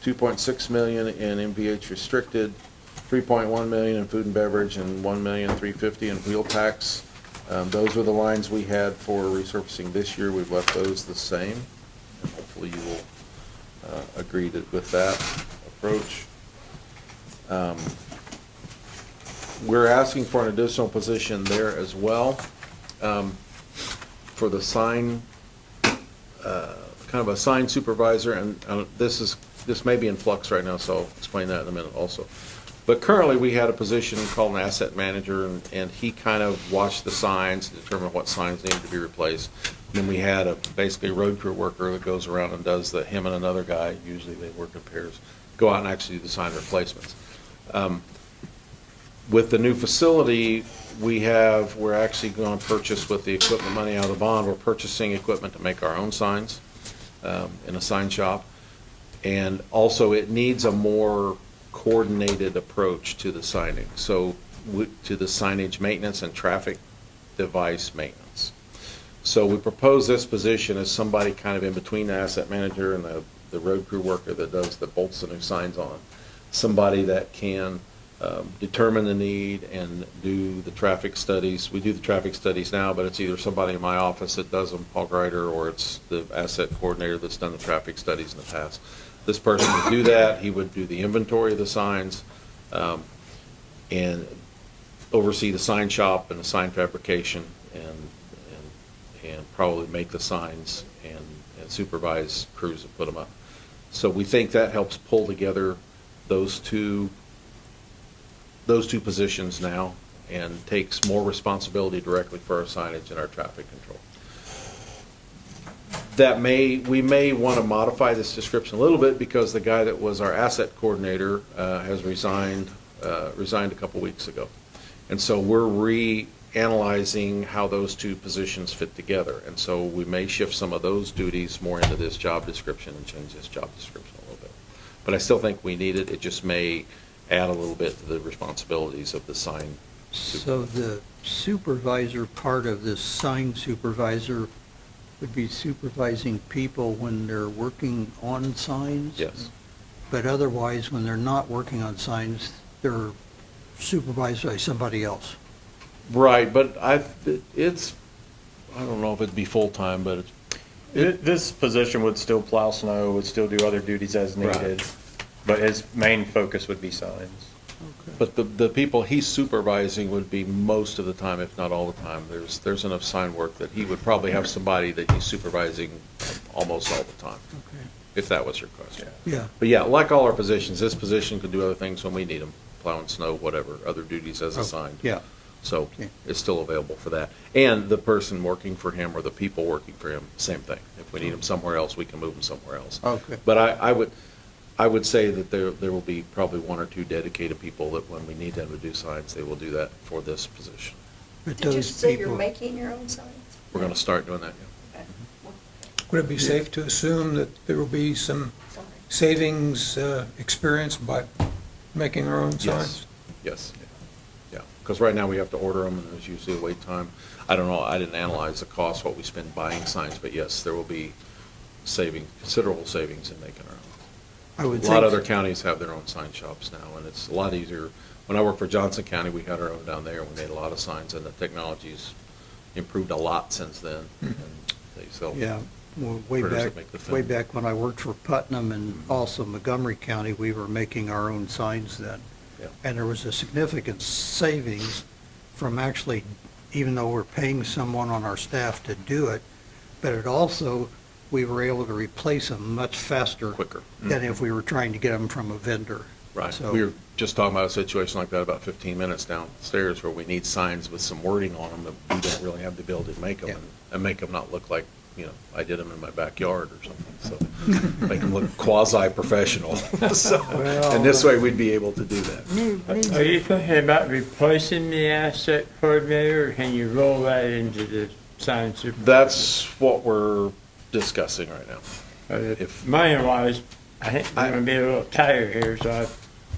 2.6 million in MVH restricted, 3.1 million in food and beverage, and 1,350,000 in wheel tax. Those were the lines we had for resurfacing this year. We've left those the same. And hopefully you will agree with that approach. We're asking for an additional position there as well, for the sign, kind of a sign supervisor, and this may be in flux right now, so I'll explain that in a minute also. But currently, we had a position called an asset manager, and he kind of watched the signs, determined what signs needed to be replaced. And then we had basically a road crew worker that goes around and does him and another guy, usually they work in pairs, go out and actually do the sign replacements. With the new facility, we're actually going to purchase with the equipment money out of the bond, we're purchasing equipment to make our own signs in a sign shop. And also, it needs a more coordinated approach to the signing, to the signage maintenance and traffic device maintenance. So we propose this position as somebody kind of in between the asset manager and the road crew worker that bolts the new signs on. Somebody that can determine the need and do the traffic studies. We do the traffic studies now, but it's either somebody in my office that does them, Paul Greider, or it's the asset coordinator that's done the traffic studies in the past. This person would do that. He would do the inventory of the signs and oversee the sign shop and the sign fabrication and probably make the signs and supervise crews that put them up. So we think that helps pull together those two positions now and takes more responsibility directly for our signage and our traffic control. We may want to modify this description a little bit because the guy that was our asset coordinator has resigned a couple weeks ago. And so we're reanalyzing how those two positions fit together. And so we may shift some of those duties more into this job description and change this job description a little bit. But I still think we need it. It just may add a little bit to the responsibilities of the sign So the supervisor part of this sign supervisor would be supervising people when they're working on signs? Yes. But otherwise, when they're not working on signs, they're supervised by somebody else? Right, but I don't know if it'd be full-time, but This position would still plow snow, would still do other duties as needed, Right. but his main focus would be signs. But the people he's supervising would be most of the time, if not all the time. There's enough sign work that he would probably have somebody that he's supervising almost all the time, if that was your question. Yeah. But yeah, like all our positions, this position could do other things when we need them, plowing snow, whatever, other duties as assigned. Yeah. So it's still available for that. And the person working for him or the people working for him, same thing. If we need them somewhere else, we can move them somewhere else. Okay. But I would say that there will be probably one or two dedicated people that when we need them to do signs, they will do that for this position. But Did you those say you're people, making your own signs? We're going to start doing that, Would it be safe to assume that there will be some savings experienced by making our own signs? Yes. Yeah, because right now we have to order them, and there's usually a wait time. I don't know, I didn't analyze the cost, what we spend buying signs, but yes, there will be considerable savings in making our own. I would A lot think- of other counties have their own sign shops now, and it's a lot easier. When I worked for Johnson County, we had our own down there, and we made a lot of signs, and the technology's improved a lot since then. And they sell yeah, well, way printers back, that make the film. way back when I worked for Putnam and also Montgomery County, we were making our own signs then. Yeah. And there was a significant savings from actually, even though we're paying someone on our staff to do it, but it also, we were able to replace them much faster. Quicker. Than if we were trying to get them from a vendor. Right. So- We were just talking about a situation like that about 15 minutes downstairs where we need signs with some wording on them that we don't really have the ability to make them and make them not look like, I did them in my backyard or something. So make them look quasi-professional. And this way we'd be able to do that. Are you thinking about replacing the asset coordinator, or can you roll that into the sign supervisor? That's what we're discussing right now. Money-wise, I think we're gonna be a little tighter here, so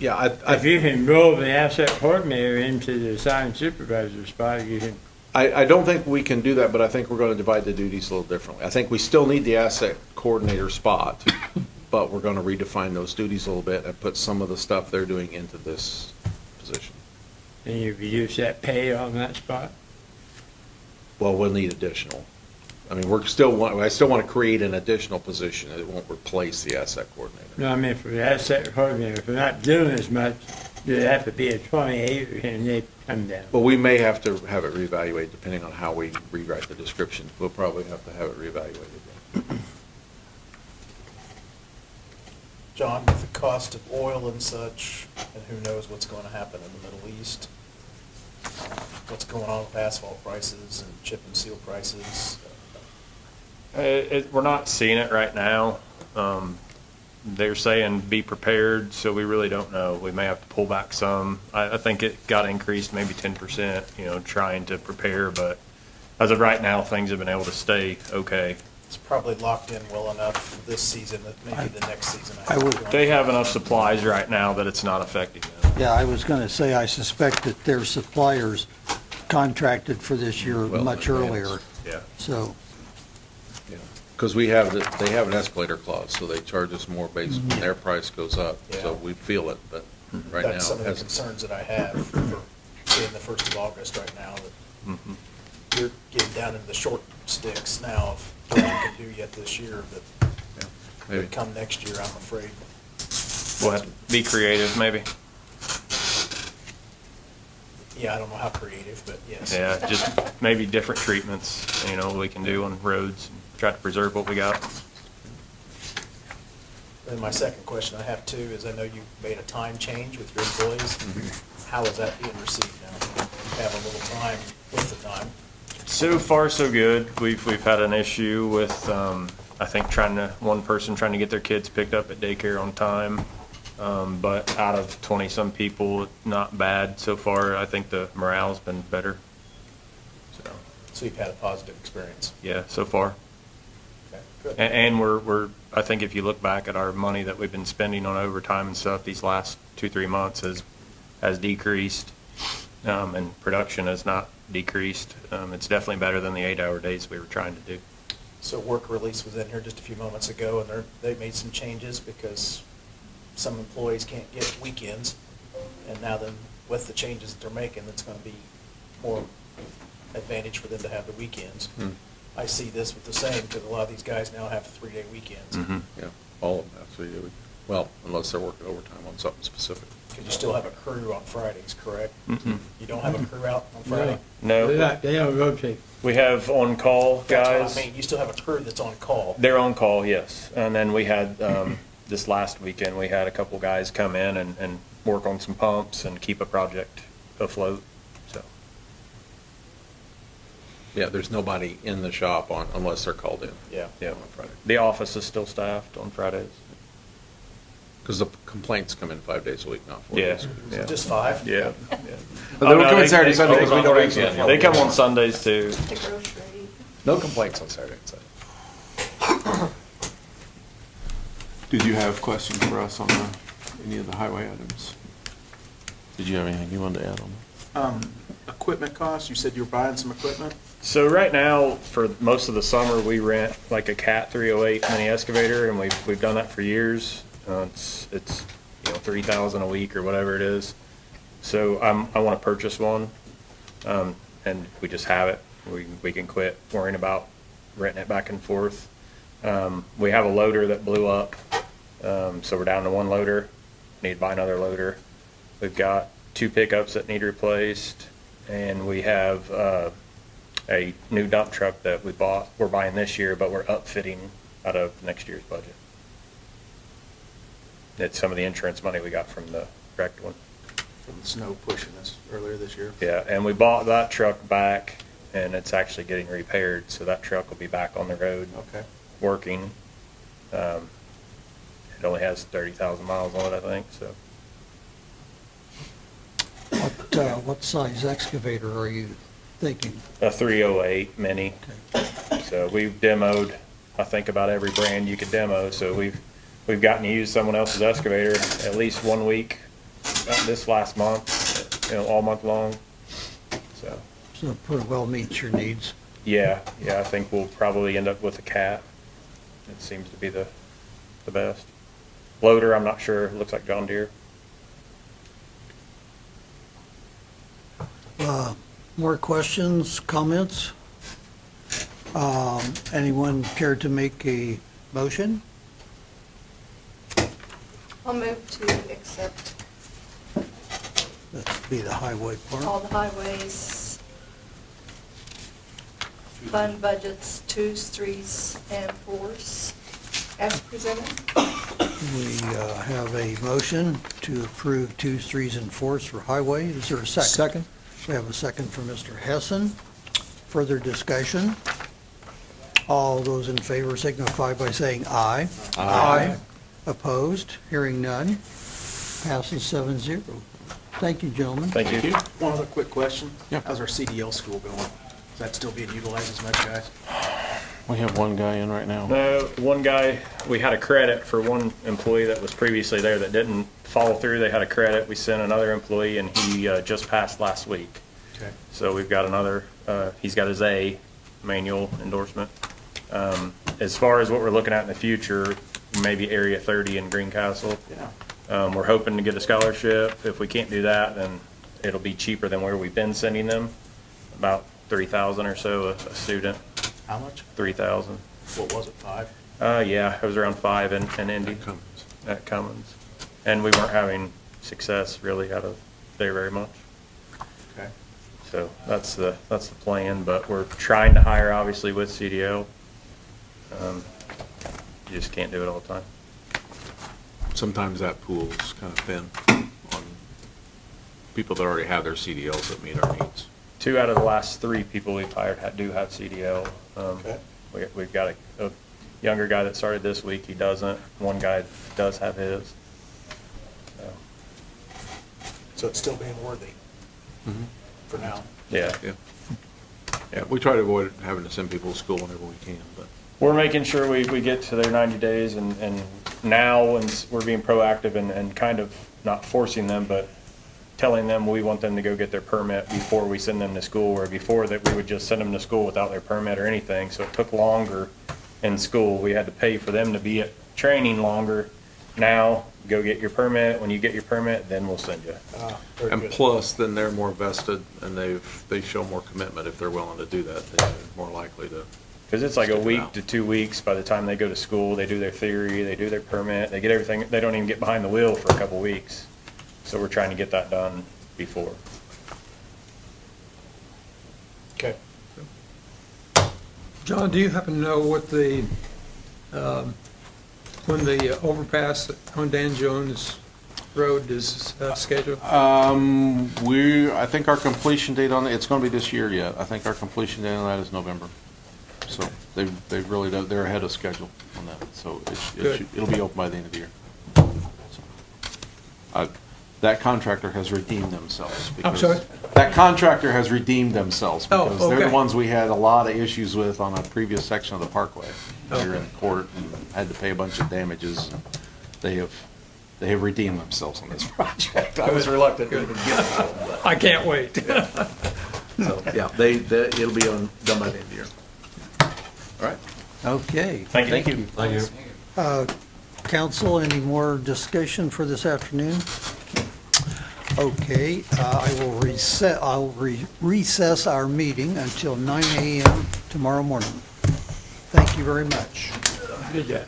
if you can roll the asset coordinator into the sign supervisor spot, you can. I don't think we can do that, but I think we're going to divide the duties a little differently. I think we still need the asset coordinator spot, but we're going to redefine those duties a little bit and put some of the stuff they're doing into this position. And you reduce that pay on that spot? Well, we'll need additional. I mean, I still want to create an additional position. It won't replace the asset coordinator. No, I mean, for the asset coordinator, if we're not doing as much, there'd have to be a 28 and they come down. But we may have to have it reevaluated depending on how we rewrite the description. We'll probably have to have it reevaluated. John, with the cost of oil and such, and who knows what's going to happen in the Middle East, what's going on with asphalt prices and chip and seal prices? We're not seeing it right now. They're saying be prepared, so we really don't know. We may have to pull back some. I think it got increased maybe 10%, trying to prepare, but as of right now, things have been able to stay okay. It's probably locked in well enough this season that maybe the next season. They have enough supplies right now that it's not affecting them. Yeah, I was going to say, I suspect that their suppliers contracted for this year much earlier. Yeah. So, Because they have an escalator clause, so they charge us more based when their price goes up. So Yeah. we feel it, but right now. That's some of the it hasn't. concerns that I have for being the 1st of August right now, that Mhm. you're getting down into the short sticks now of what you can do yet this year, but Maybe. come next year, I'm afraid. We'll have to be creative, maybe. Yeah, I don't know how creative, but yes. Yeah, just maybe different treatments, we can do on roads and try to preserve what we got. Then my second question I have too is, I know you made a time change with your employees. How is that being received now? You have a little time with the time. So far, so good. We've had an issue with, I think, one person trying to get their kids picked up at daycare on time. But out of 20-some people, not bad so far. I think the morale's been better. So you've had a positive experience. Yeah, so far. Okay, good. And we're, I think if you look back at our money that we've been spending on overtime and stuff these last 2-3 months has decreased, and production has not decreased. It's definitely better than the 8-hour days we were trying to do. So work release was in here just a few moments ago, and they made some changes because some employees can't get weekends. And now then, with the changes that they're making, it's going to be more advantage for them to have the weekends. I see this with the same, because a lot of these guys now have 3-day weekends. Yeah, all of them have 3 day week. Well, unless they're working overtime on something specific. Because you still have a crew on Fridays, correct? You don't have a crew out on No. Friday? No. They don't rotate. We have on-call That's guys. what I mean, you still have a crew that's on call. They're on call, yes. And then we had, this last weekend, we had a couple guys come in and work on some pumps and keep a project afloat, so. Yeah, there's nobody in the shop unless they're called in. Yeah. Yeah. On Friday. The office is still staffed on Fridays. Because the complaints come in 5 days a week, not 4 Yeah, days a week. yeah. Just 5? Yeah. But they don't come in Saturday, Sunday, because we don't actually. They come on Sundays too. The grocery. No complaints on Saturday and Sunday. Did you have questions for us on any of the highway items? Did you have anything you wanted to add on that? Equipment costs, you said you were buying some equipment? So right now, for most of the summer, we rent like a Cat 308 mini excavator, and we've done that for years. It's $3,000 a week or whatever it is. So I want to purchase one, and we just have it. We can quit worrying about renting it back and forth. We have a loader that blew up, so we're down to one loader. Need to buy another loader. We've got 2 pickups that need replaced, and we have a new dump truck that we're buying this year, but we're upfitting out of next year's budget. It's some of the insurance money we got from the wrecked one. From the snow pushing us earlier this year? Yeah, and we bought that truck back, and it's actually getting repaired, so that truck will be back on the road. Okay. Working. It only has 30,000 miles on it, I think, so. what size excavator are you thinking? A 308 mini. So we've demoed, I think, about every brand you could demo, so we've gotten to use someone else's excavator at least 1 week, this last month, all month long, so. So it pretty well meets your needs. Yeah, I think we'll probably end up with a Cat. It seems to be the best. Loader, I'm not sure, it looks like John Deere. More questions, comments? Anyone care to make a motion? I'll move to accept That'd be the highway part. all the highways fund budgets, 2s, 3s, and 4s as presented. We have a motion to approve 2s, 3s, and 4s for highway. Is there a second? Second? We have a second from Mr. Hessen. Further discussion? All those in favor signify by saying aye. Aye. Opposed? Hearing none. Passes 7-0. Thank you, gentlemen. Thank you. One other quick question. Yeah. How's our CDL school going? Is that still being utilized as much, guys? We have one guy in right now. No, one guy, we had a credit for one employee that was previously there that didn't follow through. They had a credit. We sent another employee and he just passed last week. Okay. So we've got another, he's got his A manual endorsement. As far as what we're looking at in the future, maybe Area 30 in Greencastle. Yeah. We're hoping to get a scholarship. If we can't do that, then it'll be cheaper than where we've been sending them, about $3,000 or so a student. How much? $3,000. What was it, 5? Yeah, it was around 5 in Indy. At Cummins. And we weren't having success really out of there very much. Okay. So that's the plan, but we're trying to hire obviously with CDL. You just can't do it all the time. Sometimes that pool's kind of thin on people that already have their CDLs that meet our needs. 2 out of the last 3 people we've hired do have CDL. Okay. We've got a younger guy that started this week, he doesn't. One guy does have his. So it's still being worthy for now. Yeah. Yeah, we try to avoid having to send people to school whenever we can, but. We're making sure we get to their 90 days and now and we're being proactive and kind of not forcing them, but telling them we want them to go get their permit before we send them to school, where before that we would just send them to school without their permit or anything. So it took longer in school. We had to pay for them to be at training longer. Now, go get your permit. When you get your permit, then we'll send you. Very And good. plus, then they're more vested and they show more commitment if they're willing to do that. They're more likely to. Because it's like a Stick it week out. to 2 weeks by the time they go to school. They do their theory, they do their permit, they get everything. They don't even get behind the wheel for a couple weeks. So we're trying to get that done before. Okay. John, do you happen to know what the, when the overpass on Dan Jones Road is scheduled? I think our completion date on it, it's gonna be this year yet. I think our completion date on that is November. So they've really done, they're ahead of schedule on that. So Good. it'll be open by the end of the year. So, that contractor has redeemed themselves. I'm because- sorry? That contractor has redeemed themselves Oh, because they're okay. the ones we had a lot of issues with on a previous section of the parkway. They were in court and had to pay a bunch of damages. They have redeemed themselves on this project. I was reluctant to even get involved, but. I can't wait. So, yeah, it'll be done by the end of the year. All right. Okay. Thank you. Council, any more discussion for this afternoon? Okay, I'll recess our meeting until 9 a.m. tomorrow morning. Thank you very much. Good job.